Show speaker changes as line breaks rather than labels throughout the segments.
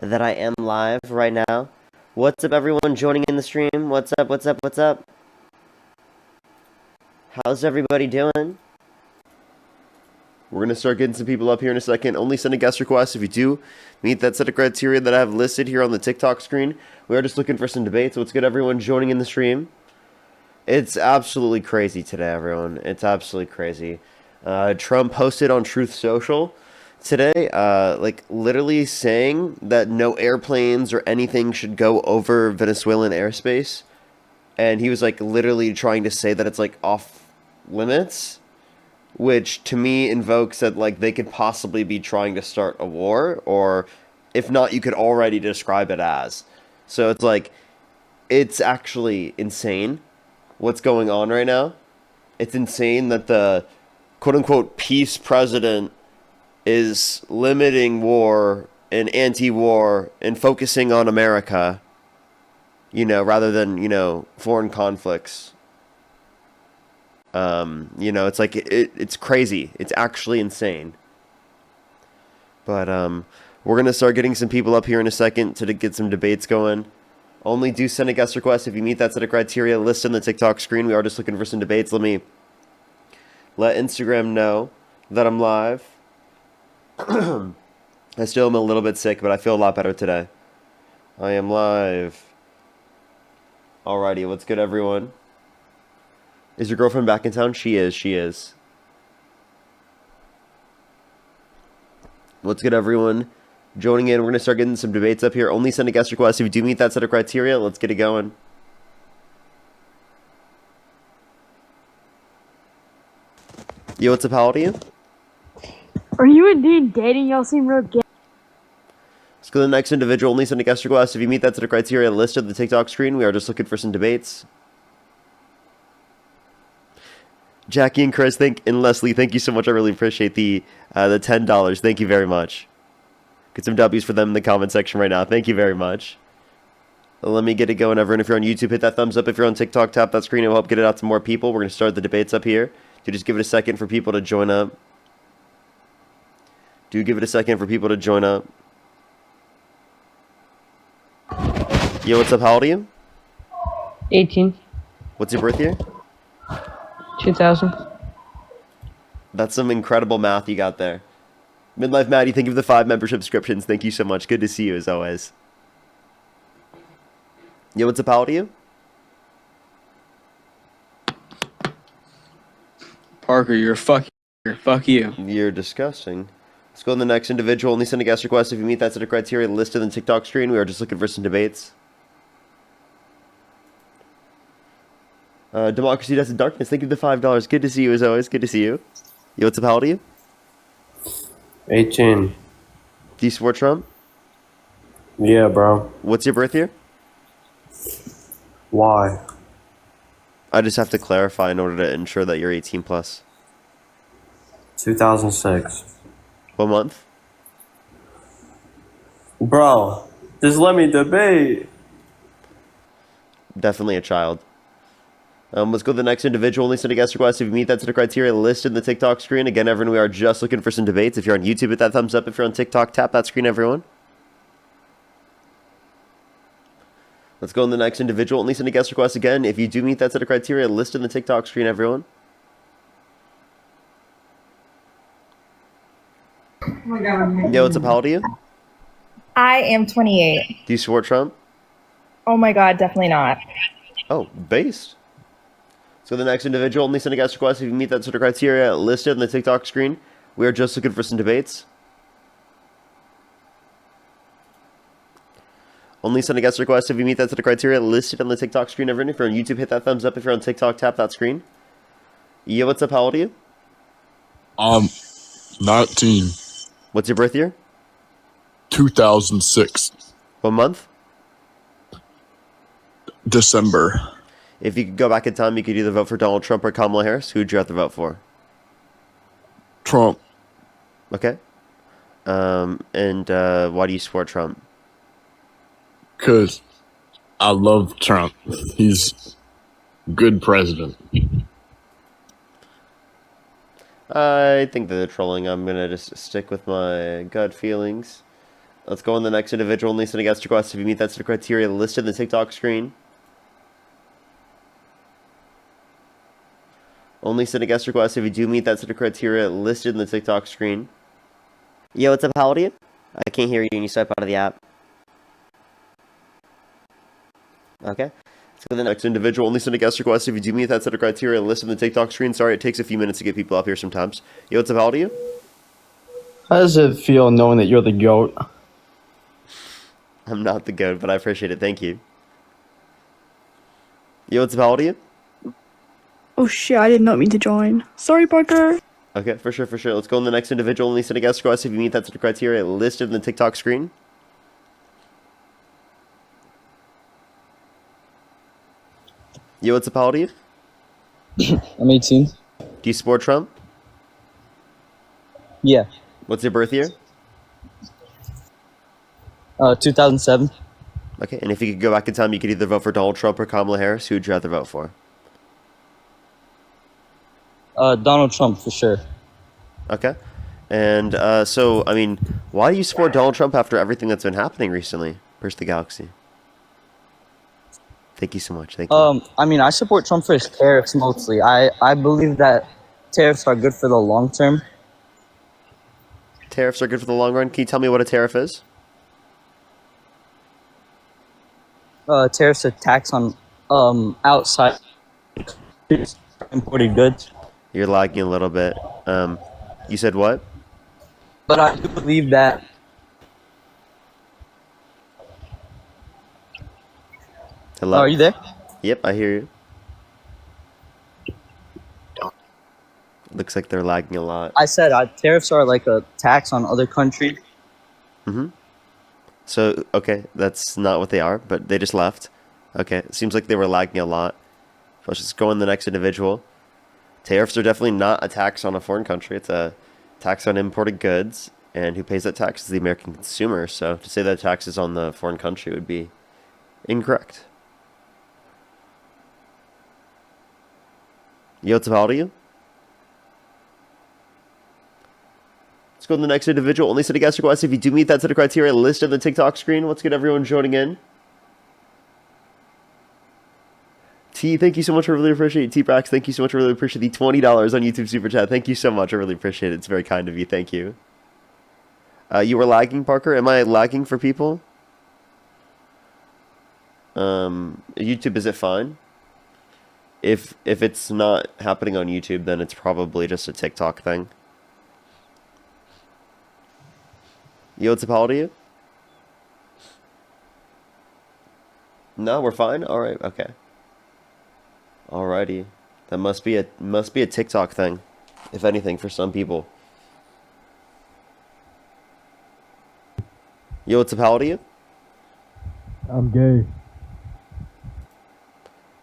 that I am live right now. What's up, everyone joining in the stream? What's up, what's up, what's up? How's everybody doing? We're going to start getting some people up here in a second. Only send a guest request if you do meet that set of criteria that I have listed here on the TikTok screen. We are just looking for some debates. What's good, everyone joining in the stream? It's absolutely crazy today, everyone. It's absolutely crazy. Trump posted on Truth Social today, literally saying that no airplanes or anything should go over Venezuelan airspace. And he was, literally trying to say that it's, off limits, which to me invokes that, they could possibly be trying to start a war, or if not, you could already describe it as. So it's actually insane what's going on right now. It's insane that the quote-unquote peace president is limiting war and anti-war and focusing on America, rather than, foreign conflicts. It's crazy. It's actually insane. But we're going to start getting some people up here in a second to get some debates going. Only do send a guest request if you meet that set of criteria listed on the TikTok screen. We are just looking for some debates. Let me let Instagram know that I'm live. I still am a little bit sick, but I feel a lot better today. I am live. Alrighty, what's good, everyone? Is your girlfriend back in town? She is. What's good, everyone? Joining in, we're going to start getting some debates up here. Only send a guest request if you do meet that set of criteria. Let's get it going. Yo, what's up? How old are you?
Are you indeed dating? Y'all seem real gay.
Let's go to the next individual. Only send a guest request if you meet that set of criteria listed on the TikTok screen. We are just looking for some debates. Jackie and Chris, and Leslie, thank you so much. I really appreciate the $10. Thank you very much. Get some W's for them in the comment section right now. Thank you very much. Let me get it going, everyone. If you're on YouTube, hit that thumbs up. If you're on TikTok, tap that screen. It will help get it out to more people. We're going to start the debates up here. So just give it a second for people to join up. Give it a second for people to join up. Yo, what's up? How old are you?
18.
What's your birth year?
2000.
That's some incredible math you got there. Midlife Maddie, thank you for the 5 membership subscriptions. Thank you so much. Good to see you as always. Yo, what's up? How old are you?
Parker, fuck you.
You're disgusting. Let's go to the next individual. Only send a guest request if you meet that set of criteria listed on the TikTok screen. We are just looking for some debates. Democracy Death in Darkness, thank you for the $5. Good to see you as always. Good to see you. Yo, what's up? How old are you?
18.
Do you support Trump?
Yeah, bro.
What's your birth year?
Why?
I just have to clarify in order to ensure that you're 18 plus.
2006.
What month?
Bro, just let me debate.
Definitely a child. Let's go to the next individual. Only send a guest request if you meet that set of criteria listed in the TikTok screen. Again, everyone, we are just looking for some debates. If you're on YouTube, hit that thumbs up. If you're on TikTok, tap that screen, everyone. Let's go to the next individual. Only send a guest request again if you do meet that set of criteria listed in the TikTok screen, everyone.
Oh my God.
Yo, what's up? How old are you?
I am 28.
Do you support Trump?
Oh my God, definitely not.
Oh, based. So the next individual, only send a guest request if you meet that sort of criteria listed on the TikTok screen. We are just looking for some debates. Only send a guest request if you meet that sort of criteria listed on the TikTok screen, everyone. If you're on YouTube, hit that thumbs up. If you're on TikTok, tap that screen. Yo, what's up? How old are you?
19.
What's your birth year?
2006.
What month?
December.
If you could go back in time, you could either vote for Donald Trump or Kamala Harris. Who would you have to vote for?
Trump.
Okay. Why do you support Trump?
Because I love Trump. He's a good president.
I think that they're trolling. I'm going to just stick with my gut feelings. Let's go on the next individual. Only send a guest request if you meet that set of criteria listed in the TikTok screen. Only send a guest request if you do meet that set of criteria listed in the TikTok screen. Yo, what's up? How old are you? I can't hear you when you swipe out of the app. Okay. Let's go to the next individual. Only send a guest request if you do meet that set of criteria listed in the TikTok screen. Sorry, it takes a few minutes to get people up here sometimes. Yo, what's up? How old are you?
How does it feel knowing that you're the GOAT?
I'm not the goat, but I appreciate it. Thank you. Yo, what's up? How old are you?
Oh shit, I did not mean to join. Sorry, Parker.
Okay, for sure, for sure. Let's go on the next individual. Only send a guest request if you meet that set of criteria listed in the TikTok screen. Yo, what's up? How old are you?
I'm 18.
Do you support Trump?
Yeah.
What's your birth year?
2007.
Okay, and if you could go back in time, you could either vote for Donald Trump or Kamala Harris. Who would you rather vote for?
Donald Trump for sure.
Okay. And so, I mean, why do you support Donald Trump after everything that's been happening recently? Where's the galaxy? Thank you so much. Thank you.
I mean, I support Trump for his tariffs mostly. I believe that tariffs are good for the long term.
Tariffs are good for the long run. Can you tell me what a tariff is?
Tariffs are tax on outside imported goods.
You're lagging a little bit. You said what?
But I do believe that.
Hello?
Are you there?
Yep, I hear you. Looks like they're lagging a lot.
I said tariffs are like a tax on other countries.
Mm-hmm. So, okay, that's not what they are, but they just left. Okay, it seems like they were lagging a lot. Let's just go on the next individual. Tariffs are definitely not a tax on a foreign country. It's a tax on imported goods, and who pays that tax is the American consumer. So to say that tax is on the foreign country would be incorrect. Yo, what's up? How old are you? Let's go to the next individual. Only set a guest request if you do meet that set of criteria listed on the TikTok screen. Let's get everyone joining in. T, thank you so much. I really appreciate it. T-Brax, thank you so much. I really appreciate the $20 on YouTube Super Chat. Thank you so much. I really appreciate it. It's very kind of you. Thank you. You were lagging, Parker. Am I lagging for people? YouTube, is it fine? If it's not happening on YouTube, then it's probably just a TikTok thing. Yo, what's up? How old are you? No, we're fine? Alright, okay. Alrighty. That must be a TikTok thing, if anything, for some people. Yo, what's up? How old are you?
I'm gay.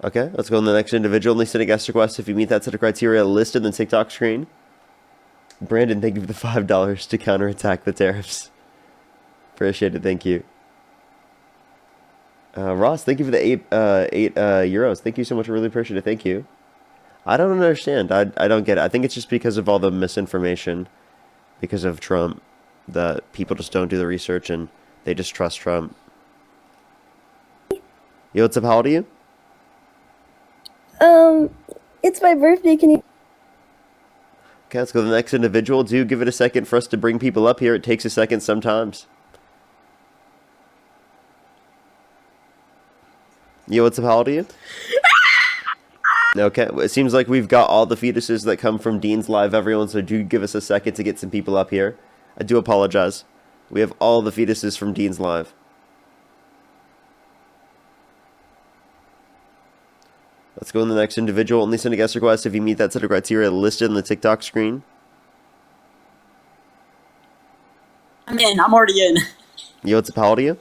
Okay, let's go on the next individual. Only send a guest request if you meet that set of criteria listed in the TikTok screen. Brandon, thank you for the $5 to counterattack the tariffs. Appreciate it, thank you. Ross, thank you for the eight euros. Thank you so much, I really appreciate it, thank you. I don't understand, I don't get it. I think it's just because of all the misinformation, because of Trump, that people just don't do the research and they just trust Trump. Yo, what's up, how old are you?
It's my birthday, can you...
Okay, let's go to the next individual. Do give it a second for us to bring people up here. It takes a second sometimes. Yo, what's up? How old are you? Okay, it seems like we've got all the fetuses that come from Dean's Live, everyone, so do give us a second to get some people up here. I do apologize. We have all the fetuses from Dean's Live. Let's go to the next individual. Only send a guest request if you meet that set of criteria listed on the TikTok screen.
I'm in. I'm already in.
Yo, what's up? How old are you?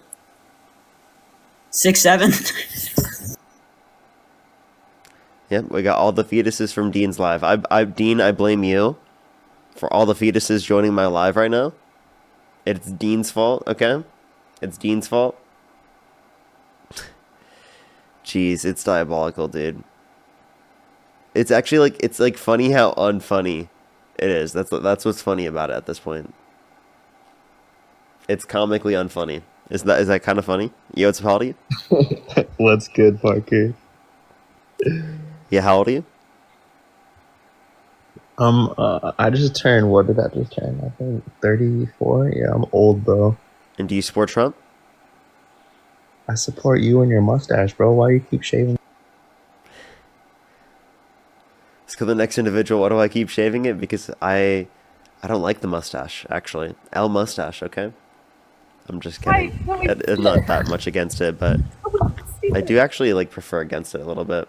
6'7".
Yep, we got all the fetuses from Dean's Live. Dean, I blame you for all the fetuses joining my live right now. It's Dean's fault, okay? It's Dean's fault. Jeez, it's diabolical, dude. It's actually it's funny how unfunny it is. That's what's funny about it at this point. It's comically unfunny. Is that kind of funny? Yo, it's how old are you?
What's good, Parker?
Yeah, how old are you?
I just turned. What did I just turn? I think 34. Yeah, I'm old, bro.
And do you support Trump?
I support you and your mustache, bro. Why you keep shaving?
Let's go to the next individual. Why do I keep shaving it? Because I don't like the mustache, actually. L mustache, okay? I'm just kidding. It's not that much against it, but I do actually like prefer against it a little bit.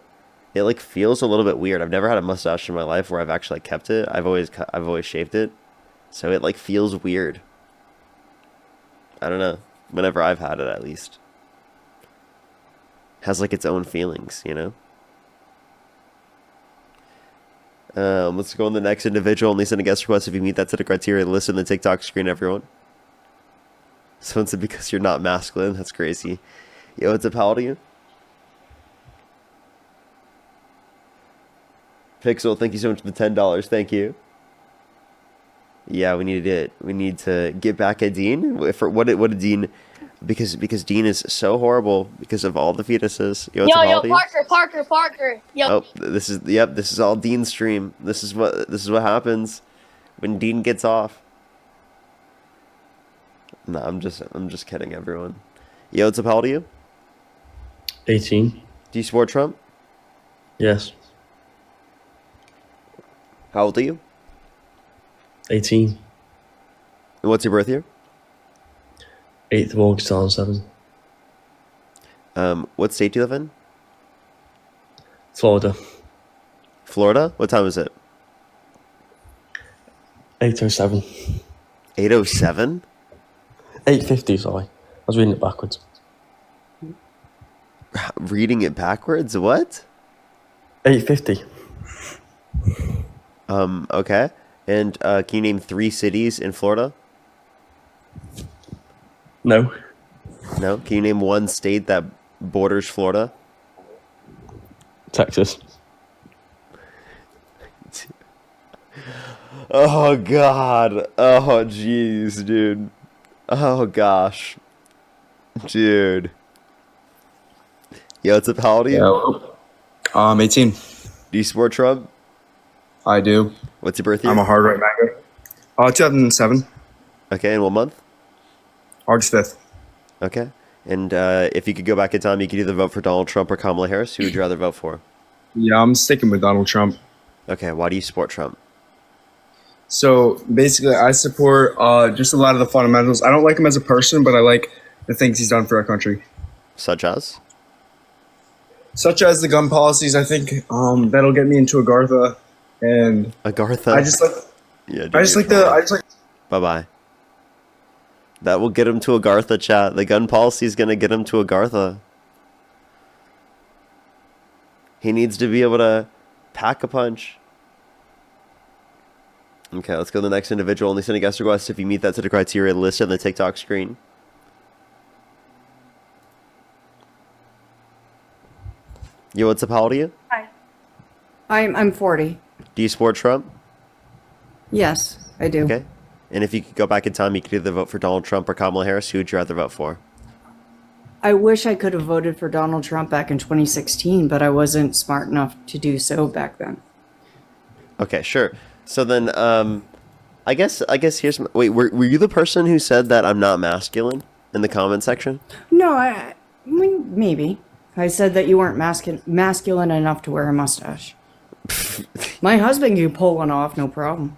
It like feels a little bit weird. I've never had a mustache in my life where I've actually kept it. I've always shaved it, so it like feels weird. I don't know. Whenever I've had it, at least, has like its own feelings, you know. Let's go on the next individual. Only send a guest request if you meet that set of criteria. Listen to the TikTok screen, everyone. Someone said because you're not masculine. That's crazy. Yo, what's up? How old are you? Pixel, thank you so much for the $10. Thank you. Yeah, we need to get back at Dean. For what did Dean? Because Dean is so horrible because of all the fetuses. Yo,
Parker. Yo.
Oh, this is all Dean's stream. This is what happens when Dean gets off. No, I'm just kidding, everyone. Yo, what's up? How old are you?
18.
Do you support Trump?
Yes.
How old are you?
18.
And what's your birth year?
8th of August 2007.
What state do you live in?
Florida.
Florida? What time is it?
8:07.
8:07?
8:50, sorry. I was reading it backwards.
Reading it backwards? What?
8:50.
Okay. And can you name 3 cities in Florida?
No.
No? Can you name 1 state that borders Florida?
Texas.
Oh, God. Oh, jeez, dude. Oh, gosh. Dude. Yo, what's up? How old are you?
Yo. 18.
Do you support Trump?
I do.
What's your birth year?
I'm a hard right Maga. 2007.
Okay, and what month?
August 5th.
Okay. And if you could go back in time, you could either vote for Donald Trump or Kamala Harris. Who would you rather vote for?
Yeah, I'm sticking with Donald Trump.
Okay, why do you support Trump?
So basically, I support just a lot of the fundamentals. I don't like him as a person, but I like the things he's done for our country.
Such as?
Such as the gun policies. I think that'll get me into Agartha. And
Agartha?
I just like.
Yeah. Dude,
I just like.
Bye bye. That will get him to Agartha, chat. The gun policy is gonna get him to Agartha. He needs to be able to pack a punch. Okay, let's go to the next individual. Only send a guest request if you meet that set of criteria listed on the TikTok screen. Yo, what's up? How old are you?
Hi. I'm 40.
Do you support Trump?
Yes, I do.
Okay. And if you could go back in time, you could either vote for Donald Trump or Kamala Harris. Who would you rather vote for?
I wish I could have voted for Donald Trump back in 2016, but I wasn't smart enough to do so back then.
Okay, sure. So then, I guess here's wait. Were you the person who said that I'm not masculine in the comment section?
No, I mean, maybe. I said that you weren't masculine enough to wear a mustache. My husband can pull one off, no problem.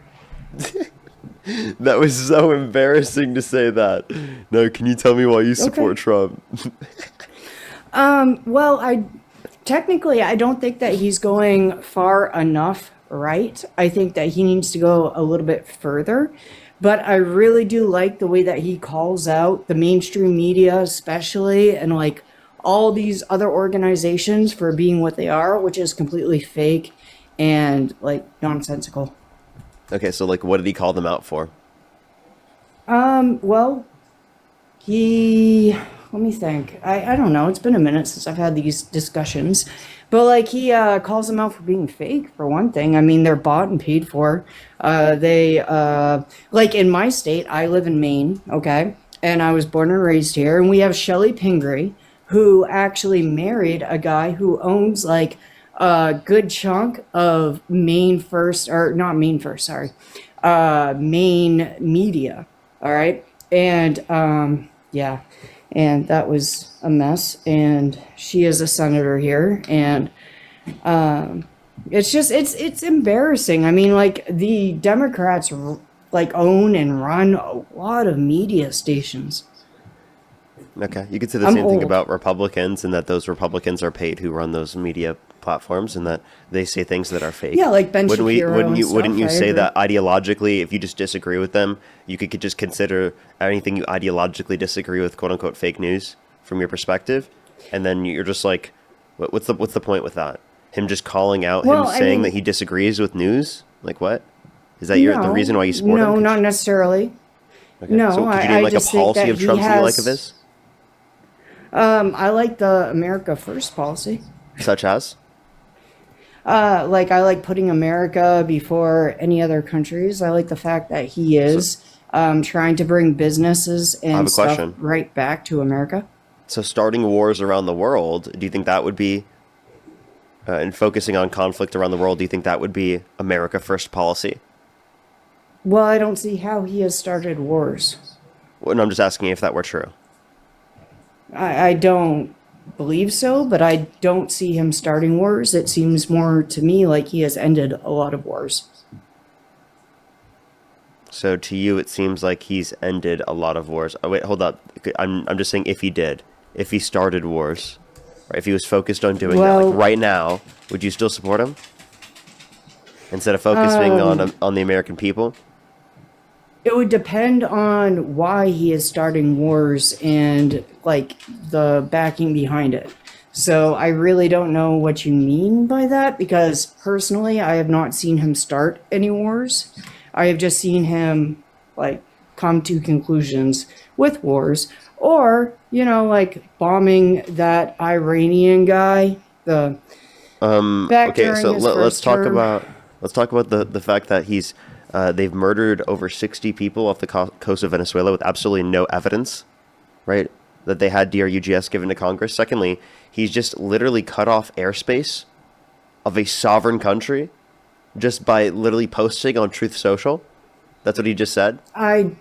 That was so embarrassing to say that. No, can you tell me why you support Trump?
Well, I don't think that he's going far enough right. I think that he needs to go a little bit further. But I really do like the way that he calls out the mainstream media, especially, and like all these other organizations for being what they are, which is completely fake and like nonsensical.
Okay, so like, what did he call them out for?
Well, let me think. I don't know. It's been a minute since I've had these discussions. But like he calls them out for being fake, for one thing. I mean, they're bought and paid for. They like in my state, I live in Maine, okay? and I was born and raised here. And we have Shelley Pingree, who actually married a guy who owns like a good chunk of Maine Media. All right. And yeah, and that was a mess. And she is a senator here. And it's embarrassing. I mean, like, the Democrats like own and run a lot of media stations.
Okay, you could say the
I'm
same thing
old.
about Republicans, and that those Republicans are paid who run those media platforms, and that they say things that are fake.
Yeah, like Ben Shapiro
Wouldn't you
and
wouldn't
stuff,
you
I
say
agree.
that ideologically, if you just disagree with them, you could just consider anything you ideologically disagree with, quote unquote, fake news from your perspective, and then you're just like, what's the point with that? Him just calling out,
Well,
him
I
saying
mean-
that he disagrees with news, like what? Is that the reason why you support him?
No, not necessarily.
Okay.
No,
so could you name
I
like a
just think
policy
that
of
he
Trump's that you like
has-
of his,
I like the America First policy.
such as?
Like, I like putting America before any other countries. I like the fact that he is trying to bring businesses
I have
and
a
stuff
question.
right back to America.
So starting wars around the world, do you think that would be, and focusing on conflict around the world, do you think that would be America First policy?
Well, I don't see how he has started wars.
Well, and I'm just asking if that were true.
I don't believe so, but I don't see him starting wars. It seems more to me like he has ended a lot of wars.
So to you, it seems like he's ended a lot of wars. Oh, wait, hold up. I'm just saying if he did, if he started wars, or if he was focused on doing that,
Well-
like right now, would you still support him? Instead of focusing on the American people?
It would depend on why he is starting wars and, like, the backing behind it. So I really don't know what you mean by that, because personally, I have not seen him start any wars. I have just seen him, like, come to conclusions with wars, or, you know, like bombing that Iranian guy, back
Okay,
during
so
his
let's
first
talk
term.
about the fact that they've murdered over 60 people off the coast of Venezuela with absolutely no evidence, right? That they had DRUGS given to Congress. Secondly, he's just literally cut off airspace of a sovereign country just by literally posting on Truth Social. That's what he just said.
I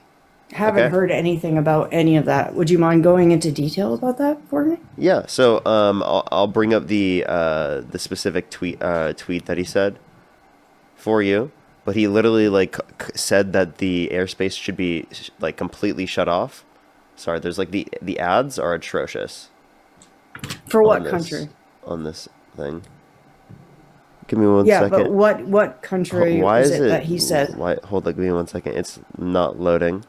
haven't
Okay.
heard anything about any of that. Would you mind going into detail about that for me?
Yeah. So I'll bring up the specific tweet that he said for you. But he literally said that the airspace should be like completely shut off. Sorry, there's like the ads are atrocious.
For what
on this-
country?
On this thing. Give me one
Yeah,
second.
but what country
Why
was
is
it that he said?
Why? Hold up, give me 1 second. It's not loading.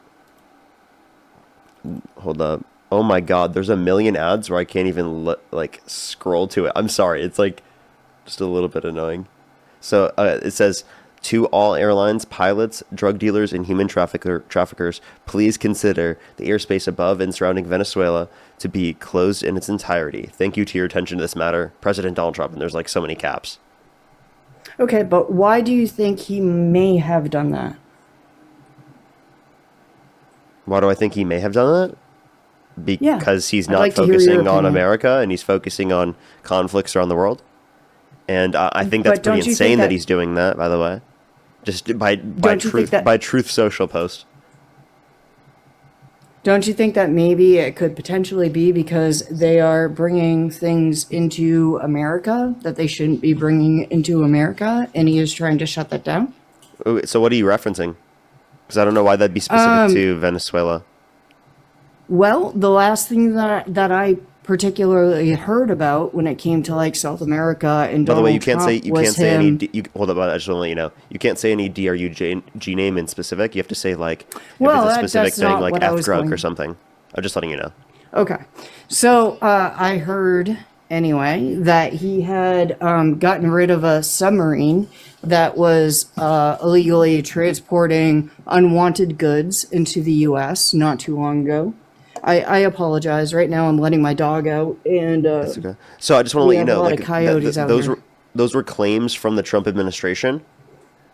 Hold up. Oh my God, there's a million ads where I can't even scroll to it. I'm sorry. It's like just a little bit annoying. So it says, to all airlines, pilots, drug dealers, and human traffickers, please consider the airspace above and surrounding Venezuela to be closed in its entirety. Thank you to your attention to this matter, President Donald Trump. And there's like so many caps.
Okay, but why do you think he may have done that?
Why do I think he may have done that? Because he's
I'd
not
like to hear your
focusing on
opinion.
America and he's focusing on conflicts around the world. And I think that's
But don't
pretty
you
insane
think
that
that-
he's doing that, by the way. Just by
Don't you think
truth
that-
by Truth Social post.
Don't you think that maybe it could potentially be because they are bringing things into America that they shouldn't be bringing into America, and he is trying to shut that down?
Oh, so what are you referencing? Because I don't know why that'd be specific to Venezuela.
Well, the last thing that I particularly heard about when it came to like South America and
By the
Donald
way, you can't
Trump
say
was
any.
him-
Hold up, I just want to let you know. You can't say any DRUG name in specific. You have to say like if
Well,
it's a specific
that's
thing,
not
like
what I
F
was
drug
going-
or something. I'm just letting you know.
Okay. So I heard, anyway, that he had gotten rid of a submarine that was illegally transporting unwanted goods into the U.S. not too long ago. I apologize. Right now I'm letting my dog out. And
That's okay. So I just want to
we
let you
have a
know,
lot
like
of coyotes out
those
here.
those were claims from the Trump administration.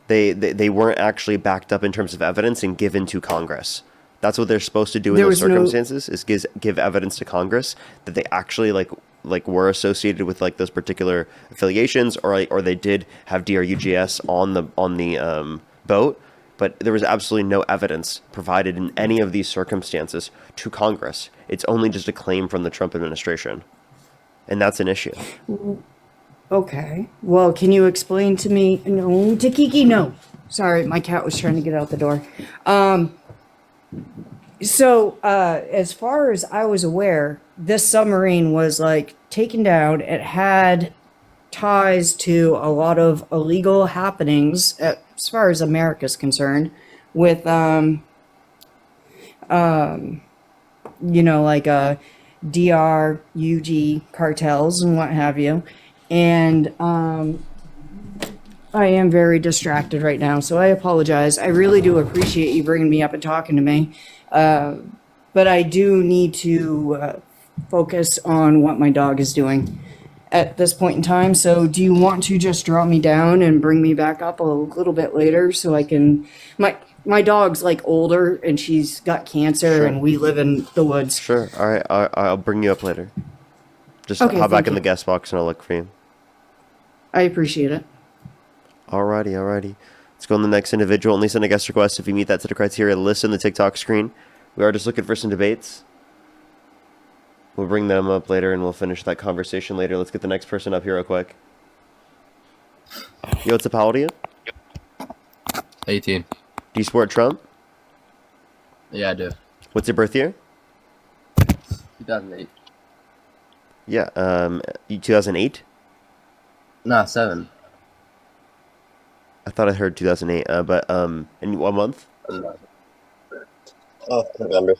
They weren't actually backed up in terms of evidence and given to Congress. That's what they're supposed to do in
There
those
was no-
circumstances, is give evidence to Congress that they actually like were associated with like those particular affiliations, or they did have DRUGS on the boat, but there was absolutely no evidence provided in any of these circumstances to Congress. It's only just a claim from the Trump administration, and that's an issue.
Okay. Well, can you explain to me? No, Takiki, no. Sorry, my cat was trying to get out the door. So, as far as I was aware, this submarine was like taken down. It had ties to a lot of illegal happenings, as far as America's concerned, with like DRUG cartels and what have you. And I am very distracted right now, so I apologize. I really do appreciate you bringing me up and talking to me. But I do need to focus on what my dog is doing at this point in time. So do you want to just drop me down and bring me back up a little bit later so I can... My dog's like older and she's got cancer.
Sure.
And we live in the woods.
Sure. All right. I'll bring you up later. Just
Okay,
hop back
thank
in
you.
the guest box and I'll look for you.
I appreciate it.
Alrighty. Let's go on the next individual. Only send a guest request if you meet that set of criteria listed in the TikTok screen. We are just looking for some debates. We'll bring them up later and we'll finish that conversation later. Let's get the next person up here real quick. Yo, what's up? How old are you?
18.
Do you support Trump?
Yeah, I do.
What's your birth year?
2008.
Yeah, 2008?
Nah, 7.
I thought I heard 2008, but in what month?
Oh, November.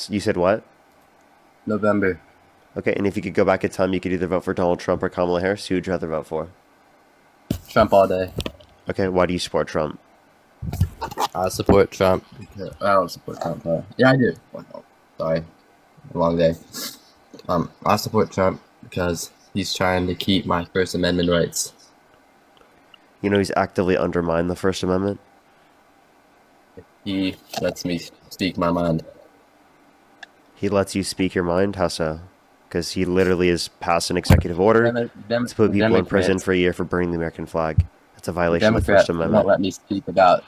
You said what?
November.
Okay, and if you could go back in time, you could either vote for Donald Trump or Kamala Harris. Who would you rather vote for?
Trump all day.
Okay, why do you support Trump?
I support Trump. I don't support Trump. Yeah, I do. Sorry. Long day. I support Trump because he's trying to keep my First Amendment rights.
You know he's actively undermined the First Amendment.
He lets me speak my mind.
He lets you speak your mind? How so? Because he literally has passed an executive order to put people in prison for a year for burning the American flag. That's a violation of the First
Democrats
Amendment.
won't let me speak about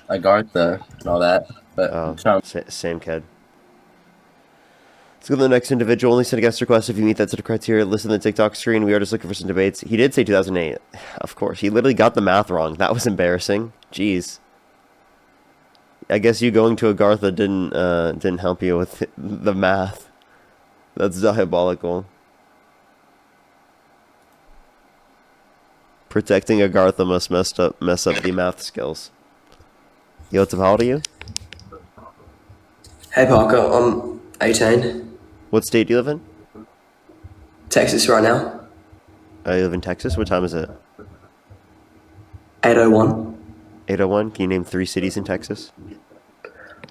Agartha and all that. But Trump.
Same kid. Let's go to the next individual. Only send a guest request if you meet that set of criteria. Listen to the TikTok screen. We are just looking for some debates. He did say 2008. Of course. He literally got the math wrong. That was embarrassing. Jeez. I guess you going to Agartha didn't help you with the math. That's diabolical. Protecting Agartha must mess up the math skills. Yo, what's up? How old are you?
Hey Parker, I'm 18.
What state do you live in?
Texas right now.
I live in Texas. What time is it?
8:01.
8:01. Can you name 3 cities in Texas?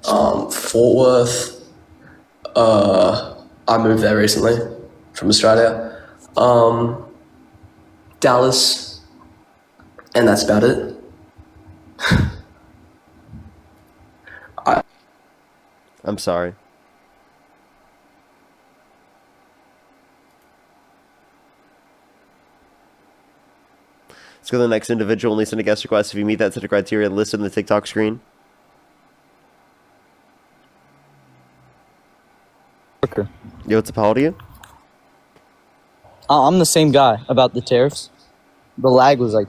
Fort Worth. I moved there recently from Australia. Dallas. And that's about it.
I'm sorry. Let's go to the next individual. Only send a guest request if you meet that set of criteria listed in the TikTok screen.
Parker.
Yo, what's up? How old are you?
I'm the same guy about the tariffs. The lag was like...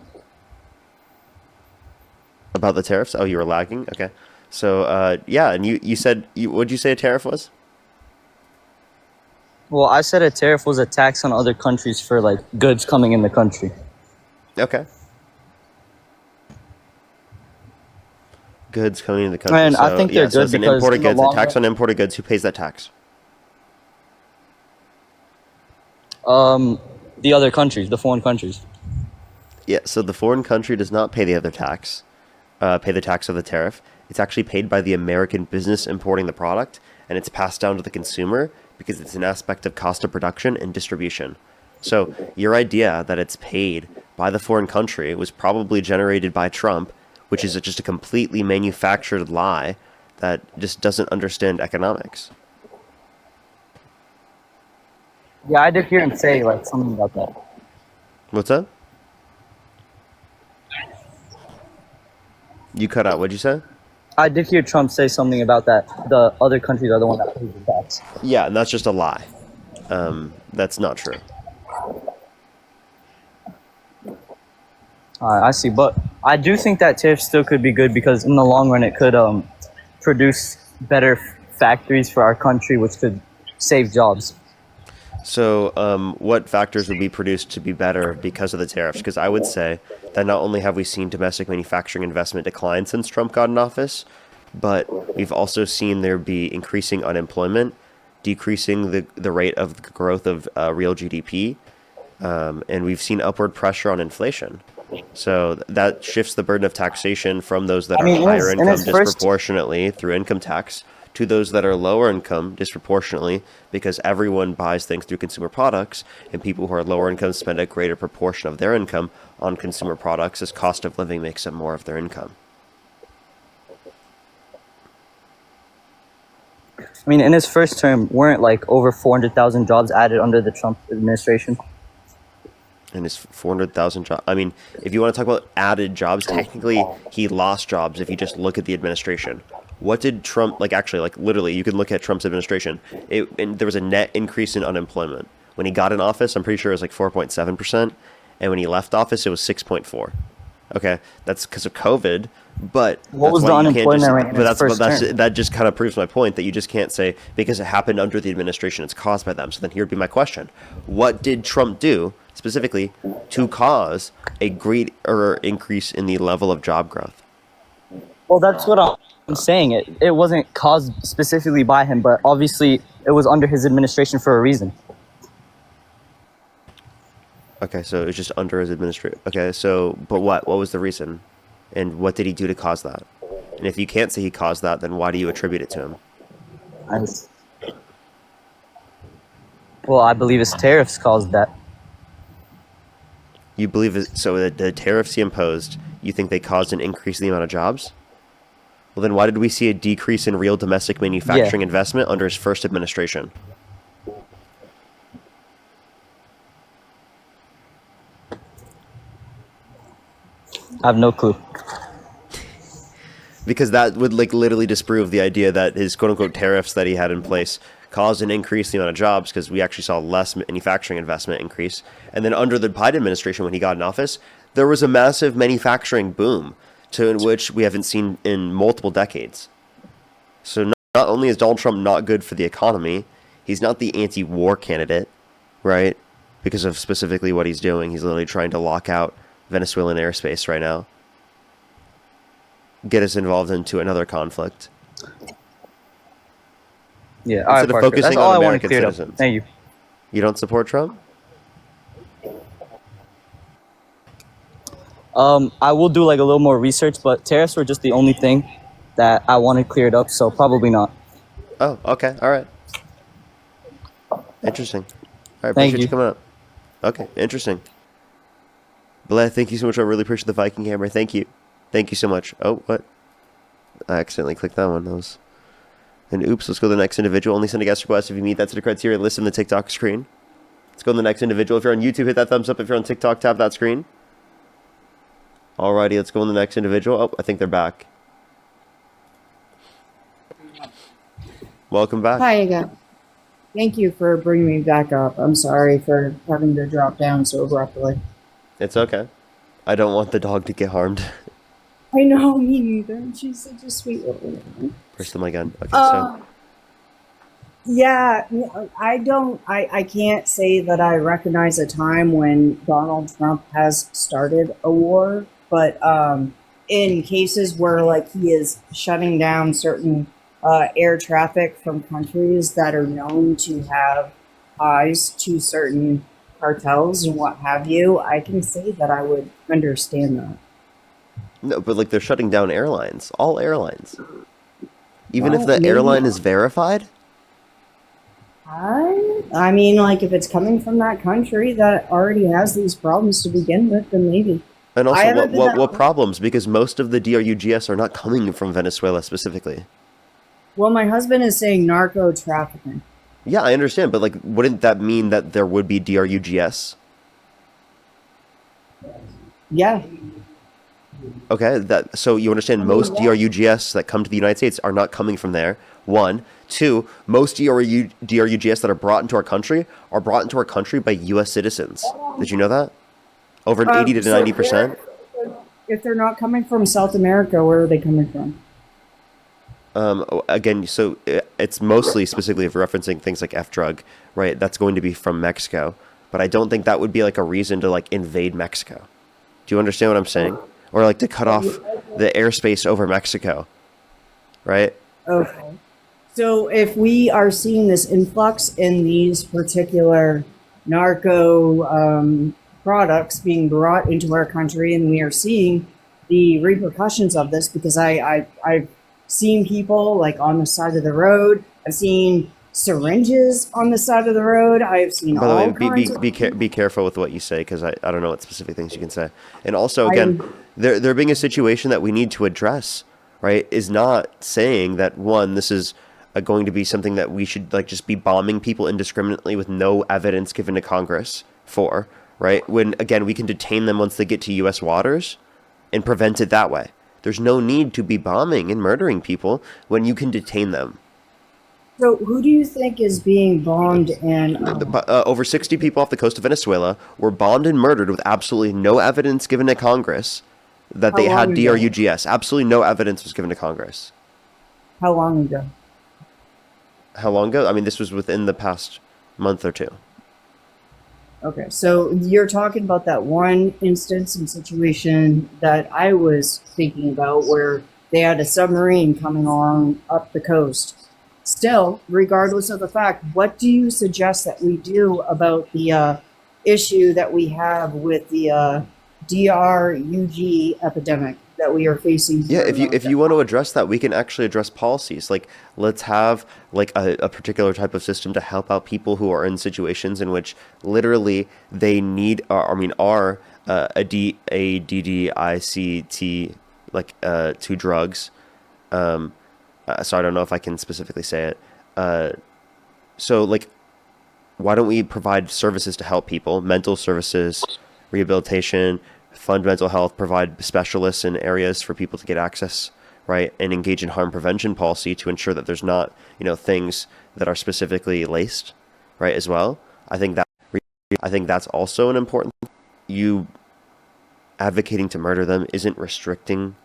About the tariffs? Oh, you were lagging? Okay. So, yeah, and you said... what'd you say a tariff was?
Well, I said a tariff was a tax on other countries for, like, goods coming in the country.
Okay. Goods coming into the country.
And
so,
I think they're
so
good
it's an
because
imported
in the
goods, a
long
tax
run-
on imported goods. Who pays that tax?
The other countries, the foreign countries.
Yeah, so the foreign country does not pay the other tax, pay the tax of the tariff. It's actually paid by the American business importing the product, and it's passed down to the consumer because it's an aspect of cost of production and distribution. So your idea that it's paid by the foreign country was probably generated by Trump, which is just a completely manufactured lie that just doesn't understand economics.
Yeah, I did hear him say like something about that.
What's up? You cut out. What'd you say?
I did hear Trump say something about that. The other countries are the one that pays the tax.
Yeah, and that's just a lie. That's not true.
I see, but I do think that tariffs still could be good because in the long run it could produce better factories for our country, which could save jobs.
So, what factors would be produced to be better because of the tariffs? Because I would say that not only have we seen domestic manufacturing investment decline since Trump got in office, but we've also seen there be increasing unemployment, decreasing the rate of growth of real GDP, and we've seen upward pressure on inflation. So that shifts the burden of taxation from those that are higher income disproportionately through income tax to those that are lower income disproportionately, because everyone buys things through consumer products, and people who are lower income spend a greater proportion of their income on consumer products as cost of living makes up more of their income.
I mean, in his first term, weren't like over 400,000 jobs added under the Trump administration?
And his 400,000 jobs. I mean, if you want to talk about added jobs, technically he lost jobs if you just look at the administration. What did Trump, literally, you can look at Trump's administration. And there was a net increase in unemployment. When he got in office, I'm pretty sure it was like 4.7%. And when he left office, it was 6.4. Okay, that's because of COVID. But
what was the unemployment rate in his first term?
That just kind of proves my point that you just can't say because it happened under the administration, it's caused by them. So then here'd be my question: what did Trump do specifically to cause a greater increase in the level of job growth?
Well, that's what I'm saying. It wasn't caused specifically by him, but obviously it was under his administration for a reason.
Okay, so it was just under his administration. Okay, so, but what? What was the reason? And what did he do to cause that? And if you can't say he caused that, then why do you attribute it to him?
Well, I believe his tariffs caused that.
You believe it, so the tariffs he imposed, you think they caused an increase in the amount of jobs? Well, then why did we see a decrease in real domestic manufacturing investment under his first administration?
I have no clue.
Because that would literally disprove the idea that his quote-unquote tariffs that he had in place caused an increase in the amount of jobs, because we actually saw less manufacturing investment increase. And then under the Biden administration, when he got in office, there was a massive manufacturing boom in which we haven't seen in multiple decades. So not only is Donald Trump not good for the economy, he's not the anti-war candidate, right? Because of specifically what he's doing. He's literally trying to lock out Venezuelan airspace right now. Get us involved into another conflict.
Yeah, all right,
instead of
Parker.
focusing
That's all
on
I want to
American
clear up.
citizens.
Thank you.
You don't support Trump?
I will do like a little more research, but tariffs were just the only thing that I wanted cleared up, so probably not.
Oh, okay, all right. Interesting. All right,
Thank
appreciate
you.
you coming up. Okay, interesting. Blair, thank you so much. I really appreciate the Viking hammer. Thank you. Thank you so much. Oh, what? I accidentally clicked that one. That was... And oops, let's go to the next individual. Only send a guest request if you meet that to the criteria listed on the TikTok screen. Let's go to the next individual. If you're on YouTube, hit that thumbs up. If you're on TikTok, tap that screen. Alrighty, let's go on the next individual. Oh, I think they're back. Welcome back.
Hi again. Thank you for bringing me back up. I'm sorry for having to drop down so abruptly.
It's okay. I don't want the dog to get harmed.
I know, me neither. She's such a sweet little one.
Where's my gun? Okay, so...
Yeah, I can't say that I recognize a time when Donald Trump has started a war, but in cases where like he is shutting down certain air traffic from countries that are known to have ties to certain cartels and what have you, I can say that I would understand that.
No, but like they're shutting down airlines. All airlines. Even
Well,
if the
maybe
airline
not.
is verified?
I mean, like, if it's coming from that country that already has these problems to begin with, then maybe.
And
I
also,
haven't been
what
that-
problems? Because most of the DRUGS are not coming from Venezuela specifically.
Well, my husband is saying narco trafficking.
Yeah, I understand, but like, wouldn't that mean that there would be DRUGS?
Yeah.
Okay, so you understand most DRUGS that come to the United States are not coming from there. One, two, most DRUGS that are brought into our country are brought into our country by U.S. citizens. Did you know that? Over 80 to 90%.
If they're not coming from South America, where are they coming from?
Again, so it's mostly specifically referencing things like F-drug, right? That's going to be from Mexico, but I don't think that would be like a reason to like invade Mexico. Do you understand what I'm saying? Or like to cut off the airspace over Mexico, right?
Okay. So if we are seeing this influx in these particular narco products being brought into our country, and we are seeing the repercussions of this, because I've seen people like on the side of the road. I've seen syringes on the side of the road. I've seen
By the
all
way,
kinds
be careful with what you say, because I don't know what specific things you can say. And also, again, there being a situation that we need to address, right, is not saying that, one, this is going to be something that we should like just be bombing people indiscriminately with no evidence given to Congress for, right? When, again, we can detain them once they get to U.S. waters and prevent it that way. There's no need to be bombing and murdering people when you can detain them.
So who do you think is being bombed and...
over 60 people off the coast of Venezuela were bombed and murdered with absolutely no evidence given to Congress that they had DRUGS. Absolutely no evidence was given to Congress.
How long ago?
How long ago? I mean, this was within the past month or two.
Okay, so you're talking about that one instance and situation that I was thinking about where they had a submarine coming along up the coast. Still, regardless of the fact, what do you suggest that we do about the issue that we have with the DRUG epidemic that we are facing?
Yeah, if you want to address that, we can actually address policies. Like, let's have like a particular type of system to help out people who are in situations in which literally they need, are ADDICT, like to drugs. So I don't know if I can specifically say it. So like, why don't we provide services to help people, mental services, rehabilitation, fund mental health, provide specialists in areas for people to get access, right, and engage in harm prevention policy to ensure that there's not, things that are specifically laced, right, as well. I think that's also an important thing. You advocating to murder them isn't restricting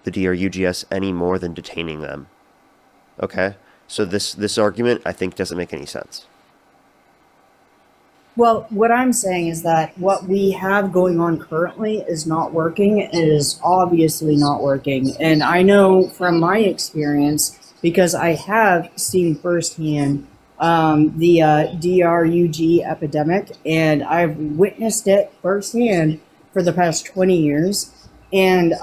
the DRUGS any more than detaining them. Okay? So this argument, I think, doesn't make any sense.
Well, what I'm saying is that what we have going on currently is not working. It is obviously not working. And I know from my experience, because I have seen firsthand the DRUG epidemic, and I've witnessed it firsthand for the past 20 years. And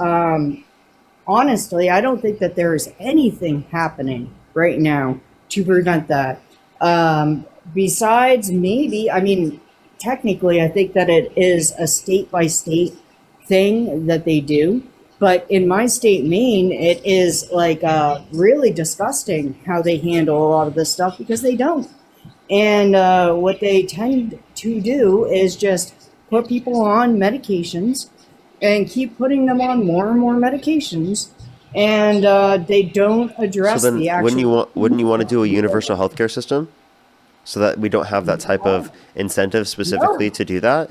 honestly, I don't think that there is anything happening right now to prevent that. Besides maybe, technically, I think that it is a state-by-state thing that they do. But in my state, Maine, it is like really disgusting how they handle a lot of this stuff, because they don't. And what they tend to do is just put people on medications and keep putting them on more and more medications. And they don't address the actual...
wouldn't you want to do a universal healthcare system? So that we don't have that type of incentive specifically to do that?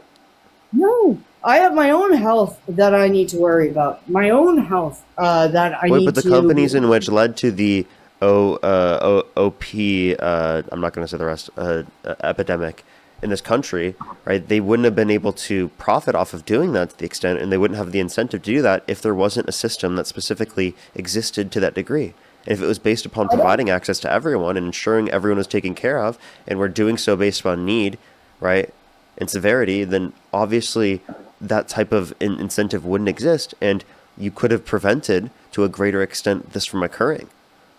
No. I have my own health that I need to worry about. My own health that I need to...
But the companies in which led to the OP, I'm not going to say the rest, epidemic in this country, right? They wouldn't have been able to profit off of doing that to the extent, and they wouldn't have the incentive to do that if there wasn't a system that specifically existed to that degree. And if it was based upon providing access to everyone and ensuring everyone was taken care of, and we're doing so based upon need, right, and severity, then obviously that type of incentive wouldn't exist, and you could have prevented, to a greater extent, this from occurring.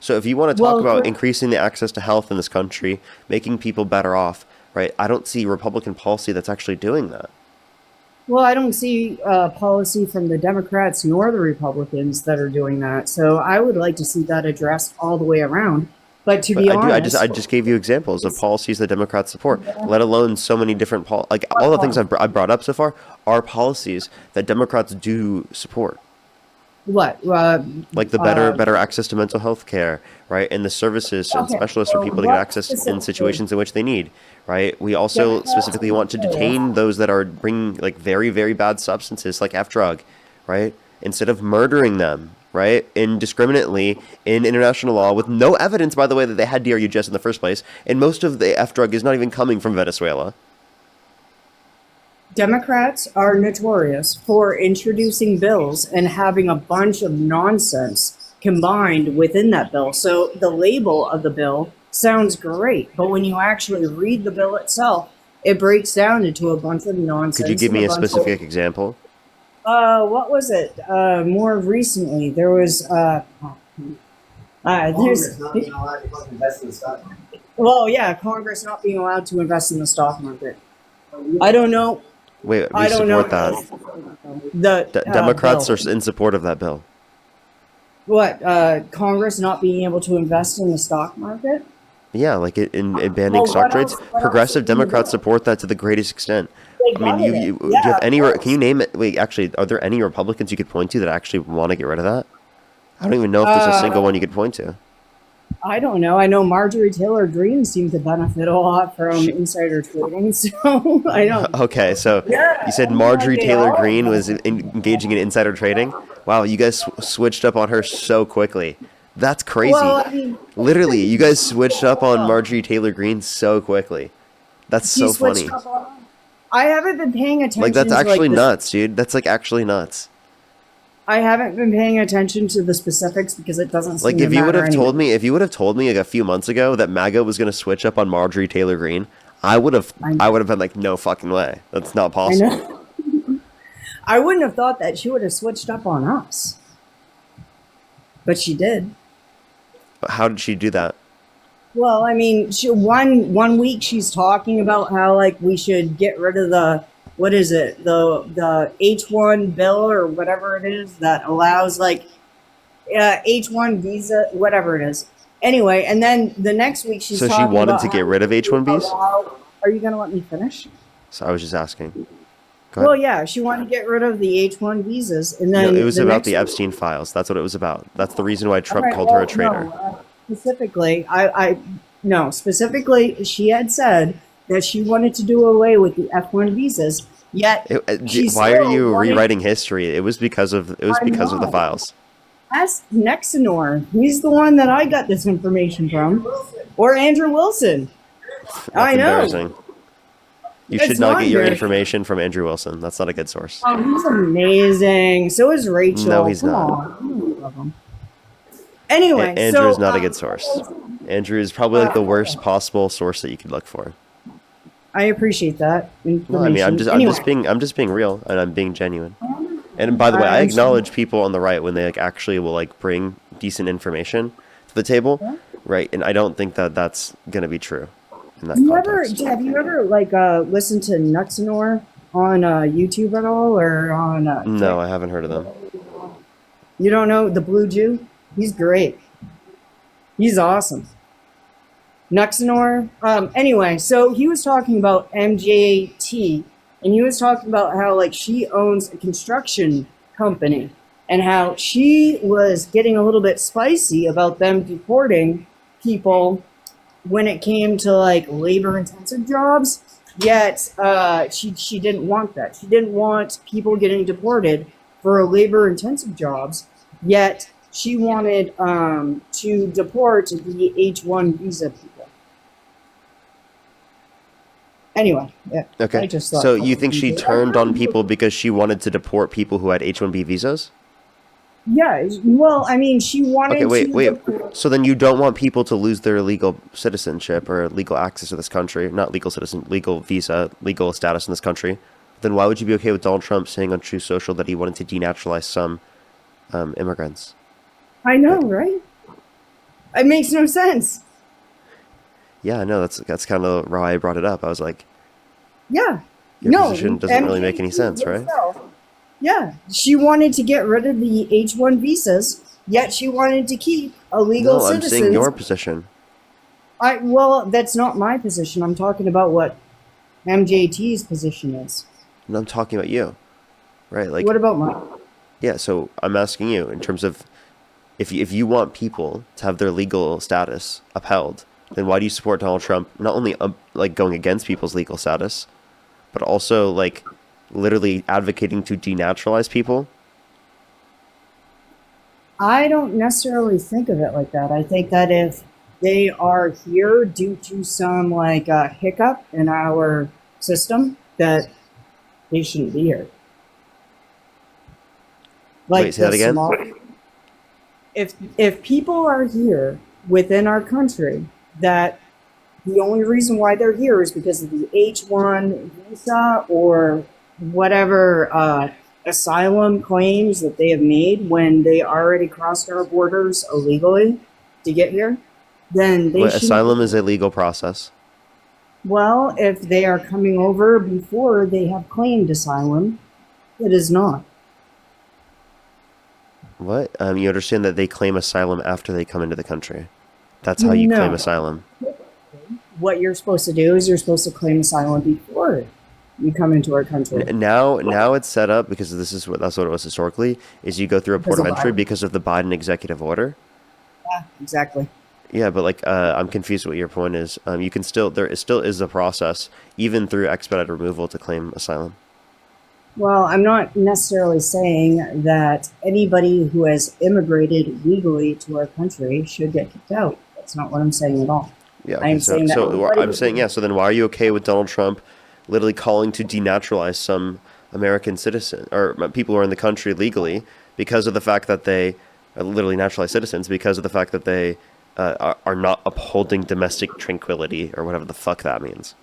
So if you want to talk about increasing the access to health in this country, making people better off, right, I don't see Republican policy that's actually doing that.
Well, I don't see policy from the Democrats nor the Republicans that are doing that. So I would like to see that addressed all the way around. But to be honest,
I just gave you examples of policies that Democrats support, let alone so many different like all the things I brought up so far are policies that Democrats do support.
what?
Like the better access to mental health care, right? And the services and specialists for people to get access in situations in which they need, right? We also specifically want to detain those that are bringing like very, very bad substances like F-drug, right? Instead of murdering them, right? Indiscriminately in international law with no evidence, by the way, that they had DRUGS in the first place. And most of the F-drug is not even coming from Venezuela.
Democrats are notorious for introducing bills and having a bunch of nonsense combined within that bill. So the label of the bill sounds great, but when you actually read the bill itself, it breaks down into a bunch of nonsense.
Could you give me a specific example?
What was it? More recently, there was there's well, yeah, Congress not being allowed to invest in the stock market. I don't know.
Wait, we support that.
The
Democrats
bill.
are in support of that bill.
What? Congress not being able to invest in the stock market?
Yeah, like in banning stock trades. Progressive Democrats support that to the greatest extent. I mean, do you have any? Can you name it? Wait, actually, are there any Republicans you could point to that actually want to get rid of that? I don't even know if there's a single one you could point to.
I don't know. I know Marjorie Taylor Greene seemed to benefit a lot from insider trading, so I don't.
Okay, so you said Marjorie Taylor Greene was engaging in insider trading. Wow, you guys switched up on her so quickly. That's crazy.
Well, I mean,
literally, you guys switched up on Marjorie Taylor Greene so quickly. That's so funny.
I haven't been paying attention.
Like that's actually
to,
nuts, dude. That's like actually nuts.
I haven't been paying attention to the specifics because it doesn't seem
like if you would have told me like a few months ago that MAGA was going to switch up on Marjorie Taylor Greene, I would have been like, no fucking way. That's not possible.
I know. I wouldn't have thought that she would have switched up on us. But she did.
How did she do that?
Well, I mean, one week she's talking about how like we should get rid of the what is it? The H1 bill or whatever it is that allows like H1 visa, whatever it is. Anyway, and then the next week she's
so
talking
she wanted
about
to get rid of H1Bs?
Are you going to let me finish?
So I was just asking.
Well, yeah, she wanted to get rid of the H1 visas, and then
no, it was about the Epstein files. That's what it was about. That's the reason why Trump called her a traitor.
No, specifically, she had said that she wanted to do away with the F1 visas. Yet,
why are you rewriting history? It was because of the files.
Ask Nexenor. He's the one that I got this information from, or Andrew Wilson. I know.
Embarrassing. You should not get your information from Andrew Wilson. That's not a good source.
Oh, he's amazing. So is Rachel.
No, he's not.
On. Anyway,
Andrew's not a good source. Andrew is probably like the worst possible source that you could look for.
I appreciate that information.
No, I mean, I'm just being real and I'm being genuine. And by the way, I acknowledge people on the right when they like actually will like bring decent information to the table, right? And I don't think that that's gonna be true. In that context.
Have you ever like listened to Nexenor on YouTube at all or on?
No, I haven't heard of them.
You don't know the Blue Jew? He's great. He's awesome. Nexenor. Anyway, so he was talking about MJT, and he was talking about how like she owns a construction company, and how she was getting a little bit spicy about them deporting people when it came to like labor-intensive jobs. Yet she didn't want that. She didn't want people getting deported for labor-intensive jobs. Yet she wanted to deport the H1 visa people. Anyway, yeah.
Okay. So you think she turned on people because she wanted to deport people who had H1B visas?
Yeah. Well, I mean, she wanted.
Okay, wait. So then you don't want people to lose their legal citizenship or legal access to this country? Not legal citizen, legal visa, legal status in this country. Then why would you be okay with Donald Trump saying on True Social that he wanted to denaturalize some immigrants?
I know, right? It makes no sense.
Yeah, I know. That's kind of why I brought it up. I was like,
yeah.
Your
No,
position doesn't really make any
MJT
sense, right?
herself- Yeah, she wanted to get rid of the H-1 visas, yet she wanted to keep illegal
No, I'm
citizens.
saying your position.
Well, that's not my position. I'm talking about what MJT's position is.
No, I'm talking about you, right? Like,
What about mine?
yeah. So I'm asking you in terms of if you want people to have their legal status upheld, then why do you support Donald Trump? Not only like going against people's legal status, but also like literally advocating to denaturalize people.
I don't necessarily think of it like that. I think that if they are here due to some like hiccup in our system, that they shouldn't be here. Like
Wait, say that again?
If people are here within our country, that the only reason why they're here is because of the H-1 visa or whatever asylum claims that they have made when they already crossed our borders illegally to get here, then they should.
Asylum is a legal process.
Well, if they are coming over before they have claimed asylum, it is not.
What? You understand that they claim asylum after they come into the country. That's how you claim
No.
asylum.
What you're supposed to do is you're supposed to claim asylum before you come into our country.
Now it's set up because that's what it was historically. Is you go through a port of entry because of the Biden executive order.
Yeah, exactly.
Yeah, but like I'm confused what your point is. You can still still is a process even through expedited removal to claim asylum.
Well, I'm not necessarily saying that anybody who has immigrated legally to our country should get kicked out. That's not what I'm saying at all.
Yeah,
I'm saying that everybody-
I'm saying yeah. So then, why are you okay with Donald Trump literally calling to denaturalize some American citizen or people who are in the country legally because of the fact that they are literally naturalized citizens because of the fact that they are not upholding domestic tranquility or whatever the fuck that means?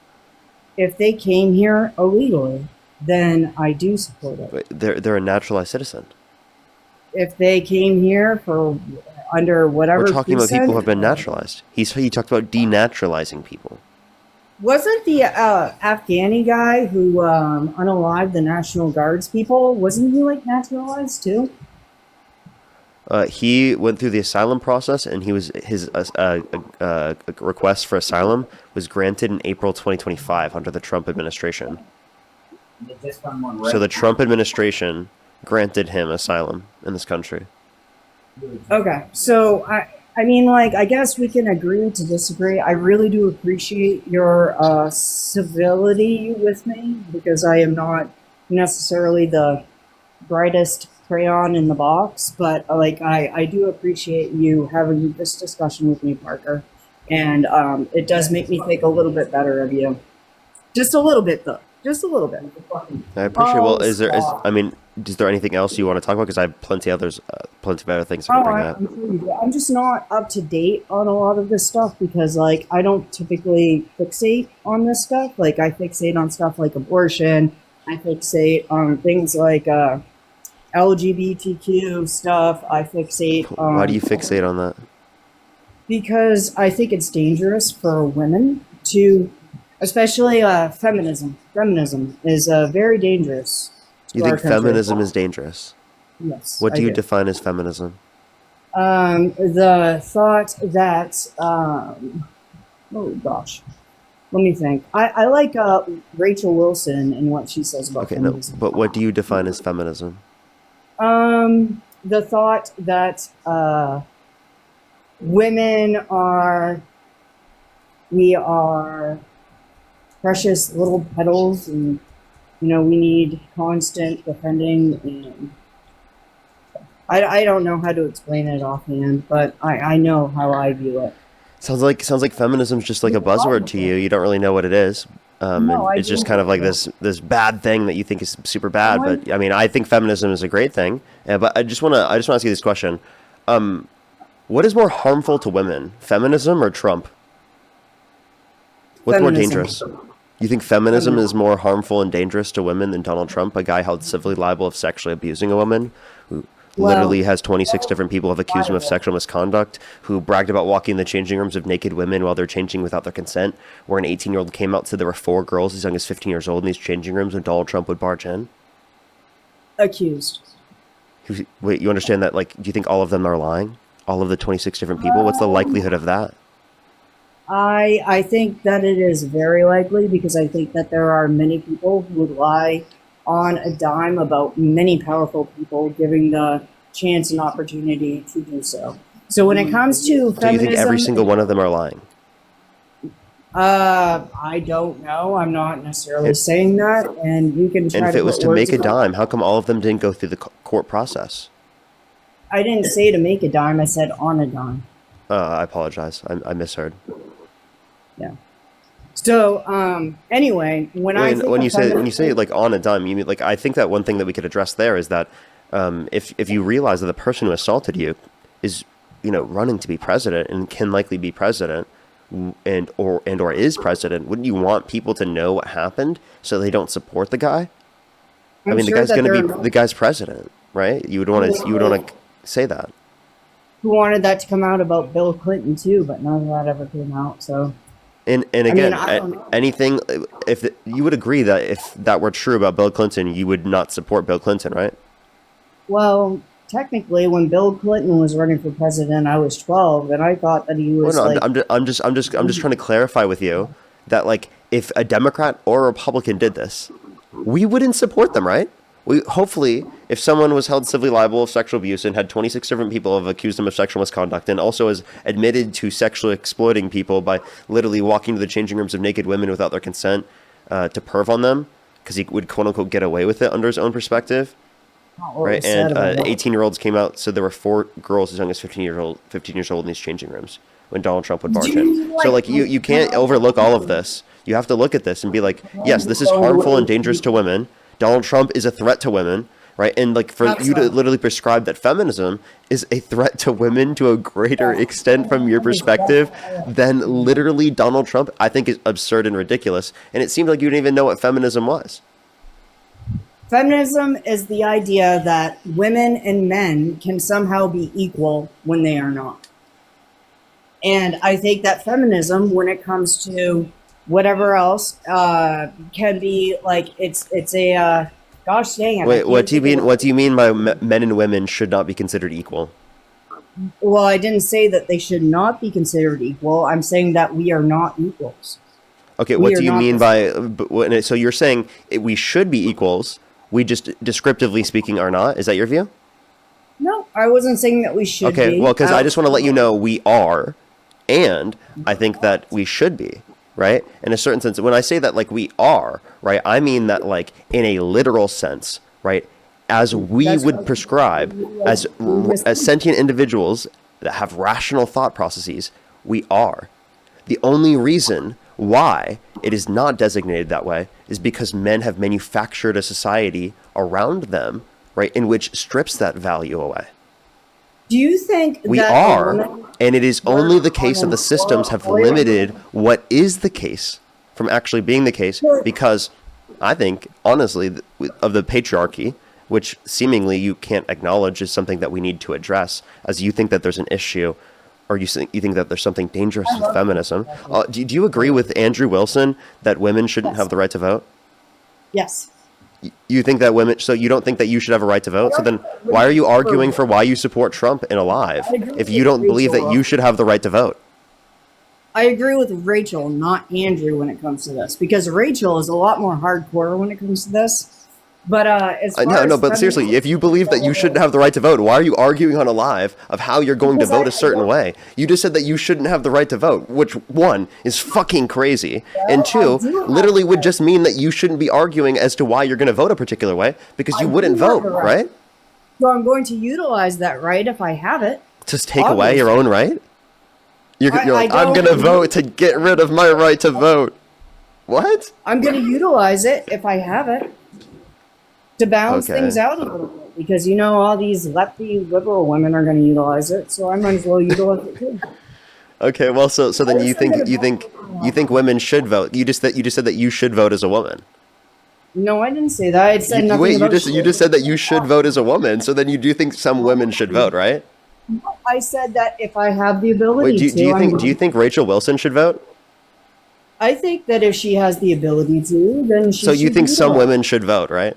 If they came here illegally, then I do support it.
They're a naturalized citizen.
If they came here for under whatever
We're talking about people who have been
precinct-
naturalized. He talked about denaturalizing people.
Wasn't the Afghani guy who unalived the National Guards people, wasn't he like naturalized too?
He went through the asylum process, and his request for asylum was granted in April 2025 under the Trump administration. So the Trump administration granted him asylum in this country.
Okay, so I mean, like, I guess we can agree to disagree. I really do appreciate your civility with me because I am not necessarily the brightest crayon in the box, but like I do appreciate you having this discussion with me, Parker, and it does make me think a little bit better of you. Just a little bit, though. Just a little bit.
I appreciate. Well, is there anything else you want to talk about? Because I have plenty of other things I can bring up.
I'm sure you do. I'm just not up to date on a lot of this stuff because, like, I don't typically fixate on this stuff. Like, I fixate on stuff like abortion. I fixate on things like LGBTQ stuff. I fixate on...
Why do you fixate on that?
Because I think it's dangerous for women to... Especially feminism. Feminism is very dangerous.
You think feminism is dangerous?
Yes.
What do
I
you define as feminism?
The thought that, oh gosh, let me think. I like Rachel Wilson and what she says about feminism.
But what do you define as feminism?
The thought that we are precious little petals, and we need constant defending. And I don't know how to explain it offhand, but I know how I view it.
Sounds like feminism's just like a buzzword to you. You don't really know what it is.
No,
it's just kind of like this bad thing that you think is super bad. But I mean, I think feminism is a great thing. But I just want to ask you this question: what is more harmful to women, feminism or Trump? What's more dangerous? You think feminism is more harmful and dangerous to women than Donald Trump, a guy held civilly liable of sexually abusing a woman, who literally has 26 different people have accused him of sexual misconduct, who bragged about walking in the changing rooms of naked women while they're changing without their consent, where an 18-year-old came out, said there were 4 girls as young as 15 years old in these changing rooms when Donald Trump would barge in?
Accused.
Wait, you understand that, like, do you think all of them are lying? All of the 26 different people? What's the likelihood of that?
I think that it is very likely, because I think that there are many people who would lie on a dime about many powerful people giving the chance and opportunity to do so. So when it comes to feminism,
So you think every single one of them are lying?
I don't know. I'm not necessarily saying that, and you can try
And if it was to make a
dime,
dime, how come all of them didn't go through the court process?
I didn't say to make a dime. I said on a dime.
I apologize. I misheard.
Yeah. So, anyway, when
you say like on a dime, you mean like, I think that one thing that we could address there is that if you realize that the person who assaulted you is, you know, running to be president and can likely be president and or is president, wouldn't you want people to know what happened so they don't support the guy? I mean, the guy's going to be the guy's president, right? You would want to say that.
Who wanted that to come out about Bill Clinton too, but none of that ever came out. So.
And again, anything, if you would agree that if that were true about Bill Clinton, you would not support Bill Clinton, right?
Well, technically, when Bill Clinton was running for president, I was 12, and I thought that he was.
Well, no, I'm just trying to clarify with you that, like, if a Democrat or a Republican did this, we wouldn't support them, right? We hopefully, if someone was held civilly liable of sexual abuse and had 26 different people have accused him of sexual misconduct, and also has admitted to sexually exploiting people by literally walking to the changing rooms of naked women without their consent to perv on them, because he would quote unquote get away with it under his own perspective, right? And 18-year-olds came out, said there were 4 girls as young as 15 years old in these changing rooms when Donald Trump would barge in. So like you can't overlook all of this. You have to look at this and be like, yes, this is harmful and dangerous to women. Donald Trump is a threat to women, right? And like for you to literally prescribe that feminism is a threat to women to a greater extent from your perspective than literally Donald Trump, I think is absurd and ridiculous. And it seemed like you didn't even know what feminism was.
Feminism is the idea that women and men can somehow be equal when they are not. And I think that feminism, when it comes to whatever else, can be like it's a gosh dang it.
Wait, what do you mean by men and women should not be considered equal?
Well, I didn't say that they should not be considered equal. I'm saying that we are not equals.
Okay, what do you mean by so you're saying we should be equals, we just descriptively speaking are not? Is that your view?
No, I wasn't saying that we should be.
Okay, well, because I just want to let you know we are, and I think that we should be. Right? In a certain sense, when I say that, like, we are, right, I mean that, like, in a literal sense, right, as we would prescribe, as sentient individuals that have rational thought processes, we are. The only reason why it is not designated that way is because men have manufactured a society around them, right, in which strips that value away.
Do you think
we are, and it is only the case that the systems have limited what is the case from actually being the case, because I think, honestly, of the patriarchy, which seemingly you can't acknowledge is something that we need to address, as you think that there's an issue, or you think that there's something dangerous with feminism. Do you agree with Andrew Wilson that women shouldn't have the right to vote?
Yes.
You think that women, so you don't think that you should have a right to vote? So then why are you arguing for why you support Trump in Alive if you don't believe that you should have the right to vote?
I agree with Rachel, not Andrew, when it comes to this, because Rachel is a lot more hardcore when it comes to this. But
but seriously, if you believe that you shouldn't have the right to vote, why are you arguing on Alive of how you're going to vote a certain way? You just said that you shouldn't have the right to vote, which, one, is fucking crazy, and two, literally would just mean that you shouldn't be arguing as to why you're going to vote a particular way, because you wouldn't vote, right?
So I'm going to utilize that right if I have it.
Just take away your own right? You're like, I'm going to vote to get rid of my right to vote. What?
I'm going to utilize it if I have it. To balance things out a little bit, because you know all these lefty liberal women are going to utilize it, so I might as well utilize it too.
Okay, well, so then you think women should vote? You just said that you should vote as a woman.
No, I didn't say that. I said nothing
Wait,
about
you just said that you should vote as a woman. So then you do think some women should vote, right?
I said that if I have the ability
Wait, do you think Rachel Wilson should vote?
I think that if she has the ability to, then she.
So you
should
think
do
some
it.
women should vote, right?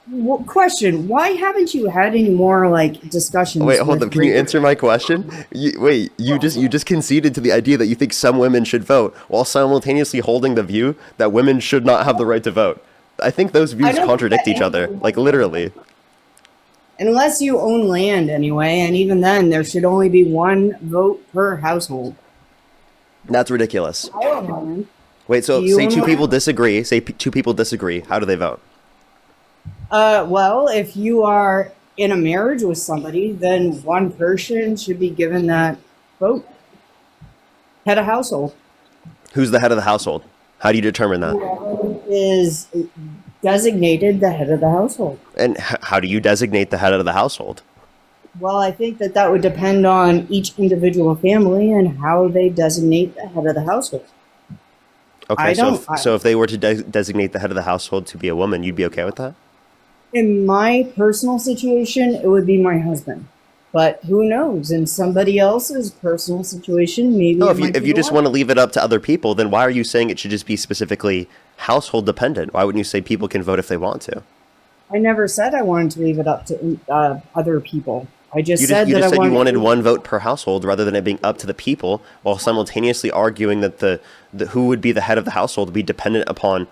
Well, question: why haven't you had any more like discussions?
Wait, hold
with
up. Can you
Rachel?
answer my question? You just conceded to the idea that you think some women should vote, while simultaneously holding the view that women should not have the right to vote. I think those views
don't
contradict
think
each other, like literally.
Unless you own land anyway, and even then, there should only be one vote per household.
That's ridiculous.
I don't know, man.
Wait, so
Do you
say
own
two
land?
people disagree. Say two people disagree. How do they vote?
Well, if you are in a marriage with somebody, then one person should be given that vote. Head of household.
Who's the head of the household? How do you determine that?
Whoever is designated the head of the household.
And how do you designate the head of the household?
Well, I think that that would depend on each individual family and how they designate the head of the household.
Okay, so if they were to designate the head of the household to be a woman, you'd be okay with that?
In my personal situation, it would be my husband. But who knows? In somebody else's personal situation, maybe.
No,
it might
if
be
you
the
just
wife.
want to leave it up to other people, then why are you saying it should just be specifically household dependent? Why wouldn't you say people can vote if they want to?
I never said I wanted to leave it up to other people. I just
You
said
just
that
said
I
you wanted
to-
one vote per household rather than it being up to the people, while simultaneously arguing that the who would be the head of the household would be dependent upon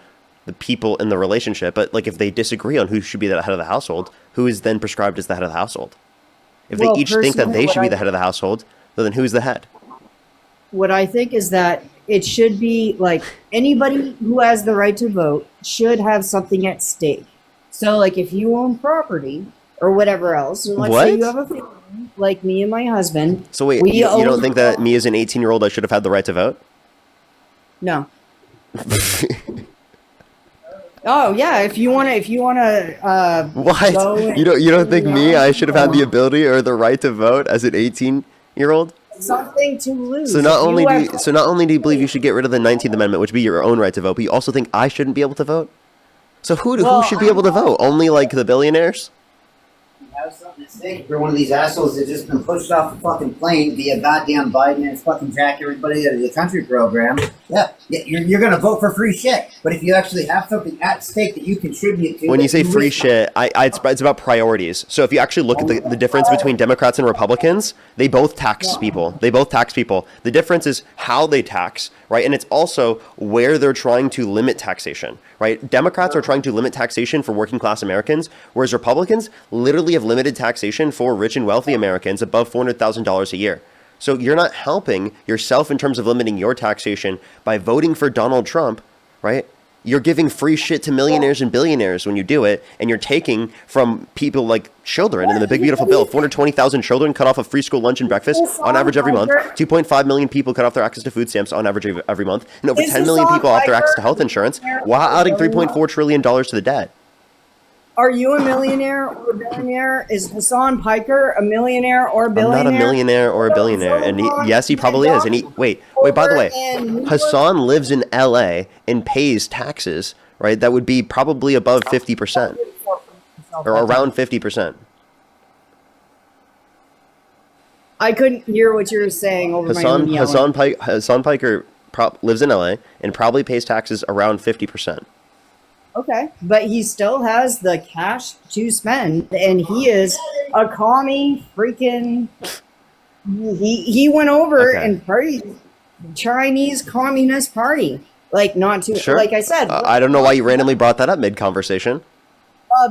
the people in the relationship. But like if they disagree on who should be the head of the household, who is then prescribed as the head of the household? If
Well,
they each think that
personally,
they
what
should be
I-
the head of the household, then who's the head?
What I think is that it should be like anybody who has the right to vote should have something at stake. So, like, if you own property or whatever else, and let's say
What?
you have a family, like me and my husband.
So wait,
we
you don't
own-
think that me as an 18-year-old I should have had the right to vote?
No. Oh yeah, if you wanna,
What?
go
You don't think me I should have had the ability or the right to vote as an 18-year-old?
something to lose.
So not
If
only
you
do
have-
you, so not only do you believe you should get rid of the 19th Amendment, which would be your own right to vote, but you also think I shouldn't be able to vote? So who should be able to vote? Only like the billionaires?
Have something at stake. If you're one of these assholes that's just been pushed off a fucking plane via goddamn Biden and his fucking jack everybody out of the country program, yeah, you're gonna vote for free shit. But if you actually have something at stake that you contribute to,
When you
that
say free
wish-
shit, it's about priorities. So if you actually look at the difference between Democrats and Republicans, they both tax people. They both tax people. The difference is how they tax, right? And it's also where they're trying to limit taxation, right? Democrats are trying to limit taxation for working class Americans, whereas Republicans literally have limited taxation for rich and wealthy Americans above $400,000 a year. So you're not helping yourself in terms of limiting your taxation by voting for Donald Trump, right? You're giving free shit to millionaires and billionaires when you do it, and you're taking from people like children in the Big Beautiful Bill. 420,000 children cut off of free school lunch and breakfast on average every month. 2.5 million people cut off their access to food stamps on average every month. And over
Is
10 million
Hassan
people off their
Piker
access to health insurance while adding $3.4 trillion to the debt.
Are you a millionaire or a billionaire? Is Hassan Piker a millionaire or a
I'm
billionaire?
not a millionaire or a billionaire, and yes, he probably is. And wait, by the way, Hassan lives in LA and pays taxes, right? That would be probably above 50%, or around 50%.
I couldn't hear what you were saying over my own yelling.
Hassan Piker lives in LA and probably pays taxes around 50%.
Okay, but he still has the cash to spend, and he is a commie freaking. He went over and partied Chinese Communist Party, like not too.
Sure.
Like I said,
I don't know why you randomly brought that up mid-conversation.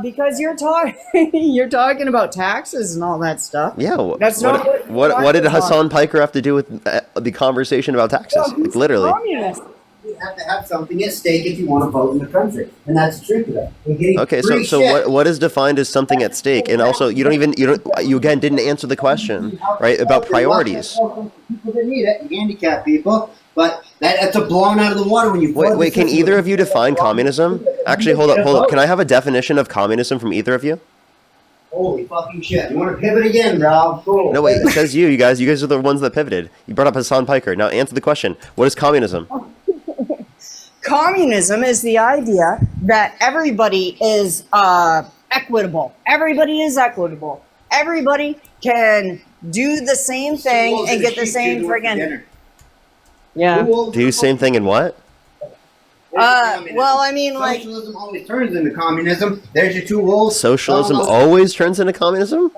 because you're talking you're talking about taxes and all that stuff.
Yeah.
That's not
What did Hassan Piker have to do with the conversation about taxes? Like literally.
Communist.
You have to have something at stake if you want to vote in the country, and that's the truth of it. We're getting
Okay,
free
so
shit.
what is defined as something at stake? And also, you again didn't answer the question, right, about priorities.
People that need it, handicapped people, but that's a blown out of the water when you.
Wait, can either of you define communism? Actually, hold up. Can I have a definition of communism from either of you?
Holy fucking shit! You want to pivot again, bro? Cool.
No, wait, it says you guys are the ones that pivoted. You brought up Hassan Piker. Now answer the question. What is communism?
Communism is the idea that everybody is equitable. Everybody is equitable. Everybody can do the same thing and get the same friggin'. Yeah.
Do same thing in what?
Well, I mean, like,
socialism always turns into communism. There's your two wolves.
Socialism always turns into communism?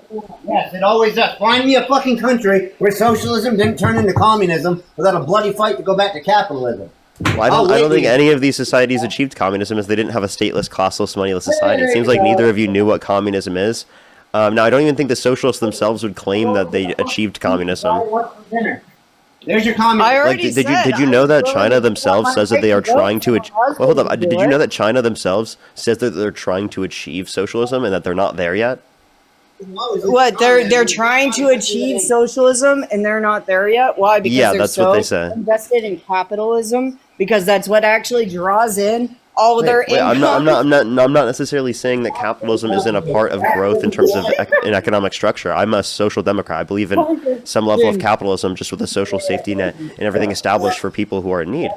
Yes, it always does. Find me a fucking country where socialism didn't turn into communism without a bloody fight to go back to capitalism.
Well, I don't think any of these societies achieved communism as they didn't have a stateless, costless, moneyless society. It seems like neither of you knew what communism is. Now, I don't even think the socialists themselves would claim that they achieved communism.
There's your communism.
Like, did you know that China themselves says that they are trying to? Well, hold up. Did you know that China themselves says that they're trying to achieve socialism and that they're not there yet?
what they're trying to achieve socialism and they're not there yet. Why? Because
Yeah,
they're
that's
so
what they say.
invested in capitalism. Because that's what actually draws in all of their income.
I'm not necessarily saying that capitalism isn't a part of growth in terms of an economic structure. I'm a social democrat. I believe in some level of capitalism, just with a social safety net and everything established for people who are in need.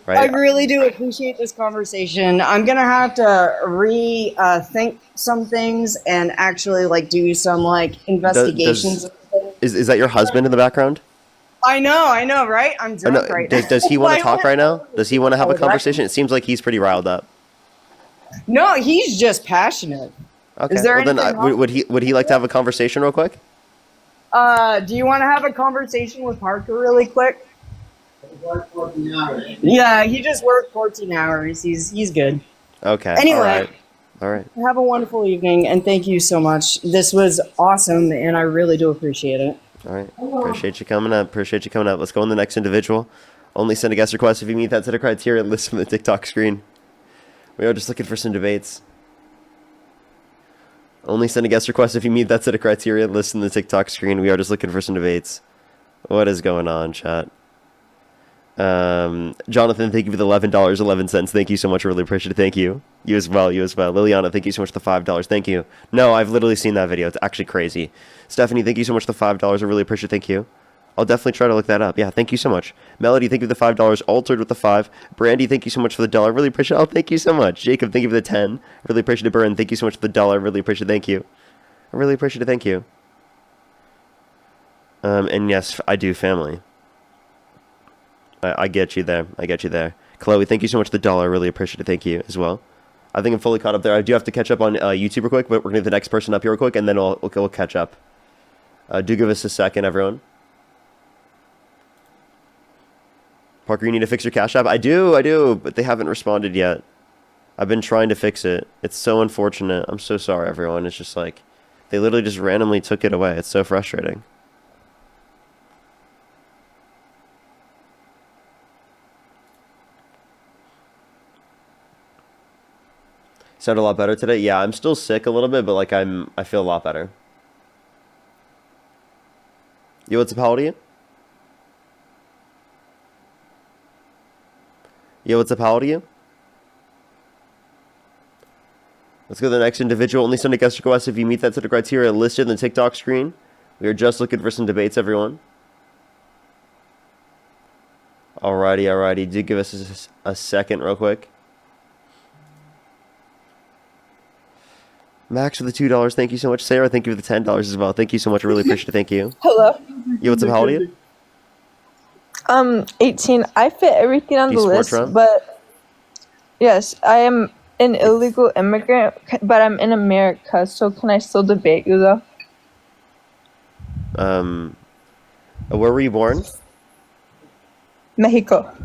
Right?
I really do appreciate this conversation. I'm gonna have to rethink some things and actually like do some like investigations.
Is that your husband in the background?
I know, right? I'm drunk right now.
Does he want to talk right now? Does he want to have a conversation? It seems like he's pretty riled up.
No, he's just passionate.
Okay.
Is there
well, then
anything
would he like to have a conversation real quick?
Do you want to have a conversation with Parker really quick? Yeah, he just worked 14 hours. He's good.
Okay.
Anyway.
All right.
Have a wonderful evening, and thank you so much. This was awesome, and I really do appreciate it.
All right. Appreciate you coming up. Let's go on the next individual. Only send a guest request if you meet that set of criteria and list from the TikTok screen. We are just looking for some debates. Only send a guest request if you meet that set of criteria and list from the TikTok screen. We are just looking for some debates. What is going on, chat? Jonathan, thank you for the $11.11. Thank you so much. I really appreciate it. Thank you. You as well. Liliana, thank you so much for the $5. Thank you. No, I've literally seen that video. It's actually crazy. Stephanie, thank you so much for the $5. I really appreciate it. Thank you. I'll definitely try to look that up. Yeah, thank you so much. Melody, thank you for the $5. Altered with the 5. Brandy, thank you so much for the $1. I really appreciate it. Oh, thank you so much. Jacob, thank you for the 10. I really appreciate it. Burn, thank you so much for the $1. I really appreciate it. Thank you. I really appreciate it. Thank you. And yes, I do family. I get you there. Chloe, thank you so much for the $1. I really appreciate it. Thank you as well. I think I'm fully caught up there. I do have to catch up on YouTube real quick, but we're going to get the next person up here real quick, and then we'll catch up. Do give us a second, everyone. Parker, you need to fix your Cash App? I do, but they haven't responded yet. I've been trying to fix it. It's so unfortunate. I'm so sorry, everyone. It's just like, they literally just randomly took it away. It's so frustrating. Sound a lot better today? Yeah, I'm still sick a little bit, but like I feel a lot better. Yo, what's up? How old are you? Yo, what's up? How old are you? Let's go to the next individual. Only send a guest request if you meet that set of criteria listed in the TikTok screen. We are just looking for some debates, everyone. Alrighty. Do give us a second real quick. Max for the $2. Thank you so much. Sarah, thank you for the $10 as well. Thank you so much. I really appreciate it. Thank you.
Hello.
Yo, what's up? How old are you?
18. I fit everything on
Do
the
you support
list,
Trump?
but yes, I am an illegal immigrant, but I'm in America, so can I still debate you though?
Where were you born?
Mexico.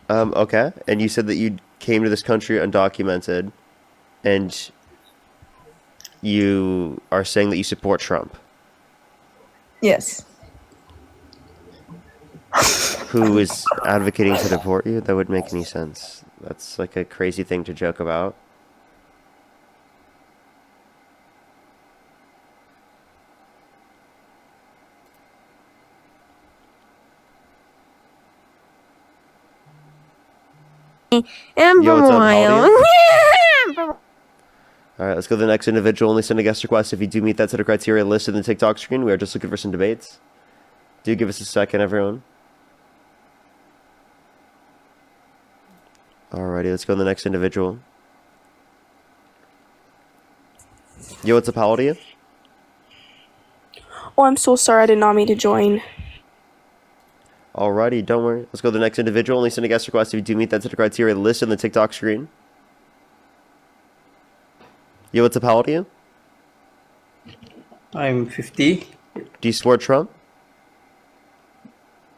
Okay. And you said that you came to this country undocumented, and you are saying that you support Trump.
Yes.
Who is advocating to deport you? That wouldn't make any sense. That's like a crazy thing to joke about. Yo, what's up? How old are you? Alright, let's go to the next individual. Only send a guest request if you do meet that set of criteria listed in the TikTok screen. We are just looking for some debates. Do give us a second, everyone. Alrighty, let's go to the next individual. Yo, what's up? How old are you?
Oh, I'm so sorry. I did not mean to join.
Alrighty, don't worry. Let's go to the next individual. Only send a guest request if you do meet that set of criteria listed on the TikTok screen. Yo, what's up? How old are you?
I'm 50.
Do you support Trump?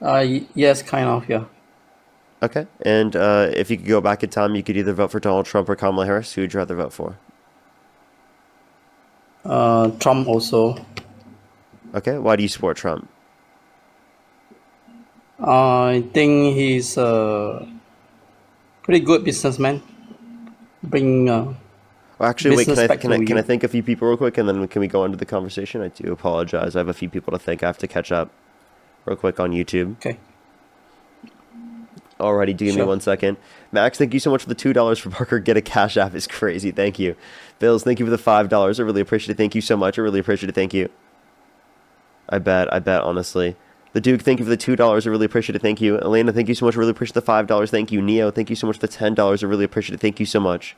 Yes, kind of, yeah.
Okay. And if you could go back in time, you could either vote for Donald Trump or Kamala Harris. Who would you rather vote for?
Trump also.
Okay. Why do you support Trump?
I think he's a pretty good businessman. Bring
Well, actually, wait.
business back
Can
to
I
you.
thank a few people real quick, and then can we go on to the conversation? I do apologize. I have a few people to thank. I have to catch up real quick on YouTube.
Okay.
Alrighty, do give me
Sure.
1 second. Max, thank you so much for the $2 for Parker. Get a Cash App is crazy. Thank you. Bills, thank you for the $5. I really appreciate it. Thank you so much. I really appreciate it. Thank you. I bet, honestly. The Duke, thank you for the $2. I really appreciate it. Thank you. Elena, thank you so much. I really appreciate the $5. Thank you. Neo, thank you so much for the $10. I really appreciate it. Thank you so much.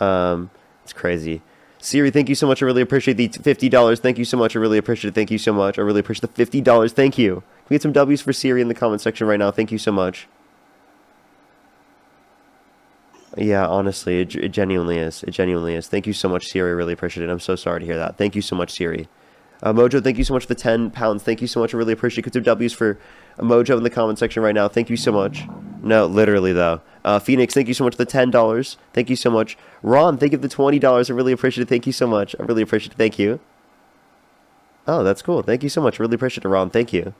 It's crazy. Siri, thank you so much. I really appreciate the $50. Thank you so much. I really appreciate it. Thank you so much. I really appreciate the $50. Thank you. Can we get some W's for Siri in the comment section right now? Thank you so much. Yeah, honestly, it genuinely is. It genuinely is. Thank you so much, Siri. I really appreciate it. I'm so sorry to hear that. Thank you so much, Siri. Mojo, thank you so much for the £10. Thank you so much. I really appreciate it. Get some W's for Mojo in the comment section right now. Thank you so much. No, literally, though. Phoenix, thank you so much for the $10. Thank you so much. Ron, thank you for the $20. I really appreciate it. Thank you so much. I really appreciate it. Thank you. Oh, that's cool. Thank you so much. Really appreciate it, Ron. Thank you.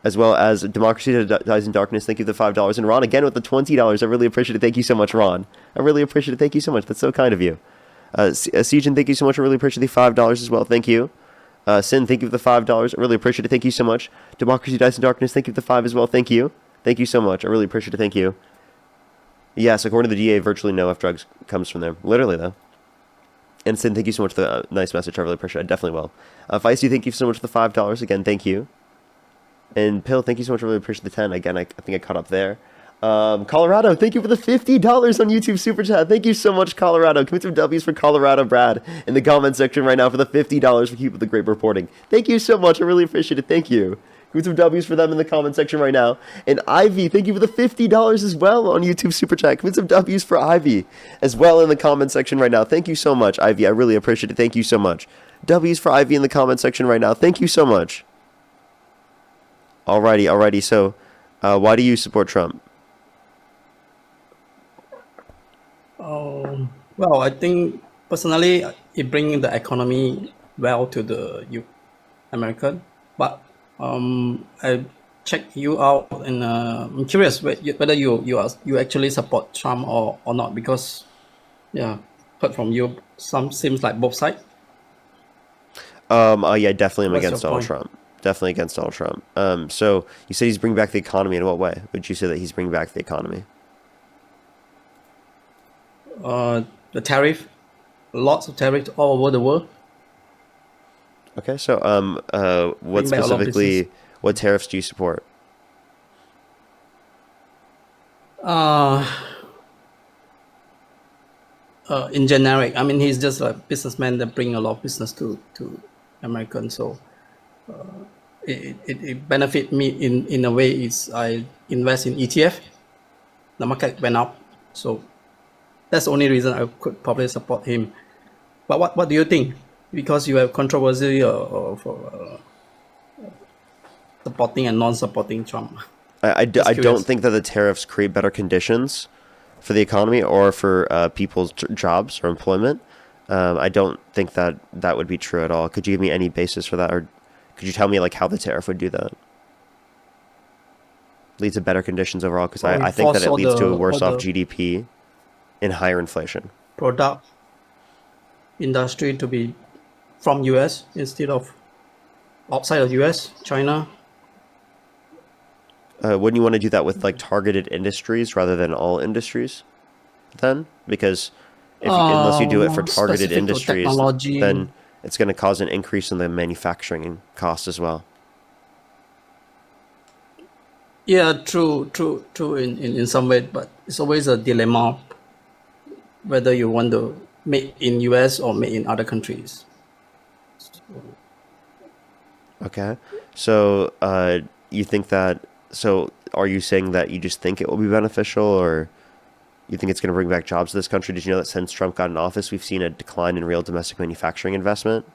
As well as Democracy Dies in Darkness. Thank you for the $5. And Ron, again, with the $20. I really appreciate it. Thank you so much, Ron. I really appreciate it. Thank you so much. That's so kind of you. Siegen, thank you so much. I really appreciate the $5 as well. Thank you. Sin, thank you for the $5. I really appreciate it. Thank you so much. Democracy Dies in Darkness. Thank you for the $5 as well. Thank you. Thank you so much. I really appreciate it. Thank you. Yes, according to the DA, virtually no F drugs comes from there. Literally, though. And Sin, thank you so much for the nice message. I really appreciate it. I definitely will. Feisty, thank you so much for the $5. Again, thank you. And Pill, thank you so much. I really appreciate the 10. Again, I think I caught up there. Colorado, thank you for the $50 on YouTube Super Chat. Thank you so much, Colorado. Can we some W's for Colorado Brad in the comment section right now for the $50 for keeping the great reporting. Thank you so much. I really appreciate it. Thank you. Can we some W's for them in the comment section right now. And Ivy, thank you for the $50 as well on YouTube Super Chat. Can we some W's for Ivy as well in the comment section right now. Thank you so much, Ivy. I really appreciate it. Thank you so much. W's for Ivy in the comment section right now. Thank you so much. Alrighty. So, why do you support Trump?
Well, I think personally it brings the economy well to the American. But I checked you out, and I'm curious whether you actually support Trump or not, because yeah, heard from you some seems like both sides.
Yeah, definitely I'm
What's
against
your
Donald
point?
Trump. Definitely against Donald Trump. So you say he's bringing back the economy. In what way would you say that he's bringing back the economy?
The tariff, lots of tariffs all over the world.
Okay, so what
Bring back a lot of
specifically, what tariffs do you support?
In generic, I mean, he's just a businessman that bring a lot of business to Americans. So it benefit me in a way. Is I invest in ETF, the market went up, so that's the only reason I could probably support him. But what do you think? Because you have controversy for supporting and non-supporting Trump.
I
Just
don't
curious.
think that the tariffs create better conditions for the economy or for people's jobs or employment. I don't think that that would be true at all. Could you give me any basis for that, or could you tell me like how the tariff would do that? Leads to better conditions overall, because I think that it leads to a worse off GDP and higher inflation.
Product industry to be from US instead of outside of US, China.
Wouldn't you want to do that with like targeted industries rather than all industries then? Because unless you do it for targeted
Specific to
industries,
technology.
then it's going to cause an increase in the manufacturing cost as well.
Yeah, true in some way, but it's always a dilemma whether you want to made in US or made in other countries.
Okay. So, you think that, so are you saying that you just think it will be beneficial, or you think it's going to bring back jobs to this country? Did you know that since Trump got in office, we've seen a decline in real domestic manufacturing investment?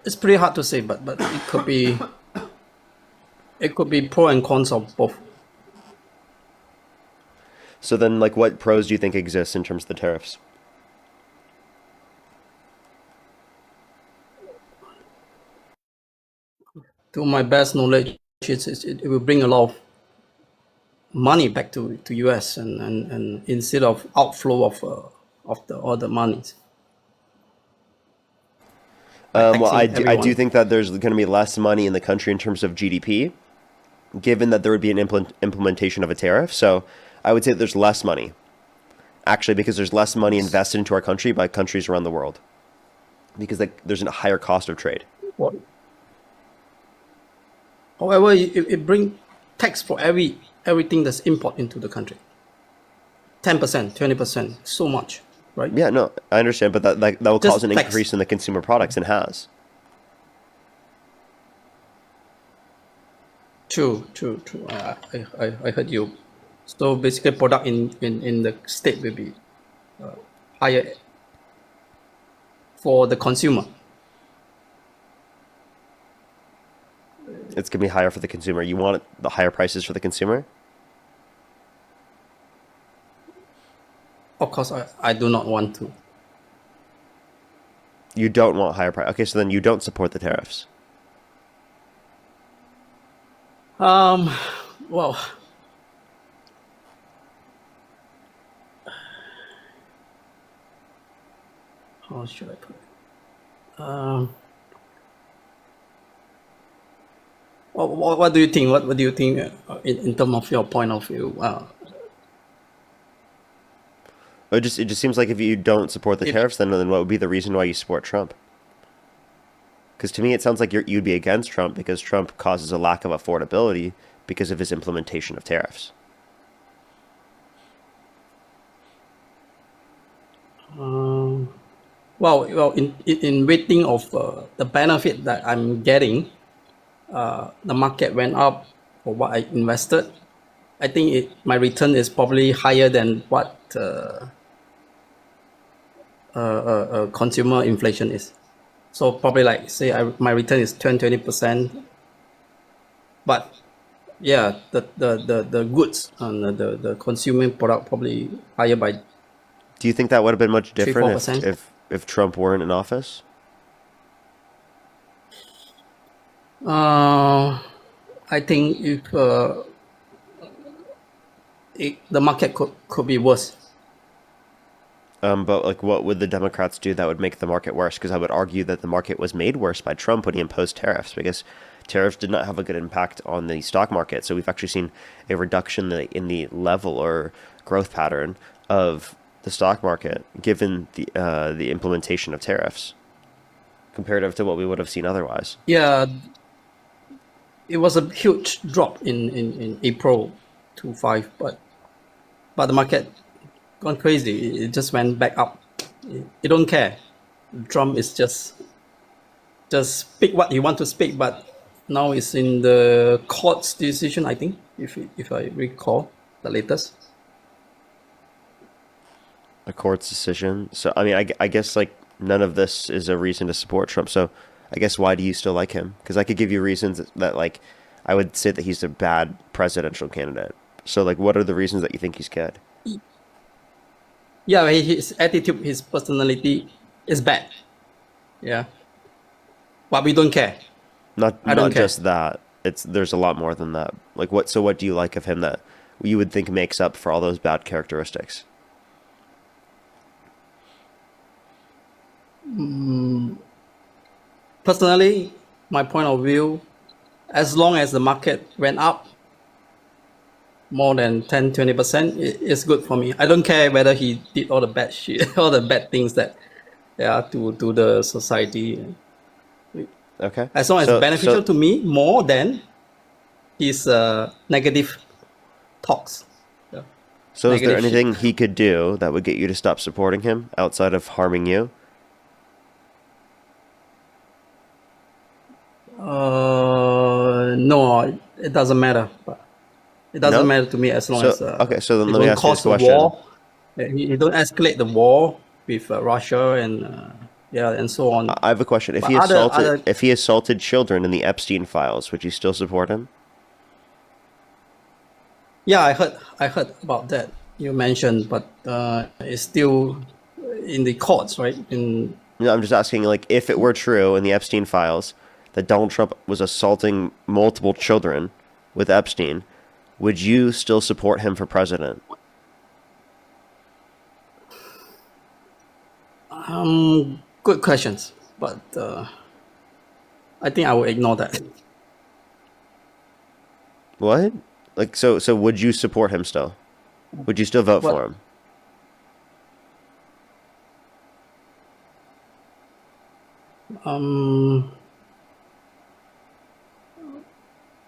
It's pretty hard to say, but it could be pro and cons of both.
So then, like, what pros do you think exist in terms of the tariffs?
To my best knowledge, it will bring a lot of money back to US, and instead of outflow of all the monies.
Well, I
taxing
do
everyone.
think that there's going to be less money in the country in terms of GDP, given that there would be an implementation of a tariff. So I would say that there's less money, actually, because there's less money invested into our country by countries around the world, because there's a higher cost of trade.
What? However, it bring tax for everything that's import into the country. 10%, 20%, so much, right?
Yeah, no, I understand, but that will
Just
cause an
tax.
increase in the consumer products, and has.
True. I heard you. So basically, product in the state will be higher for the consumer.
It's going to be higher for the consumer. You want the higher prices for the consumer?
Of course, I do not want to.
You don't want higher price. Okay, so then you don't support the tariffs.
Well, how should I put it? What do you think? What do you think in terms of your point of view?
It just seems like if you don't support the tariffs, then what would be the reason why you support Trump? Because to me, it sounds like you'd be against Trump because Trump causes a lack of affordability because of his implementation of tariffs.
Well, in waiting of the benefit that I'm getting, the market went up for what I invested. I think my return is probably higher than what consumer inflation is. So probably like say my return is 20%, but yeah, the goods and the consumer product probably higher by.
Do you think that would have been much
3-4%.
different if Trump weren't in office?
I think if the market could be worse.
But like, what would the Democrats do that would make the market worse? Because I would argue that the market was made worse by Trump when he imposed tariffs, because tariffs did not have a good impact on the stock market. So we've actually seen a reduction in the level or growth pattern of the stock market, given the implementation of tariffs, comparative to what we would have seen otherwise.
Yeah, it was a huge drop in April 25, but the market gone crazy. It just went back up. You don't care. Trump is just speak what he want to speak, but now it's in the court's decision, I think, if I recall the latest.
A court's decision. So I mean, I guess like none of this is a reason to support Trump. So I guess why do you still like him? Because I could give you reasons that like I would say that he's a bad presidential candidate. So like, what are the reasons that you think he's good?
Yeah, his attitude, his personality is bad. Yeah, but we don't care.
Not
care.
just that. There's a lot more than that. Like what? So what do you like of him that you would think makes up for all those bad characteristics?
Personally, my point of view, as long as the market went up more than 10-20%, it's good for me. I don't care whether he did all the bad shit, all the bad things that to the society.
Okay.
As long as it's beneficial to me more than his negative talks. Yeah.
So is there
Negative shit.
anything he could do that would get you to stop supporting him outside of harming you?
No, it doesn't matter. But it doesn't
No?
matter to me as long
So,
as
okay, so then
it
let me
don't
ask you this
cause a
question.
war. He don't escalate the war with Russia and and so on.
I have a question. If
But
he assaulted children in the Epstein files, would you still support him?
Yeah, I heard about that. You mentioned, but it's still in the courts, right?
No, I'm just asking, like, if it were true in the Epstein files that Donald Trump was assaulting multiple children with Epstein, would you still support him for president?
Good questions, but I think I will ignore that.
What? Like, so would you support him still? Would you still vote for him?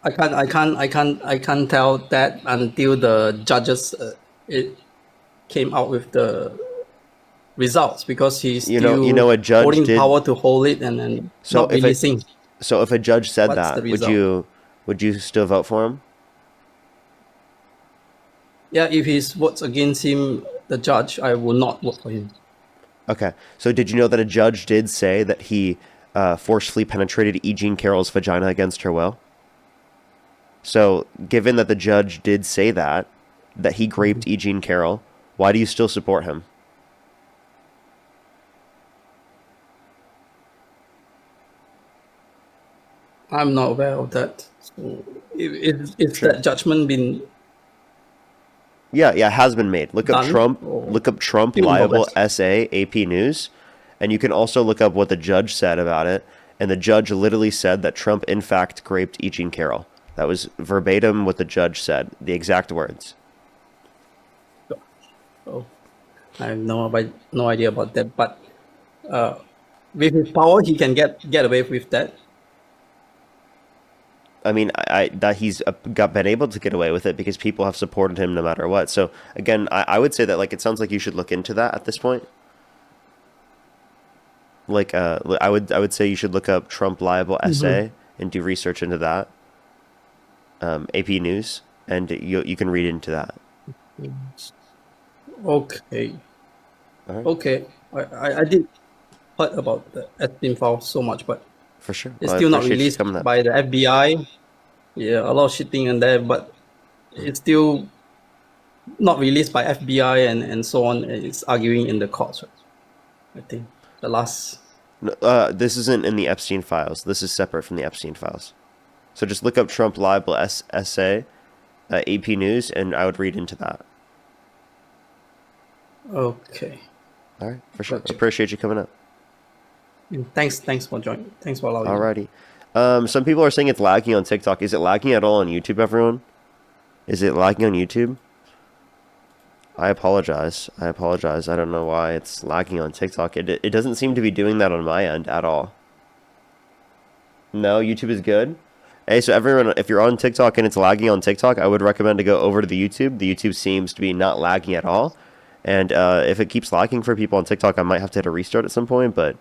I can't tell that until the judges it came out with the results, because he's still
a judge
holding
did
power to hold it and
so
not releasing.
So if a judge said
What's the
that,
result?
would you still vote for him?
Yeah, if he votes against him, the judge, I will not vote for him.
Okay. So did you know that a judge did say that he forcefully penetrated E. Jean Carroll's vagina against her will? So given that the judge did say that he raped E. Jean Carroll, why do you still support him?
I'm not aware of that. So if that judgment been
Yeah, it has been made. Look up
done,
Trump.
or
Look up Trump
even
liable
progress?
SA AP News, and you can also look up what the judge said about it. And the judge literally said that Trump, in fact, raped E. Jean Carroll. That was verbatim what the judge said, the exact words.
Oh, I have no idea about that. But with his power, he can get away with that.
I mean, that he's been able to get away with it because people have supported him no matter what. So again, I would say that, like, it sounds like you should look into that at this point. Like, I would say you should look up Trump liable SA and do research into that. AP News, and you can read into that.
Okay.
All right.
Okay. I did heard about the Epstein file so much, but
For sure.
it's
Well, I
still not
appreciate you
released
coming up.
by the FBI. Yeah, a lot of shitting in there, but it's still not released by FBI and so on. It's arguing in the courts, right? I think the last.
This isn't in the Epstein files. This is separate from the Epstein files. So just look up Trump liable SA, AP News, and I would read into that.
Okay.
All right, for sure.
Okay.
Appreciate you coming up.
Thanks for joining. Thanks for allowing me.
Alrighty. Some people are saying it's lagging on TikTok. Is it lagging at all on YouTube, everyone? Is it lagging on YouTube? I apologize. I don't know why it's lagging on TikTok. It doesn't seem to be doing that on my end at all. No, YouTube is good. Hey, so everyone, if you're on TikTok and it's lagging on TikTok, I would recommend to go over to the YouTube. The YouTube seems to be not lagging at all. And if it keeps lagging for people on TikTok, I might have to hit a restart at some point. But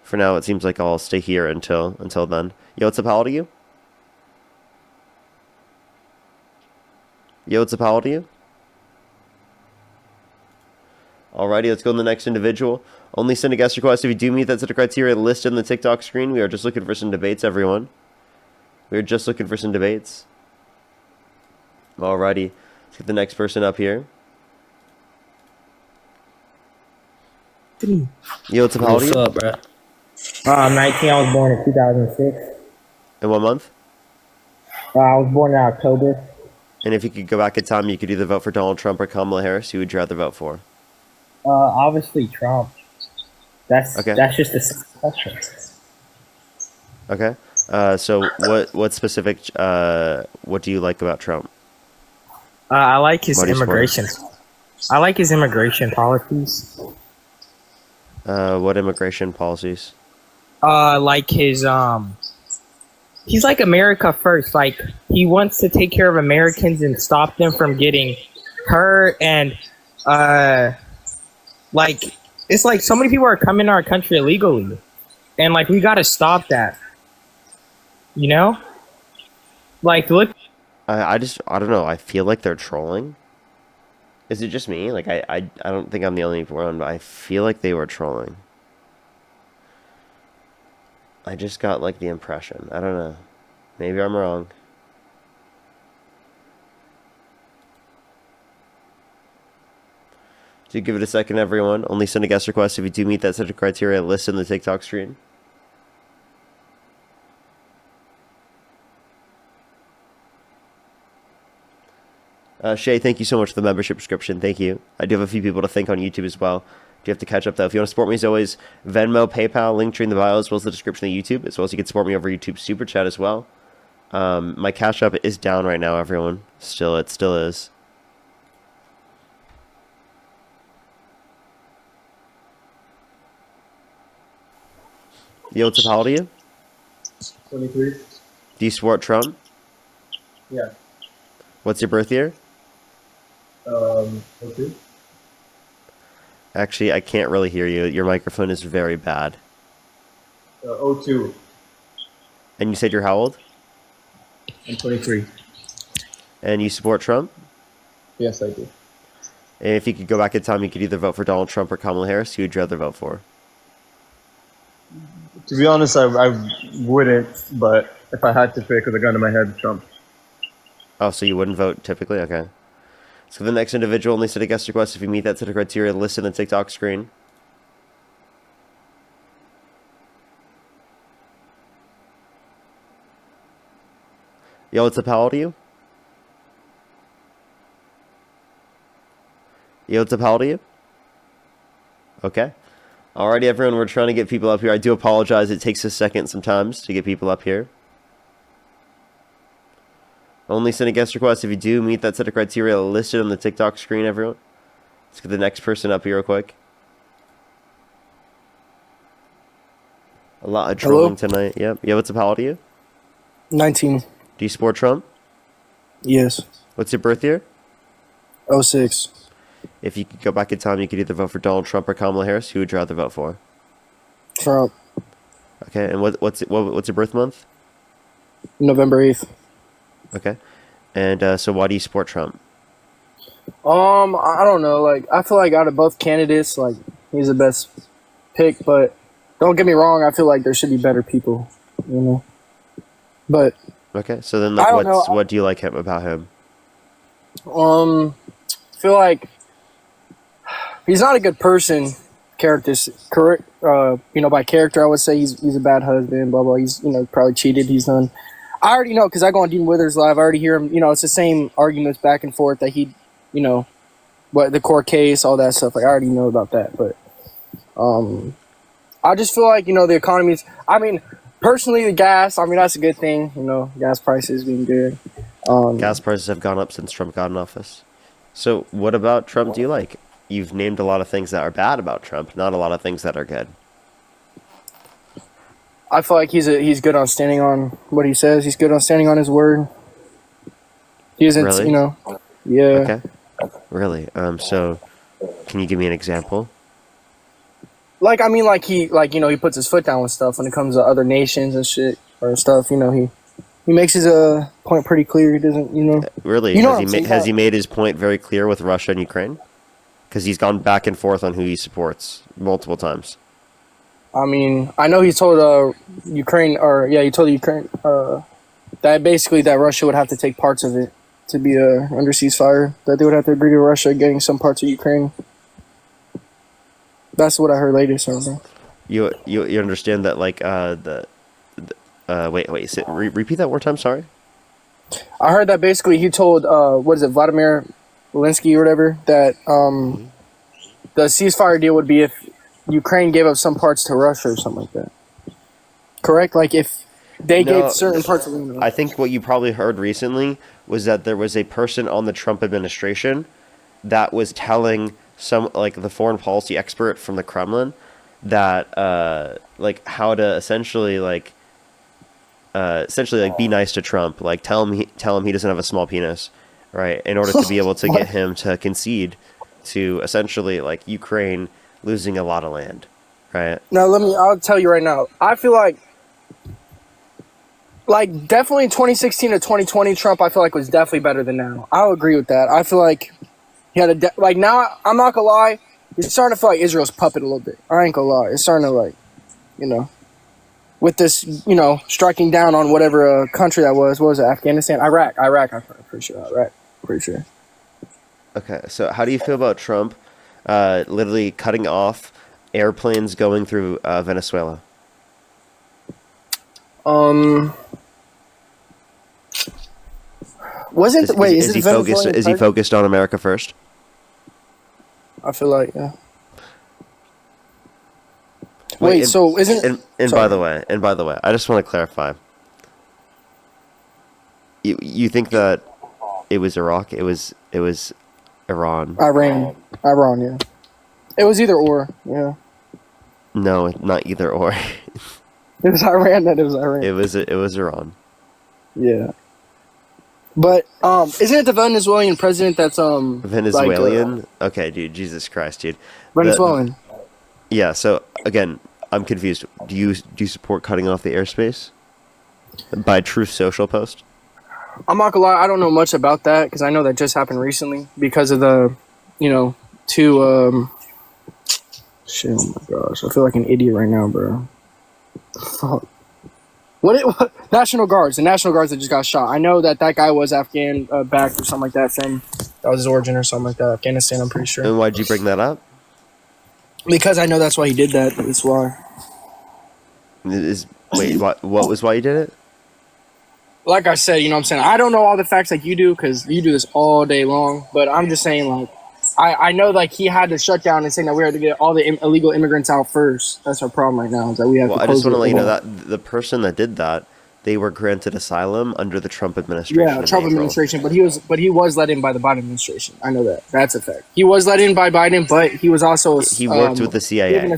for now, it seems like I'll stay here until then. Yo, what's up, how old are you? Yo, what's up, how old are you? Alrighty, let's go to the next individual. Only send a guest request if you do meet that set of criteria listed on the TikTok screen. We are just looking for some debates, everyone. We are just looking for some debates. Alrighty, let's get the next person up here. Yo, what's up, how old are you?
What's up, bro? I'm 19. I was born in 2006.
In what month?
I was born in October.
And if you could go back in time, you could either vote for Donald Trump or Kamala Harris. Who would you rather vote for?
Obviously Trump. That's
Okay.
That's just a question.
Okay. So what specific what do you like about Trump?
I like his
Why do you support him?
immigration. I like his immigration policies.
What immigration policies?
Like his he's like America first. Like he wants to take care of Americans and stop them from getting hurt and like it's like so many people are coming to our country illegally, and like we got to stop that. You know, like look.
I don't know. I feel like they're trolling. Is it just me? Like I don't think I'm the only one, but I feel like they were trolling. I just got like the impression. I don't know. Maybe I'm wrong. Do give it a second, everyone. Only send a guest request if you do meet that set of criteria listed in the TikTok screen. Shay, thank you so much for the membership subscription. Thank you. I do have a few people to thank on YouTube as well. Do you have to catch up, though? If you want to support me, as always, Venmo, PayPal, link tree in the bio, as well as the description of YouTube, as well as you can support me over YouTube Super Chat as well. My Cash App is down right now, everyone. It still is. Yo, what's up? How old are you?
23.
Do you support Trump?
Yeah.
What's your birth year?
Okay.
Actually, I can't really hear you. Your microphone is very bad.
02.
And you said you're how old?
I'm 23.
And you support Trump?
Yes, I do.
And if you could go back in time, you could either vote for Donald Trump or Kamala Harris. Who would you rather vote for?
To be honest, I wouldn't, but if I had to pick with a gun to my head, Trump.
Oh, so you wouldn't vote typically? Okay. So the next individual, only set a guest request if you meet that set of criteria listed in the TikTok screen. Yo, what's up? How old are you? Yo, what's up? How old are you? Okay. Alrighty, everyone, we're trying to get people up here. I do apologize. It takes a second sometimes to get people up here. Only send a guest request if you do meet that set of criteria listed on the TikTok screen, everyone. Let's get the next person up here real quick. A lot of trolling tonight. Yep. Yeah, what's up? How old are you?
19.
Do you support Trump?
Yes.
What's your birth year?
06.
If you could go back in time, you could either vote for Donald Trump or Kamala Harris. Who would you rather vote for?
Trump.
Okay, and what's your birth month?
November 8th.
Okay, and so why do you support Trump?
I don't know. Like, I feel like out of both candidates, like, he's the best pick, but don't get me wrong, I feel like there should be better people, you know? But
Okay, so then like, what do you like about him?
I feel like he's not a good person. Correct. By character, I would say he's a bad husband. Blah blah. He's probably cheated. He's done. I already know because I go on Dean Withers live. I already hear him. It's the same arguments back and forth that what the court case, all that stuff. Like I already know about that. But I just feel like the economy's. I mean, personally, the gas. I mean, that's a good thing. Gas prices being good.
Gas prices have gone up since Trump got in office. So what about Trump do you like? You've named a lot of things that are bad about Trump, not a lot of things that are good.
I feel like he's good on standing on what he says. He's good on standing on his word. He isn't,
Really?
Yeah.
Okay. Really? So can you give me an example?
Like, I mean, he puts his foot down with stuff when it comes to other nations and shit or stuff. He makes his point pretty clear. He doesn't,
Really? Has he made his point very clear with Russia and Ukraine? Because he's gone back and forth on who he supports multiple times.
I mean, I know he told Ukraine, he told Ukraine that basically that Russia would have to take parts of it to be under ceasefire. That they would have to agree to Russia getting some parts of Ukraine. That's what I heard latest.
You understand that like wait repeat that one more time. Sorry.
I heard that basically he told Vladimir Zelensky or whatever that the ceasefire deal would be if Ukraine gave up some parts to Russia or something like that. Correct? Like if they gave certain parts of Ukraine.
I think what you probably heard recently was that there was a person on the Trump administration that was telling the foreign policy expert from the Kremlin that how to essentially essentially like be nice to Trump, like tell him he doesn't have a small penis, right? In order to be able to get him to concede to essentially like Ukraine losing a lot of land, right?
Now I'll tell you right now. I feel like definitely 2016 to 2020 Trump I feel like was definitely better than now. I'll agree with that. I feel like he had now I'm not gonna lie, he's starting to feel like Israel's puppet a little bit. I ain't gonna lie. It's starting to with this, striking down on whatever country that was. What was it? Afghanistan? Iraq. I'm pretty sure. Iraq. Pretty sure.
Okay, so how do you feel about Trump literally cutting off airplanes going through Venezuela? Is he focused on America first?
I feel like, yeah. Wait, so isn't
and by the way, I just want to clarify. You think that it was Iraq? It was Iran.
Iran, yeah. It was either or, yeah.
No, not either or.
It was Iran. It
was Iran.
Yeah. But isn't it the Venezuelan president that's
Venezuelan? Okay, dude, Jesus Christ, dude.
Venezuelan.
Yeah, so again, I'm confused. Do you support cutting off the airspace by Truth Social post?
I'm not gonna lie, I don't know much about that because I know that just happened recently because of the, two shit. Oh my gosh, I feel like an idiot right now, bro. Fuck. What National Guards? The National Guards that just got shot. I know that guy was Afghan backed or something like that. That was his origin or something like that. Afghanistan, I'm pretty sure.
And why'd you bring that up?
Because I know that's why he did that. That's why.
What was why you did it?
Like I said, what I'm saying? I don't know all the facts like you do because you do this all day long. But I'm just saying, I know he had to shut down and saying that we had to get all the illegal immigrants out first. That's our problem right now is that we have to
I just want to let you know that the person that did that, they were granted asylum under the Trump administration.
Yeah, Trump administration, but he was let in by the Biden administration. I know that. That's a fact. He was let in by Biden, but he was also
he worked with the CIA.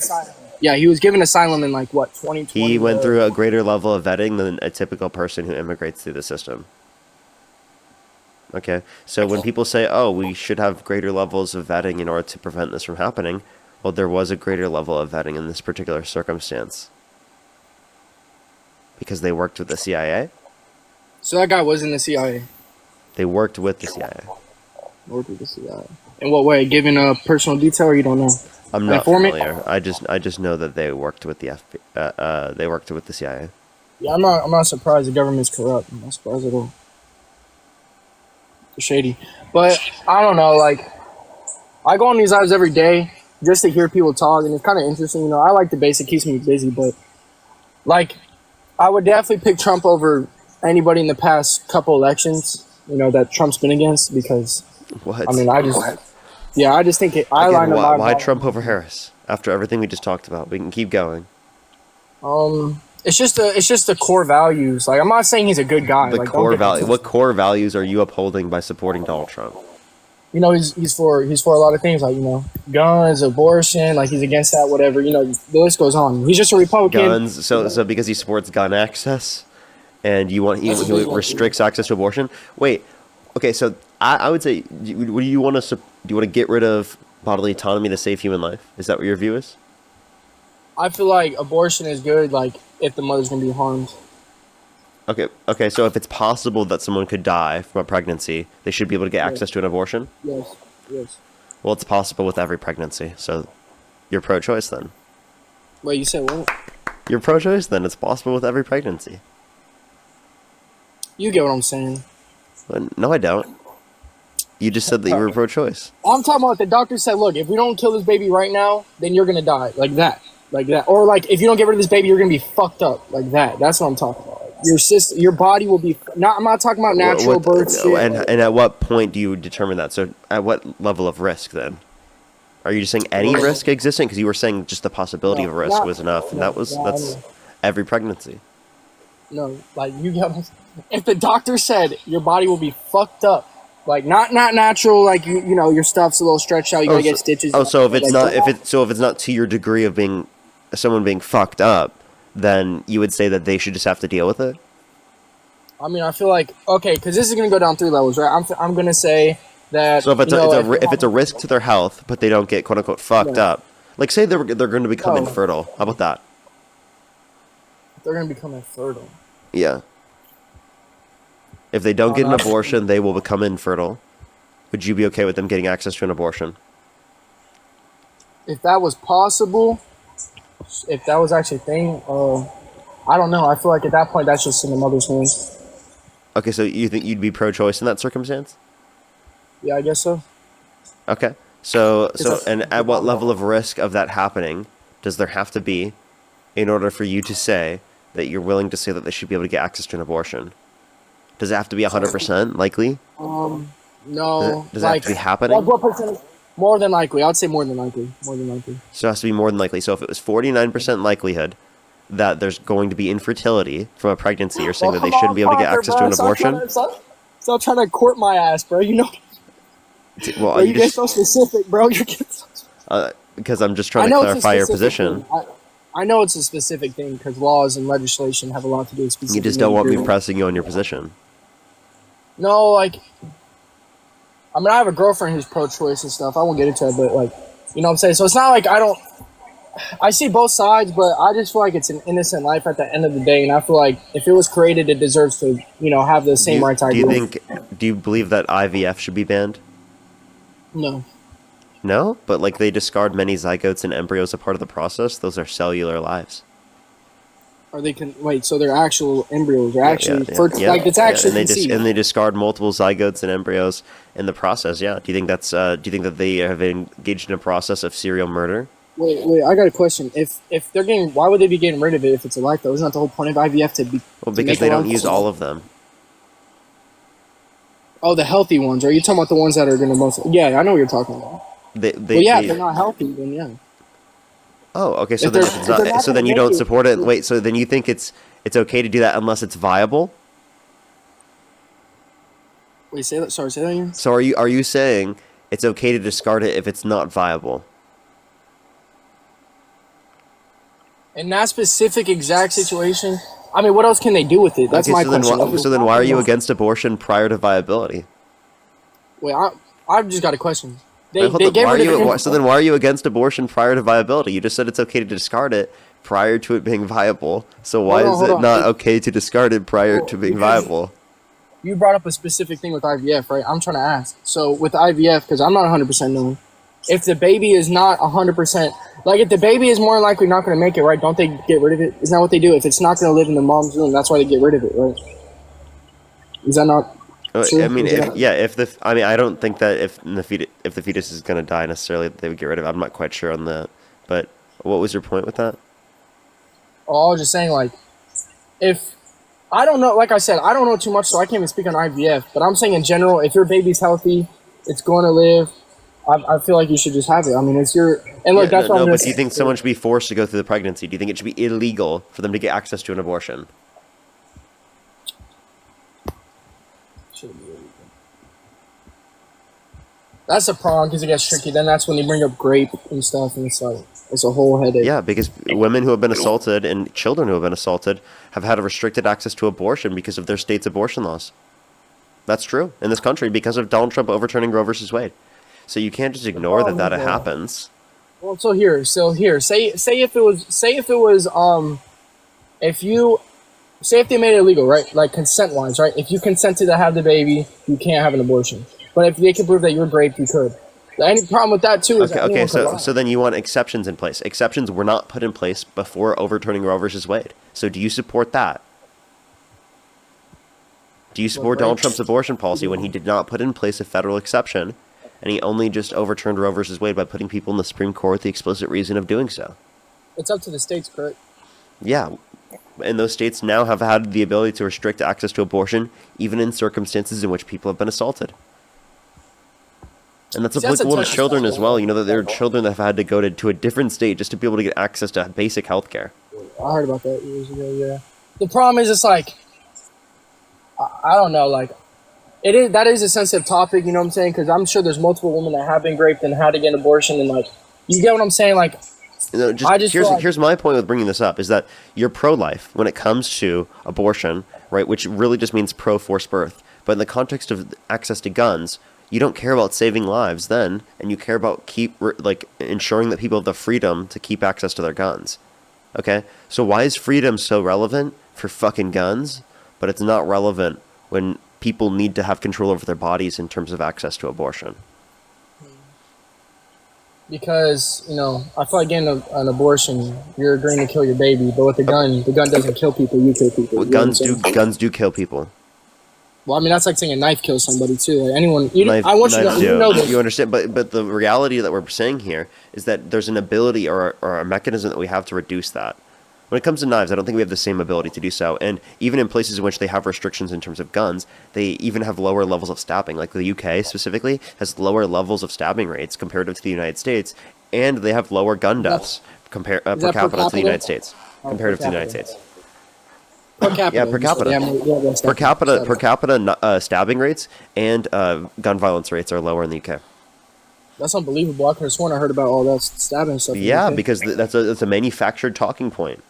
Yeah, he was given asylum in 2020.
He went through a greater level of vetting than a typical person who immigrates through the system. Okay, so when people say, "Oh, we should have greater levels of vetting in order to prevent this from happening," well, there was a greater level of vetting in this particular circumstance because they worked with the CIA.
So that guy was in the CIA.
They worked with the CIA.
Worked with the CIA. In what way? Given a personal detail, or you don't know?
I'm not familiar. I just know that they worked with the they worked with the CIA.
Yeah, I'm not surprised the government's corrupt. I'm not surprised at all. They're shady, but I don't know. I go on these lives every day just to hear people talk, and it's kind of interesting. I like debates; it keeps me busy. But I would definitely pick Trump over anybody in the past couple elections. That Trump's been against because.
What?
I mean, I just think it.
Why Trump over Harris? After everything we just talked about, we can keep going.
It's just the core values. I'm not saying he's a good guy.
Core value. What core values are you upholding by supporting Donald Trump?
He's for a lot of things guns, abortion. He's against that. Whatever. The list goes on. He's just a Republican.
Guns. So because he supports gun access, and he restricts access to abortion. Wait. Okay. So I would say, do you want to get rid of bodily autonomy to save human life? Is that what your view is?
I feel like abortion is good, if the mother's gonna be harmed.
Okay. So if it's possible that someone could die from a pregnancy, they should be able to get access to an abortion?
Yes.
Well, it's possible with every pregnancy, so you're pro-choice then.
Wait, you said what?
You're pro-choice then. It's possible with every pregnancy.
You get what I'm saying.
No, I don't. You just said that you were pro-choice.
I'm talking about the doctor said, look, if we don't kill this baby right now, then you're gonna die. Like that. Or if you don't get rid of this baby, you're gonna be fucked up. Like that. That's what I'm talking about. Your body will be I'm not talking about natural birth shit.
And at what point do you determine that? So at what level of risk then? Are you just saying any risk existing? Because you were saying just the possibility of a risk was enough, and that's every pregnancy.
No, if the doctor said your body will be fucked up, not natural, your stuff's a little stretched out, you gotta get stitches.
So if it's not to your degree of someone being fucked up, then you would say that they should just have to deal with it?
I mean, I feel like okay, because this is gonna go down 3 levels, right? I'm gonna say that.
So if it's
you know,
if it's a risk to their health, but they don't get quote unquote fucked up, like say they're going to become infertile. How about that?
they're gonna become infertile.
Yeah. If they don't get an abortion, they will become infertile. Would you be okay with them getting access to an abortion?
If that was possible, if that was actually a thing, I don't know. I feel like at that point, that's just in the mother's hands.
Okay, so you think you'd be pro-choice in that circumstance?
Yeah, I guess so.
Okay. So and at what level of risk of that happening does there have to be in order for you to say that you're willing to say that they should be able to get access to an abortion? Does it have to be 100% likely?
No.
Does it have to be happening?
Like what percentage? More than likely. I would say more than likely. More than likely.
So it has to be more than likely. So if it was 49% likelihood that there's going to be infertility from a pregnancy, you're saying that they shouldn't be able to get access to an abortion?
Stop trying to court my ass, bro. You know.
Well,
Bro, you get so specific, bro. You're getting
because I'm just trying to clarify your position.
I know it's a specific thing because laws and legislation have a lot to do with specific.
You just don't want me pressing you on your position.
No, like, I mean, I have a girlfriend who's pro-choice and stuff. I won't get into it, but like, you know what I'm saying? So it's not like I see both sides, but I just feel like it's an innocent life at the end of the day, and I feel like if it was created, it deserves to, you know, have the same rights I do.
Do you believe that IVF should be banned?
No.
No? But like they discard many zygotes and embryos as part of the process? Those are cellular lives.
Or they can wait, so they're actual embryos. They're actually like it's actually
and they discard multiple zygotes and embryos in the process. Yeah. Do you think that's do you think that they have engaged in a process of serial murder?
Wait, I got a question. If they're getting, why would they be getting rid of it if it's a life though? Isn't that the whole point of IVF to be?
Well, because they don't use all of them.
Oh, the healthy ones. Are you talking about the ones that are gonna most? Yeah, I know what you're talking about. If they're not healthy, then yeah.
Oh, okay. So then, if it's not, so then you don't support it. Wait, so then you think it's okay to do that unless it's viable?
Wait, say that. Sorry, say that again.
So are you saying it's okay to discard it if it's not viable?
In that specific exact situation, I mean, what else can they do with it? That's my question.
So then why are you against abortion prior to viability?
Wait, I've just got a question.
So then why are you against abortion prior to viability? You just said it's okay to discard it prior to it being viable. So why is it not okay to discard it prior to being viable?
You brought up a specific thing with IVF, right? I'm trying to ask. So with IVF, because I'm not 100% known, if the baby is not 100%, like if the baby is more likely not going to make it, right? Don't they get rid of it? Isn't that what they do? If it's not going to live in the mom's womb, that's why they get rid of it, right? Is that not?
I mean, I don't think that if the fetus is going to die necessarily, they would get rid of it. I'm not quite sure on that. But what was your point with that?
Oh, I was just saying, like, if I don't know, like I said, I don't know too much, so I can't even speak on IVF. But I'm saying in general, if your baby's healthy, it's going to live. I feel like you should just have it. I mean, it's your and look. That's what I'm
but do you think someone should be forced to go through the pregnancy? Do you think it should be illegal for them to get access to an abortion?
That's a problem because it gets tricky. Then that's when they bring up grape and stuff, and it's like it's a whole headache.
Yeah, because women who have been assaulted and children who have been assaulted have had a restricted access to abortion because of their state's abortion laws. That's true in this country because of Donald Trump overturning Roe versus Wade. So you can't just ignore that happens.
Well, so here, say if it was if they made it illegal, right? Like consent-wise, right? If you consented to have the baby, you can't have an abortion. But if they can prove that you're raped, you could. Any problem with that too is
so then you want exceptions in place. Exceptions were not put in place before overturning Roe versus Wade. So do you support that? Do you support Donald Trump's abortion policy when he did not put in place a federal exception, and he only just overturned Roe versus Wade by putting people in the Supreme Court with the explicit reason of doing so?
It's up to the states, correct?
Yeah. And those states now have had the ability to restrict access to abortion, even in circumstances in which people have been assaulted. And that's applicable to children as well. You know that there are children that have had to go to a different state just to be able to get access to basic health care.
I heard about that years ago, yeah. The problem is it's like, I don't know, like, that is a sensitive topic, you know what I'm saying? Because I'm sure there's multiple women that have been raped and had to get an abortion, and like, you get what I'm saying? Like,
No, here's my point with bringing this up is that you're pro-life when it comes to abortion, right? Which really just means pro-forced birth. But in the context of access to guns, you don't care about saving lives then, and you care about ensuring that people have the freedom to keep access to their guns. Okay? So why is freedom so relevant for fucking guns, but it's not relevant when people need to have control over their bodies in terms of access to abortion?
Because, you know, I feel like getting an abortion, you're agreeing to kill your baby, but with the gun doesn't kill people, you kill people.
Well, guns do kill people.
Well, I mean, that's like saying a knife kills somebody too. Like anyone,
I
want you to know this.
You understand, but the reality that we're saying here is that there's an ability or a mechanism that we have to reduce that. When it comes to knives, I don't think we have the same ability to do so. And even in places in which they have restrictions in terms of guns, they even have lower levels of stabbing. Like the UK specifically has lower levels of stabbing rates comparative to the United States, and they have lower gun deaths per capita to the United States comparative to the United States.
Per capita.
Yeah, per capita. Per capita stabbing rates and gun violence rates are lower in the UK.
That's unbelievable. I could have sworn I heard about all that stabbing stuff.
Yeah, because that's a manufactured talking point.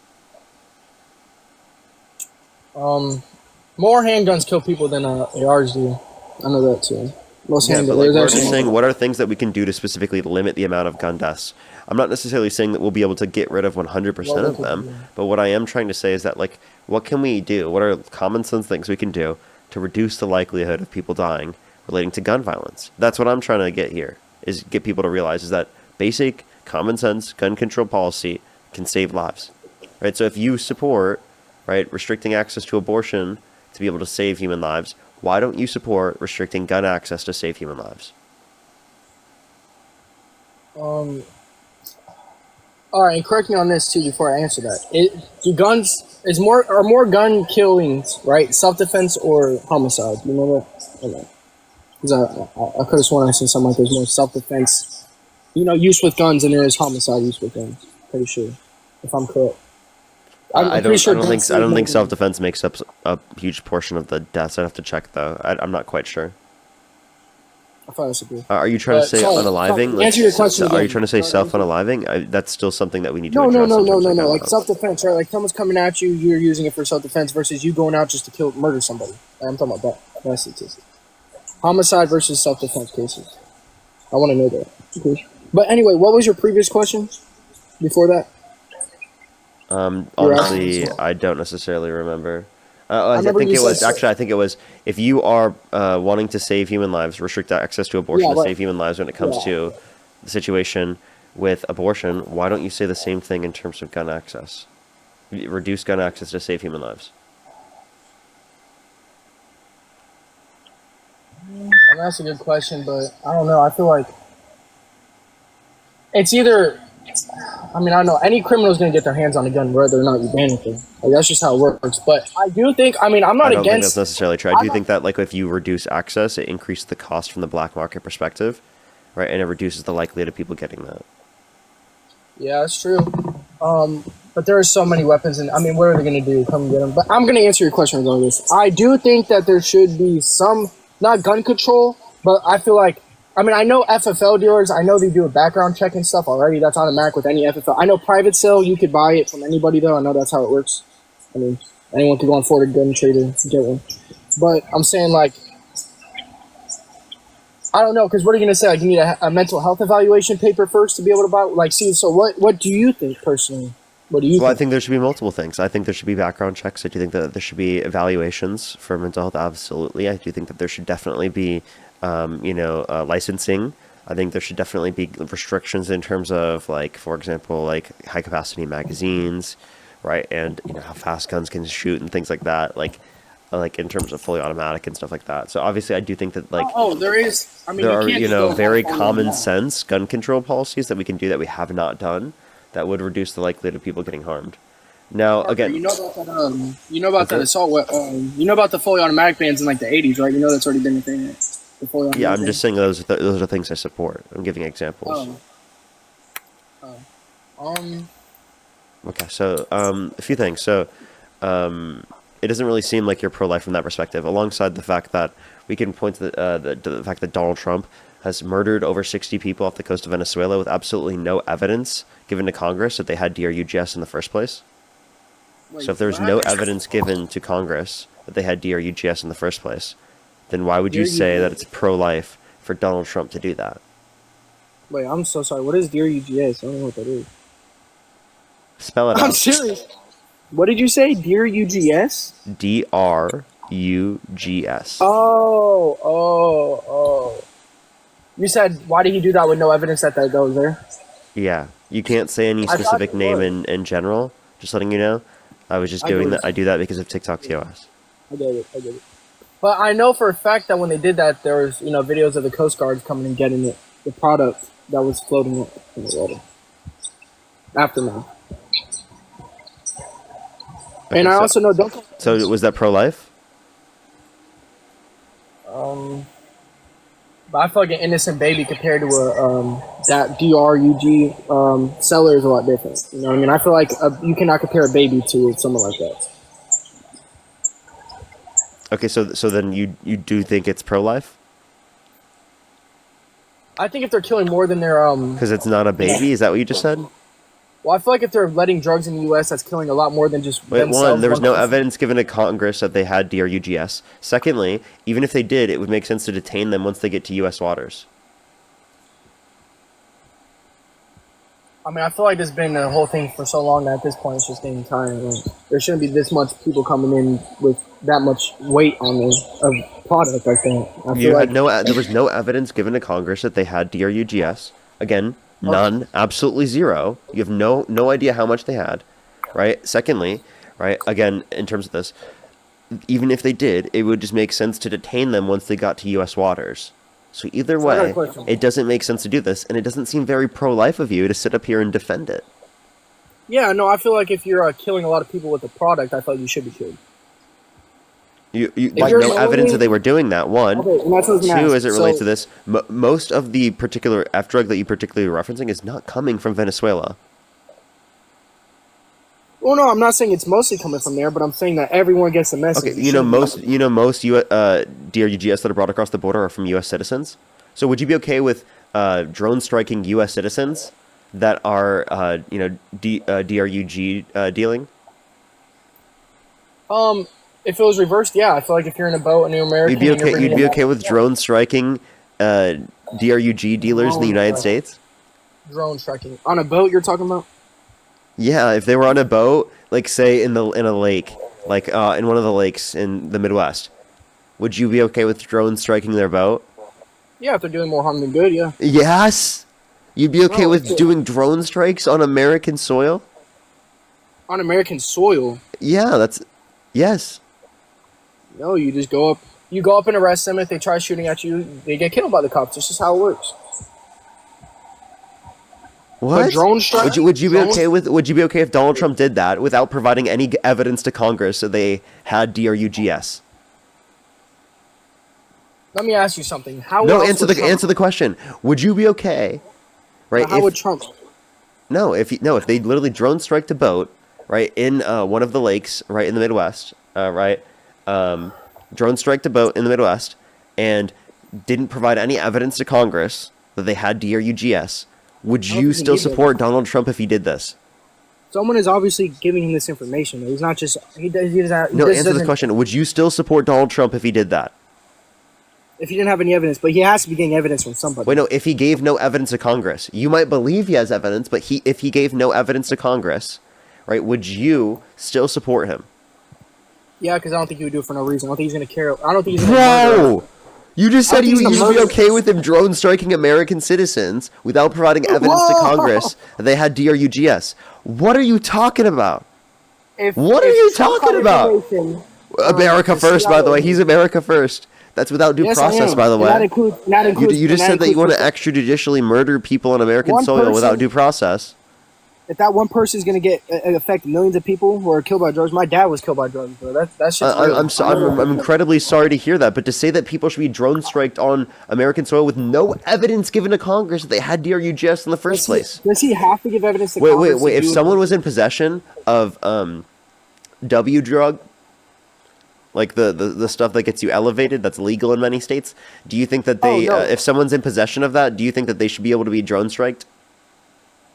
More handguns kill people than ARs do. I know that too. Most handguns.
But we're just saying, what are things that we can do to specifically limit the amount of gun deaths? I'm not necessarily saying that we'll be able to get rid of 100% of them, but what I am trying to say is that, what can we do? What are common sense things we can do to reduce the likelihood of people dying relating to gun violence? That's what I'm trying to get here, is get people to realize is that basic common sense gun control policy can save lives, right? So if you support, right, restricting access to abortion to be able to save human lives, why don't you support restricting gun access to save human lives?
All right, and correct me on this too before I answer that. Are more gun killings, right, self-defense or homicide? You know what? Because I could have sworn I said something like there's more self-defense, use with guns than there is homicide use with guns. Pretty sure, if I'm correct.
I don't think self-defense makes up a huge portion of the deaths. I'd have to check though. I'm not quite sure.
I thought I disagree.
Are you trying to say unaliving?
Answer your question.
Are you trying to say self-unaliving? That's still something that we need to address.
No. Like self-defense, right? Like someone's coming at you, you're using it for self-defense versus you going out just to murder somebody. I'm talking about that. That's statistic. Homicide versus self-defense cases. I want to know that. Okay. But anyway, what was your previous question before that?
Honestly, I don't necessarily remember. I think it was if you are wanting to save human lives, restrict access to abortion to save human lives when it comes to the situation with abortion, why don't you say the same thing in terms of gun access? Reduce gun access to save human lives.
That's a good question, but I don't know. I feel like it's either... I mean, I don't know. Any criminal is going to get their hands on a gun whether or not you ban it. Like, that's just how it works. But I do think... I'm not
against... I don't think
against...
that's necessarily true. I do think that, if you reduce access, it increases the cost from the black market perspective, right? And it reduces the likelihood of people getting that.
Yeah, that's true. But there are so many weapons, and what are they going to do? Come get them? But I'm going to answer your question regardless. I do think that there should be some, not gun control, but I feel like, I know FFL dealers, I know they do a background check and stuff already. That's automatic with any FFL. I know private sale, you could buy it from anybody though. I know that's how it works. Anyone could go on Ford Gun Trader and get one. But I'm saying I don't know, because what are you going to say? You need a mental health evaluation paper first to be able to buy? So what do you think personally? What do you think?
I think there should be multiple things. I think there should be background checks. I do think that there should be evaluations for mental health. Absolutely. I do think that there should definitely be, licensing. I think there should definitely be restrictions in terms of, for example, high capacity magazines, right? And, how fast guns can shoot and things like that. In terms of fully automatic and stuff like that. So obviously I do think that
there is,
there are, very common sense gun control policies that we can do that we have not done that would reduce the likelihood of people getting harmed. Now, again,
you know about that assault you know about the fully automatic bans in the 80s, right? That's already been a thing.
Yeah, I'm just saying those are things I support. I'm giving examples. Okay, so a few things. So it doesn't really seem like you're pro-life from that perspective, alongside the fact that we can point to the fact that Donald Trump has murdered over 60 people off the coast of Venezuela with absolutely no evidence given to Congress that they had DRUGS in the first place? So if there was no evidence given to Congress that they had DRUGS in the first place, then why would you say that it's pro-life for Donald Trump to do that?
Wait, I'm so sorry. What is DRUGS? I don't know what that is.
Spell it out.
I'm serious. What did you say? DRUGS?
DRUGS.
Oh. You said, why did he do that with no evidence that was there?
Yeah, you can't say any specific name in general. Just letting you know. I was just doing that. I do that because of TikTok TOS.
I get it. But I know for a fact that when they did that, there was videos of the Coast Guards coming and getting the product that was floating up in the water. Aftermath.
Okay,
and I also know.
So was that pro-life?
But I feel like an innocent baby compared to that DRUG seller is a lot different. You know what I mean? I feel like you cannot compare a baby to someone like that.
Okay, so then you do think it's pro-life?
I think if they're killing more than their
Because it's not a baby? Is that what you just said?
Well, I feel like if they're letting drugs in the U.S., that's killing a lot more than just themselves.
There was no evidence given to Congress that they had DRUGS. Secondly, even if they did, it would make sense to detain them once they get to U.S. waters.
I mean, I feel like there's been a whole thing for so long that at this point it's just getting tiring. Like, there shouldn't be this much people coming in with that much weight on the product, I think.
There was no evidence given to Congress that they had DRUGS. Again, none, absolutely zero. You have no idea how much they had, right? Secondly, right, again, in terms of this, even if they did, it would just make sense to detain them once they got to U.S. waters. So either way, it doesn't make sense to do this, and it doesn't seem very pro-life of you to sit up here and defend it.
Yeah, no, I feel like if you're killing a lot of people with the product, I feel like you should be killed.
You no evidence that they were doing that, one.
Okay,
two, as it relates to this, most of the particular F drug that you particularly are referencing is not coming from Venezuela.
Well, no, I'm not saying it's mostly coming from there, but I'm saying that everyone gets the message.
Okay, most DRUGS that are brought across the border are from U.S. citizens. So would you be okay with drone striking U.S. citizens that are DRUG dealing?
If it was reversed, yeah, I feel like if you're in a boat and you're American,
you'd be okay with drone striking DRUG dealers in the United States?
Drone striking on a boat, you're talking about?
Yeah, if they were on a boat, like say in a lake, like in one of the lakes in the Midwest, would you be okay with drone striking their boat?
Yeah, if they're doing more harm than good, yeah.
Yes, you'd be okay with doing drone strikes on American soil?
On American soil?
Yeah, yes.
No, you just go up. You go up and arrest them. If they try shooting at you, they get killed by the cops. This is how it works.
What?
Drone strike?
Would you be okay with? Would you be okay if Donald Trump did that without providing any evidence to Congress that they had DRUGS?
Let me ask you something.
Answer the question. Would you be okay? Right?
How would Trump?
If they literally drone striked a boat, right, in one of the lakes, right in the Midwest, drone striked a boat in the Midwest, and didn't provide any evidence to Congress that they had DRUGS. Would you still support Donald Trump if he did this?
Someone is obviously giving him this information. He's not just
answer this question. Would you still support Donald Trump if he did that?
If he didn't have any evidence, but he has to be getting evidence from somebody.
Wait, no. If he gave no evidence to Congress, you might believe he has evidence, but if he gave no evidence to Congress, right? Would you still support him?
Yeah, because I don't think he would do it for no reason. I don't think he's gonna care. I don't think he's gonna.
Bro, you just said you'd be okay with him drone striking American citizens without providing evidence to Congress that they had DRUGS. What are you talking about? What are you talking about? America first, by the way. He's America first. That's without due process, by the way. You just said that you want to extrajudicially murder people on American soil without due process.
If that one person is going to affect millions of people who are killed by drugs, my dad was killed by drugs, bro. That's just.
I'm incredibly sorry to hear that, but to say that people should be drone striked on American soil with no evidence given to Congress that they had DRUGS in the first place.
Does he have to give evidence to Congress?
Wait. If someone was in possession of W drug, Like the stuff that gets you elevated, that's legal in many states. Do you think that they,
no.
if someone's in possession of that, do you think that they should be able to be drone striked?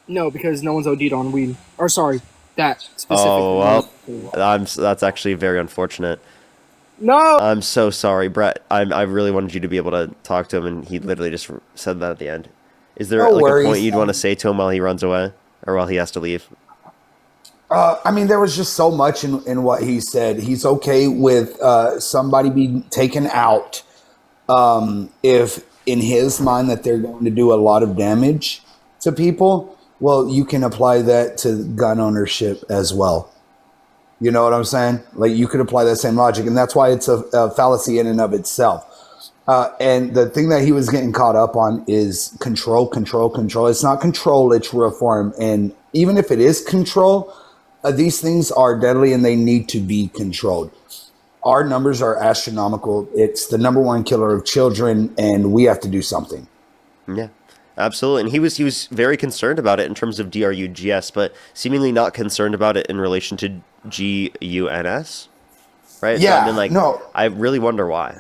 No, because no one's OD'd on weed. Or sorry, that specifically.
Oh well, that's actually very unfortunate.
No.
I'm so sorry, Brett. I really wanted you to be able to talk to him, and he literally just said that at the end. Is there
No
like
worries.
a point you'd want to say to him while he runs away, or while he has to leave?
I mean, there was just so much in what he said. He's okay with somebody being taken out if in his mind that they're going to do a lot of damage to people. Well, you can apply that to gun ownership as well. You know what I'm saying? Like, you could apply that same logic, and that's why it's a fallacy in and of itself. And the thing that he was getting caught up on is control, control, control. It's not control, it's reform. And even if it is control, these things are deadly and they need to be controlled. Our numbers are astronomical. It's the number one killer of children, and we have to do something.
Yeah, absolutely. And he was very concerned about it in terms of DRUGS, but seemingly not concerned about it in relation to GUNS, right?
Yeah,
So, I mean, like,
no.
I really wonder why.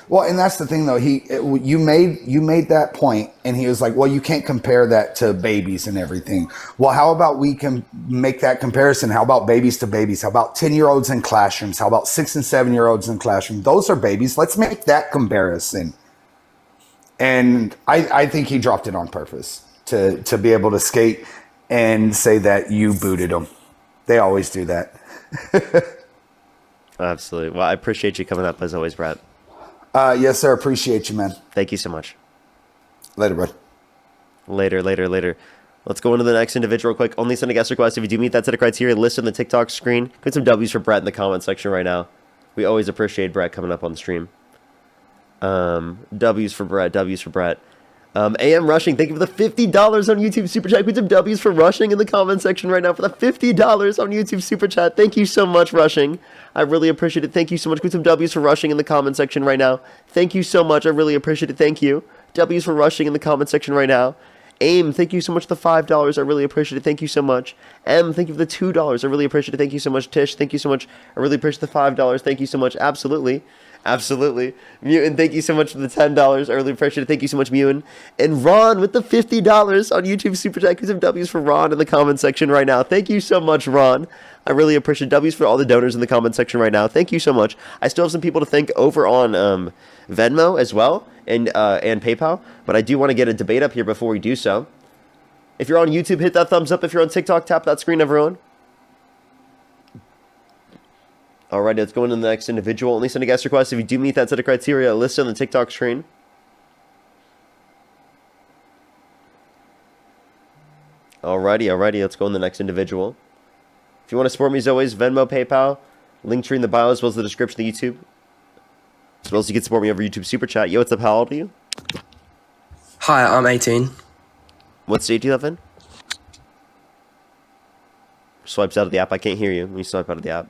Well, and that's the thing, though. You made that point, and he was like, "Well, you can't compare that to babies and everything." Well, how about we can make that comparison? How about babies to babies? How about 10-year-olds in classrooms? How about 6 and 7-year-olds in classrooms? Those are babies. Let's make that comparison. And I think he dropped it on purpose to be able to skate and say that you booted them. They always do that.
Absolutely. Well, I appreciate you coming up as always, Brett.
Yes, sir. Appreciate you, man.
Thank you so much.
Later, bud.
Later. Let's go into the next individual real quick. Only send a guest request if you do meet that set of criteria. List on the TikTok screen. Put some W's for Brett in the comment section right now. We always appreciate Brett coming up on the stream. W's for Brett. AM Rushing, thank you for the $50 on YouTube Super Chat. Put some W's for Rushing in the comment section right now for the $50 on YouTube Super Chat. Thank you so much, Rushing. I really appreciate it. Thank you so much. Put some W's for Rushing in the comment section right now. Thank you so much. I really appreciate it. Thank you. W's for Rushing in the comment section right now. AIM, thank you so much for the $5. I really appreciate it. Thank you so much. M, thank you for the $2. I really appreciate it. Thank you so much. Tish, thank you so much. I really appreciate the $5. Thank you so much. Absolutely. Mutant, thank you so much for the $10. I really appreciate it. Thank you so much, Mutant. And Ron with the $50 on YouTube Super Chat. Give some W's for Ron in the comment section right now. Thank you so much, Ron. I really appreciate W's for all the donors in the comment section right now. Thank you so much. I still have some people to thank over on Venmo as well and PayPal, but I do want to get a debate up here before we do so. If you're on YouTube, hit that thumbs up. If you're on TikTok, tap that screen, everyone. Alright, let's go into the next individual. Only send a guest request if you do meet that set of criteria listed on the TikTok screen. Alrighty, let's go on the next individual. If you want to support me as always, Venmo, PayPal, link tree in the bio as well as the description of YouTube. As well as you can support me over YouTube Super Chat. Yo, what's up? How old are you?
Hi, I'm 18.
What state do you live in? Swipes out of the app. I can't hear you when you swipe out of the app.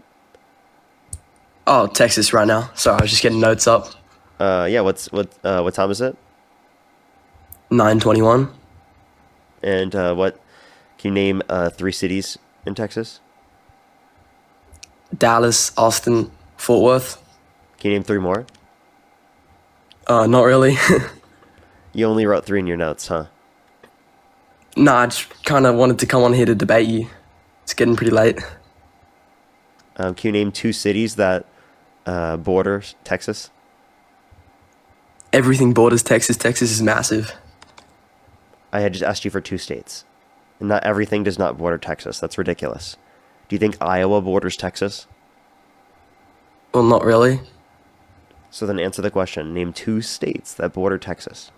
Oh, Texas right now. Sorry, I was just getting notes up.
Yeah, what time is it?
9:21.
And what can you name 3 cities in Texas?
Dallas, Austin, Fort Worth.
Can you name 3 more?
Not really.
You only wrote 3 in your notes, huh?
Nah, I just kind of wanted to come on here to debate you. It's getting pretty late.
Can you name 2 cities that border Texas?
Everything borders Texas. Texas is massive.
I had just asked you for 2 states. And not everything does not border Texas. That's ridiculous. Do you think Iowa borders Texas?
Well, not really.
So then answer the question. Name 2 states that border Texas.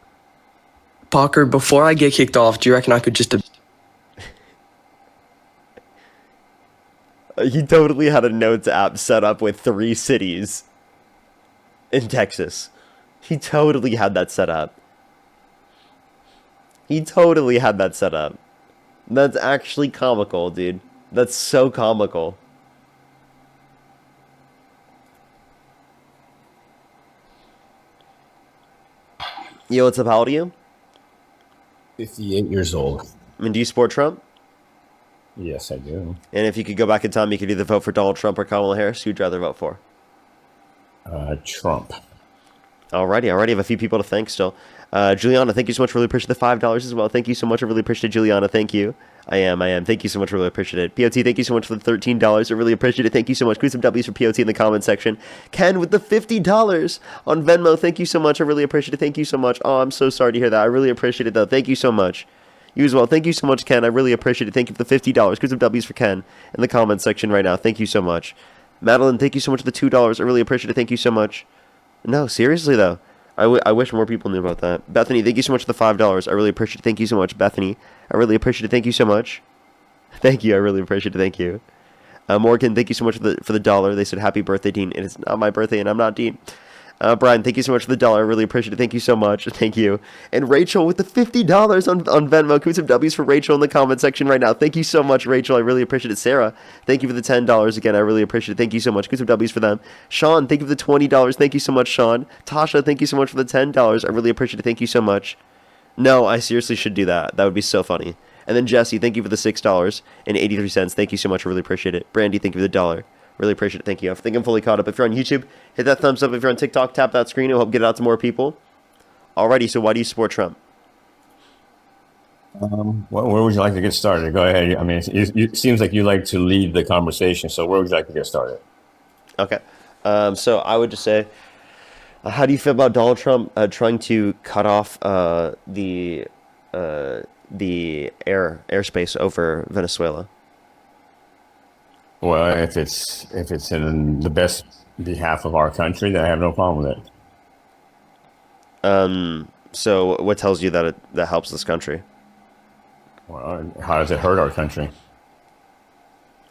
Parker, before I get kicked off, do you reckon I could just...
He totally had a notes app set up with 3 cities in Texas. He totally had that set up. That's actually comical, dude. That's so comical. Yo, what's up? How old are you?
58 years old.
And do you support Trump?
Yes, I do.
And if you could go back in time, you could either vote for Donald Trump or Kamala Harris. Who'd you rather vote for?
Trump.
Alrighty, I already have a few people to thank still. Juliana, thank you so much. Really appreciate the $5 as well. Thank you so much. I really appreciate it, Juliana. Thank you. I am. Thank you so much. Really appreciate it. POT, thank you so much for the $13. I really appreciate it. Thank you so much. Put some W's for POT in the comment section. Ken with the $50 on Venmo. Thank you so much. I really appreciate it. Thank you so much. Oh, I'm so sorry to hear that. I really appreciate it, though. Thank you so much. You as well. Thank you so much, Ken. I really appreciate it. Thank you for the $50. Put some W's for Ken in the comment section right now. Thank you so much. Madeline, thank you so much for the $2. I really appreciate it. Thank you so much. No, seriously, though. I wish more people knew about that. Bethany, thank you so much for the $5. I really appreciate it. Thank you so much, Bethany. I really appreciate it. Thank you so much. Thank you. I really appreciate it. Thank you. Morgan, thank you so much for the dollar. They said, happy birthday, Dean. It is not my birthday, and I'm not Dean. Brian, thank you so much for the dollar. I really appreciate it. Thank you so much. Thank you. And Rachel with the $50 on Venmo. Put some W's for Rachel in the comment section right now. Thank you so much, Rachel. I really appreciate it. Sarah, thank you for the $10 again. I really appreciate it. Thank you so much. Put some W's for them. Sean, thank you for the $20. Thank you so much, Sean. Tasha, thank you so much for the $10. I really appreciate it. Thank you so much. No, I seriously should do that. That would be so funny. And then Jesse, thank you for the $6.83. Thank you so much. I really appreciate it. Brandy, thank you for the dollar. Really appreciate it. Thank you. I think I'm fully caught up. If you're on YouTube, hit that thumbs up. If you're on TikTok, tap that screen. It'll help get it out to more people. Alrighty, so why do you support Trump?
Where would you like to get started? Go ahead. I mean, it seems like you like to lead the conversation, so where would you like to get started?
Okay. So I would just say, how do you feel about Donald Trump trying to cut off the airspace over Venezuela?
Well, if it's in the best behalf of our country, then I have no problem with it.
So what tells you that that helps this country?
Well, how does it hurt our country?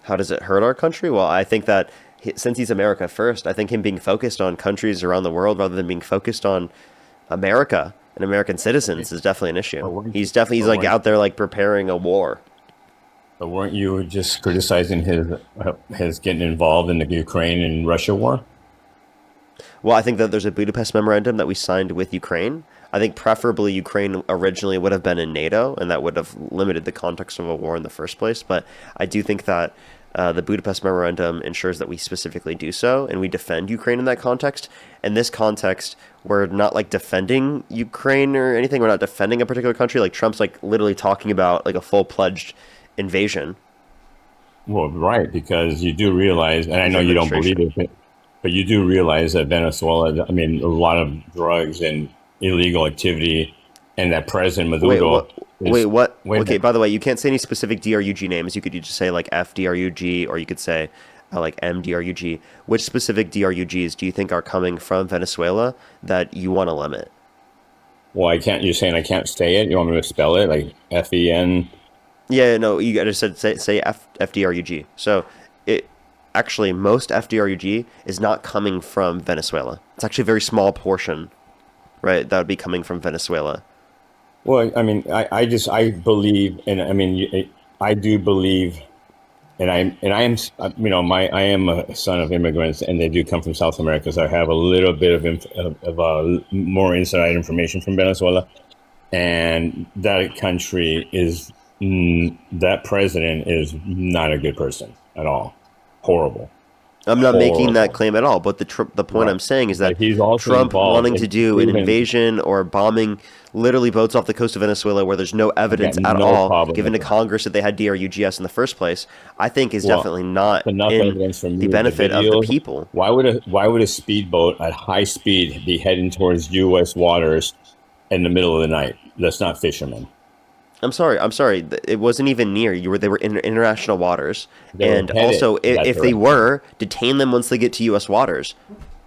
How does it hurt our country? Well, I think that since he's America first, I think him being focused on countries around the world rather than being focused on America and American citizens is definitely an issue. He's like out there like preparing a war.
But weren't you just criticizing his getting involved in the Ukraine and Russia war?
Well, I think that there's a Budapest memorandum that we signed with Ukraine. I think preferably Ukraine originally would have been in NATO, and that would have limited the context of a war in the first place. But I do think that the Budapest memorandum ensures that we specifically do so, and we defend Ukraine in that context. In this context, we're not like defending Ukraine or anything. We're not defending a particular country. Like Trump's like literally talking about like a full-pledged invasion.
Well, right, because you do realize, and I know you don't believe it, but you do realize that Venezuela, I mean, a lot of drugs and illegal activity, and that President Maduro...
What? Okay, by the way, you can't say any specific DRUG names. You could just say like FDRUG, or you could say like MDRUG. Which specific DRUGs do you think are coming from Venezuela that you want to limit?
Well, you're saying I can't say it? You want me to spell it? Like FEN...
Yeah, no, you just said say FDRUG. So actually most FDRUG is not coming from Venezuela. It's actually a very small portion, right? That would be coming from Venezuela.
Well, I mean, I believe, and I mean, I do believe, and I am, you know, I am a son of immigrants, and they do come from South America, so I have a little bit of more inside information from Venezuela, and that country is. That president is not a good person at all. Horrible.
I'm not making that claim at all, but the point I'm saying is that
he's also
Trump wanting to do an invasion or bombing literally boats off the coast of Venezuela where there's no evidence at all given to Congress that they had DRUGS in the first place, I think is definitely not in the benefit of the people.
Why would a speedboat at high speed be heading towards U.S. waters in the middle of the night? That's not fishermen.
I'm sorry. It wasn't even near. They were in international waters, and also if they were, detain them once they get to U.S. waters.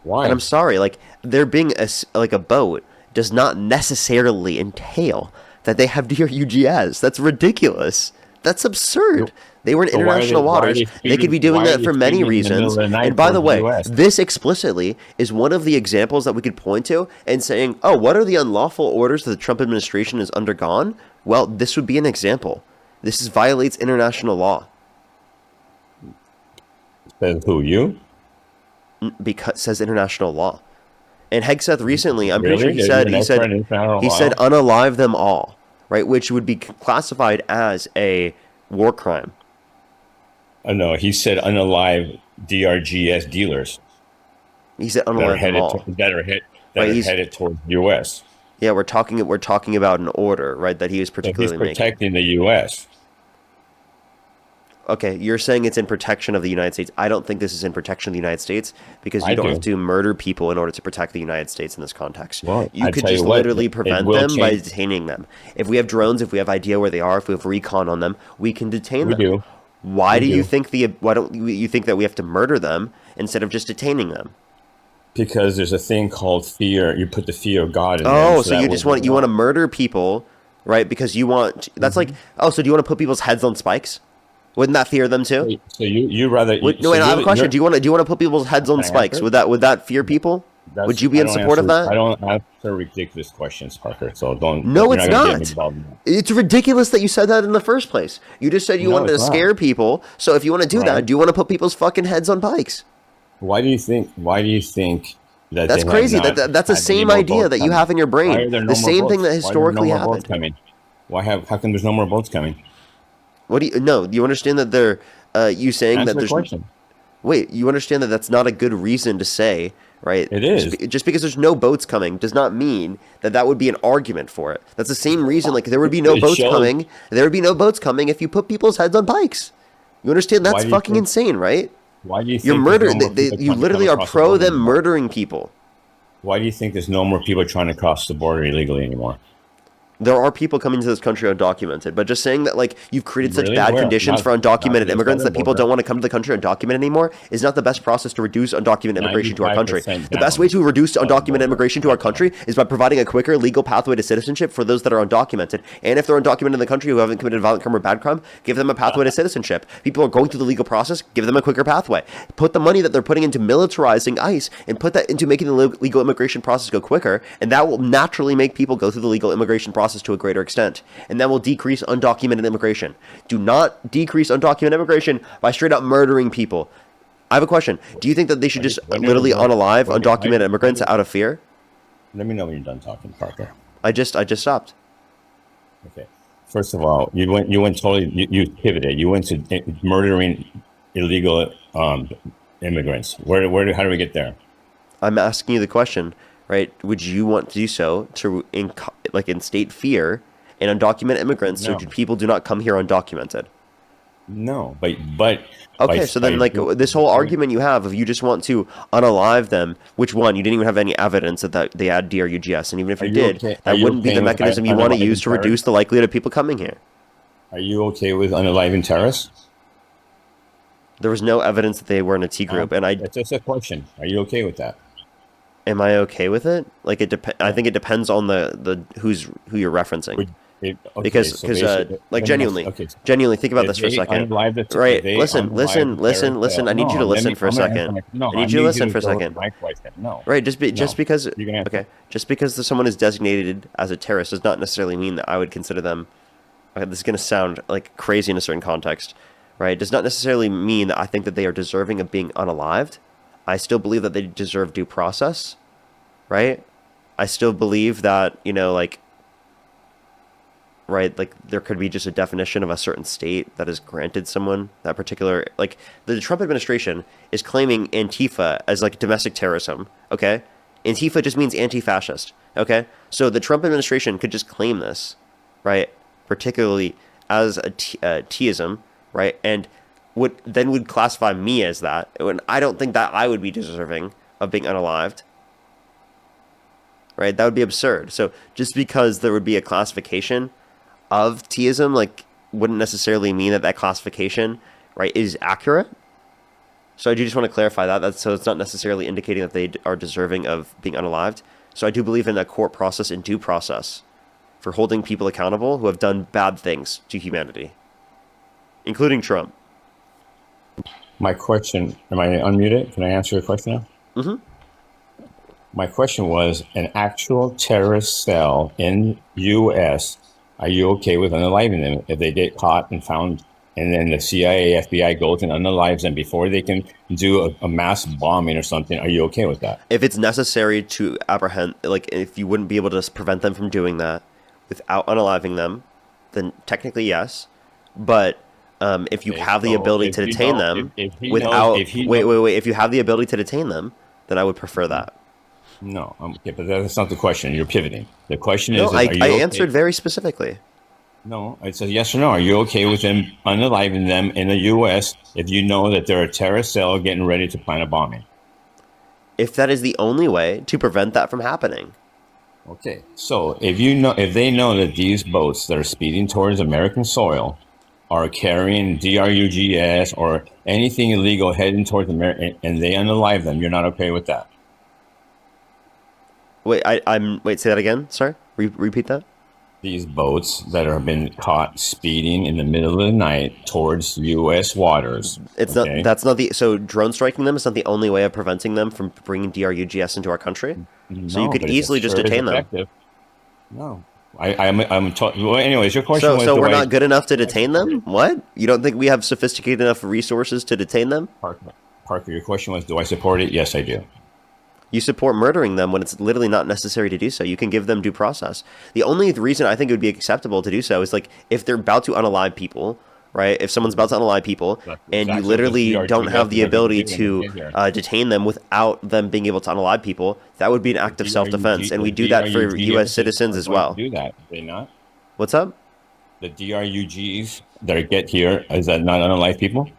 Why?
And I'm sorry, like there being a boat does not necessarily entail that they have DRUGS. That's ridiculous. That's absurd. They were in international waters. They could be doing that for many reasons. And by the way, this explicitly is one of the examples that we could point to and saying, oh, what are the unlawful orders that the Trump administration has undergone? Well, this would be an example. This violates international law.
Says who, you?
Because says international law. And Hegseth recently, I'm pretty sure he said unalive them all, right? Which would be classified as a war crime.
No, he said unalive DRGS dealers.
He said
that are
unalive them
headed
all.
headed towards the U.S.
Yeah, we're talking about an order, right? That he was particularly
he's protecting the U.S.
Okay, you're saying it's in protection of the United States. I don't think this is in protection of the United States because you don't have to murder people in order to protect the United States in this context.
Well,
you could just literally prevent them by detaining them. If we have drones, if we have idea where they are, if we have recon on them, we can detain them.
Do.
Why don't you think that we have to murder them instead of just detaining them?
Because there's a thing called fear. You put the fear of God in them.
Oh, so you just want to murder people, right? Because you want that's like so do you want to put people's heads on spikes? Wouldn't that fear them too?
So you rather
no? Wait, I have a question. Do you want to put people's heads on spikes? Would that fear people? Would you be in support of that?
I don't answer ridiculous questions, Parker. So don't.
No, it's not. It's ridiculous that you said that in the first place. You just said you wanted to scare people. So if you want to do that, do you want to put people's fucking heads on bikes?
Why do you think that
that's crazy? That's the same idea that you have in your brain. The same thing that historically happened.
How come there's no more boats coming?
What do you no? Do you understand that they're you saying that there's
question.
Wait, you understand that that's not a good reason to say, right?
It is.
Just because there's no boats coming does not mean that would be an argument for it. That's the same reason like there would be no boats coming. There would be no boats coming if you put people's heads on bikes. You understand that's fucking insane, right?
Why do you think
you're murdering? You literally are pro them murdering people.
Why do you think there's no more people trying to cross the border illegally anymore?
There are people coming to this country undocumented, but just saying that like you've created such bad conditions for undocumented immigrants that people don't want to come to the country undocumented anymore is not the best process to reduce undocumented immigration to our country. The best way to reduce undocumented immigration to our country is by providing a quicker legal pathway to citizenship for those that are undocumented. And if they're undocumented in the country who haven't committed a violent crime or bad crime, give them a pathway to citizenship. People are going through the legal process, give them a quicker pathway. Put the money that they're putting into militarizing ICE and put that into making the legal immigration process go quicker, and that will naturally make people go through the legal immigration process to a greater extent. And that will decrease undocumented immigration. Do not decrease undocumented immigration by straight up murdering people. I have a question. Do you think that they should just literally unalive undocumented immigrants out of fear?
Let me know when you're done talking, Parker.
I just stopped.
Okay. First of all, you pivoted. You went to murdering illegal immigrants. How do we get there?
I'm asking you the question, right? Would you want to do so to instate fear in undocumented immigrants so people do not come here undocumented?
No, but
okay, so then this whole argument you have of you just want to unalive them, which one you didn't even have any evidence that they had DRUGS, and even if you did, that wouldn't be the mechanism you want to use to reduce the likelihood of people coming here.
Are you okay with unaliving terrorists?
There was no evidence that they were in a T group, and
That's just a question. Are you okay with that?
Am I okay with it? Like I think it depends on who you're referencing. Because genuinely think about this for a second. Right? Listen. I need you to listen for a second. I need you to listen for a second. Right? Just because someone is designated as a terrorist does not necessarily mean that I would consider them. This is going to sound like crazy in a certain context, right? It does not necessarily mean that I think that they are deserving of being unalived. I still believe that they deserve due process, right? I still believe that, right, like there could be just a definition of a certain state that has granted someone that particular, like the Trump administration is claiming Antifa as like domestic terrorism, okay? Antifa just means anti-fascist, okay? So the Trump administration could just claim this, right, particularly as a T-ism, right, and would classify me as that, and I don't think that I would be deserving of being unalived. Right? That would be absurd. So just because there would be a classification of T-ism, like, wouldn't necessarily mean that classification, right, is accurate. So I do just want to clarify that. So it's not necessarily indicating that they are deserving of being unalived. So I do believe in a court process and due process for holding people accountable who have done bad things to humanity, including Trump.
My question, am I unmuted? Can I answer your question now?
Mm-hmm.
My question was, an actual terrorist cell in U.S., are you okay with unaliving them if they get caught and found, and then the CIA, FBI goes and unalives them before they can do a mass bombing or something? Are you okay with that?
If it's necessary to apprehend, like if you wouldn't be able to prevent them from doing that without unaliving them, then technically yes. But if you have the ability to detain them without, if you have the ability to detain them, then I would prefer that.
No, okay, but that's not the question. You're pivoting. The question
No,
is,
I
are you okay?
answered very specifically.
No, it's a yes or no. Are you okay with them unaliving them in the U.S. if you know that they're a terrorist cell getting ready to plan a bombing?
If that is the only way to prevent that from happening.
Okay, so if they know that these boats that are speeding towards American soil are carrying DRUGS or anything illegal heading towards America, and they unalive them, you're not okay with that?
Wait, wait, say that again. Sorry, repeat that.
These boats that have been caught speeding in the middle of the night towards U.S. waters.
It's not. That's not the. So drone striking them is not the only way of preventing them from bringing DRUGS into our country. So you could easily just detain them.
No, well, anyways, your question was.
So we're not good enough to detain them? What? You don't think we have sophisticated enough resources to detain them?
Parker, your question was, do I support it? Yes, I do.
You support murdering them when it's literally not necessary to do so. You can give them due process. The only reason I think it would be acceptable to do so is like if they're about to unalive people, right? If someone's about to unalive people and you literally don't have the ability to detain them without them being able to unalive people, that would be an act of self-defense. And we do that for U.S. citizens as well.
Do that, they not?
What's up?
The DRUGs that get here, is that not unalive people?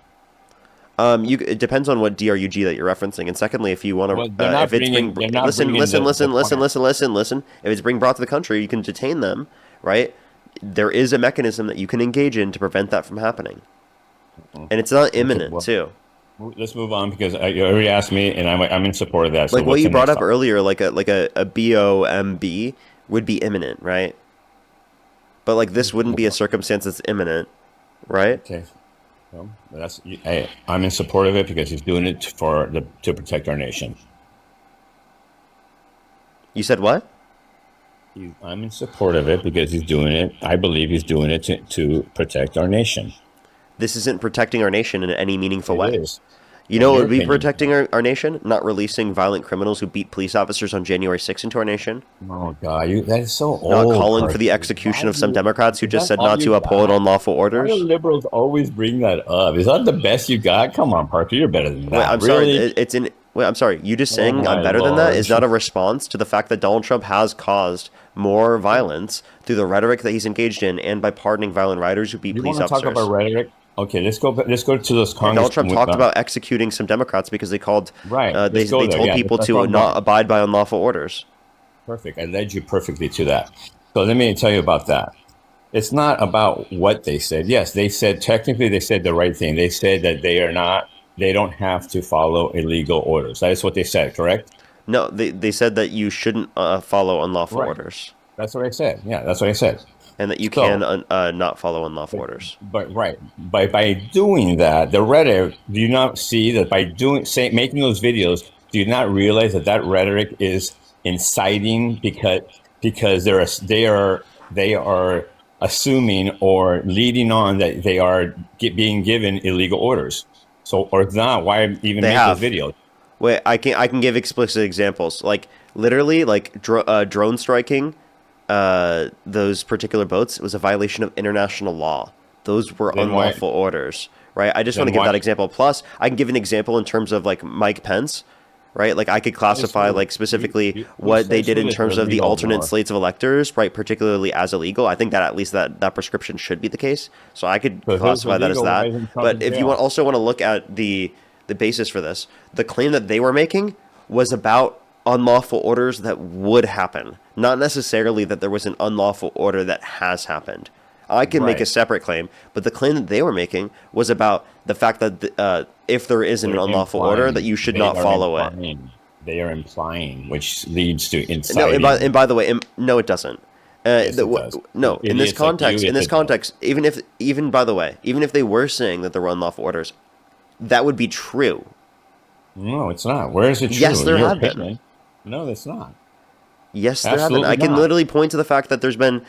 It depends on what DRUG that you're referencing, and secondly, if you want to, if it's listen. If it's being brought to the country, you can detain them, right? There is a mechanism that you can engage in to prevent that from happening, and it's not imminent too.
Let's move on because you already asked me, and I'm in support of that. So
like what you brought up earlier, like a BOMB would be imminent, right? But like this wouldn't be a circumstance that's imminent, right?
Okay. Well, I'm in support of it because he's doing it to protect our nation.
You said what?
I'm in support of it because he's doing it. I believe he's doing it to protect our nation.
This isn't protecting our nation in any meaningful way.
It is.
You know what would be protecting our nation? Not releasing violent criminals who beat police officers on January 6th into our nation.
Oh, God. That is so old.
Not calling for the execution of some Democrats who just said not to uphold unlawful orders.
Why do liberals always bring that up? Is that the best you got? Come on, Parker. You're better than that.
Wait, I'm sorry. I'm sorry. You just saying I'm better than that is not a response to the fact that Donald Trump has caused more violence through the rhetoric that he's engaged in and by pardoning violent rioters who beat police officers.
You want to talk about rhetoric? Okay, let's go to those Congress.
Donald Trump talked about executing some Democrats because they called they told people to not abide by unlawful orders.
Perfect. I led you perfectly to that. So let me tell you about that. It's not about what they said. Yes, they said technically they said the right thing. They said that they don't have to follow illegal orders. That is what they said, correct?
No, they said that you shouldn't follow unlawful orders.
That's what I said. Yeah, that's what I said.
And that you can not follow unlawful orders.
But by doing that, the rhetoric, do you not see that by making those videos, do you not realize that rhetoric is inciting because they are assuming or leading on that they are being given illegal orders. So or not, why even make those videos?
Wait, I can give explicit examples. Like literally, like drone striking. Those particular boats was a violation of international law. Those were unlawful orders, right? I just want to give that example. Plus, I can give an example in terms of like Mike Pence, right? Like I could classify like specifically what they did in terms of the alternate slates of electors, right? Particularly as illegal. I think that at least that prescription should be the case. So I could classify that as that. But if you also want to look at the basis for this, the claim that they were making was about unlawful orders that would happen, not necessarily that there was an unlawful order that has happened. I can make a separate claim, but the claim that they were making was about the fact that if there is an unlawful order, that you should not follow it.
They are implying, which leads to inciting.
No, and by the way, no, it doesn't. No, in this context, even if they were saying that there were unlawful orders, that would be true.
No, it's not. Where is it true?
Yes, there have been.
No, that's not.
Yes, there have been. I can literally point to the fact that there's been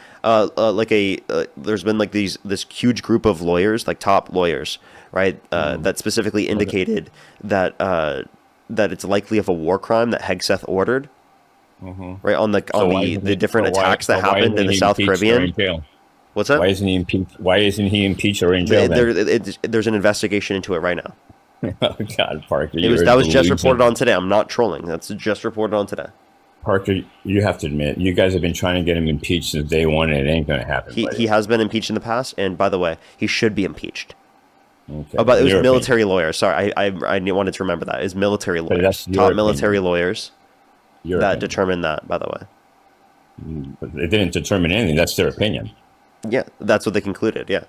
this huge group of lawyers, like top lawyers, right? That specifically indicated that it's likely of a war crime that Hegseth ordered, right? On the different attacks that happened in the South Caribbean. What's that?
Why isn't he impeached? Why isn't he impeached or in jail?
There's an investigation into it right now.
Oh God, Parker,
That was just reported on today. I'm not trolling. That's just reported on today.
Parker, you have to admit, you guys have been trying to get him impeached since day one, and it ain't gonna happen.
He has been impeached in the past, and by the way, he should be impeached.
Okay.
Oh, but it was military lawyers. Sorry, I wanted to remember that. It was military lawyers, top military lawyers that determined that, by the way.
But it didn't determine anything. That's their opinion.
Yeah, that's what they concluded, yeah.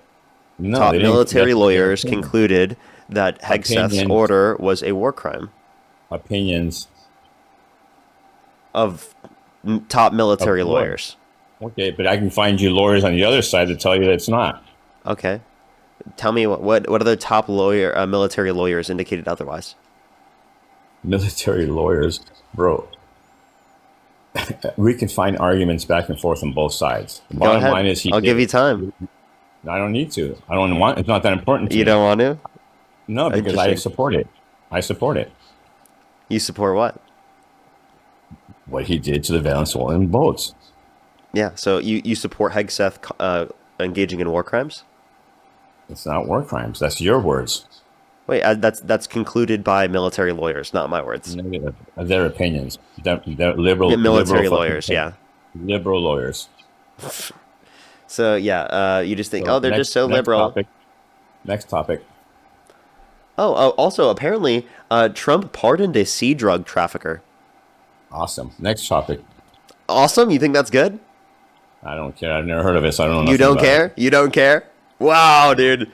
No,
top military lawyers concluded that Hegseth's order was a war crime.
Opinions
of top military lawyers.
Okay, but I can find you lawyers on the other side to tell you that it's not.
Okay. Tell me what other top military lawyers indicated otherwise?
Military lawyers, bro. We can find arguments back and forth on both sides. The bottom line is
I'll give you time.
I don't need to. I don't want. It's not that important to me.
You don't want to?
No, because I support it. I support it.
You support what?
What he did to the Venezuelan boats.
Yeah, so you support Hegseth engaging in war crimes?
It's not war crimes. That's your words.
Wait, that's concluded by military lawyers, not my words.
Their opinions. They're liberal
military lawyers, yeah.
Liberal lawyers.
So yeah, you just think, they're just so liberal.
Next topic.
Oh, also apparently, Trump pardoned a sea drug trafficker.
Awesome. Next topic.
Awesome? You think that's good?
I don't care. I've never heard of it, so I don't know.
You don't care? You don't care? Wow, dude.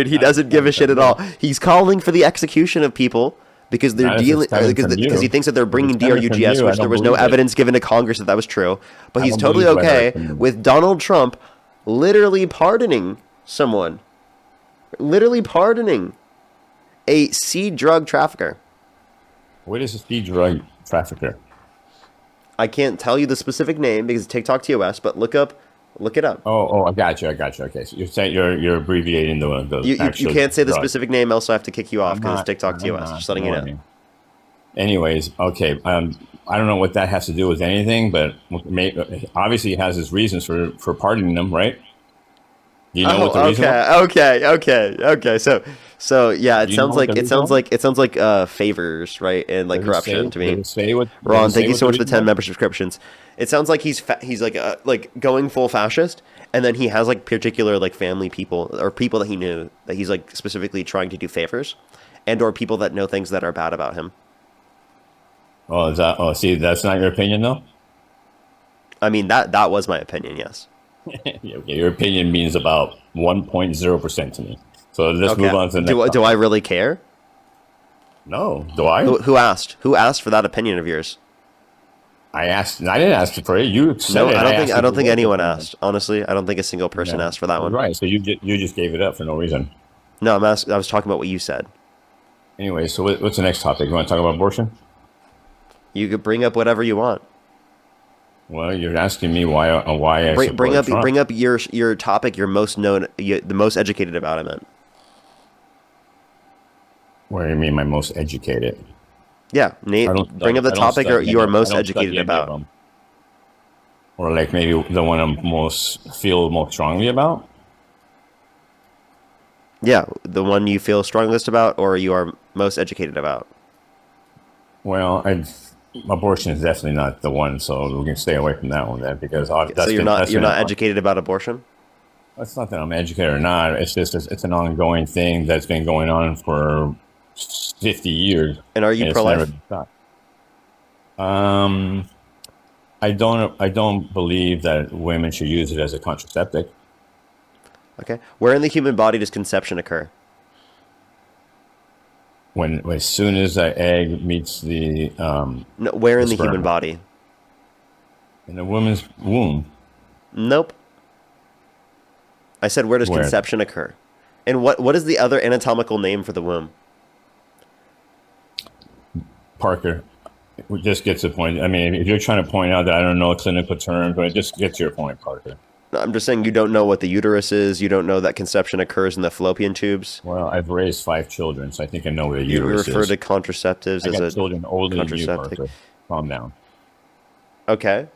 He doesn't give a shit at all. He's calling for the execution of people because they're dealing because he thinks that they're bringing DRUGS, which there was no evidence given to Congress that was true. But he's totally okay with Donald Trump literally pardoning someone, literally pardoning a sea drug trafficker.
What is a sea drug trafficker?
I can't tell you the specific name because it's TikTok TOS, but look it up.
Oh, I got you. Okay, so you're saying you're abbreviating the
you can't say the
drug.
specific name, else I have to kick you off because it's TikTok TOS. Just letting you know.
Anyways, okay. I don't know what that has to do with anything, but obviously he has his reasons for pardoning them, right? Do you know what the reason?
Okay. So yeah, it sounds like favors, right, and like corruption to me. Ron, thank you so much for the 10 member subscriptions. It sounds like he's like going full fascist, and then he has like particular like family people or people that he knew that he's like specifically trying to do favors, and or people that know things that are bad about him.
See, that's not your opinion though.
I mean that was my opinion, yes.
Okay, your opinion means about 1.0% to me. So let's move on to the next.
Do I really care?
No. Do I?
Who asked? Who asked for that opinion of yours?
I asked. I didn't ask for it. You said it.
I don't think anyone asked. Honestly, I don't think a single person asked for that one.
Right. So you just gave it up for no reason.
No, I was talking about what you said.
Anyway, so what's the next topic? You want to talk about abortion?
You could bring up whatever you want.
Well, you're asking me why I
bring up your topic. You're most known, the most educated about. I meant.
What do you mean, my most educated?
Yeah, Nate, bring up the topic you are most educated about.
Or like maybe the one I'm feel most strongly about?
Yeah, the one you feel strongest about or you are most educated about.
Well, abortion is definitely not the one, so we can stay away from that one then because
so you're not educated about abortion?
It's not that I'm educated or not. It's just it's an ongoing thing that's been going on for 50 years.
And are you pro-life?
I don't believe that women should use it as a contraceptive.
Okay. Where in the human body does conception occur?
As soon as the egg meets the
no, where in the human body?
In a woman's womb.
Nope. I said where does conception occur? And what is the other anatomical name for the womb?
Parker, it just gets the point. I mean, if you're trying to point out that I don't know clinical terms, but it just gets your point, Parker.
No, I'm just saying you don't know what the uterus is. You don't know that conception occurs in the fallopian tubes.
Well, I've raised 5 children, so I think I know what a uterus is.
You refer to contraceptives as a
children older than you, Parker. Calm down.
Okay.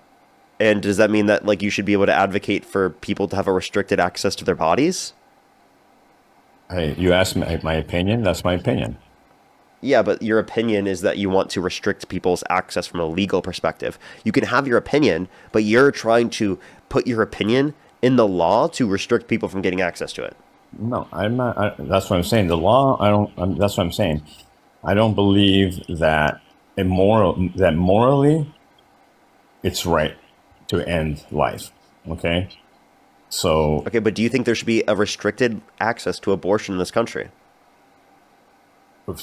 And does that mean that like you should be able to advocate for people to have a restricted access to their bodies?
Hey, you asked me my opinion. That's my opinion.
Yeah, but your opinion is that you want to restrict people's access from a legal perspective. You can have your opinion, but you're trying to put your opinion in the law to restrict people from getting access to it.
No, I'm not. That's what I'm saying. The law, I don't. That's what I'm saying. I don't believe that morally, it's right to end life. Okay, so
Okay, but do you think there should be a restricted access to abortion in this country?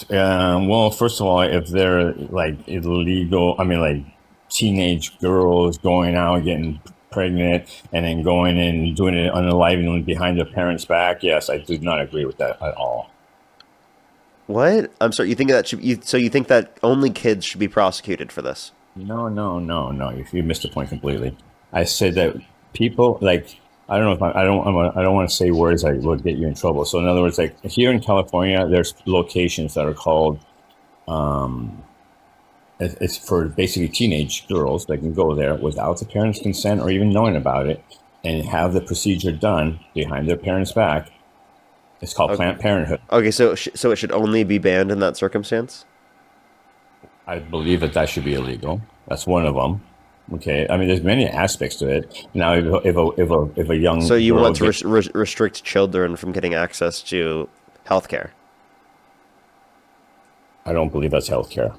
well, first of all, if they're like illegal, I mean, like teenage girls going out getting pregnant and then going and doing it unalivingly behind their parents' back, yes, I do not agree with that at all.
What? I'm sorry. You think that so you think that only kids should be prosecuted for this?
No. You missed the point completely. I said that people like I don't know if I don't want to say words that will get you in trouble. So in other words, like here in California, there's locations that are called it's for basically teenage girls that can go there without the parents' consent or even knowing about it and have the procedure done behind their parents' back. It's called Planned Parenthood.
Okay, so it should only be banned in that circumstance?
I believe that should be illegal. That's one of them. Okay, I mean, there's many aspects to it. Now, if a young
so you
girl
want to restrict children from getting access to healthcare?
I don't believe that's healthcare.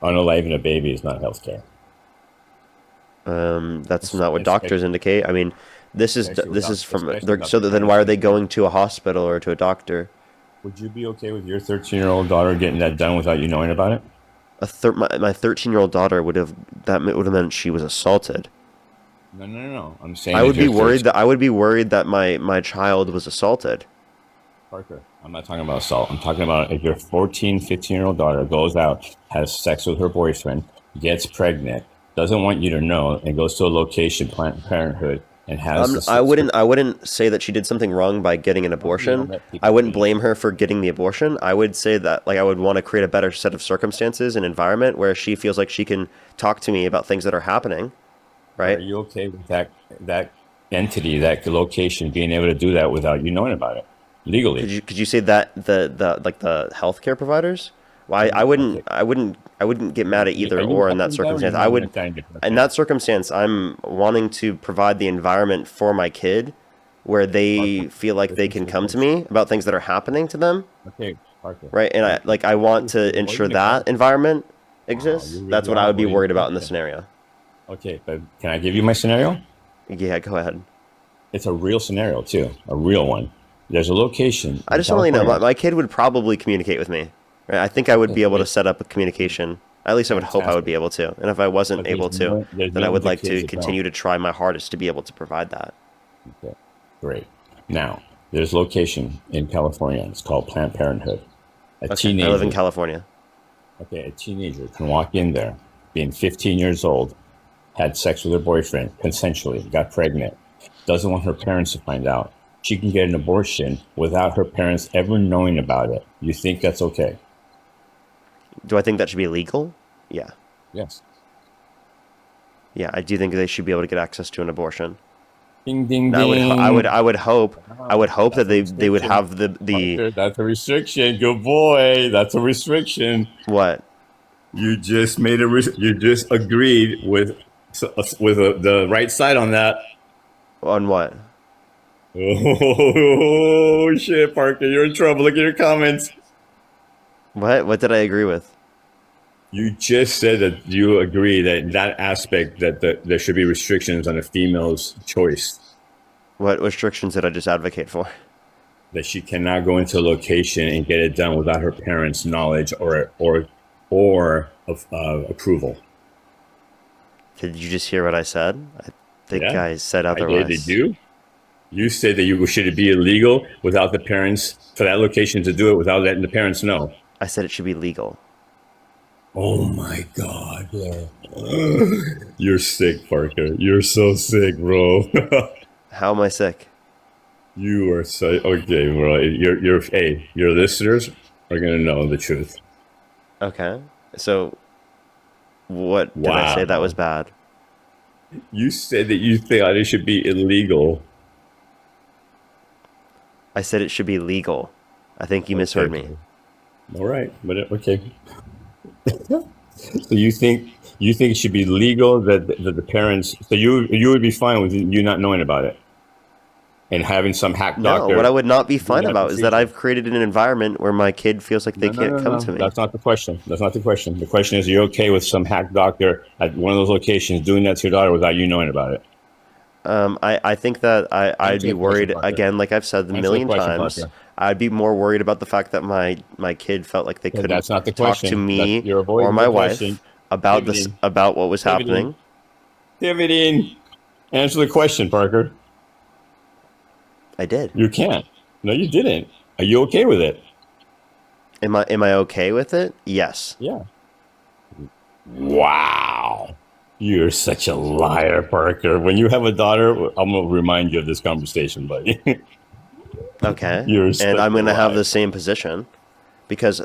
Unaliving a baby is not healthcare.
That's not what doctors indicate. I mean, this is from so then why are they going to a hospital or to a doctor?
Would you be okay with your 13-year-old daughter getting that done without you knowing about it?
My 13-year-old daughter would have meant she was assaulted.
No. I'm saying
I would be worried that my child was assaulted.
Parker, I'm not talking about assault. I'm talking about if your 14, 15-year-old daughter goes out, has sex with her boyfriend, gets pregnant, doesn't want you to know, and goes to a location, Planned Parenthood, and has.
I wouldn't say that she did something wrong by getting an abortion. I wouldn't blame her for getting the abortion. I would say that I would want to create a better set of circumstances and environment where she feels like she can talk to me about things that are happening. Right?
Are you okay with that entity, that location, being able to do that without you knowing about it legally?
Could you say that the healthcare providers? Well, I wouldn't get mad at either or in that circumstance. I would, in that circumstance, I'm wanting to provide the environment for my kid where they feel like they can come to me about things that are happening to them.
Okay, Parker.
Right, and I want to ensure that environment exists. That's what I would be worried about in this scenario.
Okay, but can I give you my scenario?
Yeah, go ahead.
It's a real scenario too, a real one. There's a location.
I just want to know, my kid would probably communicate with me. Right? I think I would be able to set up a communication. At least I would hope I would be able to. And if I wasn't able to, then I would like to continue to try my hardest to be able to provide that.
Okay, great. Now, there's a location in California. It's called Planned Parenthood.
I live in California.
Okay, a teenager can walk in there, being 15 years old, had sex with her boyfriend consensually, got pregnant, doesn't want her parents to find out. She can get an abortion without her parents ever knowing about it. You think that's okay?
Do I think that should be legal? Yeah.
Yes.
Yeah, I do think they should be able to get access to an abortion.
Ding ding ding.
I would hope that they would have the.
That's a restriction. Good boy. That's a restriction.
What?
You just made you just agreed with the right side on that.
On what?
Oh shit, Parker, you're in trouble. Look at your comments.
What did I agree with?
You just said that you agree that aspect that there should be restrictions on a female's choice.
What restrictions did I just advocate for?
That she cannot go into a location and get it done without her parents' knowledge or approval.
Did you just hear what I said? I think I said otherwise.
I did you? You said that should be illegal without the parents, for that location to do it without letting the parents know.
I said it should be legal.
Oh my God. Yeah. You're sick, Parker. You're so sick, bro.
How am I sick?
You are so okay, bro. Your listeners are gonna know the truth.
Okay. So what did I say that was bad?
You said that you thought it should be illegal.
I said it should be legal. I think you misheard me.
All right, but okay. So you think it should be legal that the parents? So you would be fine with you not knowing about it and having some hack
No, what
doctor
I would not be
do
fine
that
about is that
procedure.
I've created an environment where my kid feels like they can't come
No.
to me.
That's not the question. That's not the question. The question is, you're okay with some hack doctor at one of those locations doing that to your daughter without you knowing about it?
I think that I'd
Answer
be
the question,
worried
Parker.
again, like I've said a
Answer the
million
question,
times.
Parker.
I'd be more worried about the fact that my kid felt like they
Okay,
couldn't
that's not the
talk to
question.
me
You're
or
avoiding
my
the
wife
question.
about this
Pivoting.
about what was
Pivoting.
happening.
Pivoting. Answer the question, Parker.
I did.
You can't. No, you didn't. Are you okay with it?
Am I okay with it? Yes.
Yeah. Wow. You're such a liar, Parker. When you have a daughter, I'm going to remind you of this conversation, buddy.
Okay.
You're such
And I'm
a
going to have
liar.
the same position because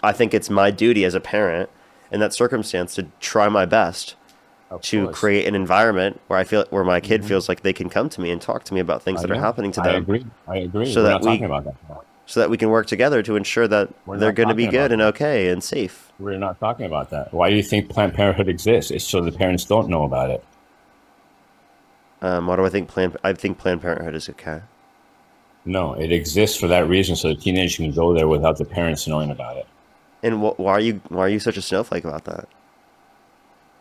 I think it's my duty as a parent in that circumstance to try my best to
course.
create an environment where my kid
Mhm.
feels like they can come to me and talk to me about things that are
know.
happening to
I
them.
agree. I agree.
So
We're
that
not talking about that now.
so that we can work together to ensure that
We're
they're
not
going to be
talking
good
about
and
that.
okay and safe.
We're not talking about that. Why do you think Planned Parenthood exists? It's so the parents don't know about it.
What do I think? I think Planned Parenthood is okay.
No, it exists for that reason, so the teenager can go there without the parents knowing about it.
And why are you such a snowflake about that?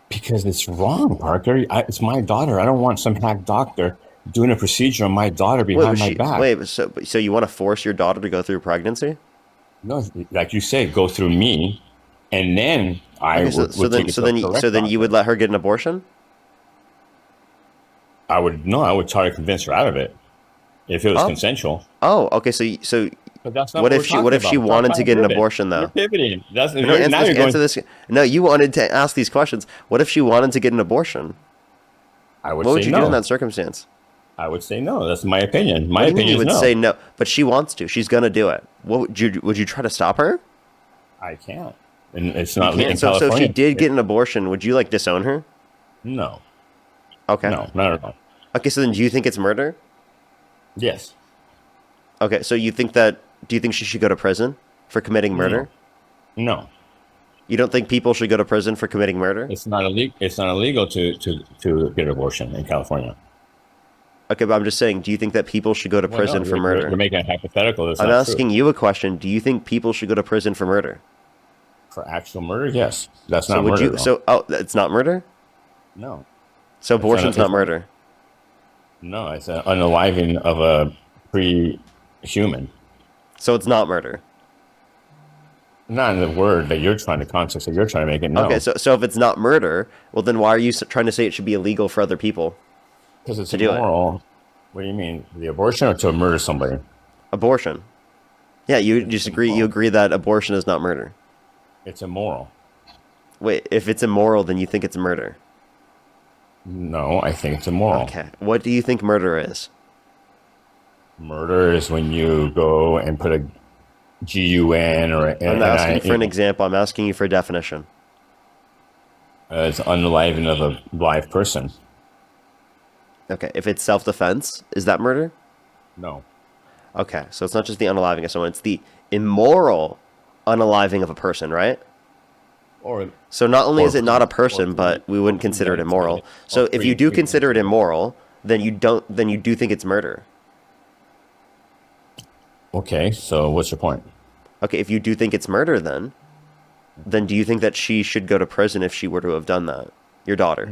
Because it's wrong, Parker. It's my daughter. I don't want some hack doctor doing a procedure on my daughter behind my back.
So you want to force your daughter to go through pregnancy?
No, like you say, go through me, and then I
Okay,
would take it to a correct
so then you
doctor.
would let her get an abortion?
I would try to convince her out of it if it was consensual.
Oh, okay. So
But that's not
what
what
if
we're
what if
talking
she
about.
wanted
Stop
to
trying
get an
pivot.
abortion
You're
though?
pivoting.
No, answer this. No, you wanted to ask these questions. What if she wanted to get an abortion?
I would
What would
say
you
no.
do in that circumstance?
I would say no. That's my opinion. My
What do you mean
opinion
you
is
would
no.
say no? But she wants to. She's gonna do it. What would you try to stop her?
I can't. And it's
You
not
can't.
in
So if
California.
she did get an abortion, would you like disown her?
No.
Okay.
No, not at all.
Okay, so then do you think it's murder?
Yes.
Okay, so do you think she should go to prison for committing murder?
No.
You don't think people should go to prison for committing murder?
It's not illegal. It's not illegal to get an abortion in California.
Okay, but I'm just saying, do you think that people should go to
Well,
prison
no,
for murder?
You're making a hypothetical. That's
I'm
not
asking you a question. Do you think people should go to prison for murder?
For actual murder, yes. That's
So
not
would
murder.
you?
though.
So it's not murder.
No.
So abortion's not murder.
No, it's an unaliving of a pre-human.
So it's not murder.
Not in the word that you're trying to context that you're trying to make it. No.
Okay, so if it's not murder, well then why are you trying to say it should be illegal for other people?
Because it's
to do it.
immoral. What do you mean? The abortion or to murder somebody?
Abortion. Yeah, you just agree. You agree that abortion is not murder.
It's immoral.
Wait, if it's immoral, then you think it's murder.
No, I think it's immoral.
Okay. What do you think murder is?
Murder is when you go and put a GUN or
I'm not asking you for an example. I'm asking you for a definition.
It's unaliving of a live person.
Okay. If it's self-defense, is that murder?
No.
Okay. So it's not just the unaliving of someone. It's the immoral unaliving of a person, right?
Or
so not only is it not a person, but we wouldn't consider it immoral. So if you do consider it immoral, then you do think it's murder.
Okay, so what's your point?
Okay, if you do think it's murder, then do you think that she should go to prison if she were to have done that? Your daughter?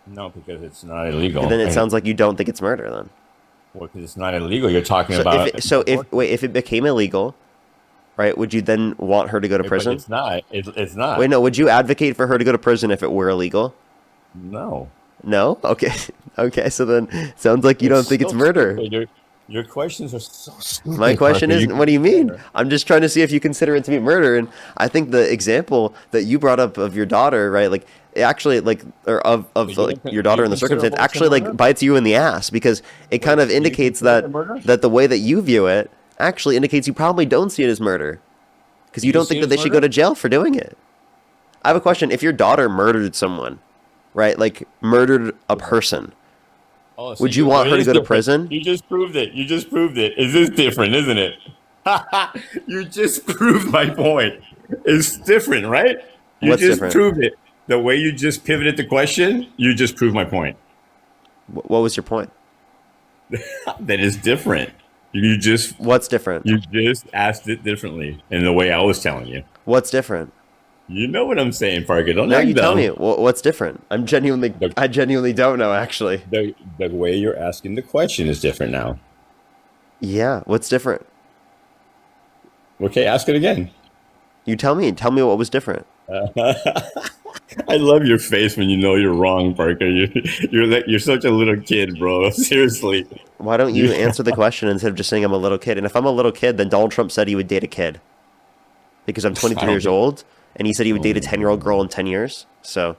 No, because it's not illegal.
And then it sounds like you don't think it's murder, then.
Well, because it's not illegal. You're talking
So
about.
if it became illegal, right? Would you then want her to go to prison?
It's not. It's not.
Wait, no. Would you advocate for her to go to prison if it were illegal?
No.
No. Okay. Okay. So then, it sounds like you don't think it's murder.
Your questions are so stupid.
My question
Parker.
is, what do you mean? I'm just trying to see if you consider it to be murder. And I think the example that you brought up of your daughter, right? Like, it actually, like, or of like your daughter in the circumstance, actually, like, bites you in the ass because it kind of indicates that the way that you view it actually indicates you probably don't see it as murder because you don't think that they should go to jail for doing it. I have a question. If your daughter murdered someone, right? Like, murdered a person.
Oh, so
would you want her to go to
different.
prison?
You just proved it. Is this different, isn't it? You just proved my point. It's different, right? You
What's
just
different?
proved it. The way you just pivoted the question, you just proved my point.
What was your point?
That is different. You just
What's different?
You just asked it differently in the way I was telling you.
What's different?
You know what I'm saying, Parker. Don't
No,
act
you tell
dumb.
me. What's different? I genuinely don't know, actually.
The way you're asking the question is different now.
Yeah, what's different?
Okay, ask it again.
You tell me. Tell me what was different.
I love your face when you know you're wrong, Parker. You're such a little kid, bro. Seriously.
Why don't you answer the question instead of just saying I'm a little kid? And if I'm a little kid, then Donald Trump said he would date a kid. Because I'm 23 years old, and he said he would date a 10-year-old girl in 10 years. So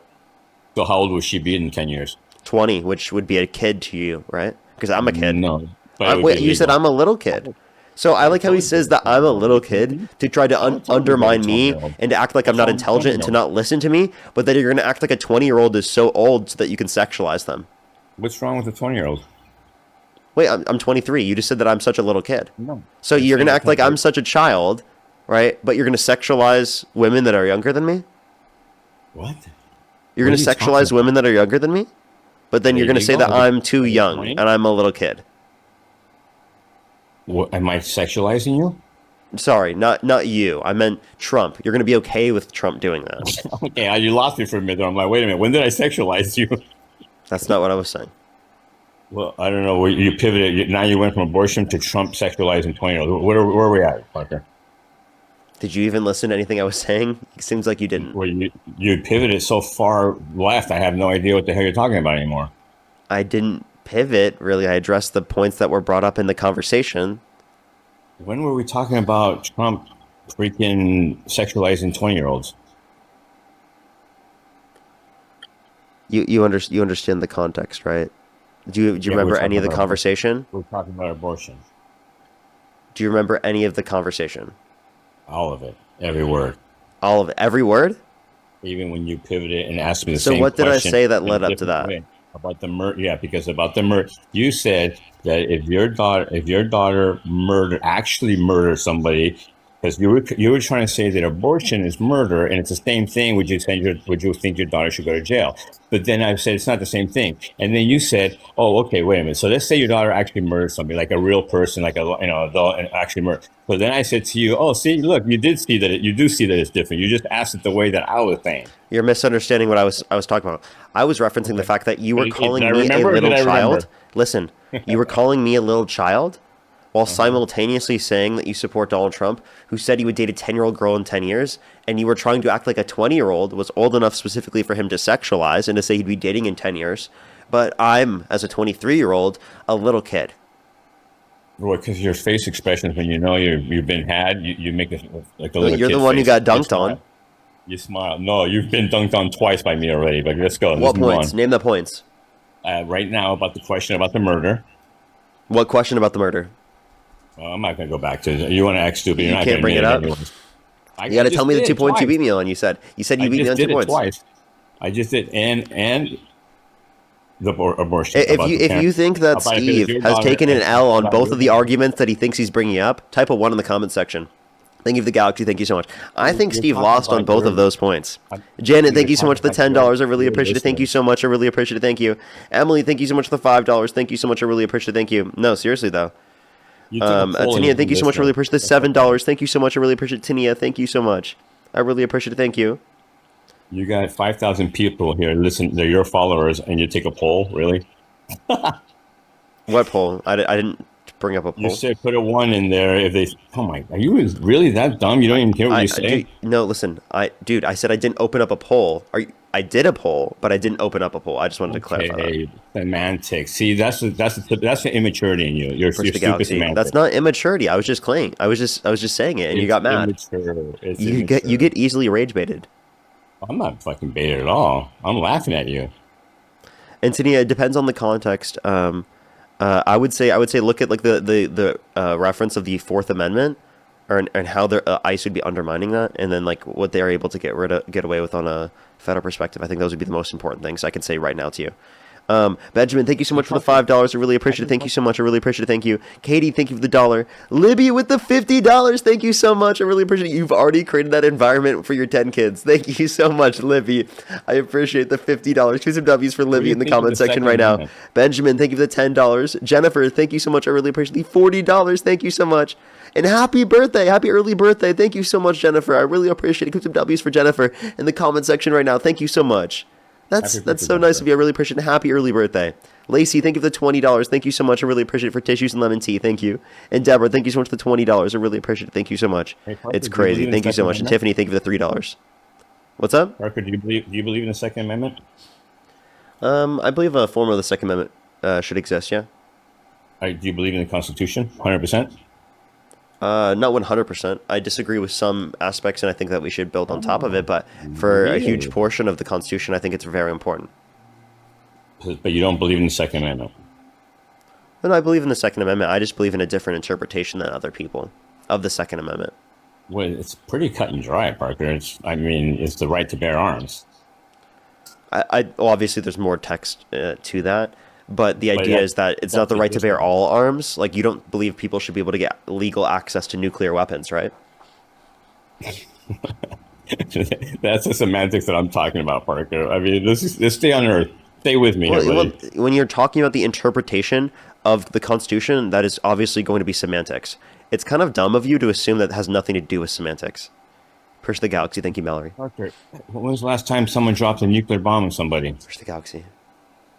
how old will she be in 10 years?
20, which would be a kid to you, right? Because I'm a kid.
No.
Wait, you said I'm a little kid. So I like how he says that I'm a little kid to try to undermine me and to act like I'm not intelligent and to not listen to me, but that you're going to act like a 20-year-old is so old so that you can sexualize them.
What's wrong with a 20-year-old?
Wait, I'm 23. You just said that I'm such a little kid.
No.
So you're going to act like I'm such a child, right? But you're going to sexualize women that are younger than me?
What?
You're going to sexualize women that are younger than me? But then you're going to say that I'm too young and I'm a little kid.
What, am I sexualizing you?
Sorry, not you. I meant Trump. You're going to be okay with Trump doing that.
Okay, you lost me for a minute. I'm like, wait a minute. When did I sexualize you?
That's not what I was saying.
Well, I don't know. You pivoted. Now you went from abortion to Trump sexualizing 20-year-olds. Where are we at, Parker?
Did you even listen to anything I was saying? It seems like you didn't.
Well, you pivoted so far left, I have no idea what the hell you're talking about anymore.
I didn't pivot, really. I addressed the points that were brought up in the conversation.
When were we talking about Trump freaking sexualizing 20-year-olds?
You understand the context, right? Do you remember any of the conversation?
We're talking about abortion.
Do you remember any of the conversation?
All of it. Every word.
All of it? Every word?
Even when you pivoted and asked me the same question.
So what did I say that led up to that?
About the murder, yeah, because about the murder, you said that if your daughter actually murdered somebody, because you were trying to say that abortion is murder and it's the same thing. Would you think your daughter should go to jail? But then I said it's not the same thing. And then you said, oh, okay, wait a minute. So let's say your daughter actually murdered somebody, like a real person, like adult, and actually murdered. So then I said to you, oh, see, look, you do see that it's different. You just asked it the way that I was saying.
You're misunderstanding what I was talking about. I was referencing the fact that you were calling me a little child. Listen, you were calling me a little child while simultaneously saying that you support Donald Trump, who said he would date a 10-year-old girl in 10 years, and you were trying to act like a 20-year-old was old enough specifically for him to sexualize and to say he'd be dating in 10 years. But I'm, as a 23-year-old, a little kid.
Well, because your face expressions when you know you've been had, you make it like a little kid.
You're the one who got dunked on.
You smile. No, you've been dunked on twice by me already, but let's go.
What points? Name the points.
Right now, about the question about the murder.
What question about the murder?
Well, I'm not going to go back to it. You want to act stupid.
You can't bring it up. You got to tell me the 2 points you beat me on. You said you beat me on 2 points.
Twice. I just did, and the abortion.
If you think that Steve has taken an L on both of the arguments that he thinks he's bringing up, type a 1 in the comment section. Thank you for the galaxy. Thank you so much. I think Steve lost on both of those points. Janet, thank you so much for the $10. I really appreciate it. Thank you so much. I really appreciate it. Thank you. Emily, thank you so much for the $5. Thank you so much. I really appreciate it. Thank you. No, seriously though. Tania, thank you so much. I really appreciate the $7. Thank you so much. I really appreciate it. Tania, thank you so much. I really appreciate it. Thank you.
You got 5,000 people here. Listen, they're your followers, and you take a poll. Really?
What poll? I didn't bring up a poll.
You said put a 1 in there if they. Oh my! Are you really that dumb? You don't even hear what you say?
No, listen. I said I didn't open up a poll. I did a poll, but I didn't open up a poll. I just wanted to clarify that.
Semantics. See, that's the immaturity in you. You're stupid semantics.
That's not immaturity. I was just saying it, and you got mad. You get easily rage baited.
I'm not fucking baited at all. I'm laughing at you.
And Tania, it depends on the context. I would say look at like the reference of the Fourth Amendment, and how ICE would be undermining that, and then like what they're able to get away with on a federal perspective. I think those would be the most important things I can say right now to you. Benjamin, thank you so much for the $5. I really appreciate it. Thank you so much. I really appreciate it. Thank you. Katie, thank you for the $1. Libby with the $50. Thank you so much. I really appreciate it. You've already created that environment for your 10 kids. Thank you so much, Libby. I appreciate the $50. Choose some W's for Libby in the comment section right now. Benjamin, thank you for the $10. Jennifer, thank you so much. I really appreciate the $40. Thank you so much. And happy birthday. Happy early birthday. Thank you so much, Jennifer. I really appreciate it. Keep some W's for Jennifer in the comment section right now. Thank you so much. That's so nice of you. I really appreciate it. Happy early birthday. Lacey, thank you for the $20. Thank you so much. I really appreciate it for tissues and lemon tea. Thank you. And Deborah, thank you so much for the $20. I really appreciate it. Thank you so much.
Hey, Parker,
It's crazy. Thank you so much. And Tiffany, thank you for the $3. What's up?
Parker, do you believe in the Second Amendment?
I believe a form of the Second Amendment should exist, yeah.
Do you believe in the Constitution? 100%?
Not 100%. I disagree with some aspects, and I think that we should build on top of it. But for a huge portion of the Constitution, I think it's very important.
But you don't believe in the Second Amendment?
And I believe in the Second Amendment. I just believe in a different interpretation than other people of the Second Amendment.
Well, it's pretty cut and dry, Parker. It's the right to bear arms.
Well, obviously, there's more text to that. But the idea is that it's not the right to bear all arms. Like, you don't believe people should be able to get legal access to nuclear weapons, right?
That's the semantics that I'm talking about, Parker. I mean, let's stay on Earth. Stay with me.
Well, when you're talking about the interpretation of the Constitution, that is obviously going to be semantics. It's kind of dumb of you to assume that has nothing to do with semantics. Push the Galaxy. Thank you, Mallory.
Parker, when was the last time someone dropped a nuclear bomb on somebody?
Push the Galaxy.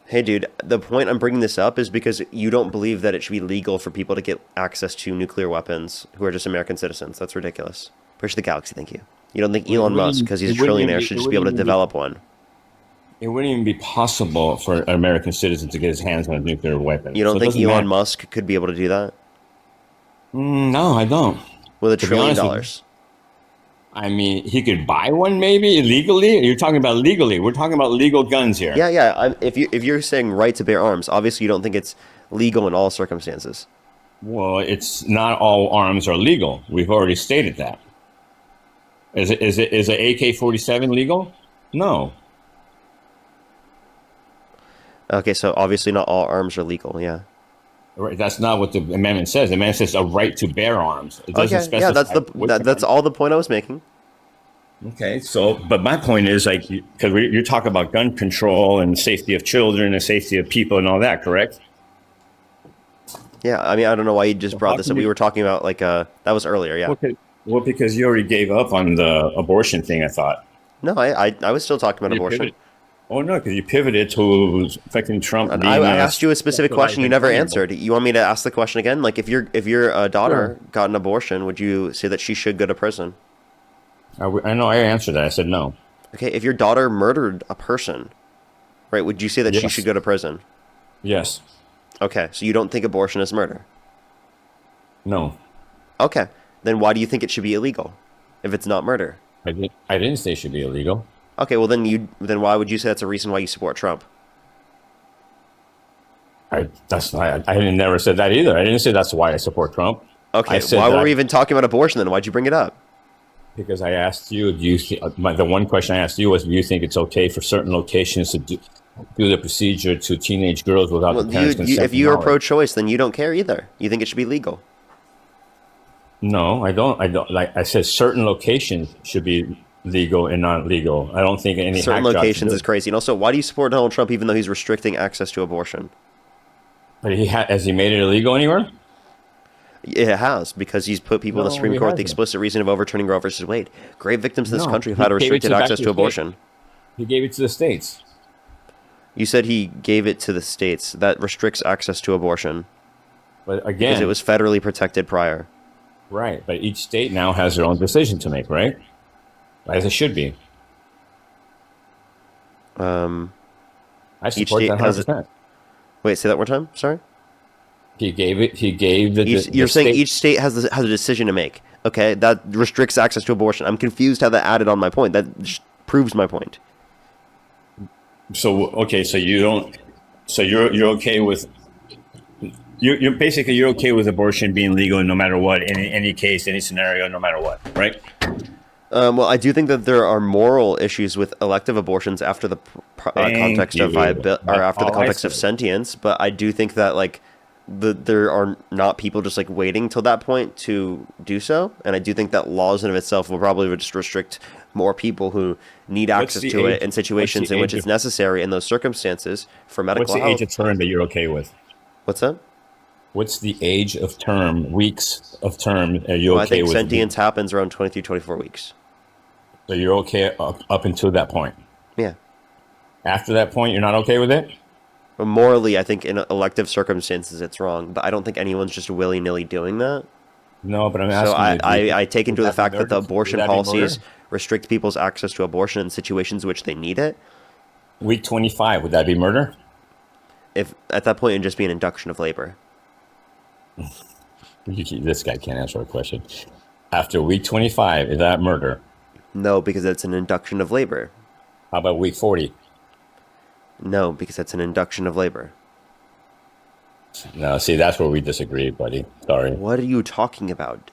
Hey, dude, the point I'm bringing this up is because you don't believe that it should be legal for people to get access to nuclear weapons who are just American citizens. That's ridiculous. Push the Galaxy, thank you. You don't think Elon Musk, because he's a trillionaire, should just be able to develop one?
It wouldn't even be possible for an American citizen to get his hands on a nuclear weapon.
You don't think Elon Musk could be able to do that?
No, I don't.
With $1 trillion.
I mean, he could buy one maybe illegally. You're talking about legally. We're talking about legal guns here.
Yeah. If you're saying right to bear arms, obviously you don't think it's legal in all circumstances.
Well, it's not all arms are legal. We've already stated that. Is an AK-47 legal? No.
Okay, so obviously not all arms are legal. Yeah.
Right, that's not what the amendment says. The amendment says a right to bear arms. It doesn't specify.
Yeah, that's all the point I was making.
Okay, but my point is, like, because you're talking about gun control and safety of children and safety of people and all that, correct?
Yeah, I mean, I don't know why you just brought this up. We were talking about, that was earlier, yeah.
Okay. Well, because you already gave up on the abortion thing, I thought.
No, I was still talking about abortion.
Pivoted. Oh, no, because you pivoted to affecting Trump.
I asked you a specific question you never answered. You want me to ask the question again? Like, if your daughter got an abortion, would you say that she should go to prison?
I know I answered that. I said no.
Okay, if your daughter murdered a person, right, would you say that she should go to prison?
Yes.
Okay, so you don't think abortion is murder?
No.
Okay, then why do you think it should be illegal if it's not murder?
I didn't say it should be illegal.
Okay, well then why would you say that's a reason why you support Trump?
I never said that either. I didn't say that's why I support Trump.
Okay, why were we even talking about abortion then? Why'd you bring it up?
Because I asked you, the one question I asked you was, do you think it's okay for certain locations to do the procedure to teenage girls without the parents' consent?
If you are pro-choice, then you don't care either. You think it should be legal.
No, I don't. Like I said, certain locations should be legal and not legal. I don't think any
certain locations is crazy. And also, why do you support Donald Trump even though he's restricting access to abortion?
But has he made it illegal anywhere?
It has, because he's put people in the Supreme Court with the explicit reason of overturning Roe versus Wade. Great victims in this country have had restricted access to abortion.
He gave it to the states.
You said he gave it to the states. That restricts access to abortion.
But again,
because it was federally protected prior.
Right, but each state now has their own decision to make, right? As it should be. I support that 100%.
Wait, say that one more time. Sorry.
He gave the.
You're saying each state has a decision to make. Okay, that restricts access to abortion. I'm confused how that added on my point. That just proves my point.
So okay, so you don't. So you're okay with. You're basically okay with abortion being legal no matter what, in any case, any scenario, no matter what, right?
Well, I do think that there are moral issues with elective abortions after the context of viability, or after the context of sentience. But I do think that like there are not people just like waiting till that point to do so, and I do think that laws in of itself will probably just restrict more people who need access to it in situations in which it's necessary in those circumstances for medical
What's the
health.
age of term that you're okay with?
What's that?
What's the age of term, weeks of term? Are you
Well,
okay
I think
with?
sentience happens around 23, 24 weeks.
So you're okay up until that point.
Yeah.
After that point, you're not okay with it?
But morally, I think in elective circumstances it's wrong, but I don't think anyone's just willy-nilly doing that.
No, but I'm asking
So
you.
I take into the fact that the abortion
would that be
policies
murder?
restrict people's access to abortion in situations in which they need it.
Week 25, would that be murder?
If at that point it'd just be an induction of labor.
This guy can't answer a question. After week 25, is that murder?
No, because it's an induction of labor.
How about week 40?
No, because it's an induction of labor.
No, see, that's where we disagree, buddy. Sorry.
What are you talking about?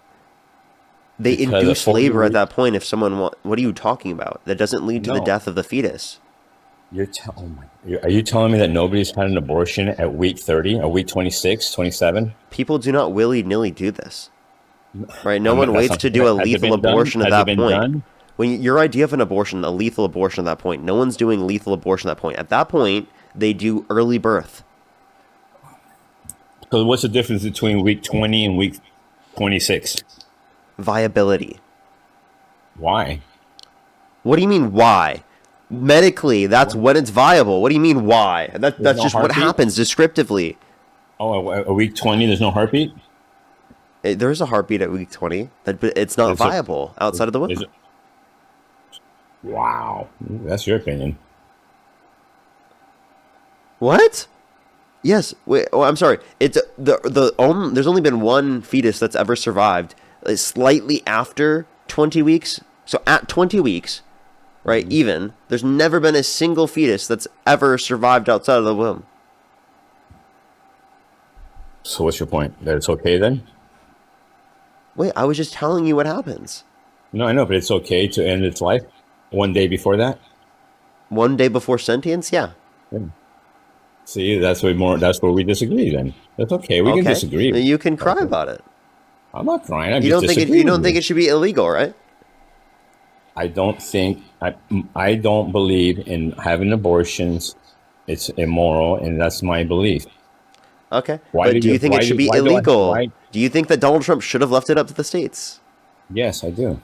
They
Because
induce
a
labor
40
at that point if someone what are you talking about? That doesn't lead to the
No.
death of the fetus.
Are you telling me that nobody's had an abortion at week 30, or week 26, 27?
People do not willy-nilly do this. Right? No
I mean,
one
that's
waits
not-
to do a
has it
lethal
been done?
abortion at
Has it
that
been
point.
done?
When your idea of an abortion, a lethal abortion at that point, no one's doing lethal abortion at that point. At that point, they do early birth.
So what's the difference between week 20 and week 26?
Viability.
Why?
What do you mean why? Medically, that's when it's viable. What do you mean why? That's
no
just what
heartbeat?
happens descriptively.
Oh, a week 20, there's no heartbeat?
There is a heartbeat at week 20, but it's not viable outside of the womb.
Wow. That's your opinion.
What? Yes. Wait. Oh, I'm sorry. It's there's only been one fetus that's ever survived slightly after 20 weeks. So at 20 weeks, right? Even there's never been a single fetus that's ever survived outside of the womb.
So what's your point? That it's okay then?
Wait, I was just telling you what happens.
No, I know, but it's okay to end its life one day before that?
One day before sentience? Yeah.
See, that's where we disagree then. That's okay. We can disagree.
You can cry about it.
I'm not crying.
You don't think it should be illegal, right?
I don't believe in having abortions. It's immoral, and that's my belief.
Okay. But do you think it should be illegal? Do you think that Donald Trump should have left it up to the states?
Yes, I do.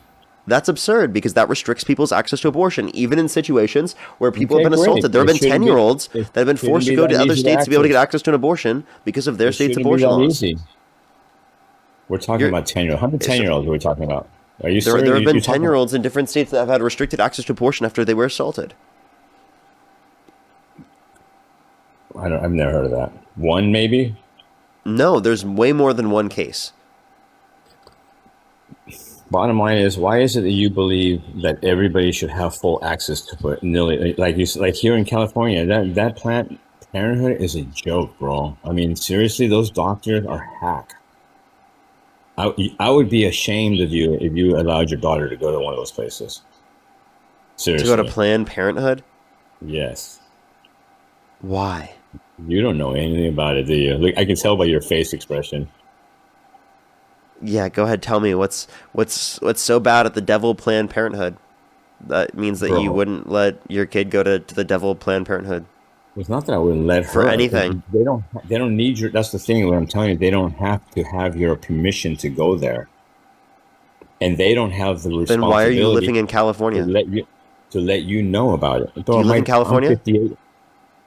That's absurd because that restricts people's access to abortion, even in situations where people have been
great.
assaulted. There have
It
been
shouldn't be-
10-year-olds
it
that have been forced to
shouldn't
go
be
to
that
other
easy to
states to be able to get
access.
access to an abortion because of their
It
state's
shouldn't be
abortion
that
laws.
easy. We're talking about 10-year-olds. How many 10-year-olds are we talking about? Are you serious?
There have been
You're talking-
10-year-olds in different states that have had restricted access to abortion after they were assaulted.
I've never heard of that. One, maybe?
No, there's way more than one case.
Bottom line is, why is it that you believe that everybody should have full access to it? Like here in California, that Planned Parenthood is a joke, bro. I mean, seriously, those doctors are hack. I would be ashamed of you if you allowed your daughter to go to one of those places. Seriously.
To go to Planned Parenthood?
Yes.
Why?
You don't know anything about it, do you? Look, I can tell by your face expression.
Yeah, go ahead. Tell me what's so bad at the devil Planned Parenthood that means that you wouldn't let your kid go to the devil Planned Parenthood.
It's not that I wouldn't let her
for anything.
They don't need your. That's the thing. What I'm telling you, they don't have to have your permission to go there, and they don't have the responsibility.
Then why are you living in California?
To let you know about it.
Do you live in California?
I'm 58.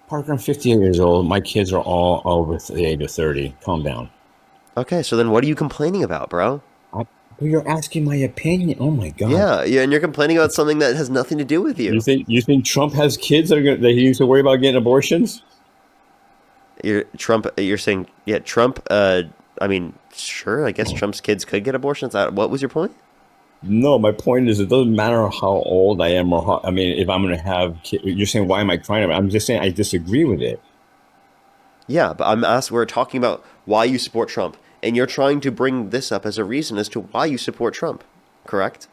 Parker, I'm 58 years old. My kids are all over the age of 30. Calm down.
Okay, so then what are you complaining about, bro?
You're asking my opinion. Oh my god.
Yeah, and you're complaining about something that has nothing to do with you.
You think Trump has kids that he needs to worry about getting abortions?
You're saying Trump. I mean, sure. I guess Trump's kids could get abortions. What was your point?
No, my point is it doesn't matter how old I am or how. I mean, if I'm going to have kids, you're saying why am I crying about it? I'm just saying I disagree with it.
Yeah, but we're talking about why you support Trump. And you're trying to bring this up as a reason as to why you support Trump, correct?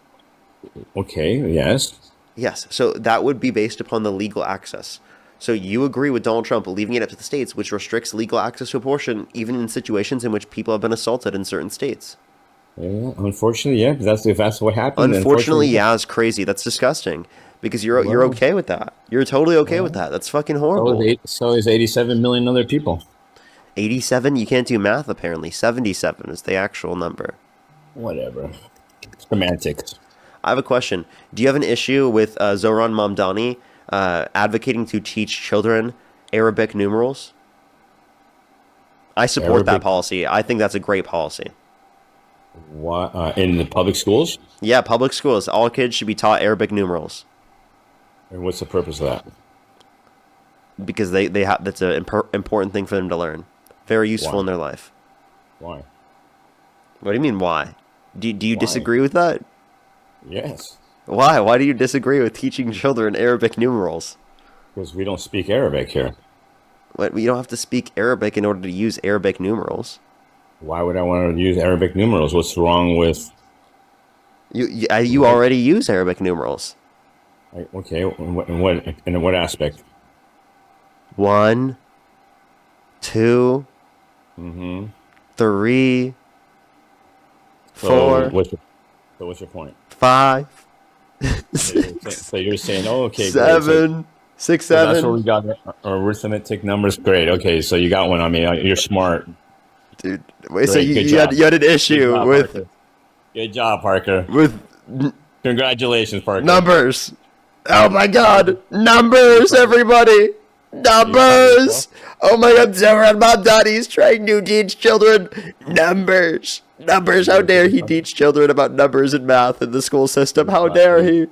Okay. Yes.
Yes. So that would be based upon the legal access. So you agree with Donald Trump leaving it up to the states, which restricts legal access to abortion, even in situations in which people have been assaulted in certain states.
Yeah, unfortunately, yeah. If that's what happened.
Unfortunately, yeah, it's crazy. That's disgusting. Because you're
Well,
okay with that. You're totally okay with that. That's fucking horrible.
So is 87 million other people.
87? You can't do math, apparently. 77 is the actual number.
Whatever. Semantics.
I have a question. Do you have an issue with Zoran Mamdani advocating to teach children Arabic numerals? I support that policy. I think that's a great policy.
What, in the public schools?
Yeah, public schools. All kids should be taught Arabic numerals.
And what's the purpose of that?
Because they have that's an important thing for them to learn. Very useful in their life.
Why?
What do you mean, why? Do you disagree with that?
Yes.
Why? Why do you disagree with teaching children Arabic numerals?
Because we don't speak Arabic here.
What? You don't have to speak Arabic in order to use Arabic numerals.
Why would I want to use Arabic numerals? What's wrong with...
You already use Arabic numerals.
Okay, in what aspect?
1, 2, 3, 4.
What's your point?
5.
So you're saying, oh, okay,
7, 6, 7.
That's where we got our arithmetic numbers. Great. Okay, so you got one on me. You're smart,
dude. Wait, so you had an issue with?
Parker. Good job, Parker.
With
congratulations, Parker.
Numbers. Oh my God, numbers, everybody. Numbers! Oh my God, Zoran Mamdani's trying to teach children numbers. Numbers, how dare he teach children about numbers and math in the school system? How dare he?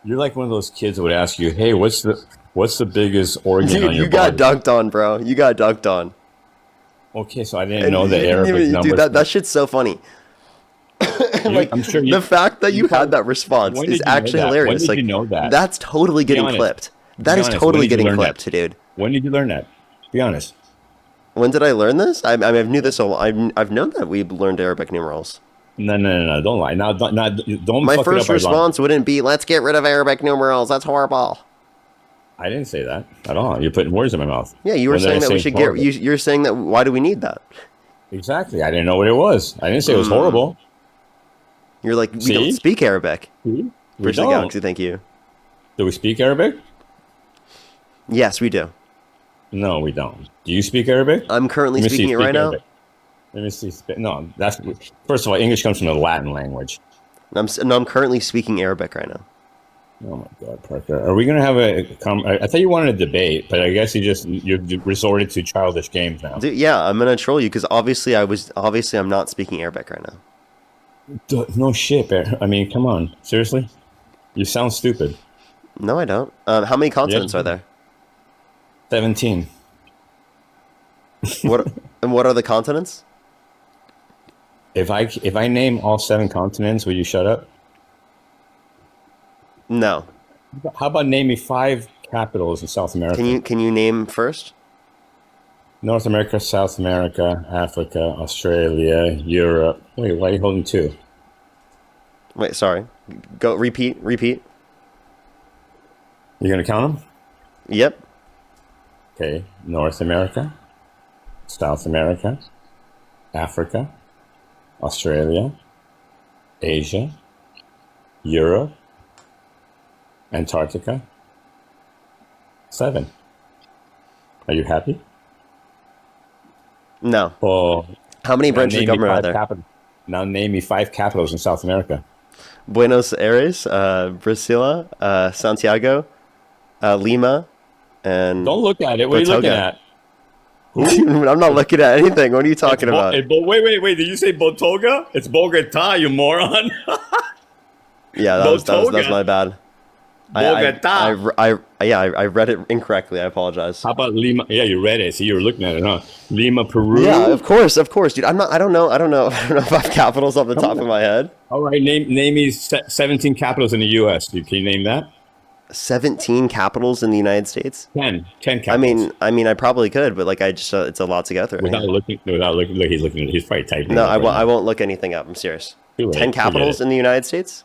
You're like one of those kids that would ask you, hey, what's the biggest organ
Dude,
on your
you got
body?
dunked on, bro. You got dunked on.
Okay, so I didn't know the Arabic numbers.
Dude, that shit's so funny. Like,
I'm sure
the fact that you had that response is actually hilarious.
When did
like,
you know that?
That's totally getting clipped. That is totally getting clipped, dude.
When did you learn that? Be honest.
When did I learn this? I knew this. I've known that we learned Arabic numerals.
No, don't lie. Now, don't.
My
fuck
first
it up
response wouldn't be, "Let's get rid of Arabic numerals. That's horrible."
I didn't say that at all. You're putting words in my mouth.
Yeah, you were saying that we should get. You're saying that. Why do we need that?
Exactly. I didn't know what it was. I didn't say it was horrible.
You're like, we don't speak Arabic.
We
Bridge the
don't.
Galaxy, thank you.
Do we speak Arabic?
Yes, we do.
No, we don't. Do you speak Arabic?
I'm currently speaking it right now.
Let me see. No, that's first of all, English comes from the Latin language.
I'm currently speaking Arabic right now.
Oh my God, Parker! Are we gonna have I thought you wanted a debate, but I guess you resorted to childish games now.
Dude, yeah, I'm gonna troll you because obviously I'm not speaking Arabic right now.
No shit, Bear. I mean, come on, seriously? You sound stupid.
No, I don't. How many consonants are there?
17.
What are the continents?
If I name all 7 continents, will you shut up?
No.
How about name me 5 capitals in South America?
Can you name first?
North America, South America, Africa, Australia, Europe. Wait, why are you holding 2?
Wait, sorry. Go repeat.
You're gonna count them?
Yep.
Okay, North America, South America, Africa, Australia, Asia, Europe, Antarctica. 7. Are you happy?
No.
Oh,
how many branches of government are there?
Now name me 5 capitals in South America.
Buenos Aires, Brasilia, Santiago, Lima, and...
Don't look at it. What are you looking at?
I'm not looking at anything. What are you talking about?
Wait. Did you say Botoga? It's Bogota, you moron.
Yeah, that was my bad.
Bogota.
I read it incorrectly. I apologize.
How about Lima? Yeah, you read it. See, you were looking at it, huh? Lima, Peru.
Yeah, of course, dude. I don't know if I have capitals off the top of my head.
All right, name me 17 capitals in the U.S. Can you name that?
17 capitals in the United States?
10 capitals.
I mean, I probably could, but like, I just it's a lot to go through.
Without looking, look, he's looking. He's probably typing.
No, I won't look anything up. I'm serious. 10 capitals in the United States?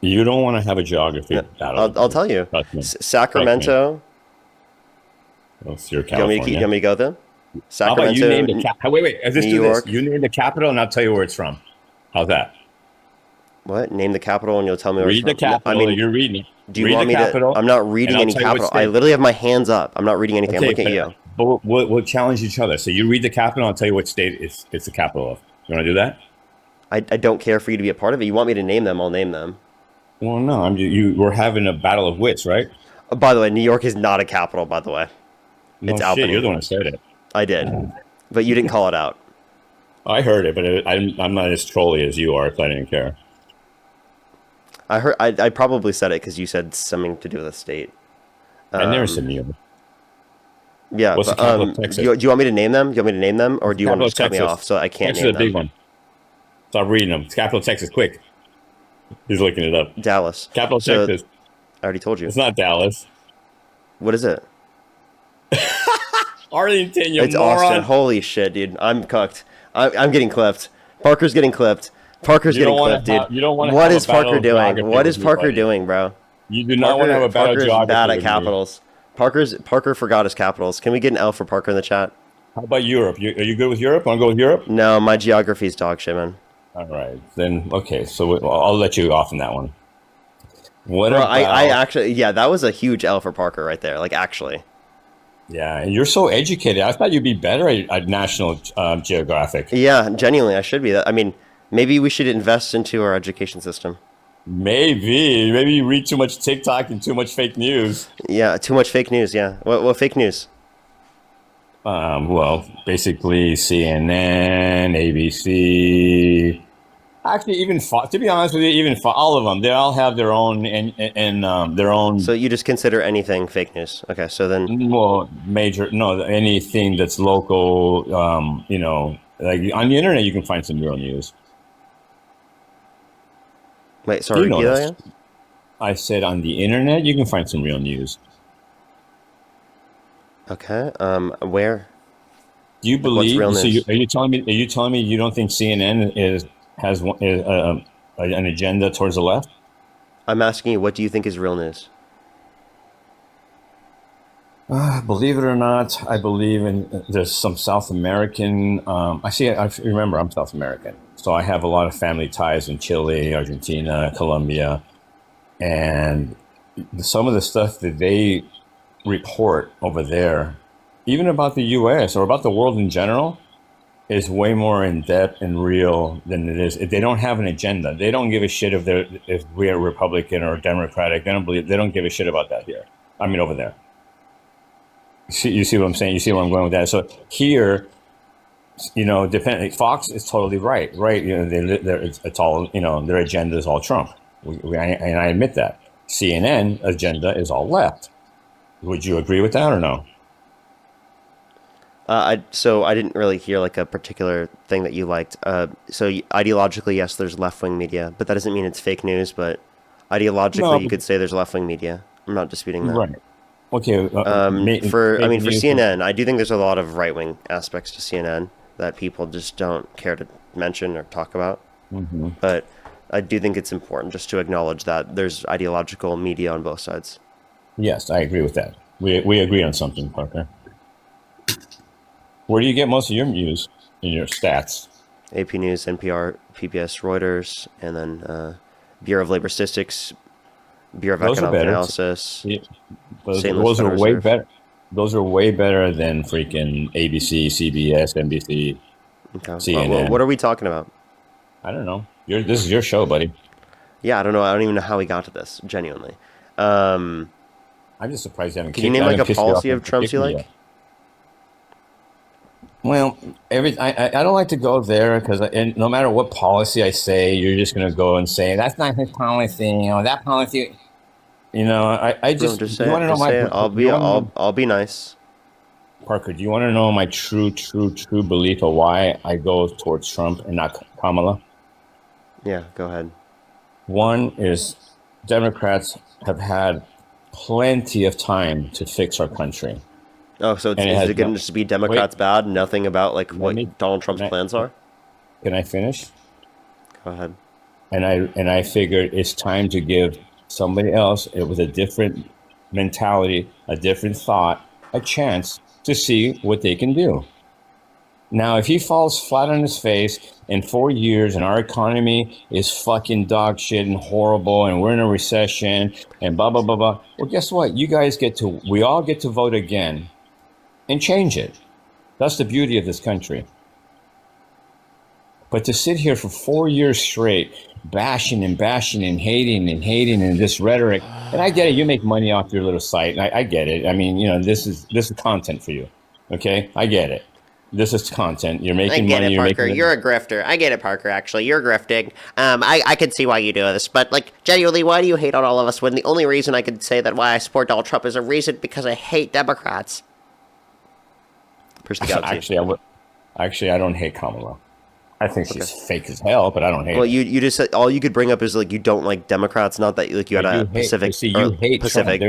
You don't want to have a geography battle.
I'll tell you.
Trust me.
Sacramento.
Well, if you're
Do you want
California.
me to go then?
How about you name the wait, let's
New
do
York.
this. You name the capital, and I'll tell you where it's from. How's that?
What? Name the capital, and you'll tell me where
Read
it's
the
from.
capital. You're reading.
Do you
Read
want
the
me
capital,
to? I'm not
and
reading
I'll
any
tell you which
capital. I
state.
literally have my hands up. I'm not reading anything. I'm looking at you.
But we'll challenge each other. So you read the capital, I'll tell you what state it's the capital of. You want to do that?
I don't care for you to be a part of it. You want me to name them? I'll name them.
Well, no. We're having a battle of wits, right?
By the way, New York is not a capital. By the way,
No
it's
shit.
Albany.
You're the one who said it.
I did, but you didn't call it out.
I heard it, but I'm not as trolly as you are. If I didn't care.
I heard. I probably said it because you said something to do with a state.
I never said New York.
Yeah.
What's the capital of Texas?
Do you want me to name them? Do you want me to name them, or do you want to just cut me
Texas.
off so I can't
Texas
name
is a big
them?
one. Stop reading them. It's capital of Texas. Quick. He's looking it up.
Dallas.
Capital of Texas.
I already told you.
It's not Dallas.
What is it?
Arlington, you
It's
moron.
Austin. Holy shit, dude. I'm cooked. I'm getting clipped. Parker's getting clipped. Parker's
You don't
getting
wanna
clipped, dude.
have- you don't wanna
What
have
is
a battle
Parker
of
doing?
geography
What is
with me,
Parker
buddy.
doing, bro?
You do not want to have a battle of
Parker's
geography
bad at
with me.
capitals. Parker forgot his capitals. Can we get an L for Parker in the chat?
How about Europe? Are you good with Europe? Want to go with Europe?
No, my geography's dog shit, man.
All right, then okay. So I'll let you off on that one. What
Bro,
about?
I actually, yeah, that was a huge L for Parker right there. Like, actually.
Yeah, and you're so educated. I thought you'd be better at National Geographic.
Yeah, genuinely, I should be. I mean, maybe we should invest into our education system.
Maybe you read too much TikTok and too much fake news.
Yeah, too much fake news. Yeah, what fake news?
Well, basically CNN, ABC. Actually, even to be honest with you, even all of them, they all have their own and their own.
So you just consider anything fake news? Okay, so then.
Well, anything that's local. Like on the internet, you can find some real news.
Wait, sorry, repeat that again?
I said on the internet, you can find some real news.
Okay. Where?
Do you believe?
What's real news?
Are you telling me you don't think CNN has an agenda towards the left?
I'm asking you, what do you think is real news?
Believe it or not, I believe there's some South American. I remember I'm South American, so I have a lot of family ties in Chile, Argentina, Colombia, and some of the stuff that they report over there, even about the U.S. or about the world in general, is way more in depth and real than it is. They don't have an agenda. They don't give a shit if we're Republican or Democratic. They don't give a shit about that here. I mean, over there. You see what I'm saying? You see where I'm going with that? So here, Fox is totally right? It's all, their agenda is all Trump. And I admit that. CNN agenda is all left. Would you agree with that or no?
So I didn't really hear like a particular thing that you liked. So ideologically, yes, there's left-wing media, but that doesn't mean it's fake news. But ideologically, you could say there's left-wing media. I'm not disputing that.
Right. Okay.
For CNN, I do think there's a lot of right-wing aspects to CNN that people just don't care to mention or talk about.
Mm-hmm.
But I do think it's important just to acknowledge that there's ideological media on both sides.
Yes, I agree with that. We agree on something, Parker. Where do you get most of your news in your stats?
AP News, NPR, PBS, Reuters, and then Bureau of Labor Statistics, Bureau of Economic Analysis.
Yeah. Those are way better. Those are way better than freaking ABC, CBS, NBC, CNN.
What are we talking about?
I don't know. This is your show, buddy.
Yeah, I don't know. I don't even know how we got to this. Genuinely.
I'm just surprised you haven't.
Can you name like a policy of Trump's you like?
Yet. Well, I don't like to go there because no matter what policy I say, you're just going to go and say that's not his policy, that policy. I just
say it. Just say it. I'll be nice.
Parker, do you want to know my true belief of why I go towards Trump and not Kamala?
Yeah, go ahead.
One is Democrats have had plenty of time to fix our country.
Oh, so is it going to just be Democrats bad? Nothing about what Donald Trump's plans are?
Can I finish?
Go ahead.
and I figured it's time to give somebody else with a different mentality, a different thought, a chance to see what they can do. Now, if he falls flat on his face in 4 years and our economy is fucking dog shit and horrible and we're in a recession and blah, blah, blah, blah. Well, guess what? We all get to vote again and change it. That's the beauty of this country. But to sit here for 4 years straight, bashing and hating and this rhetoric, and I get it, you make money off your little site. I get it. I mean, this is content for you. Okay? I get it. This is content. You're making money.
I get it, Parker. You're a grifter. I get it, Parker, actually. You're grifting. I can see why you do this. But, genuinely, why do you hate on all of us when the only reason I could say that why I support Donald Trump is a reason because I hate Democrats?
Actually, I don't hate Kamala. I think she's fake as hell, but I don't hate her.
Well, you just said, all you could bring up is, you don't like Democrats, not that, you had a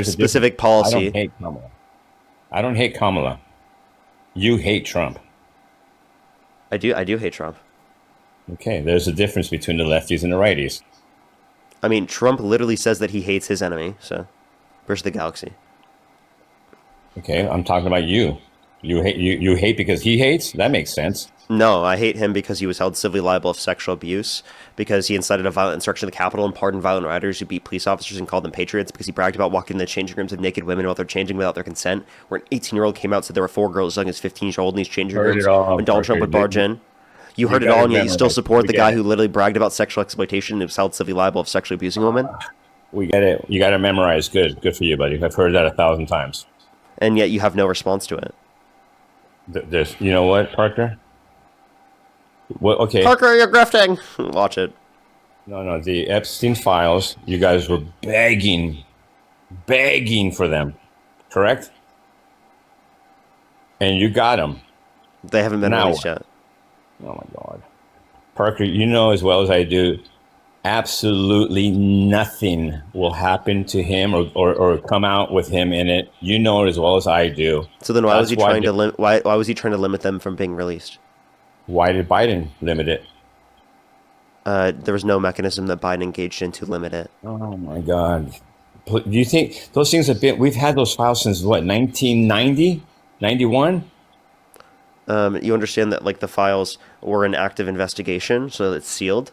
specific policy.
I don't hate Kamala. You hate Trump.
I do hate Trump.
Okay, there's a difference between the lefties and the righties.
I mean, Trump literally says that he hates his enemy, so versus the galaxy.
Okay, I'm talking about you. You hate because he hates? That makes sense.
No, I hate him because he was held civilly liable of sexual abuse, because he incited a violent insurrection of the Capitol and pardoned violent rioters who beat police officers and called them patriots, because he bragged about walking in the changing rooms of naked women while they're changing without their consent, where an 18-year-old came out and said there were 4 girls as young as 15 years old in these changing rooms when Donald Trump would barge in. You heard it all, and yet you still support the guy who literally bragged about sexual exploitation and was held civilly liable of sexually abusing women?
We get it. You got to memorize. Good for you, buddy. I've heard that 1,000 times.
And yet you have no response to it.
You know what, Parker? What? Okay.
Parker, you're grifting. Watch it.
No. The Epstein files. You guys were begging for them, correct? And you got them.
They haven't been released yet.
Oh my God, Parker, you know as well as I do, absolutely nothing will happen to him or come out with him in it. You know it as well as I do.
So then why was he trying to limit them from being released?
Why did Biden limit it?
There was no mechanism that Biden engaged in to limit it.
Oh my God. Do you think those things have been, we've had those files since what, 1990, 91?
You understand that the files were an active investigation, so it's sealed?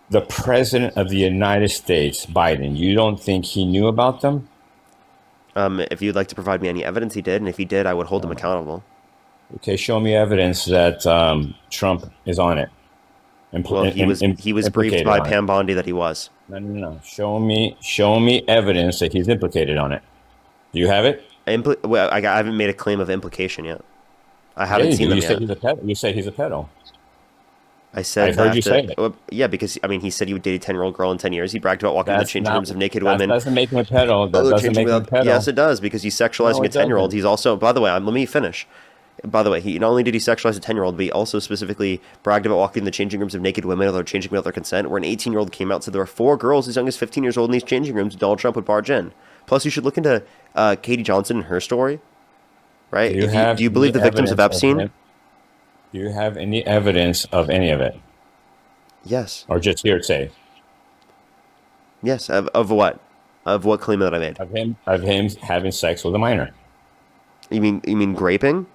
The President of the United States, Biden, you don't think he knew about them?
If you'd like to provide me any evidence, he did, and if he did, I would hold him accountable.
Okay, show me evidence that Trump is on it.
He was briefed by Pam Bondi that he was.
No. Show me evidence that he's implicated on it. Do you have it?
I haven't made a claim of implication yet. I haven't seen them yet.
You said he's a pedo.
I said
I heard you say it.
Yeah, because he said he would date a 10-year-old girl in 10 years. He bragged about walking in the changing rooms of naked women.
That doesn't make him a pedo. That doesn't make him a pedo.
Yes, it does, because he's sexualizing a 10-year-old. He's also, by the way, let me finish. By the way, he not only did he sexualize a 10-year-old, but he also specifically bragged about walking in the changing rooms of naked women while they're changing without their consent, where an 18-year-old came out and said there were 4 girls as young as 15 years old in these changing rooms and Donald Trump would barge in. Plus, you should look into Katie Johnson and her story, right? Do you believe the victims of Epstein?
Do you have any evidence of any of it?
Yes.
Or just hearsay?
Yes. Of what? Of what claim that I made?
Of him having sex with a minor.
You mean graping?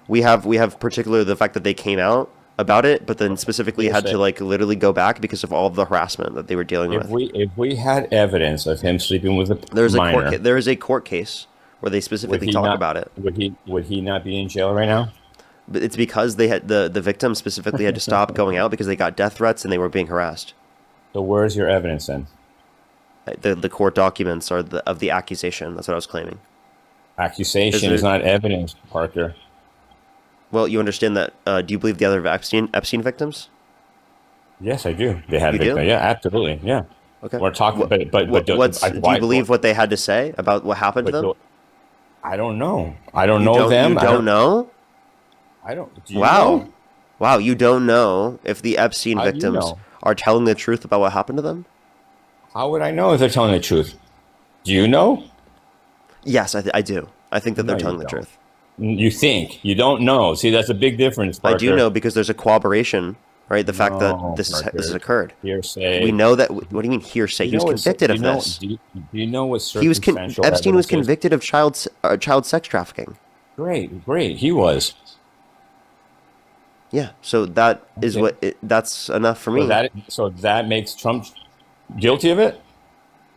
We have particularly the fact that they came out about it, but then specifically had to literally go back because of all of the harassment that they were dealing with.
If we had evidence of him sleeping with a minor,
there is a court case where they specifically talk about it.
Would he not be in jail right now?
But it's because they had the victim specifically had to stop going out because they got death threats and they were being harassed.
So where's your evidence then?
The court documents are of the accusation. That's what I was claiming.
Accusation is not evidence, Parker.
Well, you understand that. Do you believe the other Epstein victims?
Yes, I do. They had victims. Yeah, absolutely. Yeah.
Okay.
We're talking,
do you believe what they had to say about what happened to them?
I don't know. I don't know them.
You don't know?
I don't.
Wow. Wow, you don't know if the Epstein victims are telling the truth about what happened to them?
How would I know if they're telling the truth? Do you know?
Yes, I do. I think that they're telling the truth.
You think. You don't know. See, that's a big difference, Parker.
I do know because there's a corroboration, right? The fact that
No,
this has
Parker.
occurred.
Hearsay.
We know that. What do you mean hearsay? He was convicted of
know,
this.
do you know what
He was
circumstantial
Epstein was
evidence is?
convicted of child sex trafficking.
Great. He was.
Yeah. So that is
Okay.
what. That's enough for me.
So that makes Trump guilty of it?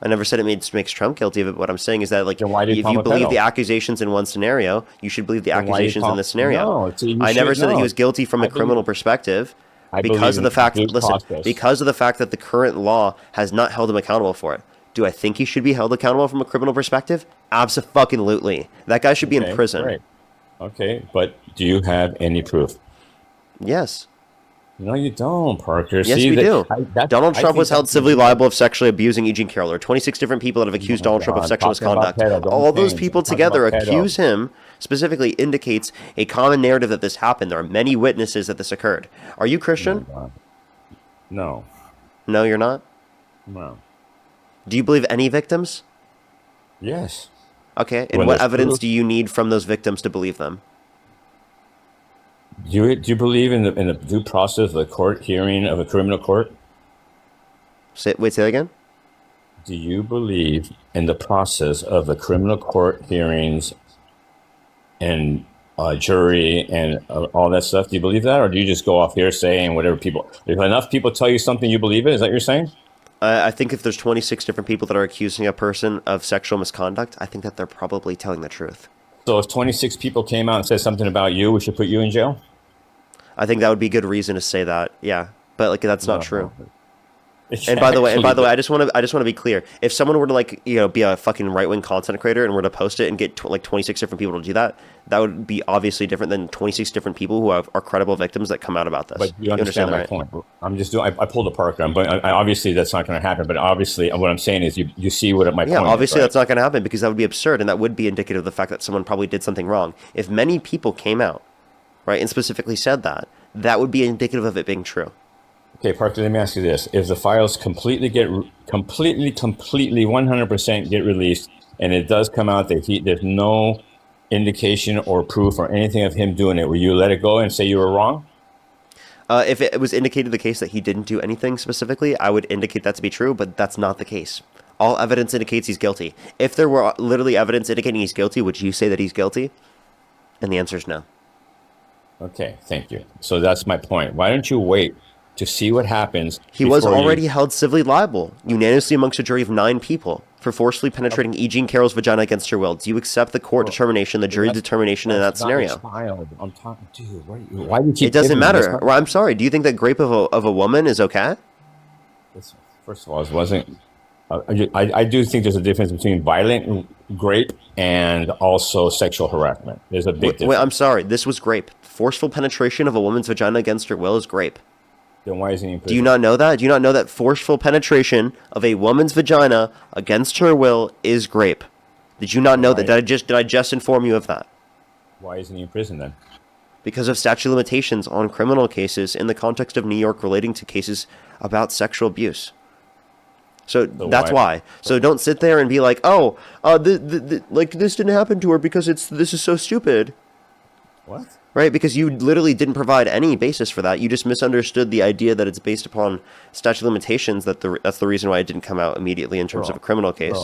I never said it makes Trump guilty of it. What I'm saying is that, like,
Then why do you
if
call
you
him a
believe
pedo?
the accusations in one scenario, you should believe the
Then why do you
accusations in
call-
this scenario.
No, so you
I never
should
said that he
know.
was guilty from a
I believe-
criminal perspective
I
because
believe
of the
in
fact.
due
Listen,
process.
because of the fact that the current law has not held him accountable for it. Do I think he should be held accountable from a criminal perspective? Absolutely. That guy should be in
Okay,
prison.
great. Okay, but do you have any proof?
Yes.
No, you don't, Parker.
Yes,
See,
we do. Donald
I
Trump
think
was held
that's
civilly
a-
liable of sexually abusing E. Jean Carroll. There are 26 different people that have accused Donald Trump of
God,
sexual
talking about
misconduct.
pedo, don't
All those
change.
people
I'm talking
together
about pedo.
accuse him, specifically indicates a common narrative that this happened. There are many witnesses that this occurred. Are you Christian?
No.
No, you're not?
No.
Do you believe any victims?
Yes.
Okay, and
When
what
there's
evidence
proof.
do you need from those victims to believe them?
Do you believe in the due process of the court hearing of a criminal court?
Say that again?
Do you believe in the process of the criminal court hearings and jury and all that stuff? Do you believe that, or do you just go off hearsay and whatever people? If enough people tell you something, you believe it. Is that what you're saying?
I think if there's 26 different people that are accusing a person of sexual misconduct, I think that they're probably telling the truth.
So if 26 people came out and said something about you, we should put you in jail?
I think that would be good reason to say that. Yeah, but like that's not
No.
true. And by the way, I just want to be clear. If someone were to be a fucking right-wing content creator and were to post it and get 26 different people to do that, that would be obviously different than 26 different people who are credible victims that come out about this.
But you understand my
that, right?
point. I'm just doing. I pulled a Parker. But obviously that's not going to happen. But obviously, what I'm saying is, you see what my point is.
Yeah, obviously
right?
that's not going to happen because that would be absurd, and that would be indicative of the fact that someone probably did something wrong. If many people came out, right, and specifically said that, that would be indicative of it being true.
Okay, Parker, let me ask you this. If the files completely 100% get released, and it does come out that there's no indication or proof or anything of him doing it, will you let it go and say you were wrong?
If it was indicated the case that he didn't do anything specifically, I would indicate that to be true, but that's not the case. All evidence indicates he's guilty. If there were literally evidence indicating he's guilty, would you say that he's guilty? And the answer is no.
Okay, thank you. So that's my point. Why don't you wait to see what happens?
He was
before
already held civilly liable, unanimously amongst a jury of 9 people, for forcefully penetrating E. Jean Carroll's vagina against her will. Do you accept the court determination, the jury determination in that scenario?
I'm talking, dude. Why do you keep?
It doesn't
giving me
matter.
this?
Well, I'm sorry. Do you think that rape of a woman is okay?
First of all, it wasn't. I do think there's a difference between violent rape and also sexual harassment. There's a big difference.
Wait, I'm sorry. This was grape. Forceful penetration of a woman's vagina against her will is grape.
Then why isn't he in prison?
Do you not know that? Do you not know that forceful penetration of a woman's vagina against her will is grape? Did you not know that? Did I just inform you of that?
Why isn't he in prison then?
Because of statute of limitations on criminal cases in the context of New York relating to cases about sexual abuse. So that's why. So don't sit there and be like, "Oh, like this didn't happen to her because this is so stupid."
What?
Right? Because you literally didn't provide any basis for that. You just misunderstood the idea that it's based upon statute of limitations. That's the reason why it didn't come out immediately in terms of a criminal case.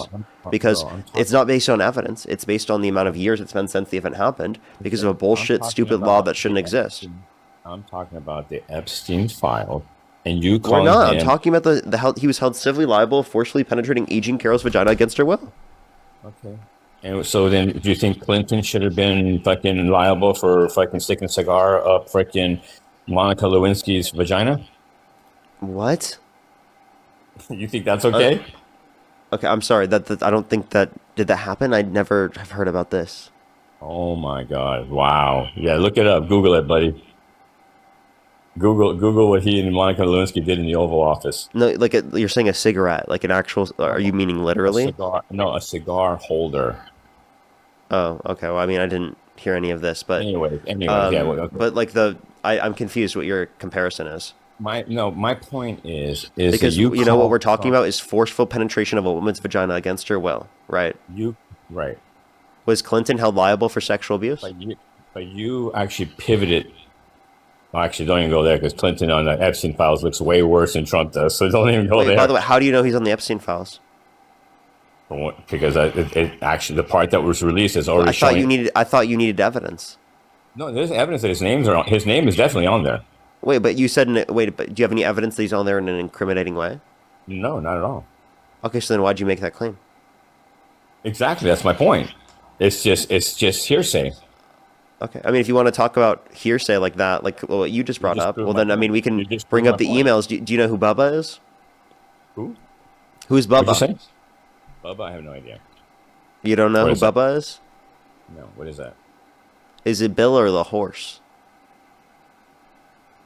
Because it's not based on evidence. It's based on the amount of years it's been since the event happened because of a bullshit, stupid law that shouldn't exist.
I'm talking about the Epstein file, and you
We're
calling
not.
him.
I'm talking about he was held civilly liable, forcefully penetrating E. Jean Carroll's vagina against her will.
Okay. And so then, do you think Clinton should have been fucking liable for fucking sticking a cigar up freaking Monica Lewinsky's vagina?
What?
You think that's okay?
Okay, I'm sorry. That I don't think that did that happen. I never have heard about this.
Oh my God! Wow. Yeah, look it up. Google it, buddy. Google what he and Monica Lewinsky did in the Oval Office.
No, like you're saying a cigarette, like an actual. Are you meaning literally?
A cigar holder.
Oh, okay. Well, I mean, I didn't hear any of this, but
anyway, yeah. Well, okay.
But like I'm confused what your comparison is.
My point is
because
that
you know what we're talking about is forceful penetration of a woman's vagina against her will, right?
Right.
Was Clinton held liable for sexual abuse?
But you actually pivoted Well, actually, don't even go there because Clinton on the Epstein files looks way worse than Trump does. So don't even go
Wait,
there.
by the way, how do you know he's on the Epstein files?
Because it actually the part that was released is already
I thought
showing.
I thought you needed evidence.
No, there's evidence that his name is definitely on there.
Wait, but you said but do you have any evidence that he's on there in an incriminating way?
No, not at all.
Okay, so then why'd you make that claim?
Exactly, that's my point. It's just hearsay.
Okay, I mean, if you want to talk about hearsay like that, like what you just brought up, well, then I mean, we can bring up the emails. Do you know who Bubba is?
Who?
Who's Bubba?
What'd you say? Bubba, I have no idea.
You don't know who Bubba is?
No, what is that?
Is it Bill or the horse?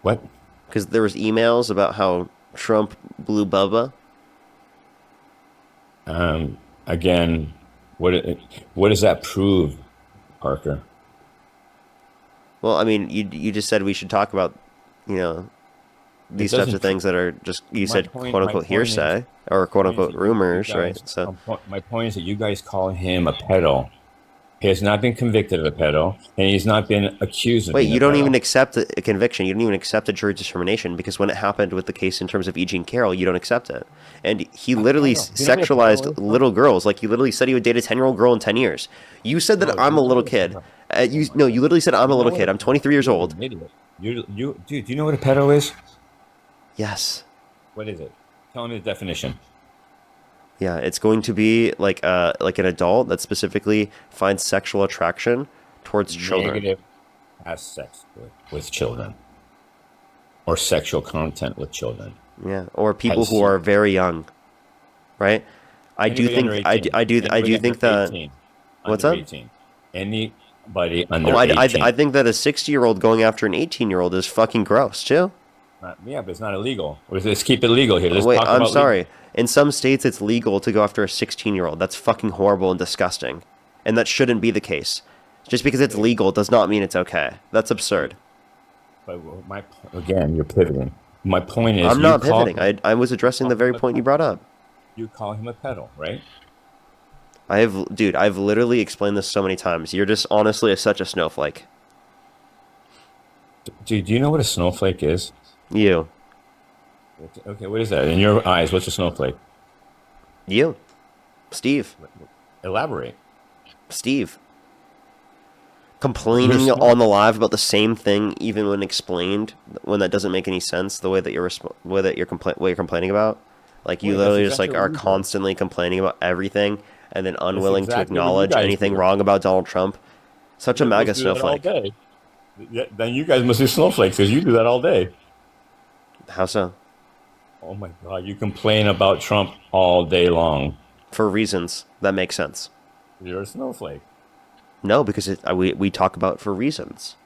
What?
Because there was emails about how Trump blew Bubba.
Again, what does that prove, Parker?
Well, I mean, you just said we should talk about, these types of things that are just, you said, quote unquote hearsay or quote unquote rumors, right? So
my point is that you guys call him a pedo. He has not been convicted of a pedo, and he's not been accused of.
Wait, you don't even accept a conviction. You don't even accept a jury determination because when it happened with the case in terms of E. Jean Carroll, you don't accept it. And he literally sexualized little girls. Like he literally said he would date a 10-year-old girl in 10 years. You said that I'm a little kid. You literally said I'm a little kid. I'm 23 years old.
Dude, do you know what a pedo is?
Yes.
What is it? Tell me the definition.
Yeah, it's going to be like an adult that specifically finds sexual attraction towards children.
Negative, has sex with children, or sexual content with children.
Yeah, or people who are very young, right? I do think that. What's that?
18. Anybody under 18.
I think that a 60-year-old going after an 18-year-old is fucking gross too.
Yeah, but it's not illegal. Let's keep it legal here.
Wait, I'm sorry. In some states, it's legal to go after a 16-year-old. That's fucking horrible and disgusting. And that shouldn't be the case. Just because it's legal does not mean it's okay. That's absurd.
But again, you're pivoting. My point is...
I'm not pivoting. I was addressing the very point you brought up.
You call him a pedo, right?
Dude, I've literally explained this so many times. You're just honestly such a snowflake.
Dude, do you know what a snowflake is?
You.
Okay, what is that? In your eyes, what's a snowflake?
You. Steve.
Elaborate.
Steve. Complaining on the live about the same thing, even when explained, when that doesn't make any sense, the way that you're complaining about. Like, you literally just are constantly complaining about everything, and then unwilling to acknowledge anything wrong about Donald Trump. Such a MAGA snowflake.
Yeah, then you guys must be snowflakes, because you do that all day.
How so?
Oh my God, you complain about Trump all day long.
For reasons that make sense.
You're a snowflake.
No, because we talk about for reasons.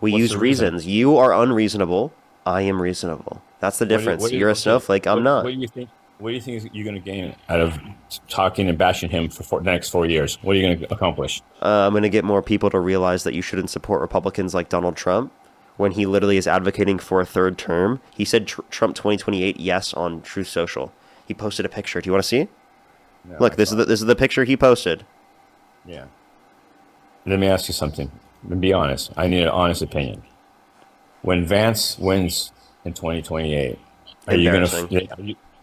We use reasons. You are unreasonable. I am reasonable. That's the difference. You're a snowflake. I'm not.
What do you think? What do you think you're going to gain out of talking and bashing him for the next 4 years? What are you going to accomplish?
I'm going to get more people to realize that you shouldn't support Republicans like Donald Trump when he literally is advocating for a third term. He said Trump 2028 yes on Truth Social. He posted a picture. Do you want to see? No, look, this is the picture he posted.
Yeah. Let me ask you something. Be honest. I need an honest opinion. When Vance wins in 2028, are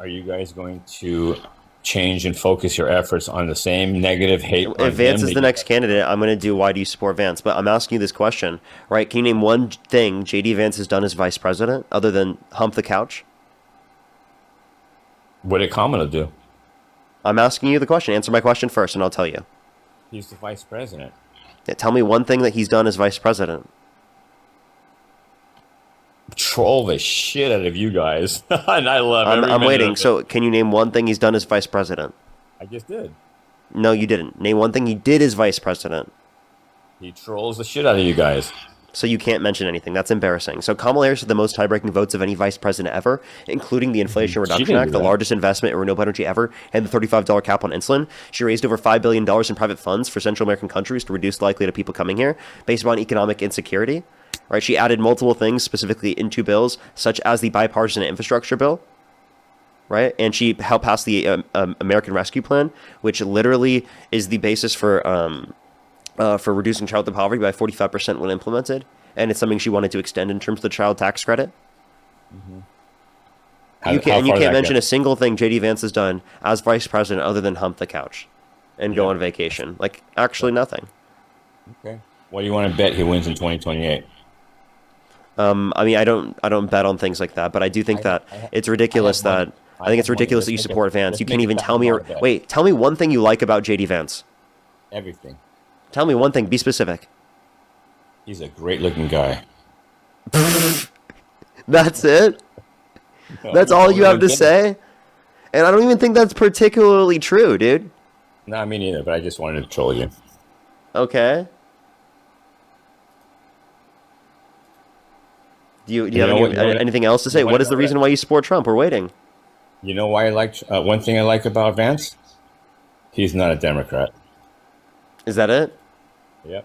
you guys going to change and focus your efforts on the same negative hate?
If Vance is the next candidate, I'm going to do why do you support Vance? But I'm asking you this question, right? Can you name one thing J.D. Vance has done as vice president other than hump the couch?
What did Kamala do?
I'm asking you the question. Answer my question first, and I'll tell you.
He's the vice president.
Yeah, tell me one thing that he's done as vice president.
Troll the shit out of you guys. And I love it.
I'm waiting. So can you name one thing he's done as vice president?
I just did.
No, you didn't. Name one thing he did as vice president.
He trolls the shit out of you guys.
So you can't mention anything. That's embarrassing. So Kamala Harris had the most tie-breaking votes of any vice president ever, including the Inflation Reduction Act, the largest investment in renewable energy ever, and the $35 cap on insulin. She raised over $5 billion in private funds for Central American countries to reduce the likelihood of people coming here based upon economic insecurity. Right? She added multiple things specifically into bills, such as the bipartisan infrastructure bill. Right? And she helped pass the American Rescue Plan, which literally is the basis for reducing childhood poverty by 45% when implemented. and it's something she wanted to extend in terms of the child tax credit.
How-
You
how
can't
far did that
mention
go?
a single thing JD Vance has done as vice president other than hump the couch and go on vacation. Like, actually nothing.
Okay. What do you want to bet he wins in 2028?
I mean, I don't bet on things like that, but I do think that it's ridiculous that I think it's ridiculous that you support Vance. You can't even tell me. Wait, tell me one thing you like about JD Vance.
Everything.
Tell me one thing. Be specific.
He's a great-looking guy.
That's it. That's all you have to say. And I don't even think that's particularly true, dude.
No, me neither. But I just wanted to troll you.
Okay. Do you
You
have
know
any,
what- you know what-
anything else to say?
you know
What is
what-
the reason why you support Trump? We're waiting.
You know why I like one thing I like about Vance? He's not a Democrat.
Is that it?
Yep.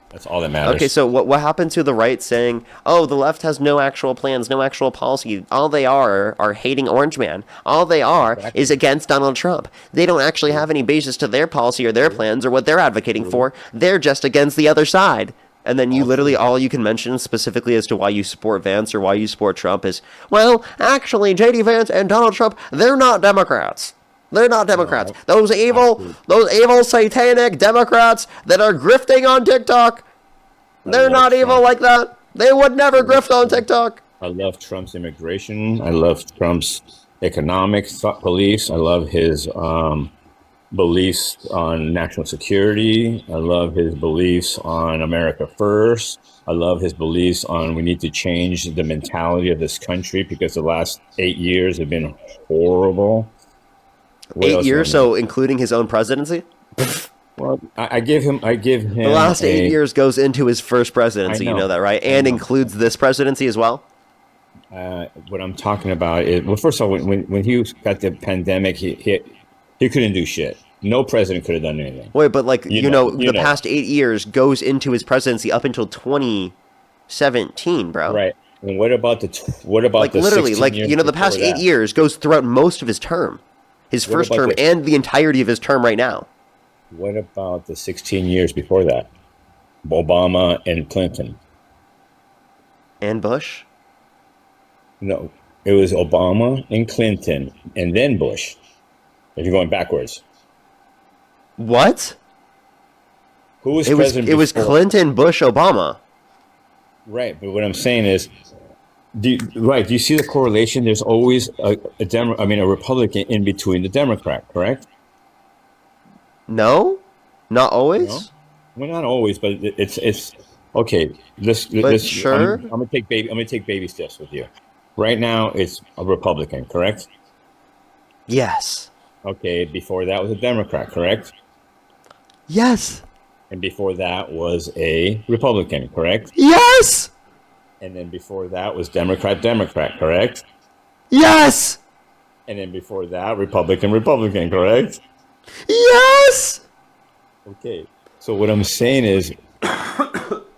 That's all that matters.
Okay, so what happened to the right saying, oh, the left has no actual plans, no actual policy. All they are hating Orange Man. All they are is against Donald Trump. They don't actually have any basis to their policy or their plans or what they're advocating for. They're just against the other side. And then you literally, all you can mention specifically as to why you support Vance or why you support Trump is, well, actually, J.D. Vance and Donald Trump, they're not Democrats. They're not Democrats. Those evil satanic Democrats that are grifting on TikTok, they're not evil like that. They would never grift on TikTok.
I love Trump's immigration. I love Trump's economic beliefs. I love his beliefs on national security. I love his beliefs on America first. I love his beliefs on we need to change the mentality of this country because the last 8 years have been horrible. What
8
else
years,
do I know?
so including his own presidency?
Well, I give him.
The last 8 years goes into his first presidency. You know that, right? And includes this presidency as well?
What I'm talking about is, well, first of all, when he got the pandemic, he couldn't do shit. No president could have done anything.
Wait, but like, the
know.
past 8 years goes into his presidency up until 2017, bro.
Right. And what about
like
the
literally,
16
like,
years
the past
before
8
that?
years goes throughout most of his term. His
What
first
about
term
the-
and the entirety of his term right now.
What about the 16 years before that? Obama and Clinton.
And Bush?
No, it was Obama and Clinton, and then Bush. If you're going backwards.
What?
Who was
It
president
was
before?
Clinton, Bush, Obama.
Right, but what I'm saying is, do you see the correlation? There's always a Republican in between the Democrat, correct?
No, not always.
Well, not always, but it's okay.
Sure.
I'm gonna take baby steps with you. Right now, it's a Republican, correct?
Yes.
Okay. Before that was a Democrat, correct?
Yes.
And before that was a Republican, correct?
Yes.
And then before that was Democrat, correct?
Yes.
And then before that, Republican, correct?
Yes.
Okay. So what I'm saying is,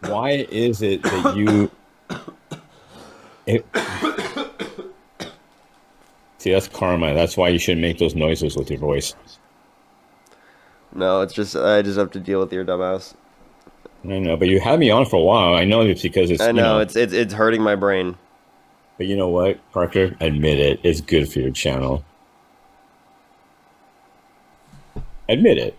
why is it that you... See, that's karma. That's why you shouldn't make those noises with your voice.
No, it's just I just have to deal with your dumbass.
I know, but you had me on for a while. I know it's because it's...
I know, it's hurting my brain.
But you know what, Parker? Admit it. It's good for your channel. Admit it.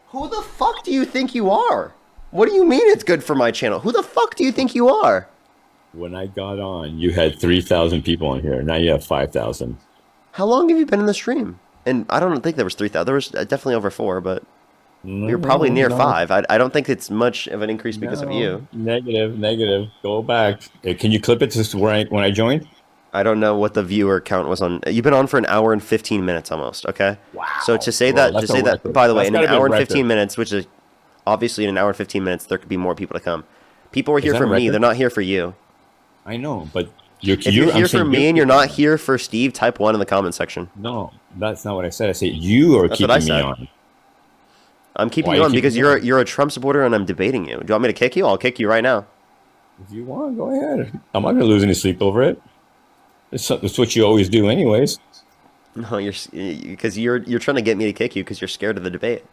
Who the fuck do you think you are? What do you mean it's good for my channel? Who the fuck do you think you are?
When I got on, you had 3,000 people on here. Now you have 5,000.
How long have you been in the stream? And I don't think there was 3,000. There was definitely over 4, but you're probably near 5. I don't think it's much of an increase because of you.
Negative. Go back. Can you clip it to when I joined?
I don't know what the viewer count was on. You've been on for an hour and 15 minutes almost, okay? Wow. So to say
Bro,
that, by the way,
That's
in an
gotta be a
hour and
record.
15 minutes, which is obviously in an hour and 15 minutes, there could be more people to come. People are
Is
here
that
for
a
me.
record?
They're not here for you.
I know, but
If you're here for me and you're not here for Steve, type 1 in the comment section.
No, that's not what I said. I said you are
That's what I
keeping me
said.
on.
I'm keeping
Why
you
you
on
keeping
because
me
you're a Trump supporter and I'm debating you. Do you want me to kick you? I'll kick you right now.
If you want, go ahead. I'm not going to lose any sleep over it. It's what you always do anyways.
No, you're trying to get me to kick you because you're scared of the debate.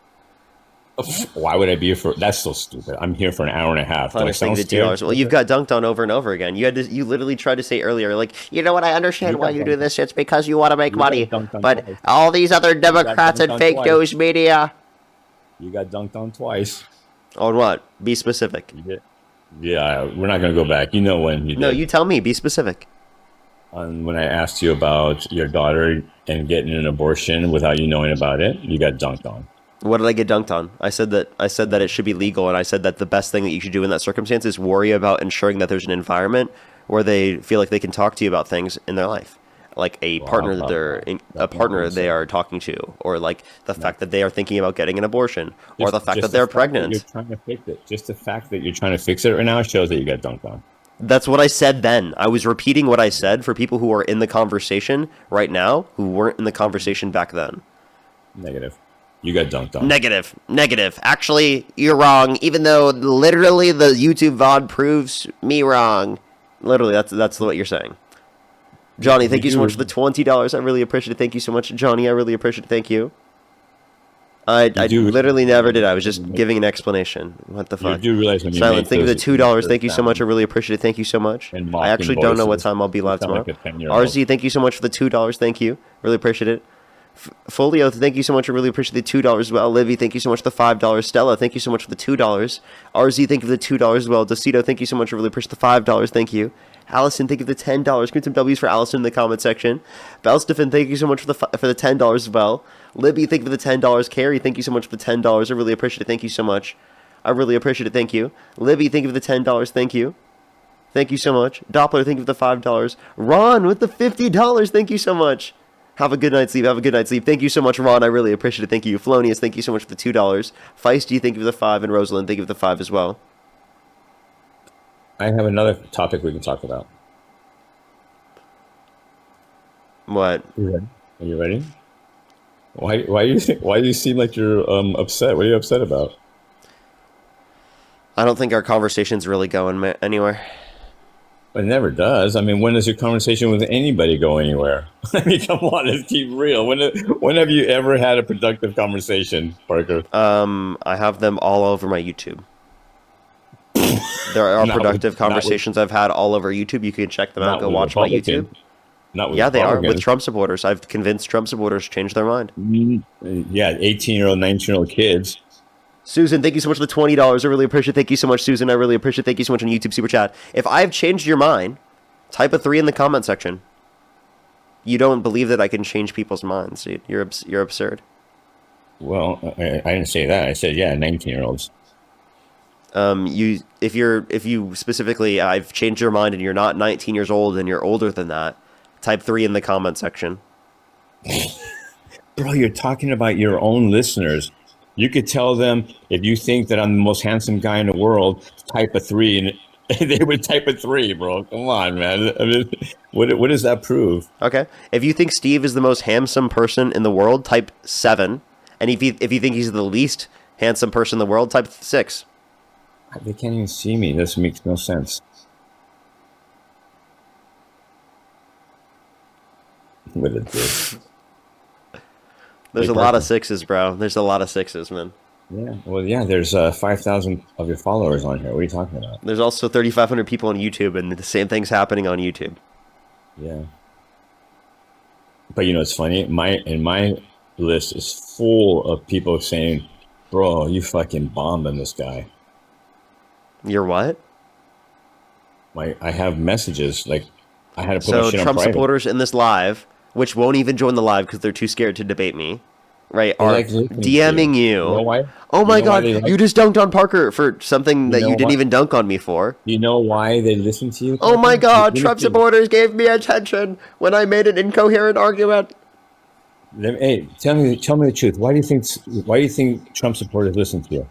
Why would I be here for? That's so stupid. I'm here for an hour and a half. Do I
Hunter's
sound
thinking the $2.
scared?
Well, you've got dunked on over and over again. You literally tried to say earlier, like, you know what? I understand
You
why
got
you do
dunked.
this. It's because you want to make
You got
money.
dunked on
But
twice.
all these other
You got
Democrats
dunked
and
on
fake
twice.
news media.
You got dunked on twice.
On what? Be specific.
You did. Yeah, we're not gonna go back. You know when you
No,
did.
you tell me. Be specific.
When I asked you about your daughter and getting an abortion without you knowing about it, you got dunked on.
What did I get dunked on? I said that it should be legal, and I said that the best thing that you should do in that circumstance is worry about ensuring that there's an environment where they feel like they can talk to you about things in their life, like a partner that they are talking to, or like the fact that they are thinking about getting an abortion, or the fact that they're pregnant.
You're trying to fix it. Just the fact that you're trying to fix it right now shows that you got dunked on.
That's what I said then. I was repeating what I said for people who are in the conversation right now who weren't in the conversation back then.
Negative. You got dunked on.
Negative. Actually, you're wrong, even though literally the YouTube VOD proves me wrong. Literally, that's what you're saying. Johnny, thank you so much for the $20. I really appreciate it. Thank you so much, Johnny. I really appreciate it. Thank you. I literally never did. I was just giving an explanation. What the fuck?
You do realize when you
Silence,
make
thank you for
those-
the $2. Thank you so much. I really appreciate it. Thank you so much.
And
I
mocking
actually don't know what
voices.
time I'll be live
You sound
tomorrow.
like a 10-year-old.
RZ, thank you so much for the $2. Thank you. Really appreciate it. Folio, thank you so much. I really appreciate the $2 as well. Livy, thank you so much for the $5. Stella, thank you so much for the $2. RZ, thank you for the $2 as well. Docito, thank you so much. I really appreciate the $5. Thank you. Allison, thank you for the $10. Give some W's for Allison in the comment section. Belstefan, thank you so much for the $10 as well. Libby, thank you for the $10. Carrie, thank you so much for the $10. I really appreciate it. Thank you so much. I really appreciate it. Thank you. Libby, thank you for the $10. Thank you. Thank you so much. Doppler, thank you for the $5. Ron with the $50. Thank you so much. Have a good night's sleep. Have a good night's sleep. Thank you so much, Ron. I really appreciate it. Thank you. Felonius, thank you so much for the $2. Feisty, thank you for the $5. And Rosalind, thank you for the $5 as well.
I have another topic we can talk about.
What?
Are you ready? Why do you seem like you're upset? What are you upset about?
I don't think our conversation's really going anywhere.
It never does. I mean, when does your conversation with anybody go anywhere? I mean, come on, let's keep real. When have you ever had a productive conversation, Parker?
I have them all over my YouTube. There are productive conversations I've had all over YouTube. You can check them out. Go watch my YouTube. Yeah, they are with Trump supporters. I've convinced Trump supporters to change their mind.
Yeah, 18-year-old, 19-year-old kids.
Susan, thank you so much for the $20. I really appreciate it. Thank you so much, Susan. I really appreciate it. Thank you so much on YouTube Super Chat. If I've changed your mind, type a 3 in the comment section. You don't believe that I can change people's minds, dude. You're absurd.
Well, I didn't say that. I said, yeah, 19-year-olds.
If you specifically, I've changed your mind and you're not 19 years old and you're older than that, type 3 in the comment section.
Bro, you're talking about your own listeners. You could tell them, if you think that I'm the most handsome guy in the world, type a 3, and they would type a 3, bro. Come on, man. I mean, what does that prove?
Okay. If you think Steve is the most handsome person in the world, type 7. And if you think he's the least handsome person in the world, type 6.
They can't even see me. This makes no sense. What a dick.
There's a lot of 6s, bro. There's a lot of 6s, man.
Yeah. Well, yeah, there's 5,000 of your followers on here. What are you talking about?
There's also 3,500 people on YouTube, and the same thing's happening on YouTube.
Yeah. But you know, it's funny. My list is full of people saying, bro, you fucking bombing this guy.
You're what?
I have messages, like, I had to put
so
my shit
Trump
on private.
supporters in this live, which won't even join the live because they're too scared to debate me, right, are
like listening to
DMing you.
You know why?
Oh my
You know why
God,
they like-
you just dunked on Parker for something that
know
you didn't
why?
even dunk on me for.
You know why they listen to you?
Oh my
Parker?
God,
You
Trump
listen-
supporters gave me attention when I made an incoherent argument.
Hey, tell me the truth. Why do you think Trump supporters listen to you?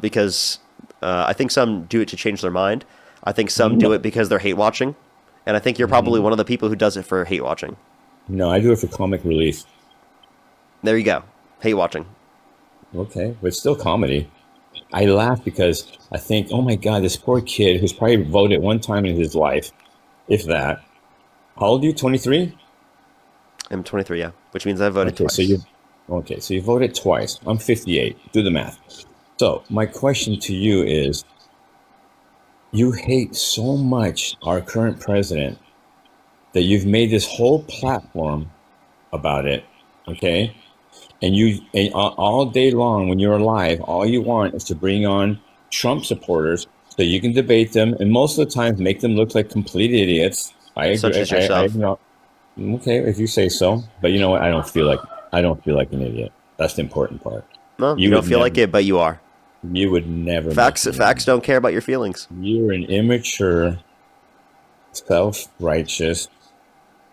Because I think some do it to change their mind. I think some do it because they're hate watching. And I think you're probably one of the people who does it for hate watching.
No, I do it for comic relief.
There you go. Hate watching.
Okay, but it's still comedy. I laugh because I think, oh my God, this poor kid who's probably voted one time in his life, if that. How old are you, 23?
I'm 23, yeah. Which means I voted twice.
Okay, so you voted twice. I'm 58. Do the math. So my question to you is, you hate so much our current president that you've made this whole platform about it, okay? And all day long when you're alive, all you want is to bring on Trump supporters so you can debate them, and most of the time make them look like complete idiots. I agree.
Such as yourself.
Okay, if you say so. But you know what? I don't feel like an idiot. That's the important part.
No, you don't feel like it, but you are.
You would never.
Facts don't care about your feelings.
You're an immature, self-righteous,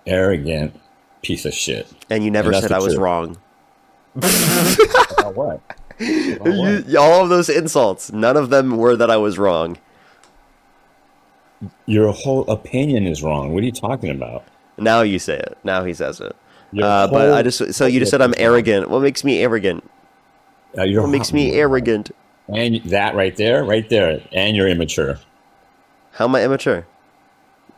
arrogant piece of shit.
And you never said I was wrong.
About what?
All of those insults, none of them were that I was wrong.
Your whole opinion is wrong. What are you talking about?
Now you say it. Now he says it. But you just said I'm arrogant. What makes me arrogant? What makes me arrogant?
And that right there. And you're immature.
How am I immature?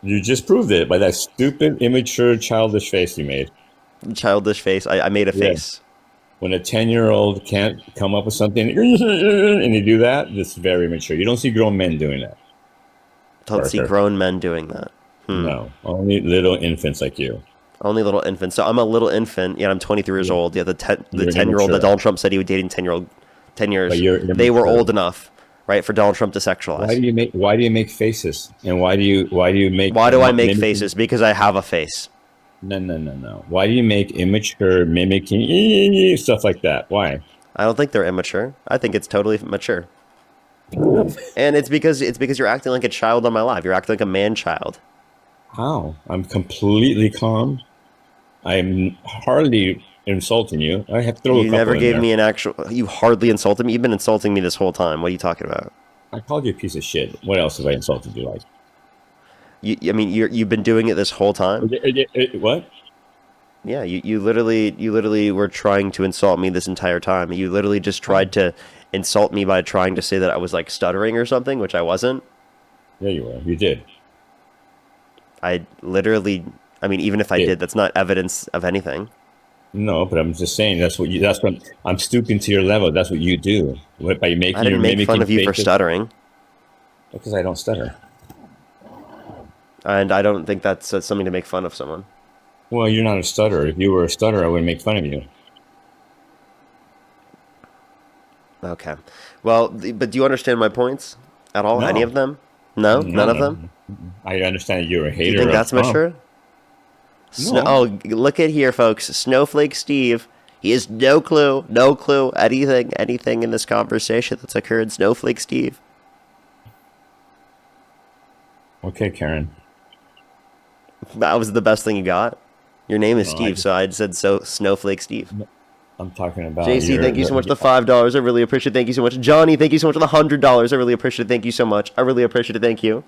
You just proved it by that stupid, immature, childish face you made.
Childish face? I made a face.
When a 10-year-old can't come up with something and you do that, it's very immature. You don't see grown men doing that.
Don't see grown men doing that.
No, only little infants like you.
Only little infants. So I'm a little infant, yet I'm 23 years old. Yeah, the 10-year-old that Donald Trump said he would dating 10 years. They were old enough, right, for Donald Trump to sexualize.
Why do you make faces? And why do
I make faces? Because I have a face.
No. Why do you make immature mimicking stuff like that? Why?
I don't think they're immature. I think it's totally mature. And it's because you're acting like a child on my live. You're acting like a man-child.
How? I'm completely calm. I'm hardly insulting you. I have to throw a couple
You never gave
in
me an actual... You hardly insulted me. You've been insulting me this whole time. What are you talking about?
I called you a piece of shit. What else have I insulted you like?
You've been doing it this whole time?
What?
Yeah, you literally were trying to insult me this entire time. You literally just tried to insult me by trying to say that I was like stuttering or something, which I wasn't.
Yeah, you were. You did.
Even if I did, that's not evidence of anything.
No, but I'm just saying that's what I'm stooping to your level. That's what you do. By making
I didn't make fun of you for stuttering.
Because I don't stutter.
And I don't think that's something to make fun of someone.
Well, you're not a stutterer. If you were a stutterer, I wouldn't make fun of you.
Okay. Well, but do you understand my points at all?
No.
Any of them? No? None of them?
I understand that you're a hater.
Do you think that's mature?
No.
Look at here, folks. Snowflake Steve. He has no clue anything in this conversation that's occurred. Snowflake Steve.
Okay, Karen.
That was the best thing you got? Your name is Steve, so I said Snowflake Steve.
I'm talking about
JC, thank you so much for the $5. I really appreciate it. Thank you so much. Johnny, thank you so much for the $100. I really appreciate it. Thank you so much. I really appreciate it. Thank you.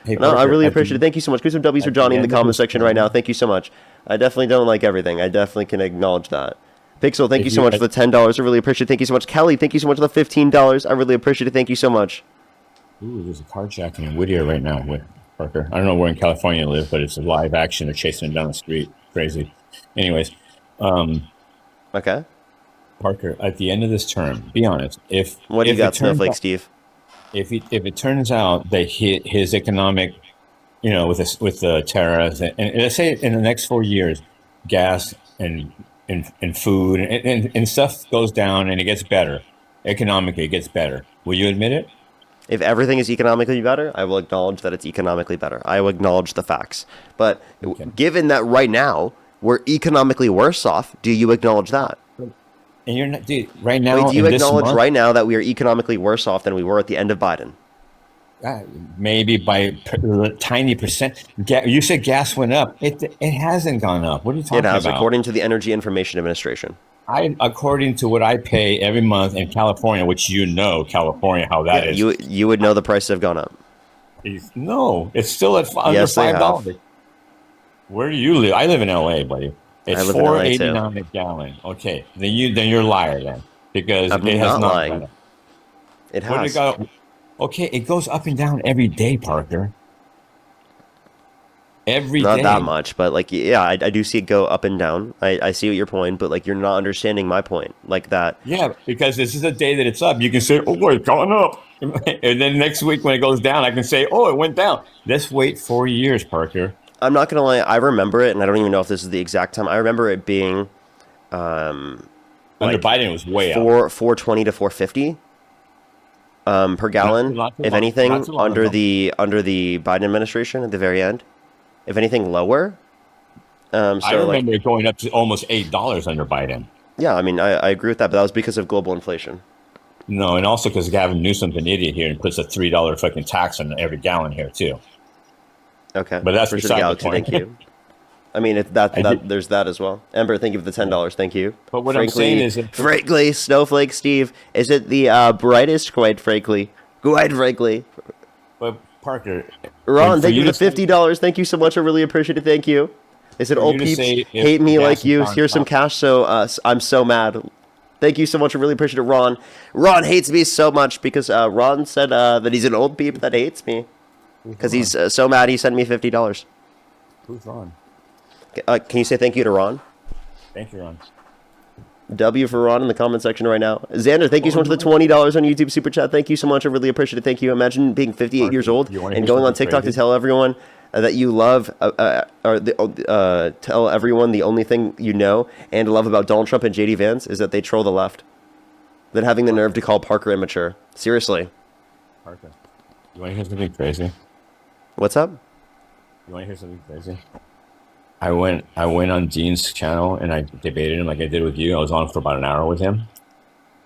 Hey,
No, I really appreciate it. Thank you so much. Give some W's for Johnny in the comment section right now. Thank you so much. I definitely don't like everything. I definitely can acknowledge that. Pixel, thank you so much for the $10. I really appreciate it. Thank you so much. Kelly, thank you so much for the $15. I really appreciate it. Thank you so much.
Ooh, there's a carjacking in Whittier right now with Parker. I don't know where in California you live, but it's a live action. They're chasing him down the street. Crazy. Anyways.
Okay.
Parker, at the end of this term, be honest.
What do you got, Snowflake Steve?
If it turns out that his economic, with the tariffs, and let's say in the next 4 years, gas and food and stuff goes down and it gets better, economically it gets better. Will you admit it?
If everything is economically better, I will acknowledge that it's economically better. I will acknowledge the facts. But given that right now we're economically worse off, do you acknowledge that?
And you're not, dude. Right now,
Wait, do you acknowledge right now that we are economically worse off than we were at the end of Biden?
Maybe by a tiny percent. You said gas went up. It hasn't gone up. What are you talking about?
It has, according to the Energy Information Administration.
According to what I pay every month in California, which California, how that is.
You would know the prices have gone up.
No, it's still at under $5. Where do you live? I live in LA, buddy. It's $4.89 a gallon. Okay, then you're a liar then, because
I'm
it has
not
not
lying.
gone up.
It has.
Okay, it goes up and down every day, Parker. every
Not
day.
that much, but like, yeah, I do see it go up and down. I see what your point, but like, you're not understanding my point. Like that.
Yeah, because this is a day that it's up. You can say, "Oh, it's going up," and then next week when it goes down, I can say, "Oh, it went down." Let's wait 4 years, Parker.
I'm not gonna lie. I remember it, and I don't even know if this is the exact time. I remember it being,
Under
like
Biden, it was way up.
420 to 450 per gallon.
Not too
If
long-
anything,
not too long
under
ago.
the Biden administration at the very end. If anything, lower.
I
So like,
remember it going up to almost $8 under Biden.
yeah, I mean, I agree with that, but that was because of global inflation.
No, and also because Gavin Newsom's an idiot here and puts a $3 fucking tax on every gallon here too.
Okay,
But that's
for
beside the
Galaxy.
point.
Thank you. I mean, it's there's that as well. Ember, thank you for the $10. Thank you.
But what I'm saying is,
frankly, Snowflake Steve, is it the brightest? Quite frankly.
But Parker,
Ron,
for
thank you
you
for the
to say-
$50. Thank you so much. I really appreciate it. Thank you. They said
For
old
you to
peeps
say if
hate me
gas
like
is
you.
on
Here's some
top-
cash, so I'm so mad. Thank you so much. I really appreciate it, Ron. Ron hates me so much because Ron said that he's an old peep that hates me because he's so mad he sent me $50.
Who's Ron?
Can you say thank you to Ron?
Thank you, Ron.
W for Ron in the comment section right now. Xander, thank you so much for the $20 on YouTube Super Chat. Thank you so much. I really appreciate it. Thank you. Imagine being 58 years old
you wanna
and
hear
going on
something
TikTok
crazy?
to tell everyone that you love, tell everyone the only thing you know and love about Donald Trump and JD Vance is that they troll the left. Then having the nerve to call Parker immature. Seriously.
Parker, you want to hear something crazy?
What's up?
You want to hear something crazy? I went on Dean's channel and I debated him like I did with you. I was on for about an hour with him.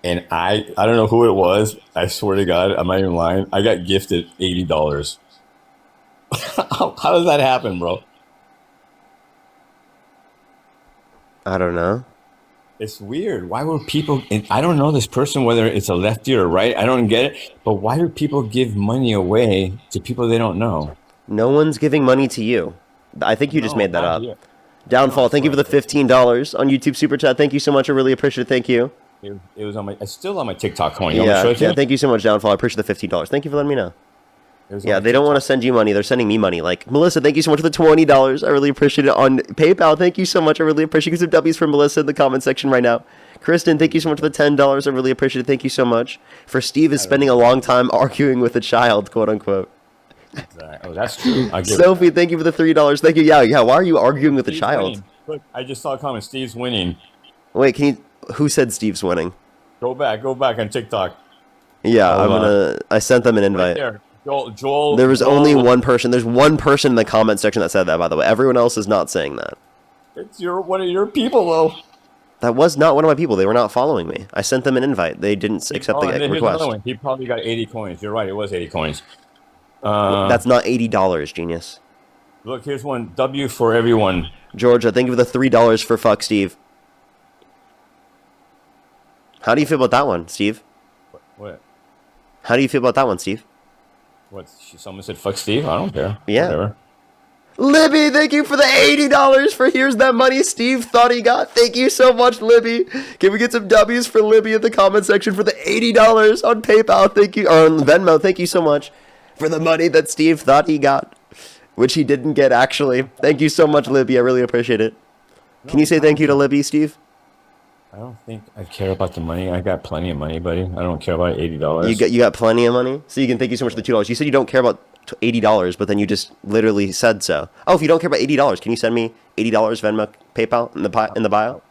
And I don't know who it was. I swear to God, I'm not even lying. I got gifted $80. How does that happen, bro?
I don't know.
It's weird. Why would people, and I don't know this person, whether it's a lefty or right. I don't get it. But why do people give money away to people they don't know?
No one's giving money to you. I think you just made that up. Downfall, thank you for the $15 on YouTube Super Chat. Thank you so much. I really appreciate it. Thank you.
It was on my, it's still on my TikTok coin. You want me to show it to you?
Thank you so much, Downfall. I appreciate the $15. Thank you for letting me know. Yeah, they don't want to send you money. They're sending me money. Like, Melissa, thank you so much for the $20. I really appreciate it. On PayPal, thank you so much. I really appreciate it. Get some W's for Melissa in the comment section right now. Kristen, thank you so much for the $10. I really appreciate it. Thank you so much. For Steve is spending a long time arguing with a child, quote unquote.
Oh, that's true.
Sophie, thank you for the $3. Thank you. Yeah. Why are you arguing with a child?
Winning. Look, I just saw a comment. Steve's winning.
Wait, who said Steve's winning?
Go back on TikTok.
Yeah, I sent them an invite.
Right there. Joel.
There was only one person. There's one person in the comment section that said that, by the way. Everyone else is not saying that.
It's one of your people, though.
That was not one of my people. They were not following me. I sent them an invite. They didn't accept the
and then here's
request.
another one. He probably got 80 coins. You're right. It was 80 coins.
That's not $80, genius.
Look, here's one. W for everyone.
Georgia, thank you for the $3 for fuck Steve. How do you feel about that one, Steve?
What?
How do you feel about that one, Steve?
What? Someone said fuck Steve? I don't care.
Yeah.
Whatever.
Libby, thank you for the $80 for here's that money Steve thought he got. Thank you so much, Libby. Can we get some W's for Libby in the comment section for the $80 on PayPal? Thank you. Or on Venmo, thank you so much for the money that Steve thought he got, which he didn't get actually. Thank you so much, Libby. I really appreciate it. Can you say thank you to Libby, Steve?
I don't think I care about the money. I got plenty of money, buddy. I don't care about $80.
You got plenty of money? So you can thank you so much for the $2. You said you don't care about $80, but then you just literally said so. Oh, if you don't care about $80, can you send me $80 Venmo, PayPal in the bio?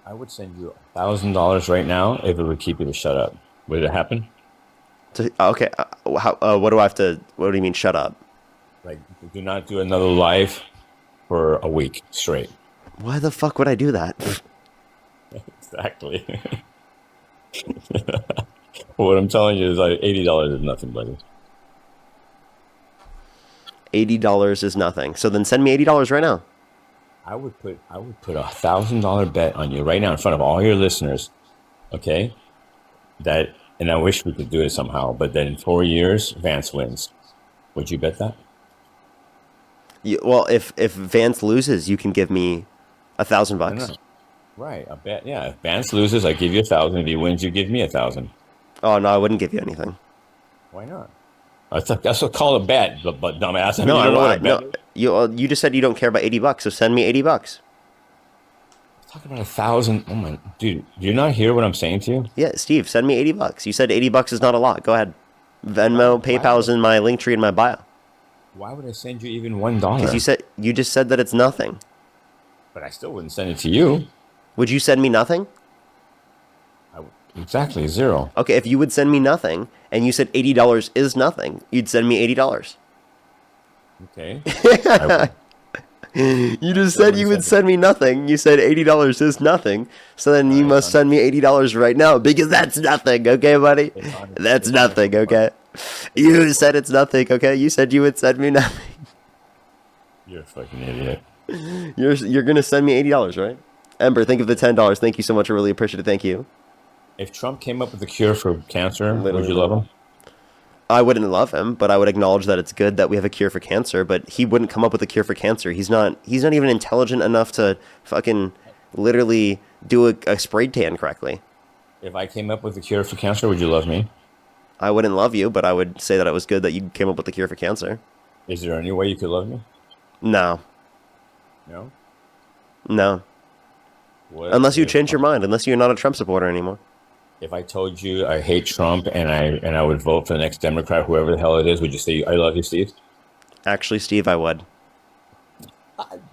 I would send you $1,000 right now if it would keep you to shut up. Would it happen?
Okay. What do I have to? What do you mean? Shut up.
Like, do not do another live for a week straight.
Why the fuck would I do that?
Exactly. What I'm telling you is like $80 is nothing, buddy.
$80 is nothing. So then send me $80 right now.
I would put $1,000 bet on you right now in front of all your listeners. Okay, and I wish we could do it somehow. But then in 4 years, Vance wins. Would you bet that?
Well, if Vance loses, you can give me $1,000.
Right, I bet. Yeah, if Vance loses, I give you $1,000. If he wins, you give me $1,000.
Oh no, I wouldn't give you anything.
Why not? That's what call a bet, but dumbass. I mean,
No,
you don't know what a bet is?
You just said you don't care about $80, so send me $80.
Talking about 1,000. Oh my, dude, do you not hear what I'm saying to you?
Yeah, Steve, send me $80. You said $80 is not a lot. Go ahead. Venmo, PayPal's in my link tree in my bio.
Why would I send you even $1?
Because you just said that it's nothing.
But I still wouldn't send it to you.
Would you send me nothing?
Exactly, 0.
Okay, if you would send me nothing, and you said $80 is nothing, you'd send me $80.
Okay.
You just said you would send me nothing. You said $80 is nothing. So then you must send me $80 right now because that's nothing, okay, buddy? That's nothing, okay? You said it's nothing, okay? You said you would send me nothing.
You're a fucking idiot.
You're gonna send me $80, right? Ember, think of the $10. Thank you so much. I really appreciate it. Thank you.
If Trump came up with a cure for cancer, would you love him?
I wouldn't love him, but I would acknowledge that it's good that we have a cure for cancer, but he wouldn't come up with a cure for cancer. He's not even intelligent enough to fucking literally do a spray tan correctly.
If I came up with a cure for cancer, would you love me?
I wouldn't love you, but I would say that it was good that you came up with a cure for cancer.
Is there any way you could love me?
No.
No?
No.
What
unless you change your mind, unless you're not a Trump supporter anymore.
If I told you I hate Trump and I would vote for the next Democrat, whoever the hell it is, would you say I love you, Steve?
Actually, Steve, I would.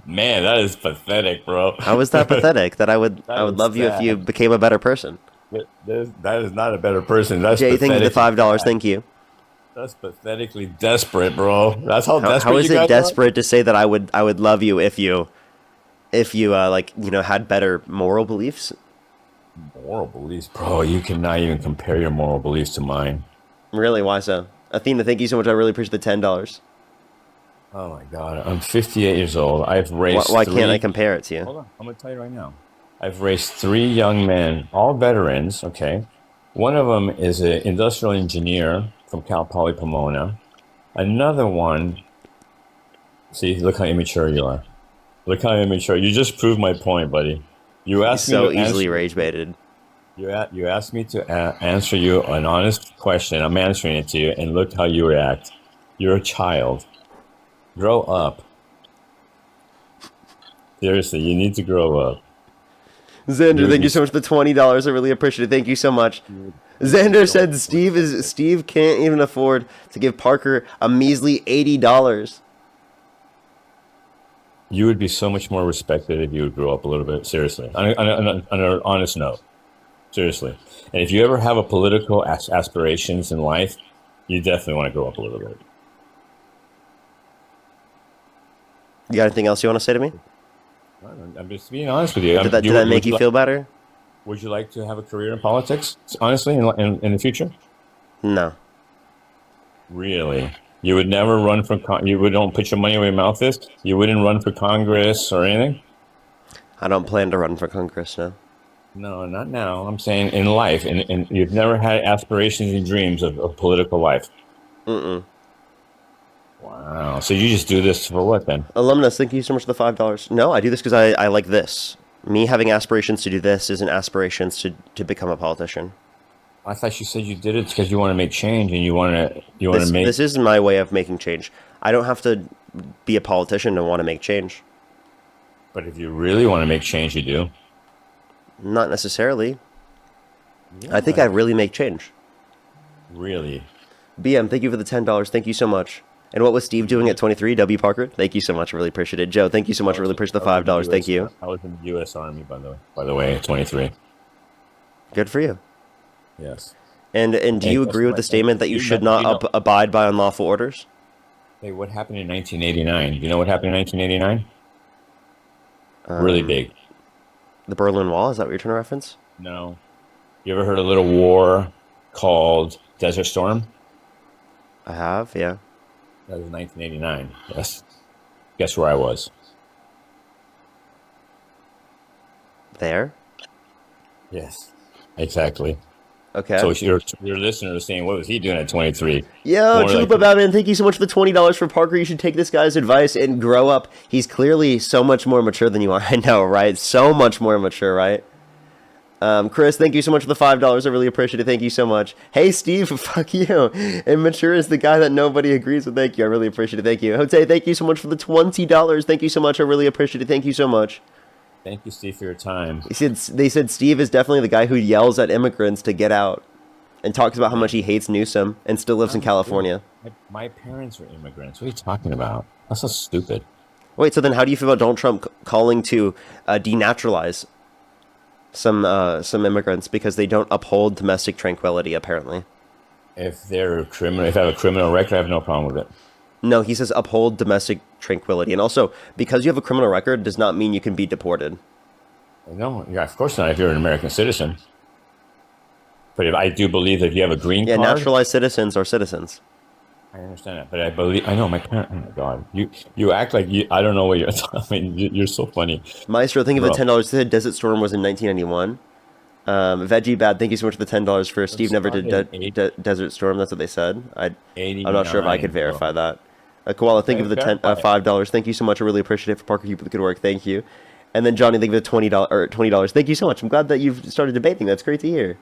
Man, that is pathetic, bro.
How is that pathetic? That I would love you if you became a better person.
That is not a better person. That's
Jay, thank you for the $5.
sad.
Thank you.
That's pathetically desperate, bro. That's how desperate
How is
you guys
it desperate to say that I would love you if you had better moral beliefs?
Moral beliefs, bro. You cannot even compare your moral beliefs to mine.
Really? Why so? Athena, thank you so much. I really appreciate the $10.
Oh my god, I'm 58 years old. I've raised.
Why can't I compare it to you?
Hold on, I'm gonna tell you right now. I've raised 3 young men, all veterans. Okay, one of them is an industrial engineer from Cal Poly Pomona. Another one. See, look how immature you are. Look how immature. You just proved my point, buddy. You asked
He's so easily rage baited.
You asked me to answer you an honest question. I'm answering it to you, and look how you react. You're a child. Grow up. Seriously, you need to grow up.
Xander, thank you so much for the $20. I really appreciate it. Thank you so much. Xander said Steve can't even afford to give Parker a measly $80.
You would be so much more respected if you would grow up a little bit. Seriously, on an honest note. Seriously, and if you ever have a political aspirations in life, you definitely want to grow up a little bit.
You got anything else you want to say to me?
I'm just being honest with you.
Did that make you feel better?
Would you like to have a career in politics, honestly, in the future?
No.
Really? You would never run for you don't put your money where your mouth is? You wouldn't run for Congress or anything?
I don't plan to run for Congress, no.
No, not now. I'm saying in life. And you've never had aspirations and dreams of political life?
Mm-mm.
Wow. So you just do this for what, then?
Alumnus, thank you so much for the $5. No, I do this because I like this. Me having aspirations to do this isn't aspirations to become a politician.
I thought you said you did it because you want to make change and you want to make.
This is my way of making change. I don't have to be a politician to want to make change.
But if you really want to make change, you do.
Not necessarily. Yeah, I think I really make change.
Really?
BM, thank you for the $10. Thank you so much. And what was Steve doing at 23? W. Parker, thank you so much. I really appreciate it. Joe, thank you so much. I really appreciate the $5. Thank you.
I was in the U.S. Army, by the way, at 23.
Good for you.
Yes.
And do you agree with the statement that you should not abide by unlawful orders?
Hey, what happened in 1989? Do you know what happened in 1989? Really big.
The Berlin Wall? Is that what you're trying to reference?
No. You ever heard of a little war called Desert Storm?
I have, yeah.
That was 1989. Yes. Guess where I was?
There?
Yes. Exactly.
Okay.
So your listener is saying, what was he doing at 23?
Yo, Chalupa Batman, thank you so much for the $20 for Parker. You should take this guy's advice and grow up. He's clearly so much more mature than you are. I know, right? So much more mature, right? Chris, thank you so much for the $5. I really appreciate it. Thank you so much. Hey, Steve, fuck you. Immature is the guy that nobody agrees with. Thank you. I really appreciate it. Thank you. Jose, thank you so much for the $20. Thank you so much. I really appreciate it. Thank you so much.
Thank you, Steve, for your time.
They said Steve is definitely the guy who yells at immigrants to get out and talks about how much he hates Newsom and still lives in California.
My parents are immigrants. What are you talking about? That's so stupid.
Wait, so then how do you feel about Donald Trump calling to denaturalize some immigrants because they don't uphold domestic tranquility, apparently?
If they're criminal, if I have a criminal record, I have no problem with it.
No, he says uphold domestic tranquility. And also, because you have a criminal record does not mean you can be deported.
No, yeah, of course not if you're an American citizen. But if I do believe that if you have a green card...
Yeah, naturalized citizens are citizens.
I understand that, but I know my parents... Oh my God. You act like you... I don't know what you're... I mean, you're so funny.
Maestro, think of the $10. The Desert Storm was in 1991. Veggie Bad, thank you so much for the $10 for Steve never did Desert Storm. That's what they said. I'm not sure if I could verify that. Koala, thank you for the $5. Thank you so much. I really appreciate it. For Parker, keep up the good work. Thank you. And then Johnny, thank you for the $20. Thank you so much. I'm glad that you've started debating. That's great to hear.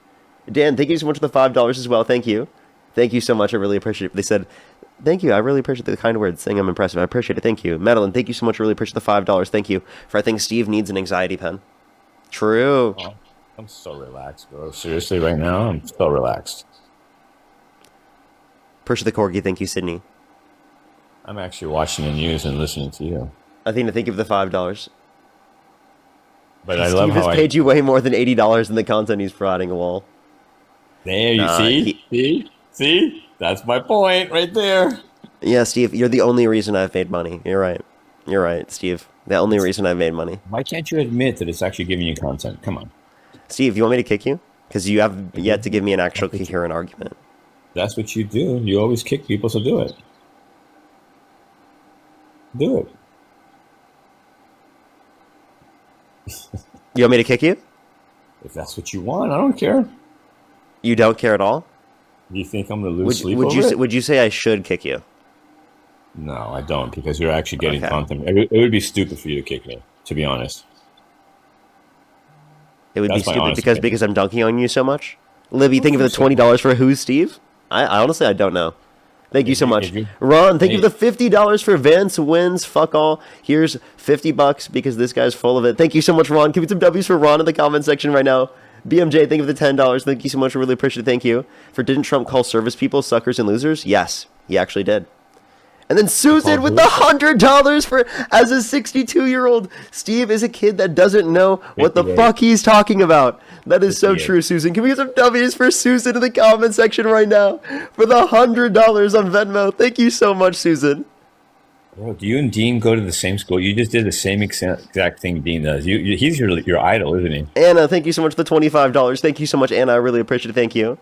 Dan, thank you so much for the $5 as well. Thank you. Thank you so much. I really appreciate it. They said, thank you. I really appreciate the kind words saying I'm impressive. I appreciate it. Thank you. Madeline, thank you so much. I really appreciate the $5. Thank you. For I think Steve needs an anxiety pen. True.
Oh, I'm so relaxed, bro. Seriously, right now, I'm so relaxed.
Appreciate the corgi. Thank you, Sydney.
I'm actually watching the news and listening to you.
Athena, thank you for the $5.
But I love how
Steve has paid you way more than $80 in the content he's providing a wall.
There, you see? That's my point right there.
Yeah, Steve, you're the only reason I've made money. You're right, Steve. The only reason I've made money.
Why can't you admit that it's actually giving you content? Come on.
Steve, you want me to kick you? Because you have yet to give me an actual coherent argument.
That's what you do. You always kick people, so do it. Do it.
You want me to kick you?
If that's what you want, I don't care.
You don't care at all?
Do you think I'm going to lose sleep over it?
Would you say I should kick you?
No, I don't, because you're actually getting content. It would be stupid for you to kick me, to be honest.
It would be stupid because I'm dunking on you so much? Libby, thank you for the $20 for who, Steve? I honestly, I don't know. Thank you so much. Ron, thank you for the $50 for Vance wins. Fuck all. Here's $50 because this guy's full of it. Thank you so much, Ron. Give me some W's for Ron in the comment section right now. BMJ, thank you for the $10. Thank you so much. I really appreciate it. Thank you. For didn't Trump call service people suckers and losers? Yes, he actually did. And then Susan with the $100 for as a 62-year-old. Steve is a kid that doesn't know what the fuck he's talking about. That is so true, Susan. Can we get some W's for Susan in the comment section right now for the $100 on Venmo? Thank you so much, Susan.
Bro, do you and Dean go to the same school? You just did the same exact thing Dean does. He's your idol, isn't he?
Anna, thank you so much for the $25. Thank you so much, Anna. I really appreciate it. Thank you.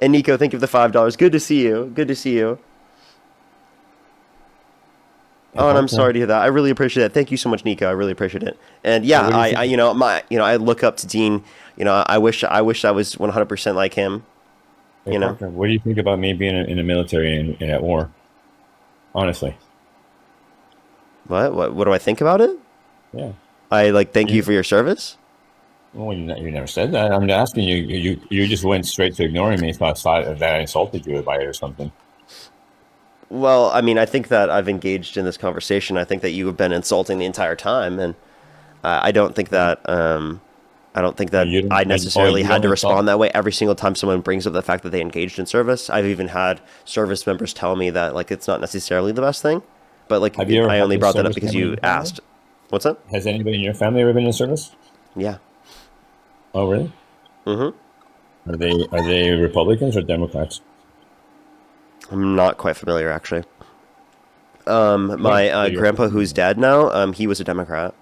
And Nico, thank you for the $5. Good to see you. Good to see you. Oh, and I'm sorry to hear that. I really appreciate it. Thank you so much, Nico. I really appreciate it. And yeah, I look up to Dean. You know, I wish I was 100% like him.
Hey, Parker, what do you think about me being in the military and at war? Honestly.
What do I think about it?
Yeah.
Thank you for your service.
Well, you never said that. I'm asking you. You just went straight to ignoring me if I thought that I insulted you by it or something.
Well, I mean, I think that I've engaged in this conversation. I think that you have been insulting the entire time, and I don't think that I necessarily had to respond that way every single time someone brings up the fact that they engaged in service. I've even had service members tell me that it's not necessarily the best thing, but I only brought that up because you asked. What's up?
Has anybody in your family ever been in service?
Yeah.
Oh, really?
Mm-hmm.
Are they Republicans or Democrats?
I'm not quite familiar, actually. My grandpa, who's dead now, he was a Democrat.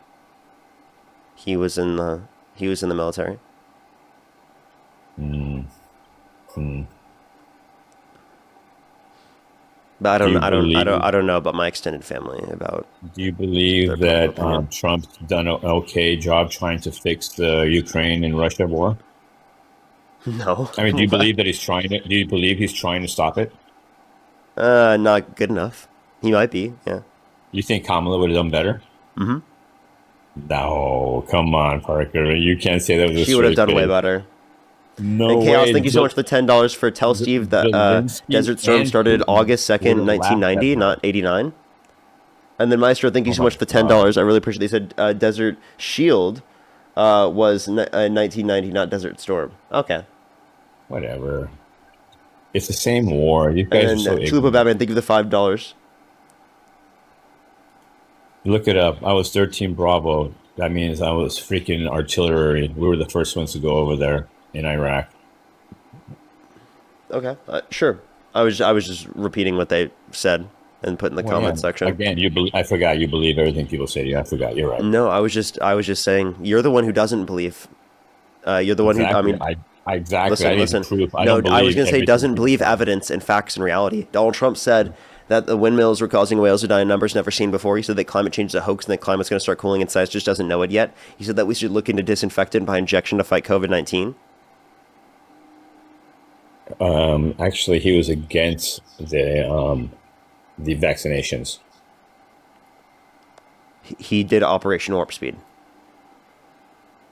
He was in the military. But I don't know about my extended family.
Do you believe that Trump's done an okay job trying to fix the Ukraine and Russia war?
No.
I mean, do you believe that he's trying to? Do you believe he's trying to stop it?
Not good enough. He might be. Yeah.
You think Kamala would have done better?
Mm-hmm.
No, come on, Parker. You can't say that was a
She would have
straight
done way
face.
better.
No
And Chaos,
way.
thank you so much for the $10 for Tell Steve that
Zelensky
Desert Storm
and
started
Putin
August
would
2nd,
have laughed at
1990,
her.
not 89. And then Maestro, thank you
Oh
so
my
much for the $10. I really appreciate it. They said Desert Shield was 1990, not Desert Storm. Okay.
Whatever. It's the same war. You
And
guys are
then
so
Chalupa
ignorant.
Batman, thank you for the $5.
Look it up. I was 13 Bravo. That means I was freaking artillery. We were the first ones to go over there in Iraq.
Okay, sure. I was just repeating what they said and put in the comment section.
Again, I forgot you believe everything people say to you. I forgot. You're right.
No, I was just saying you're the one who doesn't believe. You're the one who. I mean,
exactly. I need
Listen.
proof. I
No,
don't
I was
believe
going to say
everything
doesn't
people
believe
say.
evidence and facts and reality. Donald Trump said that the windmills were causing whales to die in numbers never seen before. He said that climate change is a hoax and that climate's going to start cooling and science just doesn't know it yet. He said that we should look into disinfectant by injection to fight COVID-19.
Actually, he was against the vaccinations.
He did Operation Warp Speed.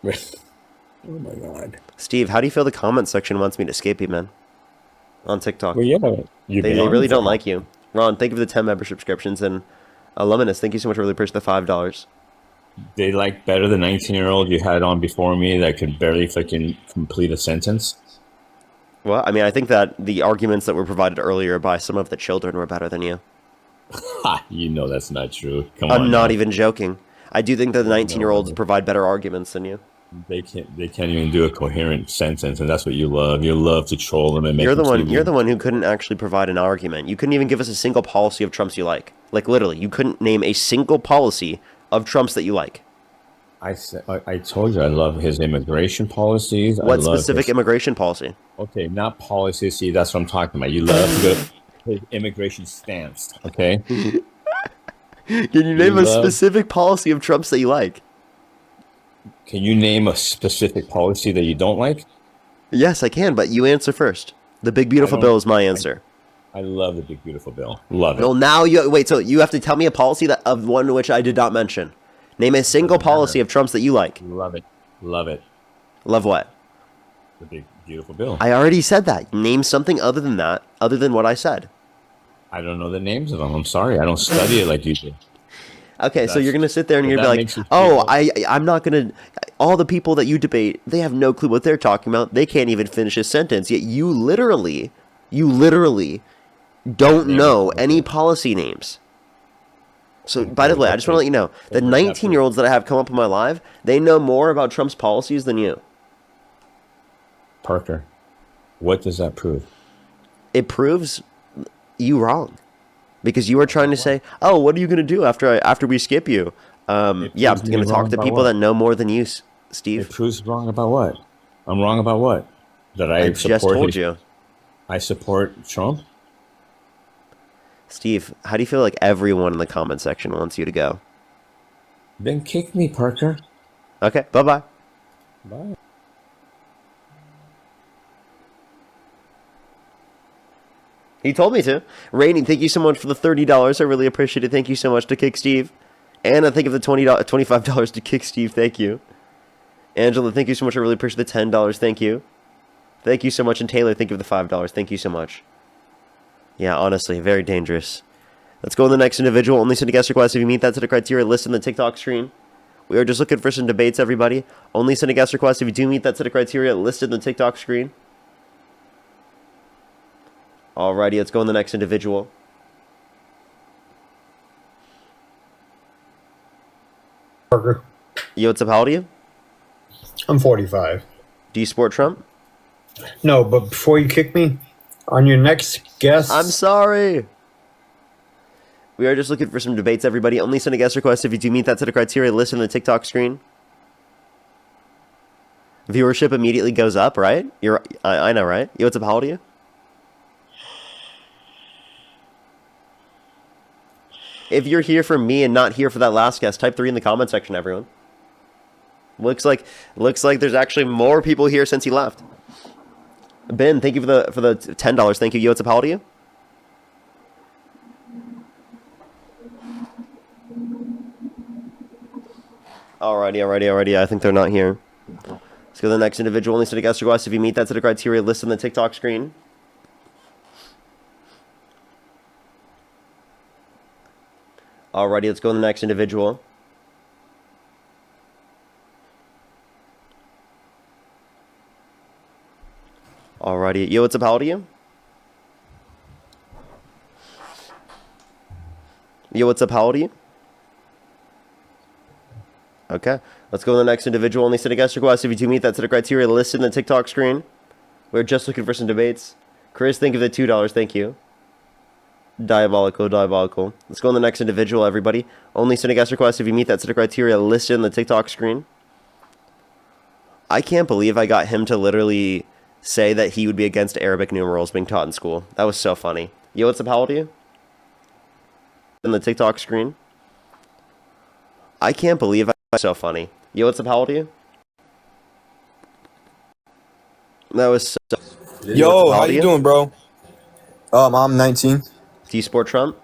Oh my God.
Steve, how do you feel the comment section wants me to escape you, man? On TikTok.
Well, yeah,
they really don't like you. Ron, thank you for the 10 member subscriptions. And Luminous, thank you so much for really appreciate the $5.
They like better the 19-year-old you had on before me that could barely fucking complete a sentence.
Well, I mean, I think that the arguments that were provided earlier by some of the children were better than you.
Ha! You know that's not true. Come on.
I'm not
now.
even joking. I do think that the 19-year-olds provide better arguments than you.
They can't even do a coherent sentence, and that's what you love. You love to troll them and make
You're the
them
one.
seem
You're the one who couldn't actually provide an argument. You couldn't even give us a single policy of Trump's you like. Like literally, you couldn't name a single policy of Trump's that you like.
I told you I love his immigration policies.
What
I love
specific
his,
immigration policy?
Okay, not policies. See, that's what I'm talking about. You love to go his immigration stance. Okay.
Can you name a specific policy of Trump's that you like?
Can you name a specific policy that you don't like?
Yes, I can, but you answer first. The big beautiful bill is my answer.
I love the big beautiful bill. Love it.
Well, now you wait. So you have to tell me a policy that of one which I did not mention. Name a single policy of Trump's that you like.
Love it. Love it.
Love what?
The big beautiful bill.
I already said that. Name something other than that, other than what I said.
I don't know the names of them. I'm sorry. I don't study it like you do.
Okay, so you're gonna sit there and you're
that
gonna be
makes
like,
you
"Oh,
feel-
I'm not gonna." All the people that you debate, they have no clue what they're talking about. They can't even finish a sentence. Yet you literally don't know any policy names. So, by the way, I just want to let you know the 19-year-olds that I have come up in my live, they know more about Trump's policies than you.
Parker, what does that prove?
It proves you wrong. Because you are trying to say, "Oh, what are you going to do after we skip you?" Yeah, I'm
proves me
going to
wrong
talk to
about
people
what?
that know more than you, Steve.
It proves wrong about what? I'm wrong about what? That I
just
support
told
his-
you.
I support Trump?
Steve, how do you feel like everyone in the comment section wants you to go?
Then kick me, Parker.
Okay, bye-bye.
Bye.
He told me to. Rainey, thank you so much for the $30. I really appreciate it. Thank you so much to Kick Steve. Anna, thank you for the $25 to Kick Steve. Thank you. Angela, thank you so much. I really appreciate the $10. Thank you. Thank you so much. And Taylor, thank you for the $5. Thank you so much. Yeah, honestly, very dangerous. Let's go to the next individual. Only send a guest request if you meet that set of criteria listed in the TikTok screen. We are just looking for some debates, everybody. Only send a guest request if you do meet that set of criteria listed in the TikTok screen. Alrighty, let's go on the next individual.
Parker.
Yo, what's up? How old are you?
I'm 45.
Do you support Trump?
No, but before you kick me, on your next guest...
I'm sorry. We are just looking for some debates, everybody. Only send a guest request if you do meet that set of criteria listed on the TikTok screen. Viewership immediately goes up, right? I know, right? Yo, what's up? How old are you? If you're here for me and not here for that last guest, type 3 in the comment section, everyone. Looks like there's actually more people here since he left. Ben, thank you for the $10. Thank you. Yo, what's up? How old are you? Alrighty. I think they're not here. Let's go to the next individual. Only set a guest request if you meet that set of criteria listed on the TikTok screen. Alrighty, let's go to the next individual. Alrighty. Yo, what's up? How old are you? Yo, what's up? How old are you? Okay. Let's go to the next individual. Only set a guest request if you do meet that set of criteria listed in the TikTok screen. We're just looking for some debates. Chris, think of the $2. Thank you. Diabolical. Let's go on the next individual, everybody. Only send a guest request if you meet that set of criteria listed in the TikTok screen. I can't believe I got him to literally say that he would be against Arabic numerals being taught in school. That was so funny. Yo, what's up? How old are you? In the TikTok screen. I can't believe I was so funny. Yo, what's up? How old are you? That was so...
Yo, how you doing, bro? I'm 19.
Do you support Trump?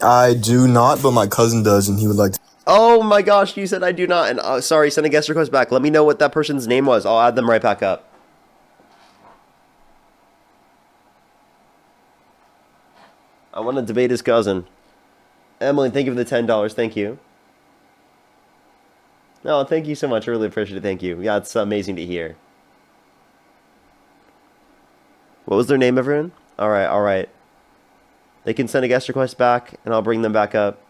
I do not, but my cousin does, and he would like to.
Oh my gosh, you said I do not. And sorry, send a guest request back. Let me know what that person's name was. I'll add them right back up. I want to debate his cousin. Emily, thank you for the $10. Thank you. No, thank you so much. I really appreciate it. Thank you. Yeah, it's amazing to hear. What was their name, everyone? Alright. They can send a guest request back, and I'll bring them back up.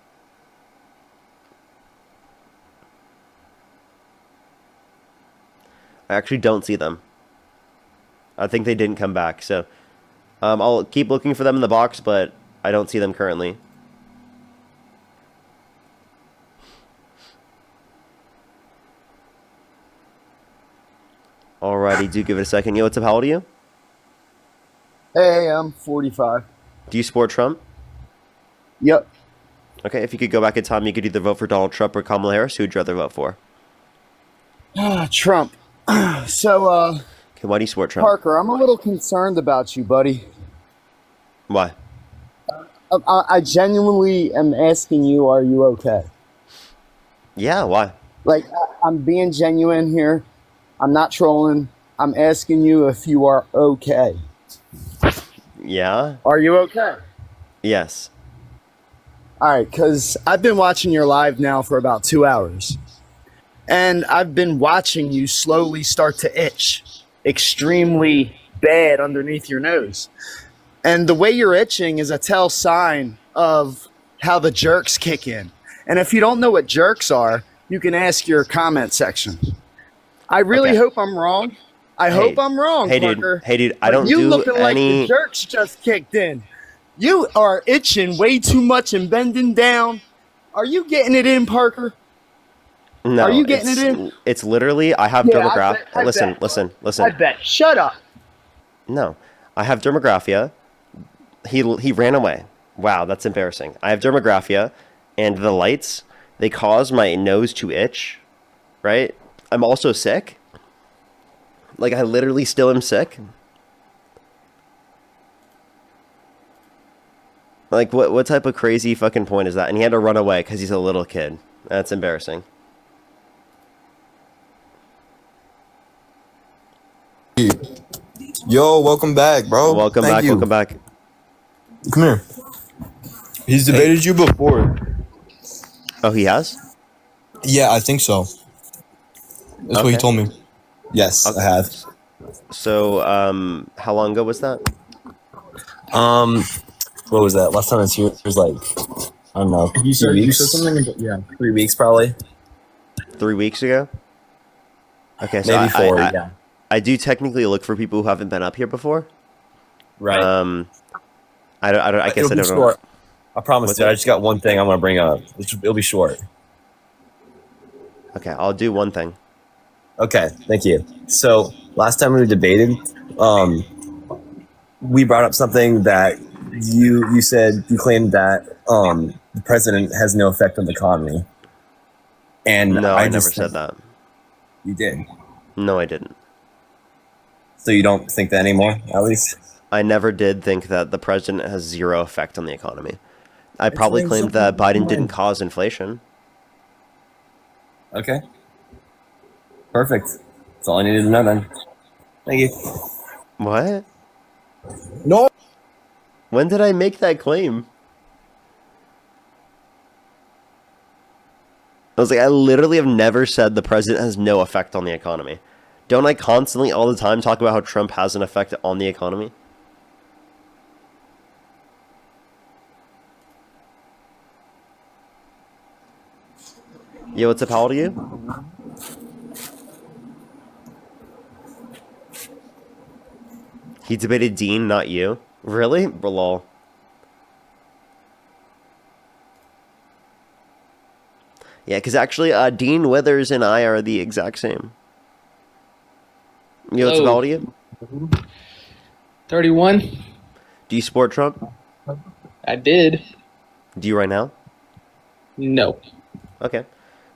I actually don't see them. I think they didn't come back, so... I'll keep looking for them in the box, but I don't see them currently. Alrighty, do give it a second. Yo, what's up? How old are you?
Hey, I'm 45.
Do you support Trump?
Yep.
Okay, if you could go back in time, you could either vote for Donald Trump or Kamala Harris. Who would you rather vote for?
Trump. So,
Okay, why do you support Trump?
Parker, I'm a little concerned about you, buddy.
Why?
I genuinely am asking you, are you okay?
Yeah, why?
Like, I'm being genuine here. I'm not trolling. I'm asking you if you are okay.
Yeah?
Are you okay?
Yes.
All right, because I've been watching your live now for about 2 hours. And I've been watching you slowly start to itch extremely bad underneath your nose. And the way you're itching is a tell sign of how the jerks kick in. And if you don't know what jerks are, you can ask your comment section. I really hope I'm wrong. I hope I'm wrong, Parker.
Hey, dude, I don't
you
do
looking like
any...
the jerks just kicked in. You are itching way too much and bending down. Are you getting it in, Parker?
No,
are you getting it in?
It's literally, I have dermographia. Listen.
I bet. Shut up.
No, I have dermographia. He ran away. Wow, that's embarrassing. I have dermographia, and the lights, they cause my nose to itch, right? I'm also sick. Like, I literally still am sick. Like, what type of crazy fucking point is that? And he had to run away because he's a little kid. That's embarrassing.
Yo, welcome back, bro.
Welcome back.
Come here. He's debated you before.
Oh, he has?
Yeah, I think so. That's what he told me. Yes, I have.
So, how long ago was that?
What was that? Last time I was here, it was like, I don't know.
You said something? Yeah, 3 weeks probably.
3 weeks ago? Okay, so
maybe 4, yeah.
I do technically look for people who haven't been up here before.
Right.
I guess I don't know.
I promise, dude. I just got one thing I'm gonna bring up. It'll be short.
Okay, I'll do one thing.
Okay, thank you. So last time we debated, we brought up something that you said you claimed that the president has no effect on the economy. And
no, I never said that.
You did?
No, I didn't.
So you don't think that anymore, at least?
I never did think that the president has zero effect on the economy. I probably claimed that Biden didn't cause inflation.
Okay. Perfect. That's all I needed to know then. Thank you.
What?
No.
When did I make that claim? I was like, I literally have never said the president has no effect on the economy. Don't I constantly, all the time, talk about how Trump has an effect on the economy? Yo, what's up? How old are you? He debated Dean, not you. Really? Lol. Yeah, because actually, Dean Withers and I are the exact same. Yo, what's up? How old are you?
31.
Do you support Trump?
I did.
Do you right now?
No.
Okay.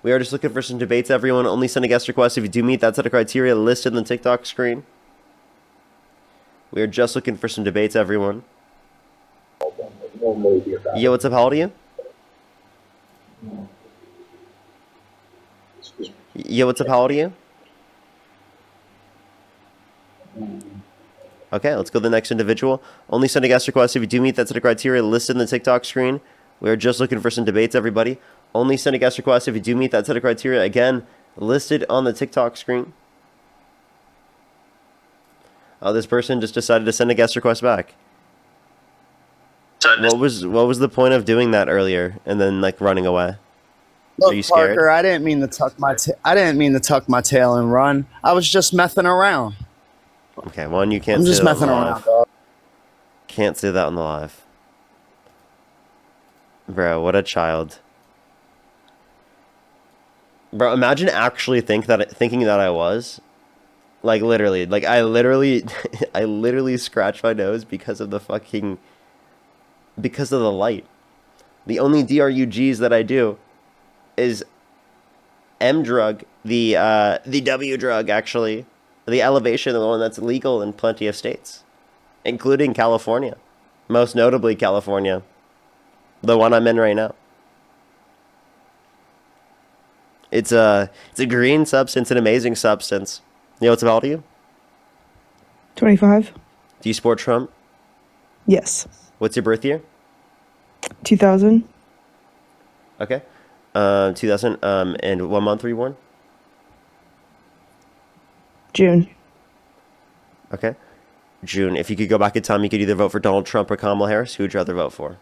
We are just looking for some debates, everyone. Only send a guest request if you do meet that set of criteria listed in the TikTok screen. We are just looking for some debates, everyone. Yo, what's up? How old are you? Yo, what's up? How old are you? Okay, let's go to the next individual. Only send a guest request if you do meet that set of criteria listed in the TikTok screen. We are just looking for some debates, everybody. Only send a guest request if you do meet that set of criteria. Again, listed on the TikTok screen. Oh, this person just decided to send a guest request back. What was the point of doing that earlier and then like running away?
Look,
Are you scared?
Parker, I didn't mean to tuck my tail and run. I was just messing around.
Okay, one, you can't
I'm
say
just
that on
messing
the
around,
live.
dog.
Can't say that on the live. Bro, what a child. Bro, imagine actually thinking that I was. Like, literally. Like, I literally scratched my nose because of the fucking... Because of the light. The only DRUGs that I do is M drug, the W drug, actually. The elevation, the one that's legal in plenty of states. Including California. Most notably California. The one I'm in right now. It's a green substance, an amazing substance. You know what's about you?
25.
Do you support Trump?
Yes.
What's your birth year?
2000.
Okay. 2000. And what month were you born?
June.
Okay. June. If you could go back in time, you could either vote for Donald Trump or Kamala Harris. Who would you rather vote for?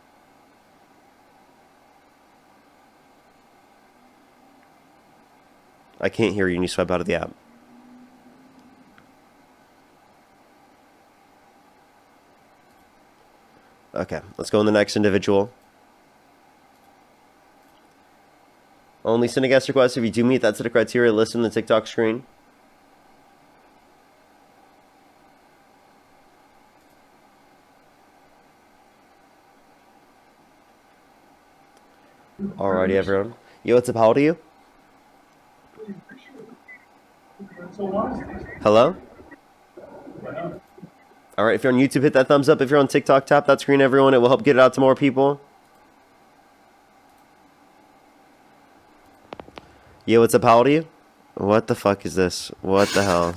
I can't hear you when you swipe out of the app. Okay, let's go on the next individual. Only send a guest request if you do meet that set of criteria listed in the TikTok screen. Alrighty, everyone. Yo, what's up? How old are you? Hello? Alright, if you're on YouTube, hit that thumbs up. If you're on TikTok, tap that screen, everyone. It will help get it out to more people. Yo, what's up? How old are you? What the fuck is this? What the hell?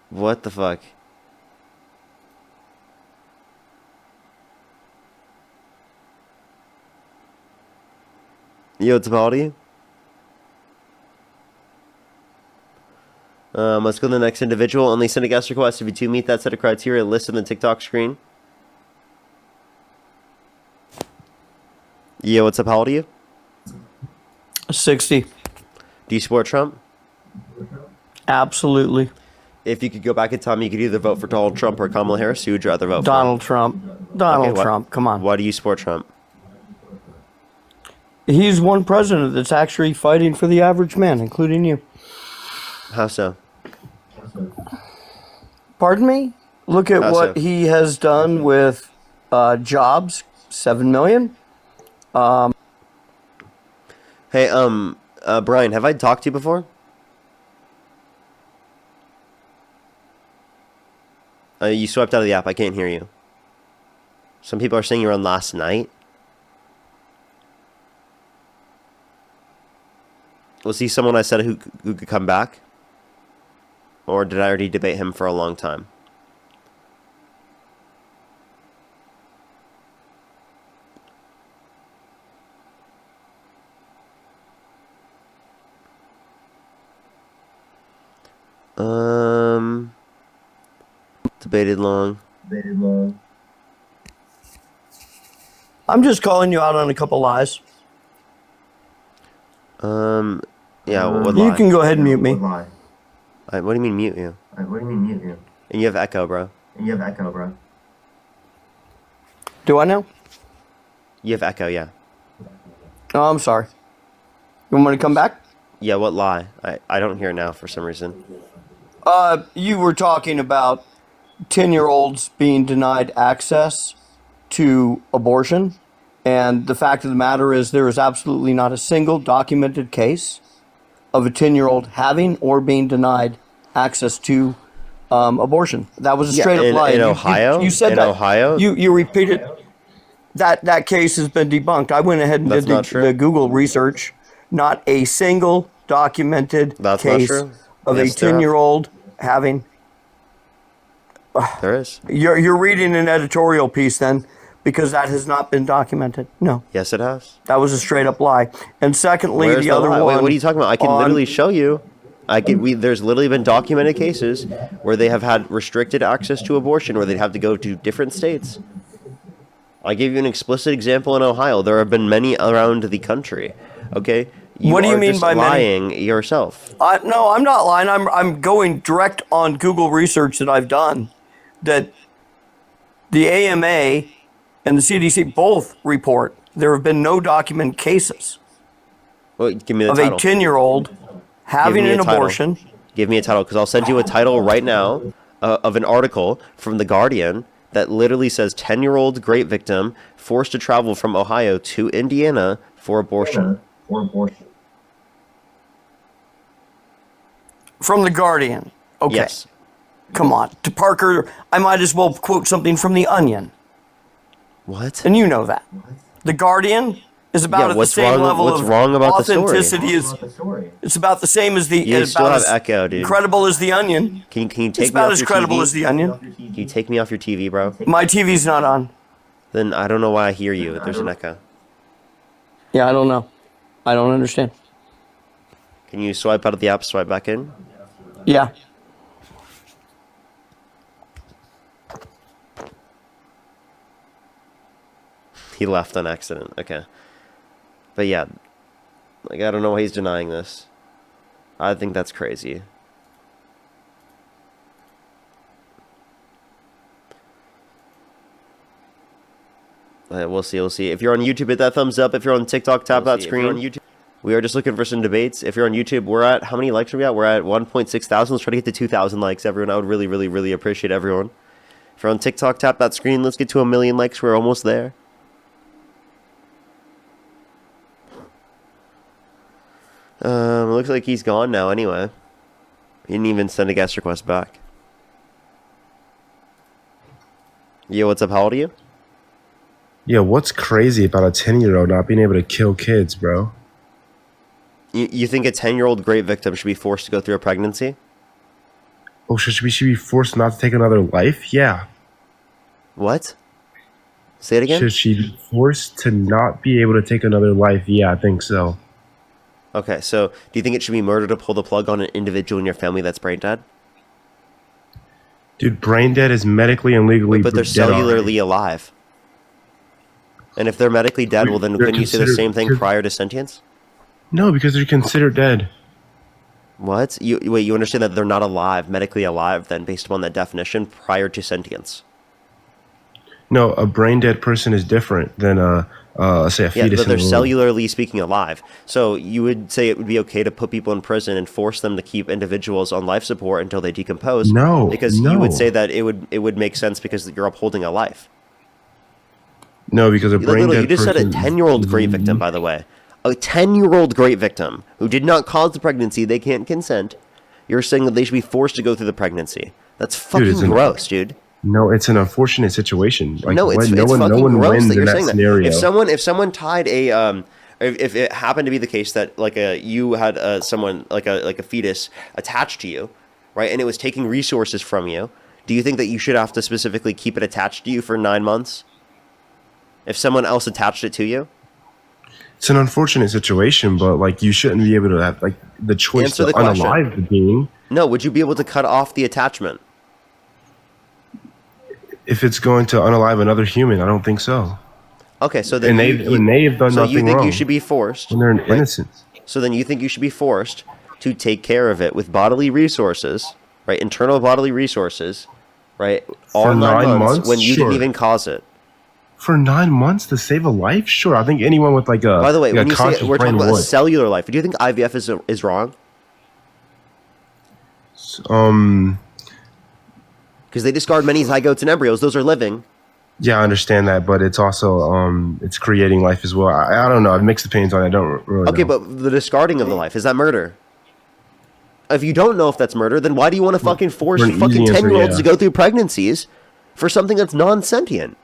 What the fuck? Yo, what's up? How old are you? Let's go to the next individual. Only send a guest request if you do meet that set of criteria listed in the TikTok screen. Yo, what's up? How old are you?
60.
Do you support Trump?
Absolutely.
If you could go back in time, you could either vote for Donald Trump or Kamala Harris. Who would you rather vote
Donald Trump. Donald Trump. Come on.
Why do you support Trump?
He's one president that's actually fighting for the average man, including you.
How so?
Pardon me? Look at
How
what
so?
he has done with jobs, 7 million.
Hey, Brian, have I talked to you before? You swiped out of the app. I can't hear you. Some people are saying you were on last night. Was he someone I said who could come back? Or did I already debate him for a long time? Debated long.
I'm just calling you out on a couple lies.
Yeah, what
You
lie?
can go ahead and mute me.
What do you mean mute you? And you have echo, bro.
Do I now?
You have echo, yeah.
Oh, I'm sorry. You want me to come back?
Yeah, what lie? I don't hear it now for some reason.
You were talking about 10-year-olds being denied access to abortion. And the fact of the matter is there is absolutely not a single documented case of a 10-year-old having or being denied access to abortion. That was a straight up lie.
In Ohio?
You said
in
that.
Ohio?
You repeated that case has been debunked. I went ahead and
That's not
did
true?
the Google research. Not a single documented
That's not
case
true?
of
Yes,
a
there are.
10-year-old having.
There is.
You're reading an editorial piece then, because that has not been documented. No.
Yes, it has.
That was a straight up lie. And secondly,
Where's
the other
lie?
one.
Wait, what are you talking about? I can
on-
literally show you. There's literally been documented cases where they have had restricted access to abortion, where they'd have to go to different states. I gave you an explicit example in Ohio. There have been many around the country. Okay.
What do you
are
mean
just
by many?
lying yourself?
No, I'm not lying. I'm going direct on Google research that I've done. That the AMA and the CDC both report there have been no documented cases
Well, give me the
of
title.
a 10-year-old having
Give me
an
a title.
abortion.
Give me a title, because I'll send you a title right now of an article from The Guardian that literally says 10-year-old grape victim forced to travel from Ohio to Indiana for abortion.
From The Guardian. Okay.
Yes.
Come on. To Parker, I might as well quote something from The Onion.
What?
And you know that. The Guardian is about
Yeah,
at the
what's
same
wrong-
level
what's
of
wrong about the story?
authenticity as it's about the same as the
You
about
still have
as
echo, dude.
credible as The Onion.
Can you
It's
take me
about
off
as
your
credible
TV?
as The Onion.
Can you take me off your TV, bro?
My TV's not on.
Then I don't know why I hear you. There's an echo.
Yeah, I don't know. I don't understand.
Can you swipe out of the app, swipe back in?
Yeah.
He left on accident. Okay. But yeah, like, I don't know why he's denying this. I think that's crazy. We'll see, we'll see. If you're on YouTube, hit that thumbs up. If you're on TikTok, tap that screen. On YouTube, we are just looking for some debates. If you're on YouTube, we're at, how many likes are we at? We're at 1.6 thousand. Let's try to get to 2,000 likes, everyone. I would really, really, really appreciate everyone. If you're on TikTok, tap that screen. Let's get to 1 million likes. We're almost there. Looks like he's gone now anyway. He didn't even send a guest request back. Yo, what's up? How old are you?
Yeah, what's crazy about a 10-year-old not being able to kill kids, bro?
You think a 10-year-old grape victim should be forced to go through a pregnancy?
Oh, should she be forced not to take another life? Yeah.
What? Say it again?
Should she be forced to not be able to take another life? Yeah, I think so.
Okay, so do you think it should be murder to pull the plug on an individual in your family that's brain dead?
Dude, brain dead is medically and legally
But they're
dead already.
cellularly alive. And if they're medically dead, well then
They're
couldn't you say the
considered-
same thing prior to sentience?
No, because they're considered dead.
What? Wait, you understand that they're not alive, medically alive then, based upon that definition, prior to sentience?
No, a brain dead person is different than say a
Yeah,
fetus.
but they're
in the womb.
cellularly speaking alive. So you would say it would be okay to put people in prison and force them to keep individuals on life support until they decompose?
No,
because you would
no.
say that it would make sense because you're upholding a life.
No, because a brain
Literally,
dead
you just said a
person.
10-year-old grape victim, by the way. A 10-year-old grape victim who did not cause the pregnancy, they can't consent. You're saying that they should be forced to go through the pregnancy. That's fucking
it's an-
gross, dude.
No, it's an unfortunate situation. Like,
No, it's
no one
fucking gross
wins
that
in
you're
that
saying
scenario.
that. If someone tied a if it happened to be the case that like you had someone like a fetus attached to you, right, and it was taking resources from you, do you think that you should have to specifically keep it attached to you for 9 months? If someone else attached it to you?
It's an unfortunate situation, but like you shouldn't be able to have like the choice
Answer
to
the question.
unalive the being.
No, would you be able to cut off the attachment?
If it's going to unalive another human, I don't think so.
Okay, so then
and they've done
so
nothing
you think
wrong.
you should be forced
when they're
right?
innocent.
So then you think you should be forced to take care of it with bodily resources, right? Internal bodily resources, right? All
For
9 months,
months?
when you
Sure.
didn't even cause it.
For 9 months to save a life? Sure, I think anyone with like a
By the way,
like
when
a
you say
conscious
we're talking
brain
about a
would.
cellular life, do you think IVF is wrong? Because they discard many zygotes and embryos; those are living.
Yeah, I understand that, but it's also it's creating life as well. I don't know. I've mixed opinions on it. I don't really
Okay,
know.
but the discarding of the life, is that murder? If you don't know if that's murder, then why do you want to fucking force
For an easy
fucking
answer,
10-year-olds
yeah.
to go through pregnancies for something that's non-sentient?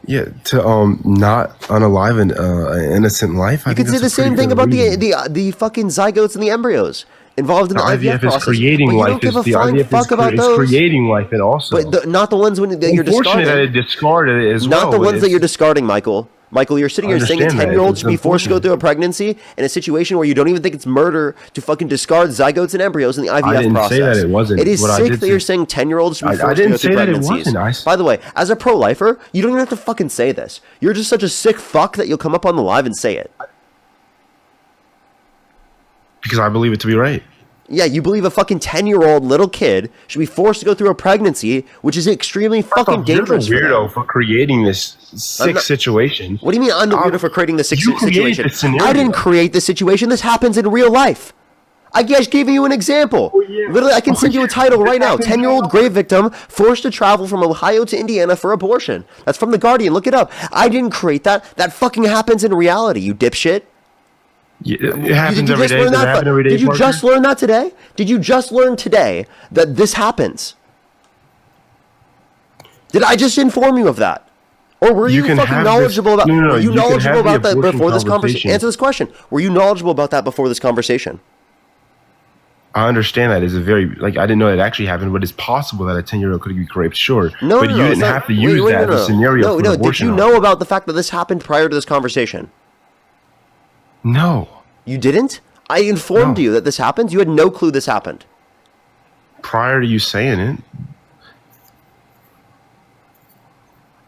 Yeah, to not unalive an innocent life. I
You could say
think
the
that's a pretty
same thing
good
about
reason.
the fucking zygotes and the embryos involved in the IVF
IVF is
process.
creating
but you
life.
don't give a
The
flying
IVF
fuck about
is
those.
creating life, and also.
But not the ones that you're
Unfortunate
discarding.
that it discarded it as well.
Not the
but
ones that
it's-
you're discarding, Michael. Michael, you're sitting
I
here saying a
understand that.
10-year-old
It's
should be forced to go
unfortunate.
through a pregnancy in a situation where you don't even think it's murder to fucking discard zygotes and embryos in the IVF
I didn't
process.
say that it wasn't.
It is
What I
sick
did
that you're
say-
saying 10-year-olds should be
I
forced to
didn't
go through
say that it
pregnancies.
wasn't.
By the way, as a pro-lifer, you don't even have to fucking say this. You're just such a sick fuck that you'll come up on the live and say it.
Because I believe it to be right.
Yeah, you believe a fucking 10-year-old little kid should be forced to go through a pregnancy, which is extremely fucking
You're the
dangerous for them.
weirdo for creating this sick
not-
situation.
What do you mean I'm the weirdo for creating this
You created
situation?
this scenario.
I didn't create this situation. This happens in real life. I just gave you an example. Literally, I can send you a title right now. 10-year-old grave victim forced to travel from Ohio to Indiana for abortion. That's from The Guardian. Look it up. I didn't create that. That fucking happens in reality, you dipshit.
Yeah, it happens every day.
learn
Does it happen every day,
Did you
Parker?
just learn that today? Did you just learn today that this happens? Did I just inform you of that? Or were you
can
fucking
have
knowledgeable
this-
about?
no,
Were you
you can
knowledgeable
have the
about that
abortion
before this conversation?
conversation.
Answer this question. Were you knowledgeable about that before this conversation?
I understand that. It's a very, like, I didn't know that actually happened, but it's possible that a 10-year-old could be raped, sure.
No,
but
no,
you
no,
didn't
it's not-
have to use
wait,
that
no,
as a scenario
no,
for
no.
an
Did
abortion.
you know about the fact that this happened prior to this conversation?
No.
You didn't? I informed you that this happened. You had no clue this happened.
Prior to you saying it.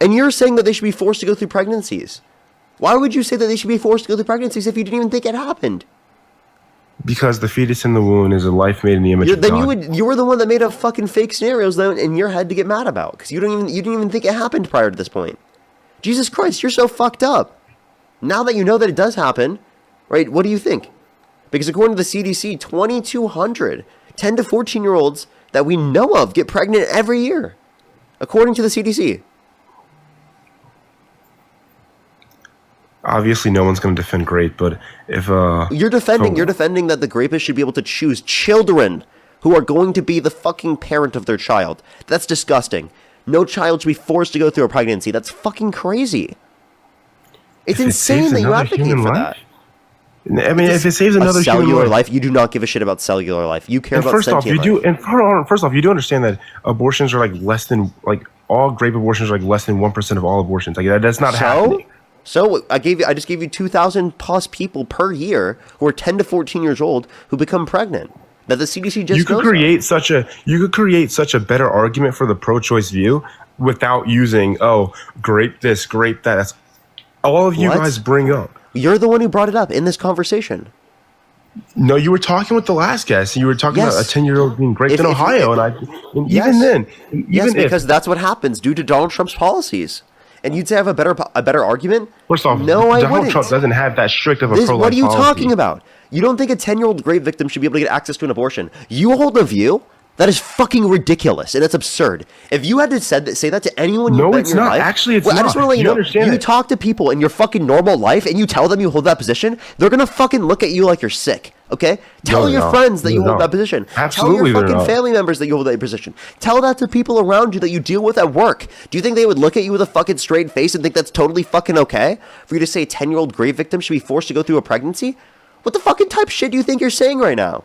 And you're saying that they should be forced to go through pregnancies. Why would you say that they should be forced to go through pregnancies if you didn't even think it happened?
Because the fetus in the womb is a life made in the image of
Then
God.
you were the one that made up fucking fake scenarios though in your head to get mad about because you didn't even think it happened prior to this point. Jesus Christ, you're so fucked up. Now that you know that it does happen, right? What do you think? Because according to the CDC, 2,200 10 to 14-year-olds that we know of get pregnant every year, according to the CDC.
Obviously, no one's going to defend grape, but if
You're defending that the grapist should be able to choose children who are going to be the fucking parent of their child. That's disgusting. No child should be forced to go through a pregnancy. That's fucking crazy. It's
If it
insane
saves
that you
another
advocate
human
for
life?
that.
I mean, if it saves another
a
human
cellular
life,
life, you do not give a shit about cellular life. You care
and
about
first off,
sentient
you
life.
do, and first off, you do understand that abortions are like less than all grape abortions are like less than 1% of all abortions. Like that's not happening.
So I just gave you 2,000 plus people per year who are 10 to 14 years old who become pregnant. That the CDC just
You could create such a better argument for the pro-choice view without using grape this, grape that. That's all of you
What?
guys bring up.
You're the one who brought it up in this conversation.
No, you were talking with the last guest. You were talking about a 10-year-old being raped in Ohio, and even then,
because that's what happens due to Donald Trump's policies. And you'd say I have a better argument?
First off,
no, I
Donald
wouldn't.
Trump doesn't have that strict of a pro-life
What are you
policy.
talking about? You don't think a 10-year-old grave victim should be able to get access to an abortion? You hold a view that is fucking ridiculous and it's absurd. If you had to say that to anyone,
No,
you met
it's
in your
not.
life,
Actually, it's
I just
not.
want to let you
You
know.
understand
You
it.
talk to people in your fucking normal life and you tell them you hold that position, they're gonna fucking look at you like you're sick. Okay? Tell
No,
your
they're not.
friends that
No,
you
they're
hold
not.
that position.
Absolutely,
Tell your
they're
fucking
not.
family members that you hold that position. Tell that to people around you that you deal with at work. Do you think they would look at you with a fucking straight face and think that's totally fucking okay for you to say a 10-year-old grave victim should be forced to go through a pregnancy? What the fucking type shit do you think you're saying right now?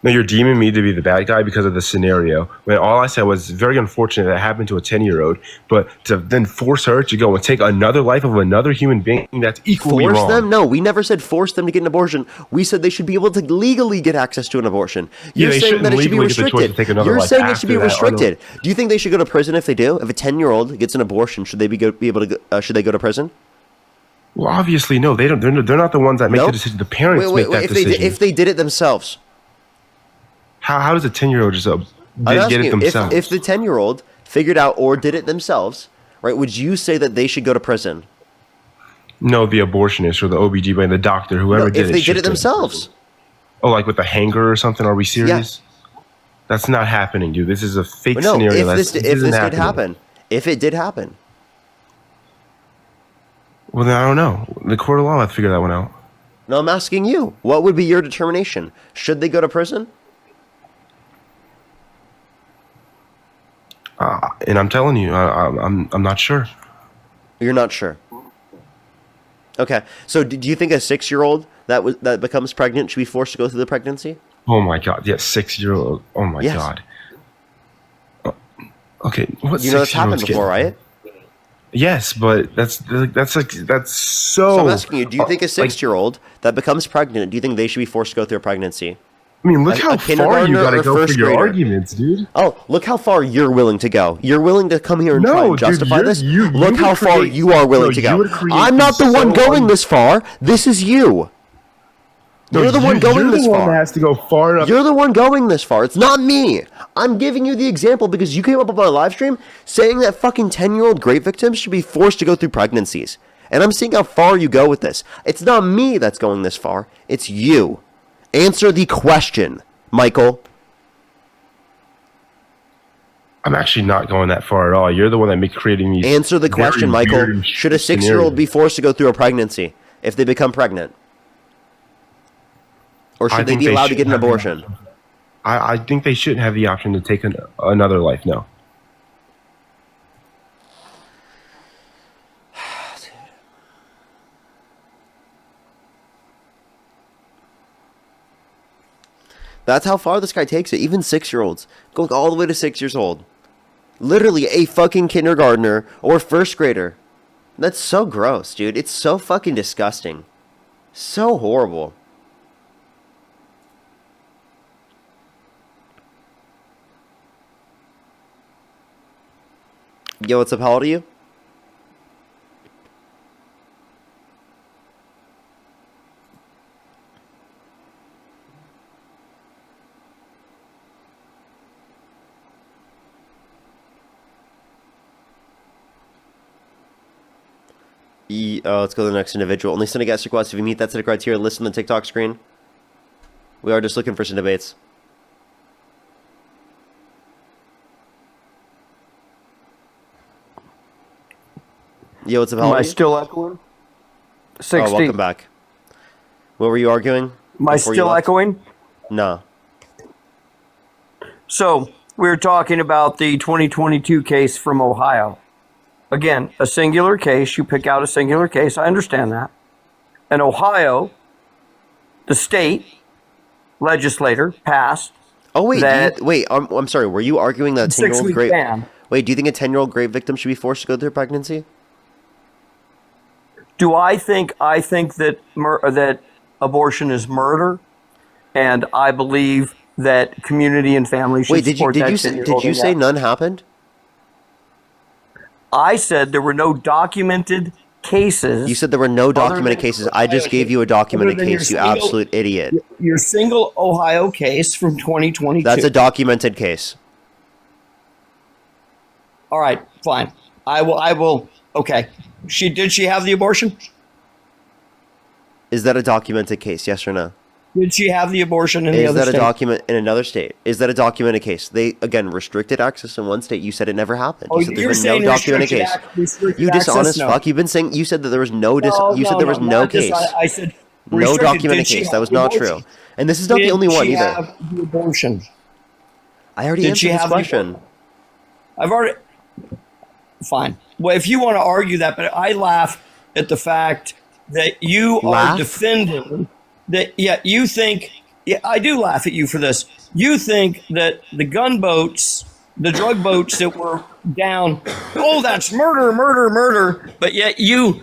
No, you're deeming me to be the bad guy because of the scenario. When all I said was very unfortunate that happened to a 10-year-old, but to then force her to go and take another life of another human being, that's equally
Force
wrong.
them? No, we never said force them to get an abortion. We said they should be able to legally get access to an abortion. You're
they
saying that it should be
shouldn't legally get the choice to
restricted.
take another
You're
life
saying it should be
after that
restricted. Do you think they should go to prison if they do? If a 10-year-old gets an abortion, should they be able to? Should they go to prison?
Well, obviously, no. They don't. They're not the ones that make the decision. The parents make that decision.
If they did it themselves.
How does a 10-year-old just
I'm
get
asking
it
you,
themselves?
if the 10-year-old figured out or did it themselves, right? Would you say that they should go to prison?
No, the abortionist or the OBGYN, the doctor, whoever
No,
did it.
if they
should
did it
go to
themselves.
prison. Oh, like with a hanger or something? Are we serious? That's not happening, dude. This is a fake
No,
scenario.
if this
isn't
did
happening.
happen, if it did happen.
Well, then I don't know. The court of law will figure that one out.
No, I'm asking you. What would be your determination? Should they go to prison?
And I'm telling you, I'm not sure.
You're not sure. Okay, so do you think a 6-year-old that becomes pregnant should be forced to go through the pregnancy?
Oh my god! Yes, 6-year-old. Oh my
Yes.
god. Okay, what?
You know that's happened
6-year-olds
before, right?
Yes, but that's so.
So I'm asking you, do you think a 6-year-old that becomes pregnant, do you think they should be forced to go through a pregnancy?
I mean, look how far you gotta go for your
grader?
arguments, dude.
Oh, look how far you're willing to go. You're willing to come here and try and
dude,
justify this?
you
Look
would
how far
create-
you are willing
no,
to
you
go.
would create
I'm not the
these
one
so
going this far. This is you.
No,
You're the one going
you're
this
the one
far.
that has to go far enough.
You're the one going this far. It's not me. I'm giving you the example because you came up on my live stream saying that fucking 10-year-old grave victims should be forced to go through pregnancies. And I'm seeing how far you go with this. It's not me that's going this far. It's you. Answer the question, Michael.
I'm actually not going that far at all. You're the one that makes creating these.
Answer the
very
question,
weird
Michael.
and
Should a
scenarios.
6-year-old be forced to go through a pregnancy if they become pregnant? Or
I
should they
think
be allowed to get
shouldn't
an
have the
abortion?
option. I think they shouldn't have the option to take another life. No.
That's how far this guy takes it. Even 6-year-olds. Going all the way to 6 years old. Literally a fucking kindergartner or first grader. That's so gross, dude. It's so fucking disgusting. So horrible. Yo, what's up? How old are you? Let's go to the next individual. Only send a guest request if you meet that set of criteria. List on the TikTok screen. We are just looking for some debates. Yo, what's up? How
Am
are
I
you?
still echoing?
Oh,
60.
welcome back. What were you arguing?
Am I
before you
still
left?
echoing?
No.
So, we were talking about the 2022 case from Ohio. Again, a singular case. You pick out a singular case. I understand that. And Ohio, the state legislator passed.
Oh wait,
that
wait. I'm sorry. Were you arguing that a 10-year-old
6-week
grave?
ban.
Wait, do you think a 10-year-old grave victim should be forced to go through pregnancy?
Do I think that that abortion is murder, and I believe that community and family should
Wait, did
support that
you
10-year-old
say
in that.
none happened?
I said there were no documented cases.
You said there were no documented cases. I just gave you a documented
other than your
case. You
single-
absolute idiot.
Your single Ohio case from 2022.
That's a documented case.
All right, fine. I will. Okay. Did she have the abortion?
Is that a documented case? Yes or no?
Did she have the abortion in the
Is
other
that a
state?
document in another state? Is that a documented case? They again restricted access in one state. You said it never happened.
Oh,
You said
you're
there's been
saying
no documented
restricted
case.
restricted
You
access?
dishonest
No.
fuck. You've been saying you said that there was no you said there was no
not
case.
I said
No
restricted.
documented
Did she
case.
have
That was
the
not
abortion?
true. And this is not the only one
Did she
either.
have the abortion?
I already
Did she
answered this
have the
question.
I've already. Fine. Well, if you want to argue that, but I laugh at the fact that you
Laugh?
are defending that. Yeah, you think. Yeah, I do laugh at you for this. You think that the gunboats, the drug boats that were down, oh, that's murder, murder, murder. But yet you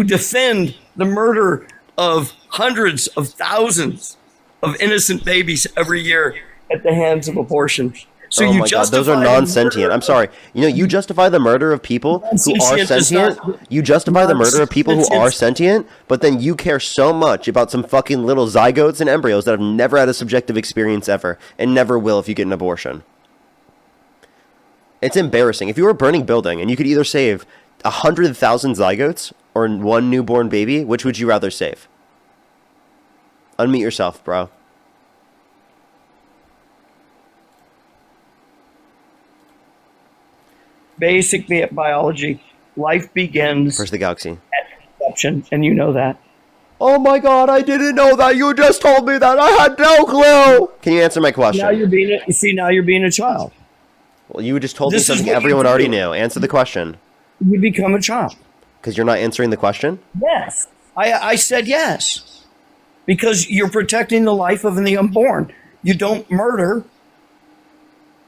defend the murder of hundreds of thousands of innocent babies every year at the hands of abortions. So
Oh
you
my god, those
justify
are
the
non-sentient.
murder
I'm sorry. You know, you justify the murder of people who are
Non-sentient is
sentient.
not-
You justify the murder of people who are
Non-sentient-
sentient, but then you care so much about some fucking little zygotes and embryos that have never had a subjective experience ever and never will if you get an abortion. It's embarrassing. If you were a burning building and you could either save 100,000 zygotes or one newborn baby, which would you rather save? Unmute yourself, bro.
Basic biology. Life begins
Where's the galaxy?
at conception, and you know that.
Oh my god, I didn't know that. You just told me that. I had no clue. Can you answer my question?
Now you're being a child.
Well, you just told me
This is
something
what you
everyone
do.
already knew. Answer the question.
You become a child.
Because you're not answering the question?
Yes. I said yes. Because you're protecting the life of the unborn. You don't murder.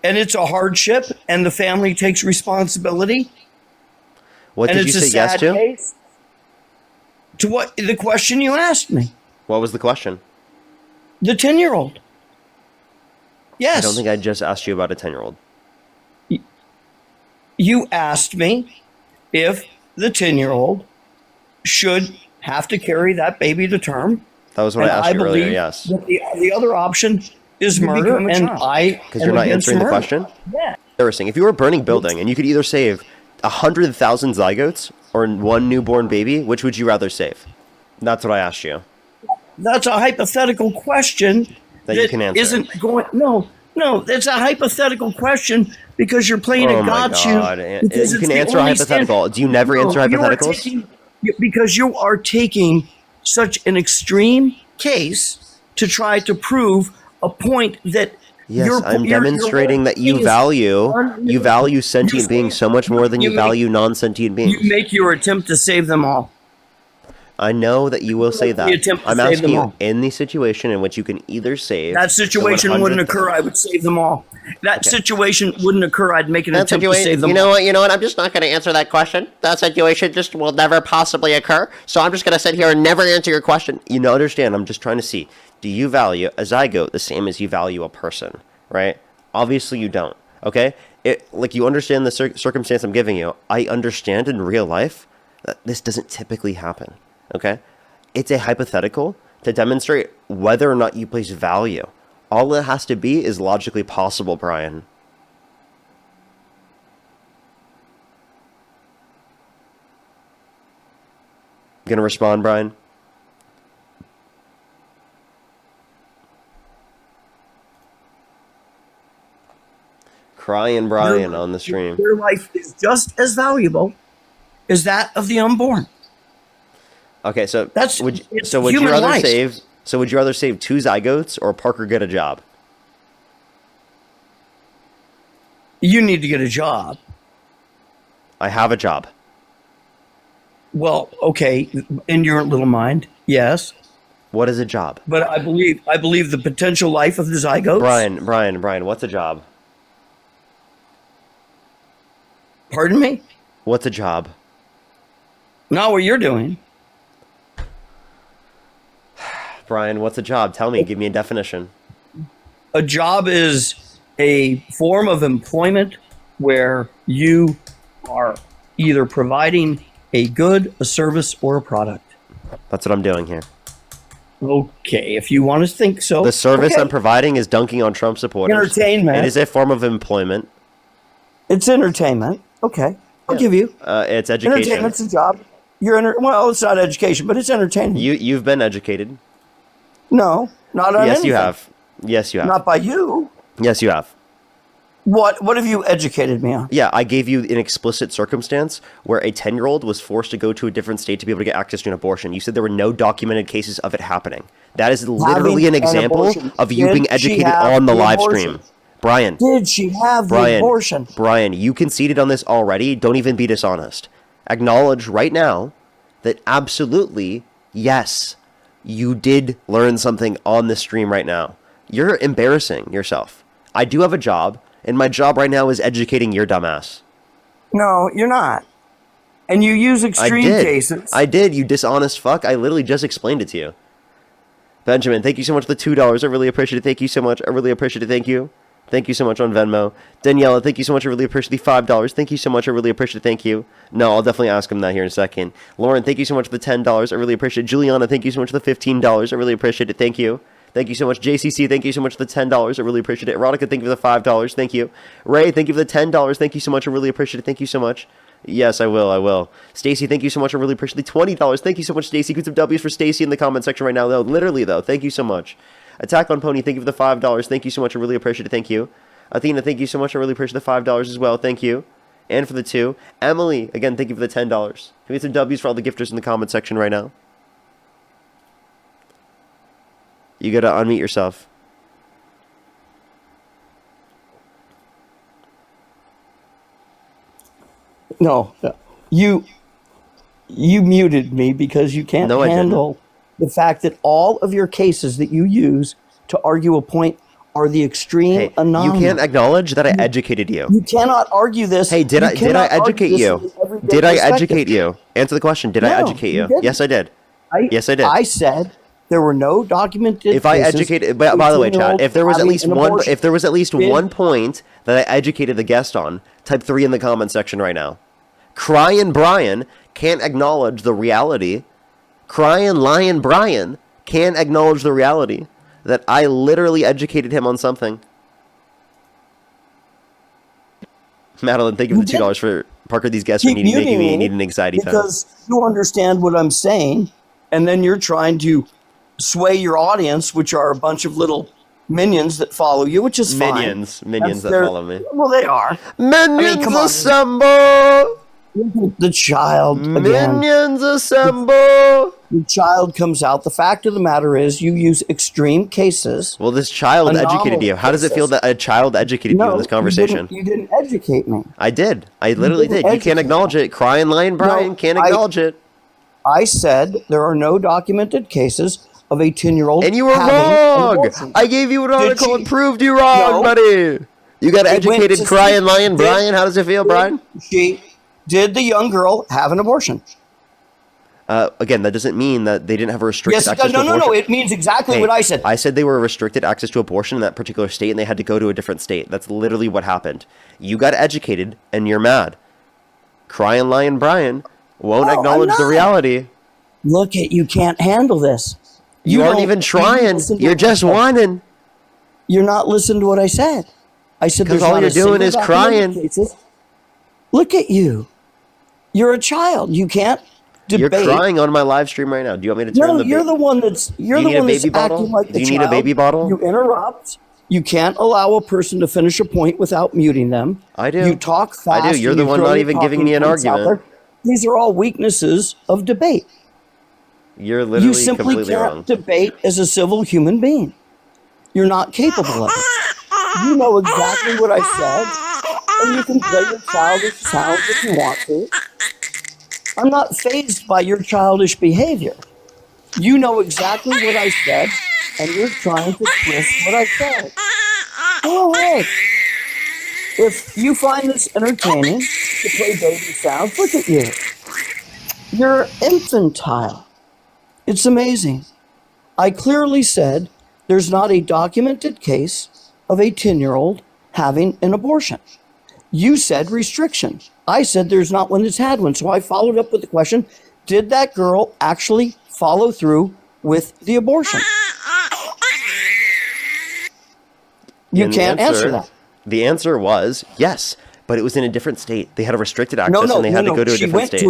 And it's a hardship, and the family takes responsibility.
What
and
did you
it's a
say yes
sad
to?
case. To what the question you asked me?
What was the question?
The 10-year-old. Yes.
I don't think I just asked you about a 10-year-old.
You asked me if the 10-year-old should have to carry that baby to term.
That was what I asked you earlier, yes.
That the other option is
You
murder,
become a
and
child.
I
Because you're not answering the question?
Yeah.
Embarrassing. If you were a burning building and you could either save 100,000 zygotes or one newborn baby, which would you rather save? That's what I asked you.
That's a hypothetical question
That you can answer.
Isn't going. No, it's a hypothetical question because you're playing
Oh
a
my
gotcha.
God.
because
You
it's
can
the
answer a
only
hypothetical. Do you never answer
you are
hypotheticals?
because you are taking such an extreme case to try to prove a point that
Yes, I'm demonstrating that you value sentient beings so much more than you value non-sentient beings.
You make your attempt to save them all.
I know that you will say
You
that.
attempt to
I'm
save
asking
them
you
all.
in the situation in which you can either save
That situation
the
wouldn't
100
occur. I would save them all. That situation wouldn't occur. I'd make an
That
attempt to
situation,
save them
you know
all.
what? You know what? I'm just not going to answer that question. That situation just will never possibly occur. So I'm just going to sit here and never answer your question. You know, understand? I'm just trying to see. Do you value a zygote the same as you value a person? Right? Obviously, you don't. Okay? Like you understand the circumstance I'm giving you. I understand in real life that this doesn't typically happen. Okay? It's a hypothetical to demonstrate whether or not you place value. All it has to be is logically possible, Brian. Gonna respond, Brian? Crying Brian on the stream.
Their life is just as valuable as that of the unborn.
Okay, so would you
it's
rather
human life.
would you rather save 2 zygotes or Parker get a job?
You need to get a job.
I have a job.
Well, okay, in your little mind, yes.
What is a job?
But I believe the potential life of the zygotes.
Brian, what's a job?
Pardon me?
What's a job?
Not what you're doing.
Brian, what's a job? Tell me, give me a definition.
A job is a form of employment where you are either providing a good, a service, or a product.
That's what I'm doing here.
Okay, if you want to think so.
The service
okay.
I'm providing is dunking on Trump supporters.
Entertainment.
It is a form of employment.
It's entertainment. Okay, I'll give you.
It's education.
Entertainment's a job. Well, it's not education, but it's entertainment.
You've been educated.
No, not on
Yes,
anything.
you have. Yes, you have.
Not by you.
Yes, you have.
What have you educated me on?
Yeah, I gave you an explicit circumstance where a 10-year-old was forced to go to a different state to be able to get access to an abortion. You said there were no documented cases of it happening. That is literally an example of you being educated on the live stream. Brian.
Did she have the abortion?
Brian, you conceded on this already. Don't even be dishonest. Acknowledge right now that absolutely, yes, you did learn something on this stream right now. You're embarrassing yourself. I do have a job, and my job right now is educating your dumbass.
No, you're not. And you use extreme cases.
I did, you dishonest fuck. I literally just explained it to you. Benjamin, thank you so much for the $2. I really appreciate it. Thank you so much. I really appreciate it. Thank you. Thank you so much on Venmo. Daniela, thank you so much. I really appreciate the $5. Thank you so much. I really appreciate it. Thank you. No, I'll definitely ask him that here in a second. Lauren, thank you so much for the $10. I really appreciate it. Juliana, thank you so much for the $15. I really appreciate it. Thank you. Thank you so much. JCC, thank you so much for the $10. I really appreciate it. Erotica, thank you for the $5. Thank you. Ray, thank you for the $10. Thank you so much. I really appreciate it. Thank you so much. Yes, I will. Stacy, thank you so much. I really appreciate the $20. Thank you so much, Stacy. Put some W's for Stacy in the comment section right now, though. Literally, though. Thank you so much. Attack on Pony, thank you for the $5. Thank you so much. I really appreciate it. Thank you. Athena, thank you so much. I really appreciate the $5 as well. Thank you. And for the 2. Emily, again, thank you for the $10. Can we get some W's for all the gifters in the comment section right now? You gotta unmute yourself.
No, you muted me because you can't handle the fact that all of your cases that you use to argue a point are the extreme anomaly.
You can't acknowledge that I educated you.
You cannot argue this.
Hey, did I educate you? Did I educate you? Answer the question. Did I educate you? Yes, I did. Yes, I did.
I said there were no documented.
If I educated, by the way, Chad, if there was at least one point that I educated the guest on, type 3 in the comment section right now. Crying Brian can't acknowledge the reality. Crying Lion Brian can't acknowledge the reality that I literally educated him on something. Madeline, thank you for the $2 for Parker. These guests are making me need an anxiety pen.
Because you understand what I'm saying, and then you're trying to sway your audience, which are a bunch of little minions that follow you, which is fine.
Minions that follow me.
Well, they are.
Minions assemble!
The child again.
Minions assemble!
The child comes out. The fact of the matter is you use extreme cases.
Well, this child educated you. How does it feel that a child educated you in this conversation?
You didn't educate me.
I did. I literally did. You can't acknowledge it. Crying Lion Brian can't acknowledge it.
I said there are no documented cases of a 10-year-old.
And you were wrong. I gave you an article and proved you wrong, buddy. You got educated Crying Lion Brian. How does it feel, Brian?
Did the young girl have an abortion?
Again, that doesn't mean that they didn't have a restricted access to abortion.
No. It means exactly what I said.
I said they were restricted access to abortion in that particular state, and they had to go to a different state. That's literally what happened. You got educated, and you're mad. Crying Lion Brian won't acknowledge the reality.
Look, you can't handle this.
You aren't even trying. You're just whining.
You're not listening to what I said. I said
because all you're doing is crying.
Look at you. You're a child. You can't debate.
You're crying on my live stream right now. Do you want me to turn the?
You're the one that's. You're the one that's acting like the child.
Do you need a baby bottle?
You interrupt. You can't allow a person to finish a point without muting them.
I do.
You talk fast.
I do. You're the one not even giving me an argument.
These are all weaknesses of debate.
You're literally
you simply
completely
can't
wrong.
Debate as a civil human being. You're not capable of it. You know exactly what I said, and you can play your childish sounds if you want to. I'm not fazed by your childish behavior. You know exactly what I said, and you're trying to twist what I said. All right. If you find this entertaining to play baby sounds, look at you. You're infantile. It's amazing. I clearly said there's not a documented case of a 10-year-old having an abortion. You said restriction. I said there's not one that's had one. So I followed up with the question, did that girl actually follow through with the abortion? You can't answer that.
The answer was yes, but it was in a different state. They had a restricted access and they had to go to a different state.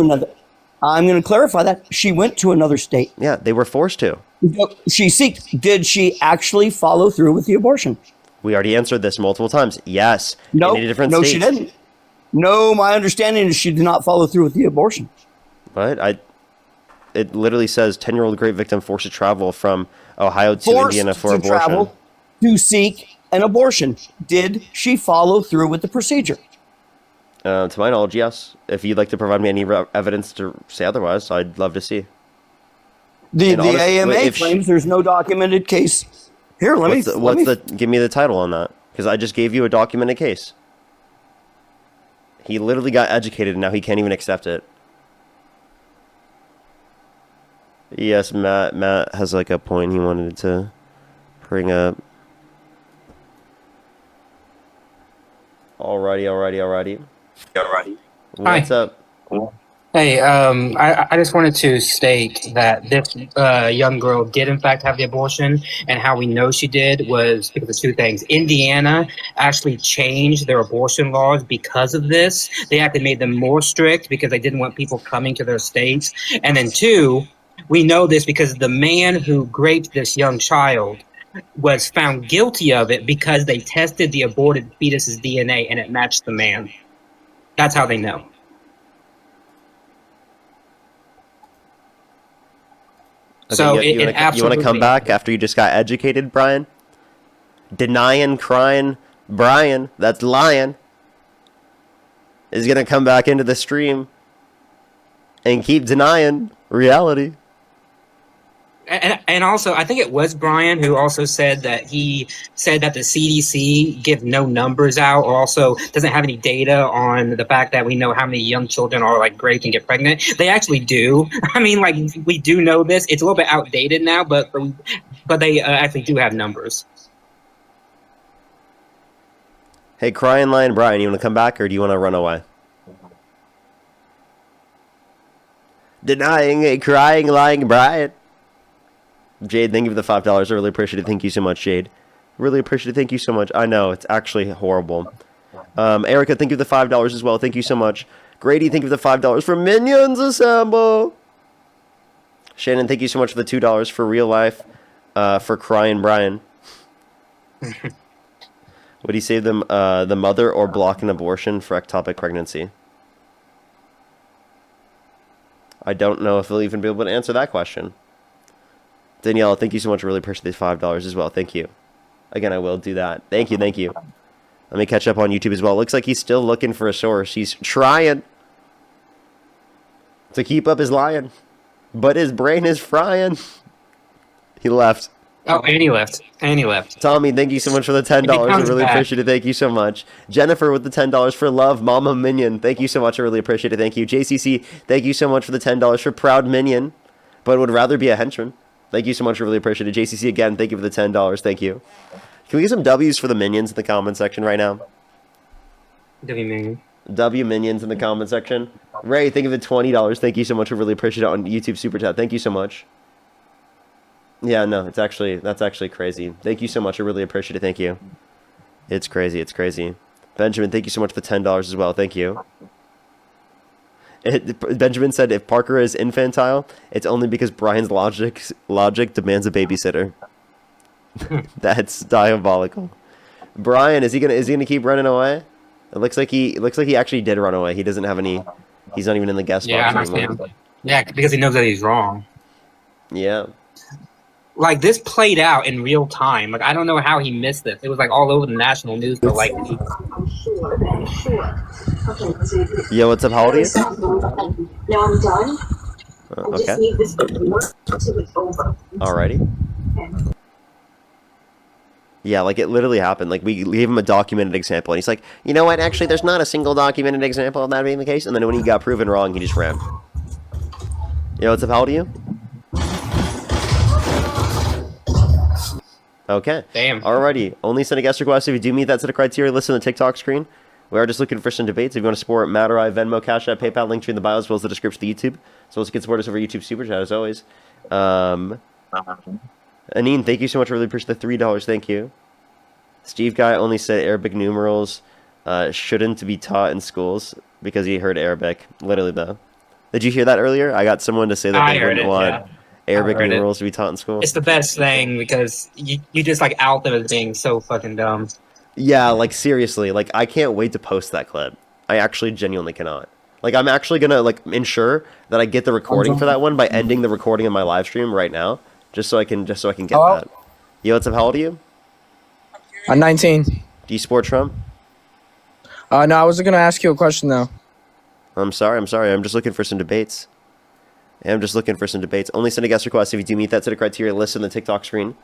I'm going to clarify that. She went to another state.
Yeah, they were forced to.
Did she actually follow through with the abortion?
We already answered this multiple times. Yes.
No,
in a different
no,
states.
she didn't. No, my understanding is she did not follow through with the abortion.
What? It literally says 10-year-old rape victim forced to travel from Ohio to Indiana for abortion.
Travel to seek an abortion. Did she follow through with the procedure?
To my knowledge, yes. If you'd like to provide me any evidence to say otherwise, I'd love to see.
The AMA claims there's no documented case. Here,
give me the title on that, because I just gave you a documented case. He literally got educated, and now he can't even accept it. Yes, Matt has like a point he wanted to bring up. Alrighty. What's up?
Hey, I just wanted to state that this young girl did in fact have the abortion, and how we know she did was because of two things. Indiana actually changed their abortion laws because of this. They actually made them more strict because they didn't want people coming to their states. And then two, we know this because the man who raped this young child was found guilty of it because they tested the aborted fetus's DNA and it matched the man. That's how they know.
Okay,
So
you want to come back after you just got educated, Brian? Denying, crying, Brian, that's lying, is going to come back into the stream and keep denying reality.
And also, I think it was Brian who also said that the CDC give no numbers out, or also doesn't have any data on the fact that we know how many young children are like raped and get pregnant. They actually do. I mean, like, we do know this. It's a little bit outdated now, but they actually do have numbers.
Hey, crying, lying, Brian, you want to come back or do you want to run away? Denying, crying, lying, Brian. Jade, thank you for the $5. I really appreciate it. Thank you so much, Jade. Really appreciate it. Thank you so much. I know, it's actually horrible. Erica, thank you for the $5 as well. Thank you so much. Grady, thank you for the $5 for Minions Assemble. Shannon, thank you so much for the $2 for real life, for crying Brian. Would he save them, the mother or block an abortion for ectopic pregnancy? I don't know if they'll even be able to answer that question. Danielle, thank you so much. I really appreciate the $5 as well. Thank you. Again, I will do that. Thank you. Let me catch up on YouTube as well. Looks like he's still looking for a source. He's trying to keep up his lying, but his brain is frying. He left.
Oh, and he left.
Tommy, thank you so much for the $10. I really appreciate it. Thank you so much. Jennifer with the $10 for love. Mama Minion, thank you so much. I really appreciate it. Thank you. JCC, thank you so much for the $10 for proud Minion, but would rather be a henchman. Thank you so much. I really appreciate it. JCC, again, thank you for the $10. Thank you. Can we get some W's for the Minions in the comment section right now? W Minions in the comment section. Ray, thank you for the $20. Thank you so much. I really appreciate it on YouTube Super Chat. Thank you so much. Yeah, no, that's actually crazy. Thank you so much. I really appreciate it. Thank you. It's crazy. Benjamin, thank you so much for the $10 as well. Thank you. Benjamin said, if Parker is infantile, it's only because Brian's logic demands a babysitter. That's diabolical. Brian, is he gonna keep running away? It looks like he actually did run away. He doesn't have any. He's not even in the guest box anymore.
Yeah, because he knows that he's wrong.
Yeah.
Like, this played out in real time. Like, I don't know how he missed this. It was like all over the national news for like weeks.
Yo, what's up? How old are you?
Now I'm done. I
Okay.
just need this paperwork until it's over.
Alrighty. Yeah, like it literally happened. Like we gave him a documented example, and he's like, you know what? Actually, there's not a single documented example of that being the case. And then when he got proven wrong, he just ran. Yo, what's up? How old are you? Okay.
Damn.
Alrighty. Only send a guest request if you do meet that set of criteria listed on the TikTok screen. We are just looking for some debates. If you want to support Matt or I, Venmo, Cash App, PayPal, link tree in the bio, as well as the description of the YouTube. So let's get support us over YouTube Super Chat, as always. Anine, thank you so much. I really appreciate the $3. Thank you. Steve Guy only said Arabic numerals shouldn't be taught in schools because he heard Arabic. Literally, though. Did you hear that earlier? I got someone to say that they wouldn't want Arabic
heard it.
numerals to be taught in school.
It's the best thing because you just like out them as being so fucking dumb.
Yeah, like seriously, like I can't wait to post that clip. I actually genuinely cannot. Like I'm actually gonna like ensure that I get the recording for that one by ending the recording of my live stream right now, just so I can get
Hello?
that. Yo, what's up? How old are you?
I'm 19.
Do you support Trump?
No, I was gonna ask you a question though.
I'm sorry. I'm just looking for some debates. Only send a guest request if you do meet that set of criteria listed on the TikTok screen.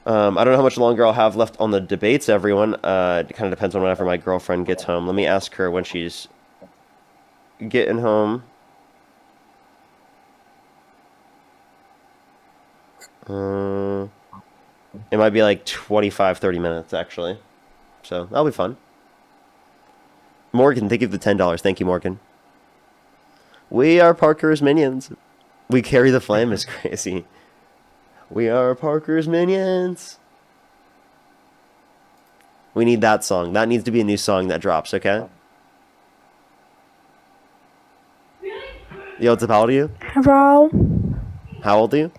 I don't know how much longer I'll have left on the debates, everyone. It kind of depends on whenever my girlfriend gets home. Let me ask her when she's getting home. It might be like 25, 30 minutes, actually. So, that'll be fun. Morgan, thank you for the $10. Thank you, Morgan. We are Parker's minions. We carry the flame is crazy. We are Parker's minions. We need that song. That needs to be a new song that drops, okay? Yo, what's up? How old are you?
Hello.
How old are you?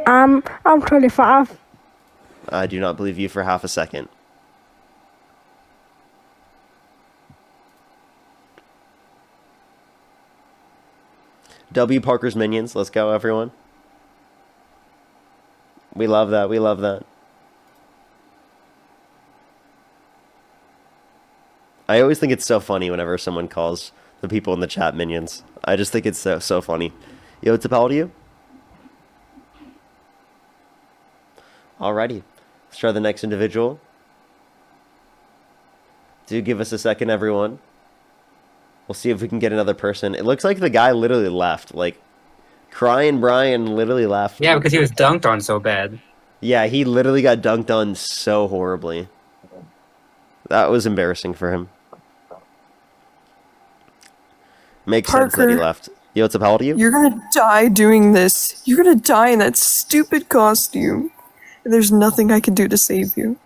I'm 25.
I do not believe you for half a second. W Parker's Minions. Let's go, everyone. We love that. We love that. I always think it's so funny whenever someone calls the people in the chat minions. I just think it's so funny. Yo, what's up? How old are you? Alrighty. Let's try the next individual. Do give us a second, everyone. We'll see if we can get another person. It looks like the guy literally left. Like, Crying Brian literally left.
Yeah, because he was dunked on so bad.
Yeah, he literally got dunked on so horribly. That was embarrassing for him. Makes sense that he
Parker.
left. Yo, what's up? How old are you?
You're gonna die doing this. You're gonna die in that stupid costume. There's nothing I can do to save you.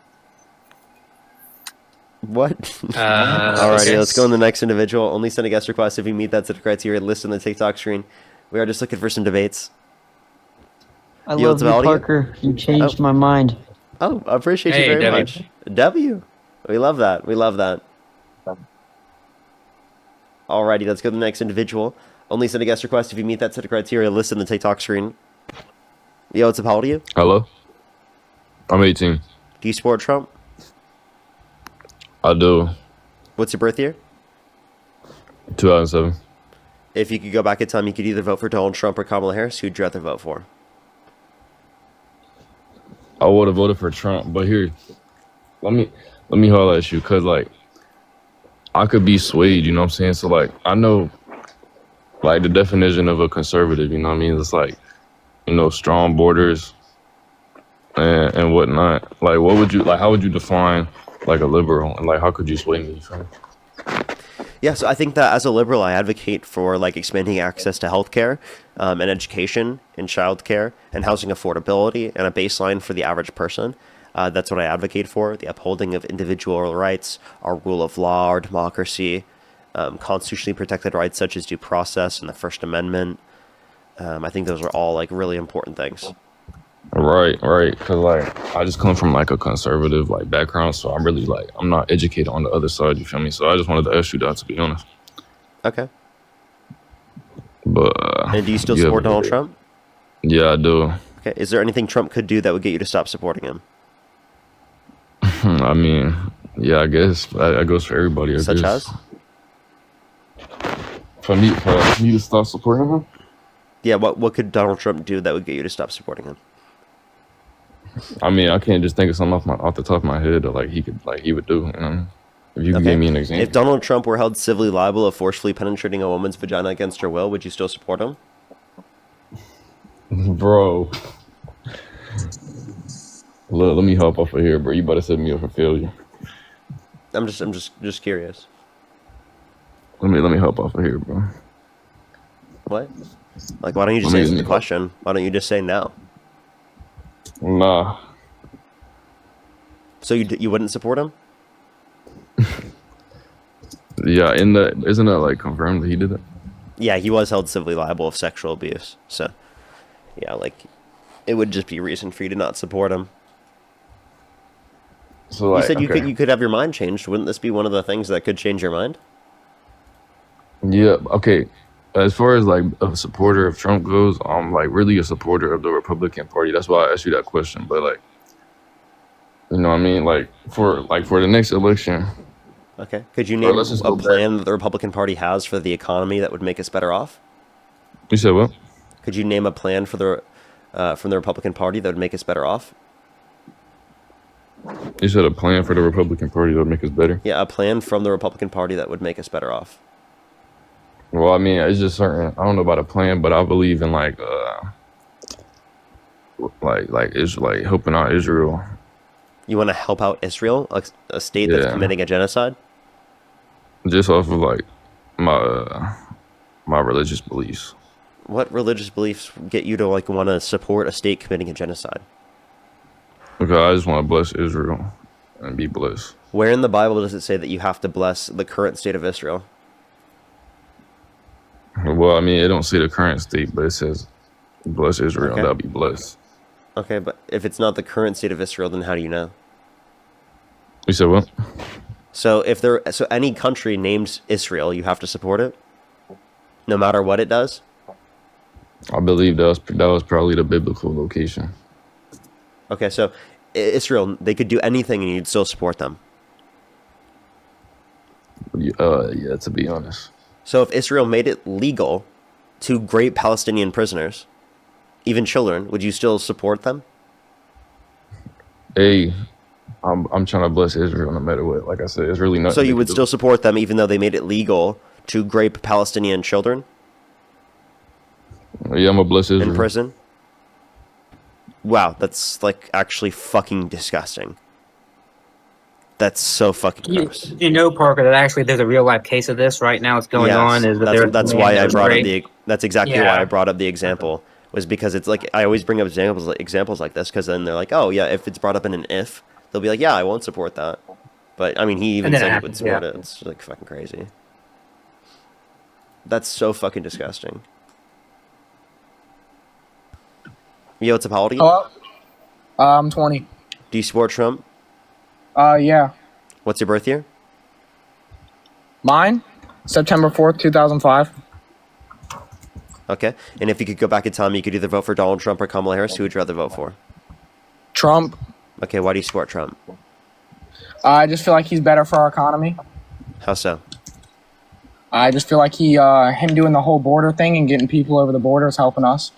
What? Alrighty,
okay.
let's go on the next individual. Only send a guest request if you meet that set of criteria listed on the TikTok screen. We are just looking for some debates.
I
Yo,
love
what's up? How
you,
old are you?
Parker. You changed my mind.
Oh, I appreciate you
Hey,
very
W.
much. W. We love that. We love that. Alrighty, let's go to the next individual. Only send a guest request if you meet that set of criteria listed on the TikTok screen. Yo, what's up? How old are you?
Hello? I'm 18.
Do you support Trump?
I do.
What's your birth year?
2007.
If you could go back in time, you could either vote for Donald Trump or Kamala Harris. Who'd you rather vote for?
I would have voted for Trump, but here, let me holler at you, cause like I could be swayed, you know what I'm saying? So like I know like the definition of a conservative, you know what I mean? It's like, you know, strong borders and whatnot. Like what would you like how would you define like a liberal and like how could you sway me? You feel me?
Yeah, so I think that as a liberal, I advocate for like expanding access to healthcare, and education, and childcare, and housing affordability, and a baseline for the average person. That's what I advocate for: the upholding of individual rights, our rule of law, our democracy, constitutionally protected rights such as due process and the First Amendment. I think those are all like really important things.
Right. Cause like I just come from like a conservative like background, so I'm really like I'm not educated on the other side. You feel me? So I just wanted to ask you that, to be honest.
Okay.
But
And do you still
yeah,
support Donald Trump?
Yeah, I do.
Okay. Is there anything Trump could do that would get you to stop supporting him?
I mean, yeah, I guess that goes for everybody. I
Such
guess.
as?
For me to stop supporting him.
Yeah. What could Donald Trump do that would get you to stop supporting him?
I mean, I can't just think of something off the top of my head that like he would do. You know, if you could give me an example.
If Donald Trump were held civilly liable of forcefully penetrating a woman's vagina against her will, would you still support him?
Bro, let me hop off of here, bro. You better set me up for failure.
I'm just curious.
Let me hop off of here, bro.
What? Like, why don't you just answer the question? Why don't you just say no?
Nah.
So you wouldn't support him?
Yeah, isn't that like confirmed that he did it?
Yeah, he was held civilly liable of sexual abuse. So, yeah, like, it would just be reason for you to not support him.
So like,
you said
okay.
you could have your mind changed. Wouldn't this be one of the things that could change your mind?
Yeah. Okay. As far as like a supporter of Trump goes, I'm like really a supporter of the Republican Party. That's why I asked you that question. But like, you know what I mean? Like for the next election.
Okay. Could you
Or
name
let's just
a
go back.
plan that the Republican Party has for the economy that would make us better off?
You said what?
Could you name a plan for the from the Republican Party that would make us better off?
You said a plan for the Republican Party that would make us better.
Yeah, a plan from the Republican Party that would make us better off.
Well, I mean, it's just certain. I don't know about a plan, but I believe in like helping out Israel.
You want to help out Israel, a state that's
Yeah.
committing a genocide?
Just off of like my religious beliefs.
What religious beliefs get you to like want to support a state committing a genocide?
Because I just want to bless Israel and be blessed.
Where in the Bible does it say that you have to bless the current state of Israel?
Well, I mean, it don't say the current state, but it says bless Israel,
Okay.
they'll be blessed.
Okay, but if it's not the current state of Israel, then how do you know?
You said what?
So any country named Israel, you have to support it, no matter what it does.
I believe that was probably the biblical location.
Okay, so Israel, they could do anything and you'd still support them.
Yeah, to be honest.
So if Israel made it legal to grape Palestinian prisoners, even children, would you still support them?
Hey, I'm trying to bless Israel no matter what. Like I said, it's really nothing.
So
they
you
can
would
do.
still support them even though they made it legal to grape Palestinian children
Yeah, I'm gonna bless Israel.
in prison? Wow, that's like actually fucking disgusting. That's so fucking gross.
You know, Parker, that actually there's a real life case of this right now. It's going
Yes,
on. Is that
that's why I brought up that's exactly why
Yeah.
I brought up the example, was because it's like I always bring up examples like this because then they're like, oh yeah, if it's brought up in an if, they'll be like, yeah, I won't support that. But I mean, he even
And then
said
it
he would
happens,
support
yeah.
it. It's like fucking crazy. That's so fucking disgusting. Yo, what's up? How old are you?
Hello? I'm 20.
Do you support Trump?
Yeah.
What's your birth year?
Mine? September 4th, 2005.
Okay. And if you could go back in time, you could either vote for Donald Trump or Kamala Harris. Who would you rather vote for?
Trump.
Okay, why do you support Trump?
I just feel like he's better for our economy.
How so?
I just feel like him doing the whole border thing and getting people over the border is helping us.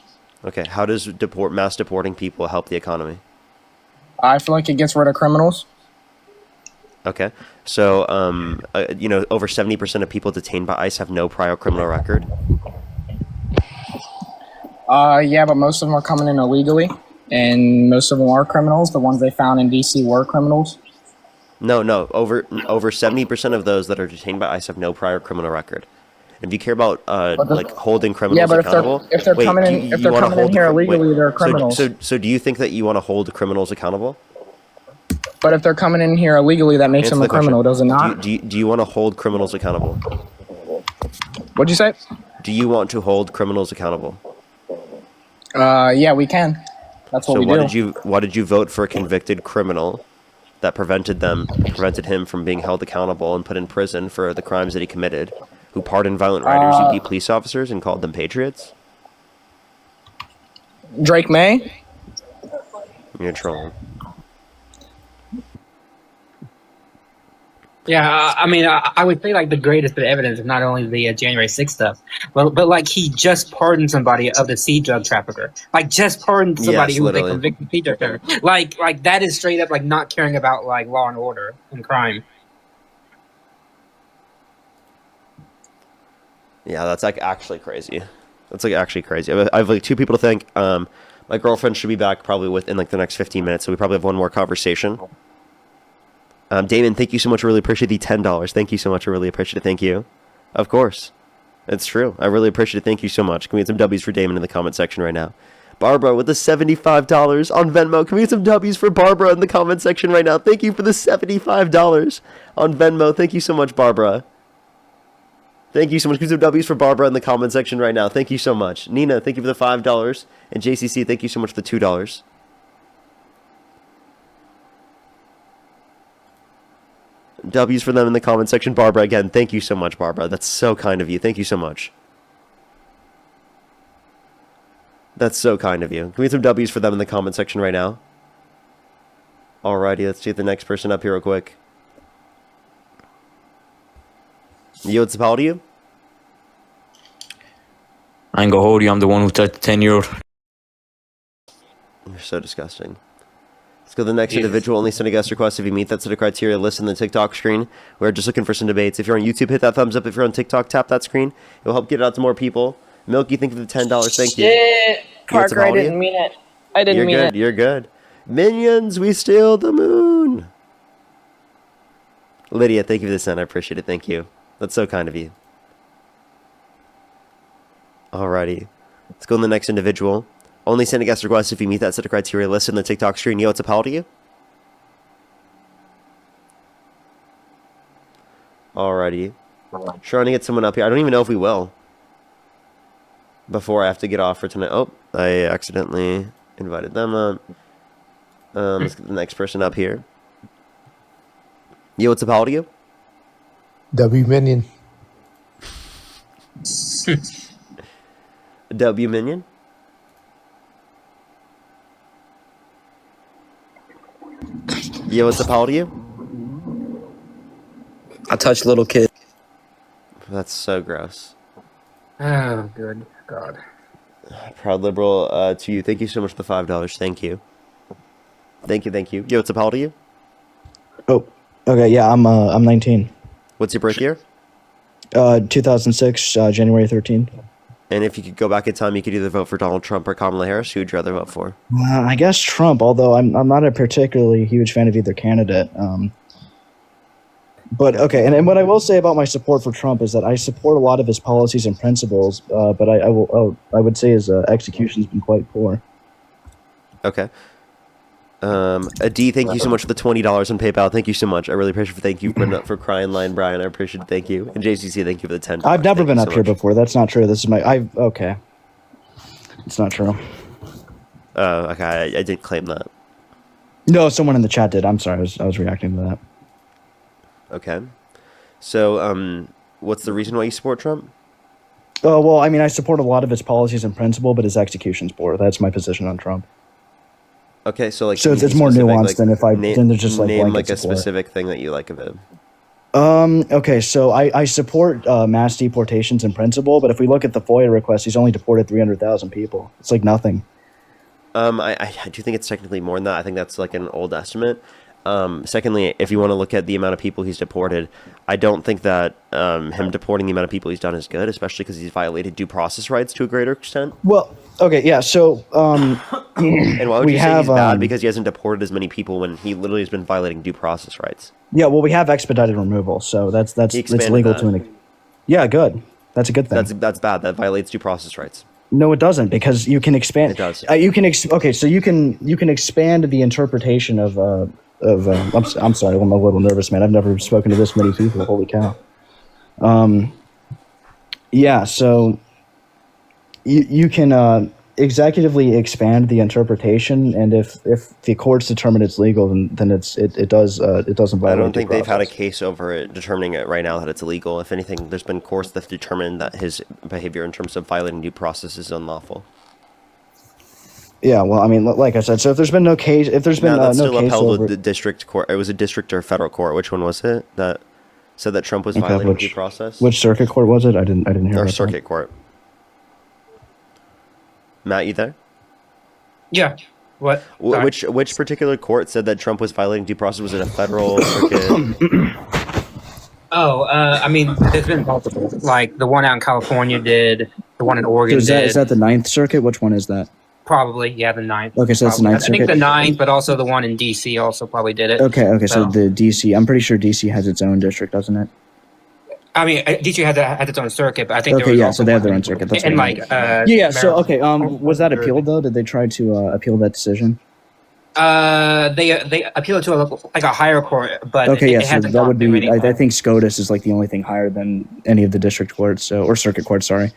Okay, how does mass deporting people help the economy?
I feel like it gets rid of criminals.
Okay, so over 70% of people detained by ICE have no prior criminal record.
Yeah, but most of them are coming in illegally, and most of them are criminals. The ones they found in DC were criminals.
No, over 70% of those that are detained by ICE have no prior criminal record. If you care about holding criminals
Yeah, but
accountable,
if they're coming in here illegally, they're criminals.
So do you think that you want to hold criminals accountable?
But if they're coming in here illegally, that makes
Answer
them a
the question.
criminal, does it not?
Do you want to hold criminals accountable?
What'd you say?
Do you want to hold criminals accountable?
Yeah, we can. That's what
So
we do.
why did you vote for a convicted criminal that prevented him from being held accountable and put in prison for the crimes that he committed, who pardoned violent riders who beat police officers and called them patriots?
Drake May?
You're trolling.
Yeah, I mean, I would say like the greatest bit of evidence is not only the January 6th stuff, but like he just pardoned somebody of the seed drug trafficker. Like just pardoned somebody
Yes,
who was a
literally.
convicted seed drug trafficker. Like that is straight up like not caring about like law and order and crime.
Yeah, that's like actually crazy. That's like actually crazy. I have like two people to thank. My girlfriend should be back probably within like the next 15 minutes, so we probably have one more conversation. Damon, thank you so much. I really appreciate the $10. Thank you so much. I really appreciate it. Thank you. Of course. It's true. I really appreciate it. Thank you so much. Can we get some W's for Damon in the comment section right now? Barbara with the $75 on Venmo. Can we get some W's for Barbara in the comment section right now? Thank you for the $75 on Venmo. Thank you so much, Barbara. Thank you so much. Give some W's for Barbara in the comment section right now. Thank you so much. Nina, thank you for the $5. And JCC, thank you so much for the $2. W's for them in the comment section. Barbara, again, thank you so much, Barbara. That's so kind of you. Thank you so much. That's so kind of you. Can we get some W's for them in the comment section right now? Alrighty, let's get the next person up here real quick. Yo, what's the power to you?
I ain't gonna hold you. I'm the one who touched the 10-year-old.
You're so disgusting. Let's go to the next individual. Only send a guest request if you meet that set of criteria. Listen to the TikTok screen. We're just looking for some debates. If you're on YouTube, hit that thumbs up. If you're on TikTok, tap that screen. It will help get it out to more people. Milky, thank you for the $10. Thank you.
Shit.
What's the
Parker, I
power to you?
didn't mean it. I didn't
You're
mean
good.
it.
You're good. Minions, we steal the moon. Lydia, thank you for the send. I appreciate it. Thank you. That's so kind of you. Alrighty. Let's go to the next individual. Only send a guest request if you meet that set of criteria listed in the TikTok screen. Yo, what's a pal to you? Alrighty. Trying to get someone up here. I don't even know if we will. Before I have to get off for tonight. Oh, I accidentally invited them up. Let's get the next person up here. Yo, what's a pal to you?
W Minion.
W Minion? Yo, what's a pal to you?
I touch little kids.
That's so gross.
Oh, good God.
Proud liberal to you. Thank you so much for the $5. Thank you. Thank you, thank you. Yo, what's a pal to you?
Oh, okay, yeah, I'm 19.
What's your birth year?
2006, January 13th.
And if you could go back in time, you could either vote for Donald Trump or Kamala Harris. Who would you rather vote for?
I guess Trump, although I'm not a particularly huge fan of either candidate. But okay, and what I will say about my support for Trump is that I support a lot of his policies and principles, but I would say his execution's been quite poor.
Okay. D, thank you so much for the $20 on PayPal. Thank you so much. I really appreciate it. Thank you for crying line, Brian. I appreciate it. Thank you. And JCC, thank you for the $10.
I've never been
you
up
so
here
much.
before. That's not true. This is okay. It's not true.
Okay. I did claim that.
No, someone in the chat did. I'm sorry. I was reacting to that.
Okay. So, what's the reason why you support Trump?
Oh, well, I mean, I support a lot of his policies and principle, but his execution's poor. That's my position on Trump.
Okay, so
So
can you
it's
be
more
specific,
nuanced than there's just
name
blanket
a
support.
specific thing that you like of it.
Okay, so I support mass deportations in principle, but if we look at the FOIA request, he's only deported 300,000 people. It's like nothing.
I do think it's technically more than that. I think that's like an old estimate. Secondly, if you want to look at the amount of people he's deported, I don't think that him deporting the amount of people he's done is good, especially because he's violated due process rights to a greater extent.
Well, okay, yeah, so
And why would
we
you say
have
he's bad? Because he hasn't deported as many people when he literally has been violating due process rights.
yeah, well, we have expedited removal, so that's
He
it's
expanded
legal
that.
to an yeah, good. That's a good thing.
That's bad. That violates due process rights.
No, it doesn't, because you can expand.
It does.
Okay, so you can expand the interpretation of I'm sorry, I'm a little nervous, man. I've never spoken to this many people. Holy cow. Yeah, so you can executively expand the interpretation, and if the courts determine it's legal, then it doesn't violate.
I don't
due
think they've had a
process.
case over it determining it right now that it's illegal. If anything, there's been courts that have determined that his behavior in terms of violating due process is unlawful.
Yeah, well, I mean, like I said, so if there's been no case, if there's been
That's
no
still
case
upheld
over
with the district court. It was a district or federal court. Which one was it that said that Trump was
Okay,
violating due process?
which circuit court was it? I didn't hear.
Or
about that.
circuit court. Matt, you there?
Yeah. What?
Which particular court said that Trump was violating due process? Was it a federal circuit?
Oh, I mean, there's been multiple. Like the one out in California did, the one in Oregon
So
did.
is that the Ninth Circuit? Which one is that?
Probably, yeah, the 9th.
Okay, so that's the
Probably.
Ninth
I think
Circuit?
the 9th, but also the one in DC also probably did it.
Okay, so the DC, I'm pretty sure DC has its own district, doesn't it?
I mean, DC had its own circuit, but I think there
Okay,
was
yeah,
also
so they have
one
their
in-
own circuit. That's
and
what I
like
meant. Yeah, so
Maryland.
okay, was that appealed though? Did they try to appeal that decision?
They appeal to a higher court, but
Okay,
it,
yeah,
it
so
hasn't
that
gone
would
through
be.
any.
I think SCOTUS is like the only thing higher than any of the district courts, so or circuit courts. Sorry.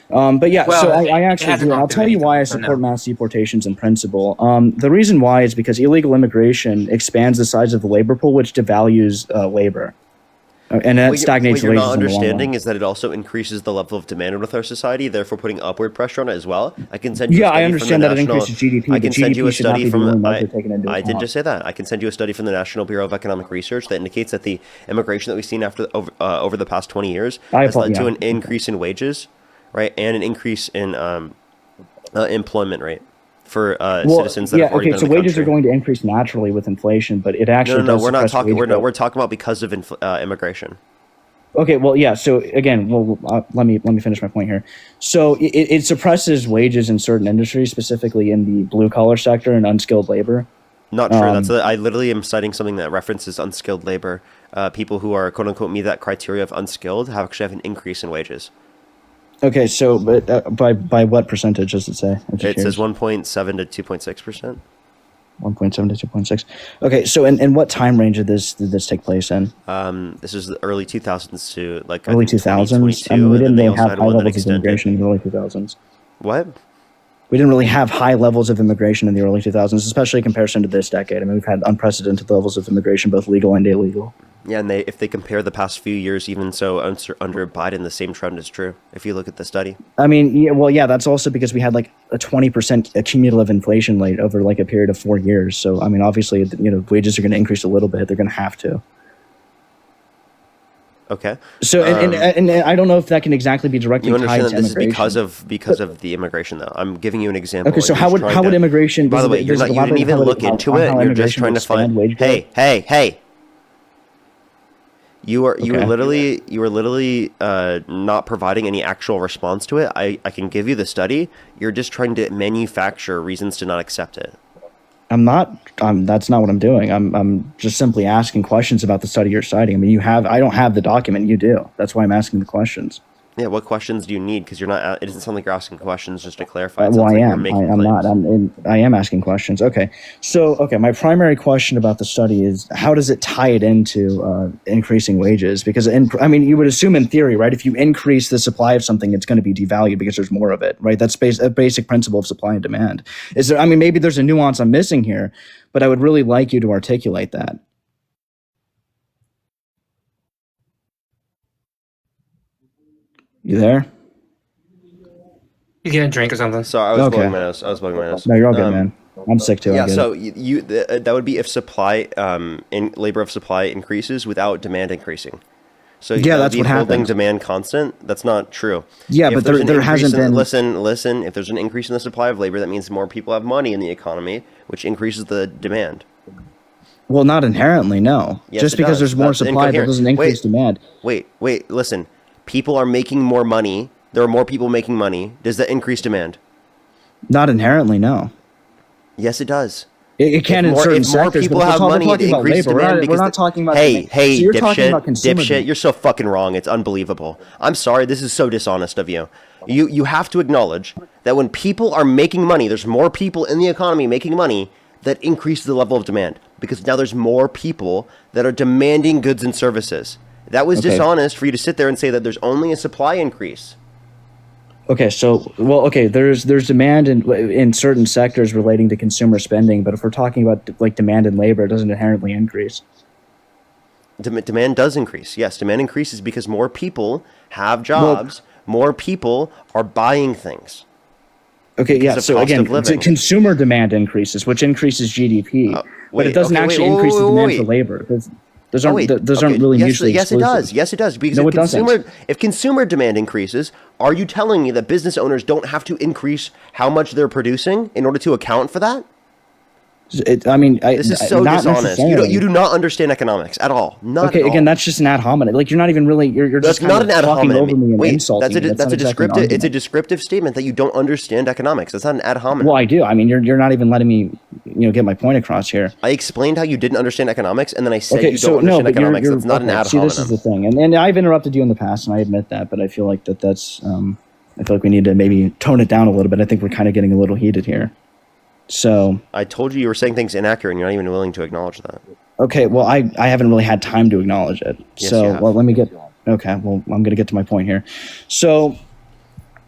But yeah,
Well,
so I
it
actually
hasn't
do, and
gone
I'll
through
tell you why I
anything, so
support
no.
mass deportations in principle. The reason why is because illegal immigration expands the size of the labor pool, which devalues labor, and that stagnates
what you're
wages
not
in the long run.
understanding is that it also increases the level of demand with our society, therefore putting upward pressure on it as well. I can send you
Yeah,
a study
I understand
from
that
the
it
national.
increases GDP,
I
but
can send you a
GDP should not
study
be the only
from.
measure taken into
I
account.
didn't just say that. I can send you a study from the National Bureau of Economic Research that indicates that the immigration that we've seen over the past 20 years has led to an increase in wages, right, and an increase in employment rate for citizens that have already been
so
in the
wages
country.
are going to increase naturally with inflation, but it actually
No,
does
we're not
suppress
talking.
wage growth.
We're talking about because of immigration.
Okay, well, yeah. So again, let me finish my point here. So it suppresses wages in certain industries, specifically in the blue collar sector and unskilled labor.
Not true. I literally am citing something that references unskilled labor. People who are quote unquote meet that criteria of unskilled actually have an increase in wages.
Okay, so but by what percentage does it say?
It says 1.7 to 2.6%.
1.7 to 2.6. Okay, so in what time range did this take place in?
This is the early 2000s to like
Early 2000s. I mean, we didn't really have high levels of
extended.
immigration in the early 2000s.
What?
We didn't really have high levels of immigration in the early 2000s, especially in comparison to this decade. I mean, we've had unprecedented levels of immigration, both legal and illegal.
Yeah, and if they compare the past few years, even so under Biden, the same trend is true. If you look at the study.
I mean, yeah, that's also because we had like a 20% cumulative inflation rate over like a period of 4 years. So, I mean, obviously, wages are going to increase a little bit. They're going to have to.
Okay.
So, and I don't know if that can exactly be directly
you
tied
understand
to
that this
immigration.
is because of the immigration, though. I'm giving you an example.
Okay, so how would immigration?
By the way, you didn't even look into it. You're just trying to find. Hey! You were literally not providing any actual response to it. I can give you the study. You're just trying to manufacture reasons to not accept it.
I'm not. That's not what I'm doing. I'm just simply asking questions about the study you're citing. I mean, I don't have the document. You do. That's why I'm asking the questions.
Yeah. What questions do you need? Because you're not. It doesn't sound like you're asking questions just to clarify.
Well, I
like
am. I'm not. I am asking questions. Okay. So, my primary question about the study is how does it tie it into increasing wages? Because you would assume in theory, right? If you increase the supply of something, it's going to be devalued because there's more of it, right? That's a basic principle of supply and demand. Is there? I mean, maybe there's a nuance I'm missing here, but I would really like you to articulate that. You there?
You get a drink or something.
Sorry, I was blowing my nose.
No, you're all good, man. I'm sick too.
Yeah, so that would be if supply in labor of supply increases without demand increasing. So
yeah, that's what
holding
happens.
demand constant. That's not true.
Yeah, but there hasn't been.
Listen. If there's an increase in the supply of labor, that means more people have money in the economy, which increases the demand.
Well, not inherently, no.
Yes,
just because there's more supply, that doesn't increase demand.
Wait. Listen. People are making more money. There are more people making money. Does that increase demand?
Not inherently, no.
Yes, it does.
It can in certain sectors.
If more people have money, it increases demand.
We're not talking about.
Hey,
so you're talking about
dipshit! You're so fucking wrong. It's unbelievable. I'm sorry. This is so dishonest of you. You have to acknowledge that when people are making money, there's more people in the economy making money. That increases the level of demand because now there's more people that are demanding goods and services. That was dishonest for you to sit there and say that there's only a supply increase.
Okay, there's demand in certain sectors relating to consumer spending, but if we're talking about like demand in labor, it doesn't inherently increase.
Demand does increase. Yes, demand increases because more people have jobs. More people are buying things.
Okay, yeah. So again, consumer demand increases, which increases GDP, but it doesn't actually increase the demand for labor. Those aren't really mutually exclusive.
Yes, it does. Because
no, it doesn't.
If consumer demand increases, are you telling me that business owners don't have to increase how much they're producing in order to account for that?
This
is so dishonest. You do not understand economics at all.
Okay, again, that's just an ad hominem. Like you're not even really. You're
that's
just
not an ad
talking
hominem.
over me and
Wait,
insulting me.
that's a descriptive. It's a descriptive statement that you don't understand economics. That's not an ad hominem.
Well, I do. I mean, you're not even letting me, get my point across here.
I explained how you didn't understand economics, and then I said you don't understand economics. That's not an ad hominem.
This is the thing, and I've interrupted you in the past, and I admit that, but I feel like that's. I feel like we need to maybe tone it down a little bit. I think we're kind of getting a little heated here. So
I told you were saying things inaccurate, and you're not even willing to acknowledge that.
okay, well, I haven't really had time to acknowledge it.
Yes,
So,
you have.
well, let me get. Okay, well, I'm going to get to my point here. So,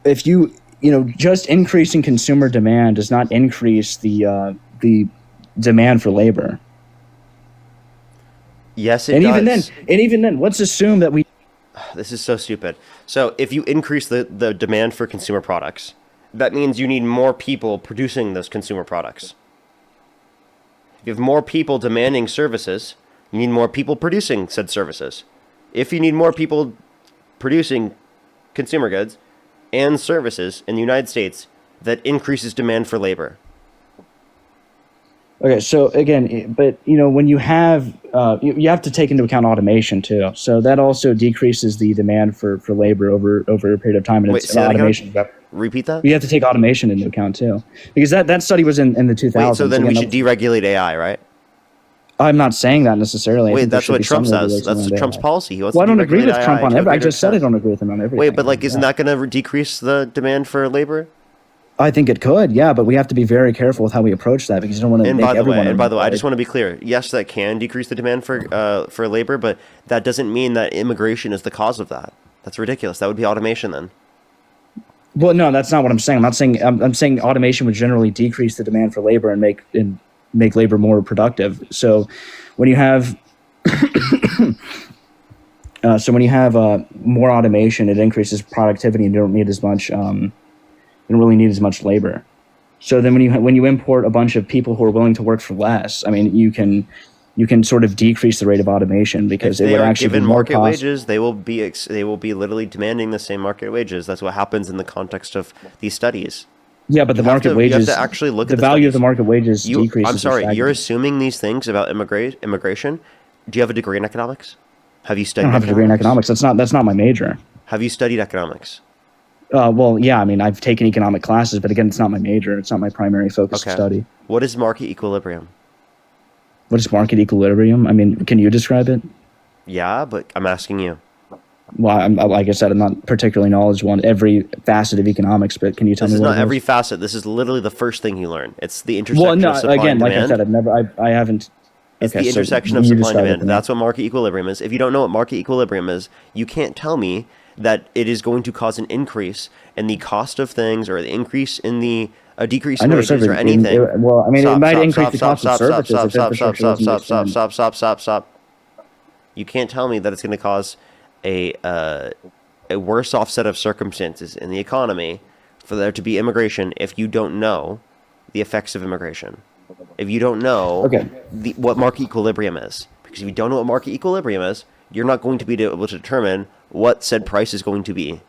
if just increasing consumer demand does not increase the demand for labor.
Yes, it
And
does.
even then, let's assume that we.
This is so stupid. So if you increase the demand for consumer products, that means you need more people producing those consumer products. If you have more people demanding services, you need more people producing said services. If you need more people producing consumer goods and services in the United States, that increases demand for labor.
Okay, so again, but when you have you have to take into account automation too. So that also decreases the demand for labor over a period of time. And
Wait,
it's
say that
automation.
again? Repeat that?
You have to take automation into account too, because that study was in the 2000s.
Wait, so then
Again,
we should deregulate AI, right?
I'm not saying that necessarily. I
Wait,
think there
that's
should
what
be some
Trump says.
regulation
That's
around
what Trump's
AI.
policy. He wants
Well, I
to
don't agree
deregulate
with
AI
Trump on
to a
everything. I
greater
just said I
extent.
don't agree with him on everything.
Wait, but isn't that going to decrease the demand for labor?
I think it could, yeah, but we have to be very careful with how we approach that because you don't want to
And
make
by the way,
everyone.
I just want to be clear. Yes, that can decrease the demand for labor, but that doesn't mean that immigration is the cause of that. That's ridiculous. That would be automation then.
Well, no, that's not what I'm saying. I'm not saying. I'm saying automation would generally decrease the demand for labor and make labor more productive. So, when you have more automation, it increases productivity, and you don't need as much. You don't really need as much labor. So then, when you import a bunch of people who are willing to work for less, I mean, you can sort of decrease the rate of automation because
If
it
they
would
are
actually be
given
more
market
cost.
wages, they will be literally demanding the same market wages. That's what happens in the context of these studies.
Yeah, but the market wages.
You have to actually look
the
at the
value of
studies.
the market wages decreases.
I'm
or
sorry, you're
stagnates.
assuming these things about immigration. Do you have a degree in economics? Have you
I
studied
don't have a degree in economics. That's not my major.
Have you studied economics?
Well, yeah, I mean, I've taken economic classes, but again, it's not my major. It's not my primary focus of study.
What is market equilibrium?
What is market equilibrium? I mean, can you describe it?
Yeah, but I'm asking you.
Well, like I said, I'm not particularly knowledgeable on every facet of economics, but can you tell me
This is
what
not
it
every
is?
facet. This is literally the first thing you learn. It's the intersection
Well, no,
of supply
again,
and
like I
demand.
said, I haven't.
It's
Okay,
the
so
intersection of
you
supply and
describe it
demand.
to me.
That's what market equilibrium is. If you don't know what market equilibrium is, you can't tell me that it is going to cause an increase in the cost of things or the increase in the a decrease
I
in
never
wages
said
or
that.
anything.
Well, I mean, it might increase the cost of services if infrastructure doesn't expand.
Stop. You can't tell me that it's going to cause a worse offset of circumstances in the economy for there to be immigration if you don't know the effects of immigration. If you don't know what market equilibrium is. Because if you don't know what market equilibrium is, you're not going to be able to determine what said price is going to be.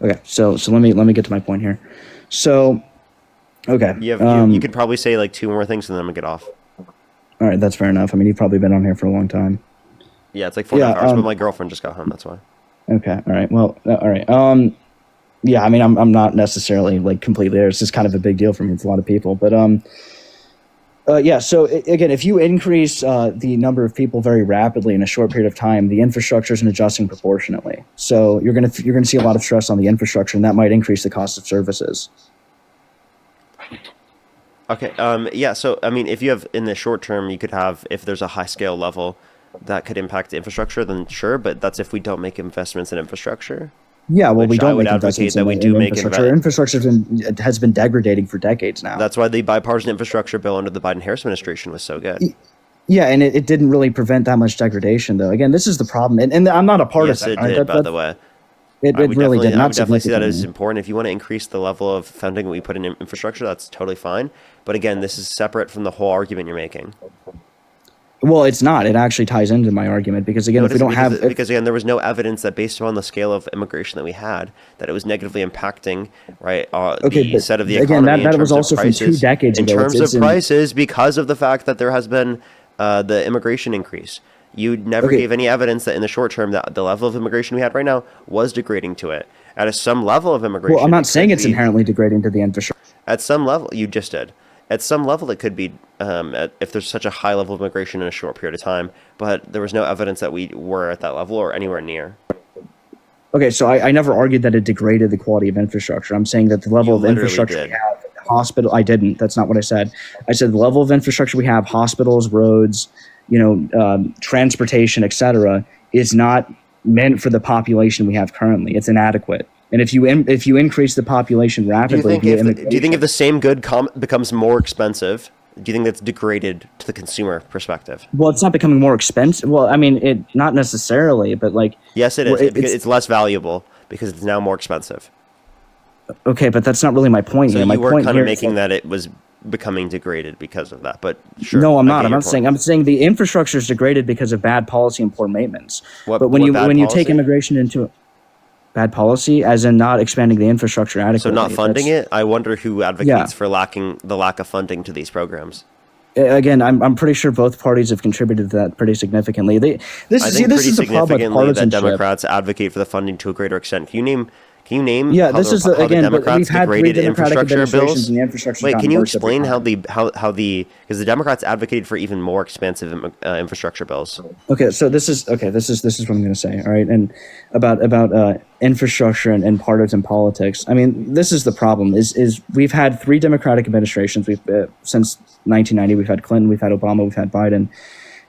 Okay, so let me get to my point here. So, okay,
You could probably say like two more things and then I'm going to get off.
all right, that's fair enough. I mean, you've probably been on here for a long time.
Yeah, it's like 4.5 hours, but my girlfriend just got home, that's why.
Okay, all right. Well, all right. Yeah, I mean, I'm not necessarily like completely there. It's just kind of a big deal for me. It's a lot of people, but yeah. So again, if you increase the number of people very rapidly in a short period of time, the infrastructure isn't adjusting proportionately. So you're gonna see a lot of stress on the infrastructure, and that might increase the cost of services.
Okay. Yeah. So I mean, if you have in the short term, you could have if there's a high scale level that could impact the infrastructure, then sure. But that's if we don't make investments in infrastructure.
Yeah, well, we
Which I
don't
would
make
advocate
investments
that
in,
we
in
do make
infrastructure. Infrastructure has been degrading for decades now.
That's why the bipartisan infrastructure bill under the Biden-Harris administration was so good.
Yeah, and it didn't really prevent that much degradation, though. Again, this is the problem, and I'm not a part
Yes,
of
it
that.
did, by the way.
It really did.
I
Not
would definitely see that as
significantly.
important. If you want to increase the level of funding we put in infrastructure, that's totally fine. But again, this is separate from the whole argument you're making.
Well, it's not. It actually ties into my argument because again,
No,
if we don't have,
because again, there was no evidence that based upon the scale of immigration that we had, that it was negatively impacting the set of the
again,
economy.
that was also from 2 decades
in
ago.
terms of prices, because of the fact that there has been the immigration increase. You never gave any evidence that in the short term that the level of immigration we had right now was degrading to it. At some level of immigration,
well, I'm not saying it's inherently degrading to the infrastructure.
At some level, you just did. At some level, it could be if there's such a high level of immigration in a short period of time, but there was no evidence that we were at that level or anywhere near.
Okay, so I never argued that it degraded the quality of infrastructure. I'm saying that the level of
literally
infrastructure
did.
we have hospital. I didn't. That's not what I said. I said the level of infrastructure we have, hospitals, roads, transportation, etc., is not meant for the population we have currently. It's inadequate. And if you increase the population rapidly,
do you think if the same good becomes more expensive, do you think that's degraded to the consumer perspective?
Well, it's not becoming more expensive. Well, I mean, it not necessarily, but like
yes, it is. It's less valuable because it's now more expensive.
Okay, but that's not really my point
So
here. My
you were
point
kind
here
of
is
making
that-
that it was becoming degraded because of that, but sure.
No, I'm
I
not.
get
I'm
your
not
point.
saying. I'm saying the infrastructure is degraded because of bad policy and poor maintenance.
What-
but when
what
you
bad
take
policy?
immigration into bad policy, as in not expanding the infrastructure adequately.
So not funding
that's-
it. I wonder who advocates
Yeah.
for the lack of funding to these programs.
Again, I'm pretty sure both parties have contributed to that pretty significantly.
I think
This
pretty
is the problem with
significantly that
partisanship.
Democrats advocate for the funding to a greater extent. Can you name
Yeah,
how
this is
how
again, but
Democrats
we've had 3
degraded
Democratic
infrastructure
administrations
bills?
and the infrastructure's
Wait,
gotten
can you
worse every
explain
time.
how the because the Democrats advocated for even more expansive infrastructure bills?
Okay, so this is what I'm going to say. All right, and about infrastructure and partisan politics. I mean, this is the problem. Is we've had 3 Democratic administrations. We've since 1990. We've had Clinton. We've had Obama. We've had Biden.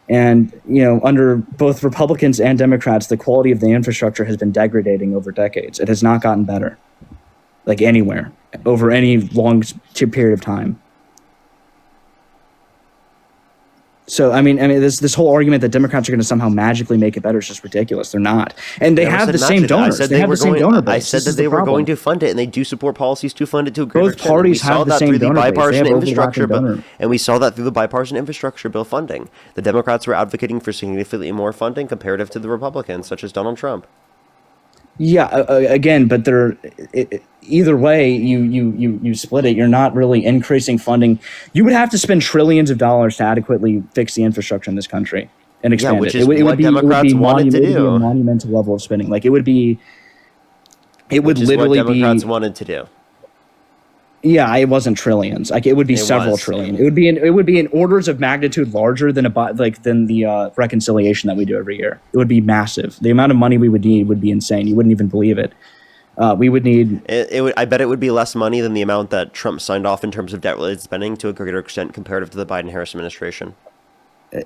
And under both Republicans and Democrats, the quality of the infrastructure has been degrading over decades. It has not gotten better, like anywhere, over any long period of time. So I mean, this whole argument that Democrats are going to somehow magically make it better is just ridiculous. They're not, and they
I never
have
said
the same
magic.
donors.
I said
They have the same donor base.
I said
This
that
is the
they were
problem.
going to fund it, and they do support policies to fund it to a greater
Both
extent. And we
parties
saw
have the
that
same
through the
donor base. They
bipartisan
have
infrastructure
overlapping
bill,
donor.
and we saw that through the bipartisan infrastructure bill funding. The Democrats were advocating for significantly more funding comparative to the Republicans, such as Donald Trump.
Yeah, again, but either way, you split it. You're not really increasing funding. You would have to spend trillions of dollars to adequately fix the infrastructure in this country and expand
which
it.
is what Democrats wanted to
It would be
do.
a monumental level of spending. Like it would
Which is
literally
what Democrats
be.
wanted to do.
Yeah, it wasn't trillions. Like it would be several
was.
trillion. It would be in orders of magnitude larger than the reconciliation that we do every year. It would be massive. The amount of money we would need would be insane. You wouldn't even believe it. We would need.
I bet it would be less money than the amount that Trump signed off in terms of debt-related spending to a greater extent comparative to the Biden-Harris administration.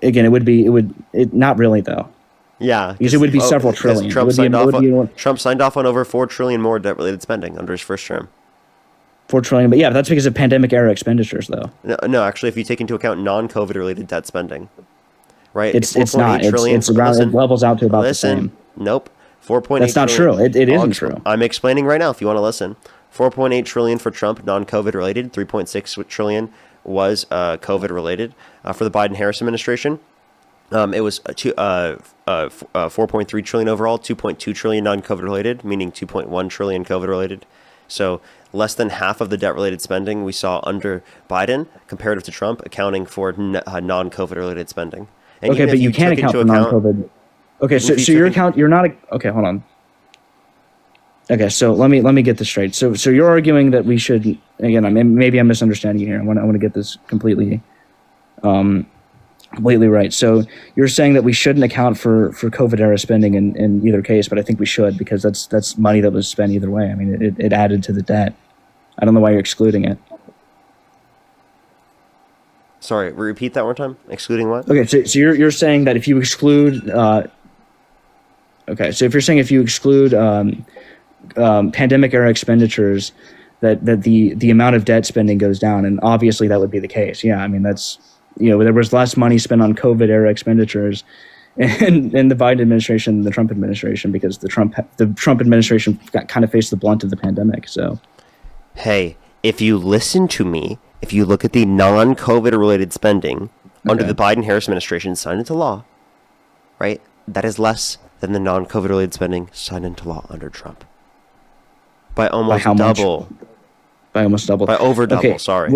Again, it would not really though.
Yeah,
Because it would be several trillion.
Trump
It would be
Trump signed off on over $4 trillion more debt-related spending under his first term.
4 trillion, but yeah, that's because of pandemic era expenditures, though.
No, actually, if you take into account non-COVID related debt spending, right?
It's
4.8
not.
trillion
It's around. It levels out to about the same.
Nope. 4.8.
That's not true. It isn't true.
I'm explaining right now. If you want to listen, 4.8 trillion for Trump, non-COVID related. 3.6 trillion was COVID related. For the Biden-Harris administration, it was 4.3 trillion overall. 2.2 trillion non-COVID related, meaning 2.1 trillion COVID related. So less than half of the debt-related spending we saw under Biden, comparative to Trump, accounting for non-COVID related spending. And
Okay,
even
but
if
you can't
took
account for
into
non-COVID. Okay, so
if you
your
took
account, you're not. Okay, hold on. Okay, so let me get this straight. So you're arguing that we should. Again, maybe I'm misunderstanding you here. I want to get this completely right. So you're saying that we shouldn't account for COVID era spending in either case, but I think we should because that's money that was spent either way. I mean, it added to the debt. I don't know why you're excluding it.
Sorry, repeat that one time. Excluding what?
Okay, so you're saying that if you exclude, pandemic era expenditures, that the amount of debt spending goes down, and obviously that would be the case. Yeah, I mean that's there was less money spent on COVID era expenditures in the Biden administration than the Trump administration because the Trump administration kind of faced the blunt of the pandemic. So,
hey, if you listen to me, if you look at the non-COVID related spending under the Biden-Harris administration signed into law, right, that is less than the non-COVID related spending signed into law under Trump. By almost double.
By almost double.
By over double,
Okay,
sorry.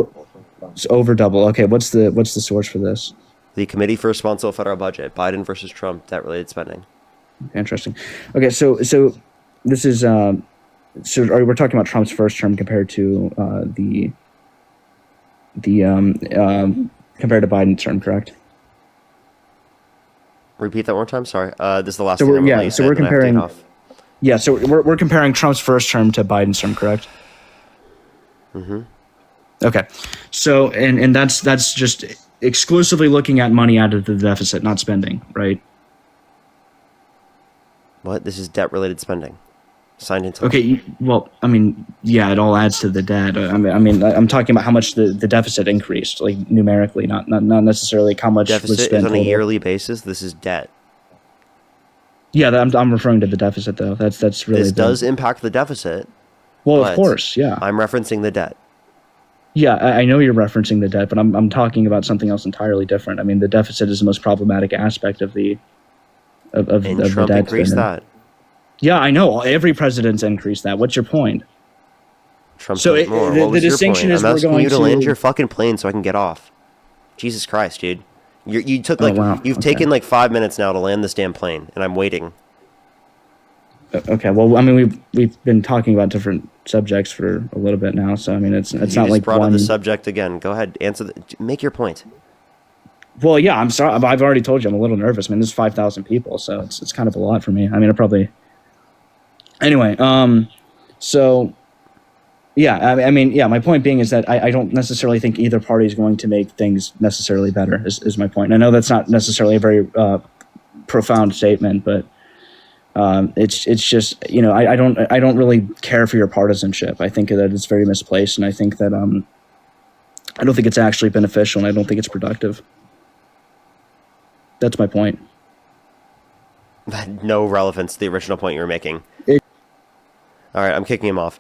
It's over double. Okay, what's the source for this?
The Committee for Responsible Federal Budget, Biden versus Trump debt-related spending.
Interesting. Okay, so this is we're talking about Trump's first term compared to compared to Biden's term, correct?
Repeat that one more time. Sorry, this is the last.
So
thing
we're
I'm gonna
so
say,
we're
then I have to take
comparing.
off.
Yeah, so we're comparing Trump's first term to Biden's term, correct?
Mm-hmm.
Okay. So, and that's just exclusively looking at money out of the deficit, not spending, right?
What? This is debt-related spending. Signed into law.
Okay. Well, I mean, yeah, it all adds to the debt. I'm talking about how much the deficit increased, like numerically, not necessarily how much was
Deficit
spent
is on a
total.
yearly basis. This is debt.
Yeah, I'm referring to the deficit though. That's really
This does impact the deficit.
Well, of
but
course, yeah.
I'm referencing the debt.
Yeah, I know you're referencing the debt, but I'm talking about something else entirely different. I mean, the deficit is the most problematic aspect of the
And
of
Trump
the debt
increased
spending.
that.
Yeah, I know. Every president's increased that. What's your point?
Trump
So
did more.
the
What was your
distinction
point?
is
I'm
we're
asking
going
you to land
to-
your fucking plane so I can get off. Jesus Christ, dude. You took
Oh,
like
wow.
you've
Okay.
taken like 5 minutes now to land this damn plane, and I'm waiting.
Okay, well, I mean, we've been talking about different subjects for a little bit now, so I mean, it's
You
not
just
like
brought
one.
up the subject again. Go ahead, answer. Make your point.
Well, yeah, I'm sorry. I've already told you I'm a little nervous. I mean, there's 5,000 people, so it's kind of a lot for me. I mean, I probably. Anyway, so yeah, I mean, yeah. My point being is that I don't necessarily think either party is going to make things necessarily better. Is my point. And I know that's not necessarily a very profound statement, but it's just I don't really care for your partisanship. I think that it's very misplaced, and I think that I don't think it's actually beneficial, and I don't think it's productive. That's my point.
That had no relevance to the original point you were making. All right, I'm kicking him off.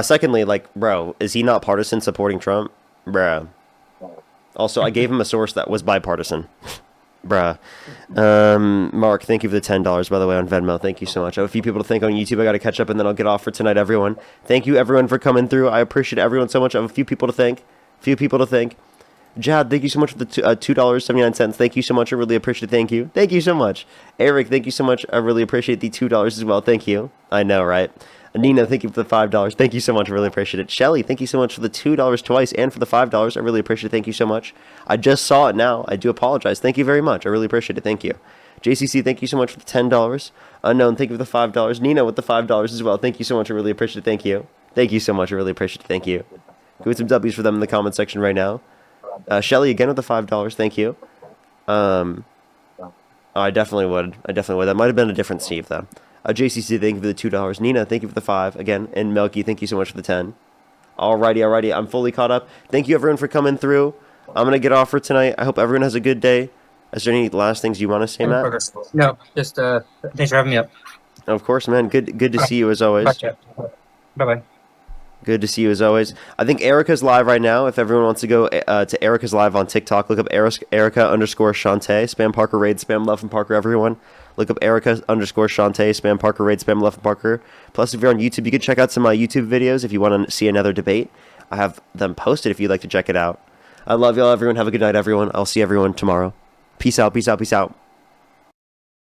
Secondly, like, bro, is he not partisan supporting Trump? Bruh. Also, I gave him a source that was bipartisan. Bruh. Mark, thank you for the $10, by the way, on Venmo. Thank you so much. I have a few people to thank on YouTube. I got to catch up, and then I'll get off for tonight, everyone. Thank you, everyone, for coming through. I appreciate everyone so much. I have a few people to thank. Jad, thank you so much for the $2.79. Thank you so much. I really appreciate it. Thank you. Thank you so much. Eric, thank you so much. I really appreciate the $2 as well. Thank you. I know, right? Nina, thank you for the $5. Thank you so much. I really appreciate it. Shelly, thank you so much for the $2 twice and for the $5. I really appreciate it. Thank you so much. I just saw it now. I do apologize. Thank you very much. I really appreciate it. Thank you. JCC, thank you so much for the $10. Unknown, thank you for the $5. Nina with the $5 as well. Thank you so much. I really appreciate it. Thank you. Thank you so much. I really appreciate it. Thank you. Give me some W's for them in the comment section right now. Shelly again with the $5. Thank you. I definitely would. That might have been a different Steve though. JCC, thank you for the $2. Nina, thank you for the 5 again. And Melky, thank you so much for the 10. Alrighty. I'm fully caught up. Thank you everyone for coming through. I'm gonna get off for tonight. I hope everyone has a good day. Is there any last things you want to say, Matt?
No, just thanks for having me up.
Of course, man. Good to see you as always.
Bye.
Good to see you as always. I think Erica's live right now. If everyone wants to go to Erica's live on TikTok, look up Erica_Shantae. Spam Parker Raid, spam Love and Parker, everyone. Look up Erica_Shantae, spam Parker Raid, spam Love and Parker. Plus, if you're on YouTube, you can check out some of my YouTube videos if you want to see another debate. I have them posted if you'd like to check it out. I love y'all, everyone. Have a good night, everyone. I'll see everyone tomorrow. Peace out.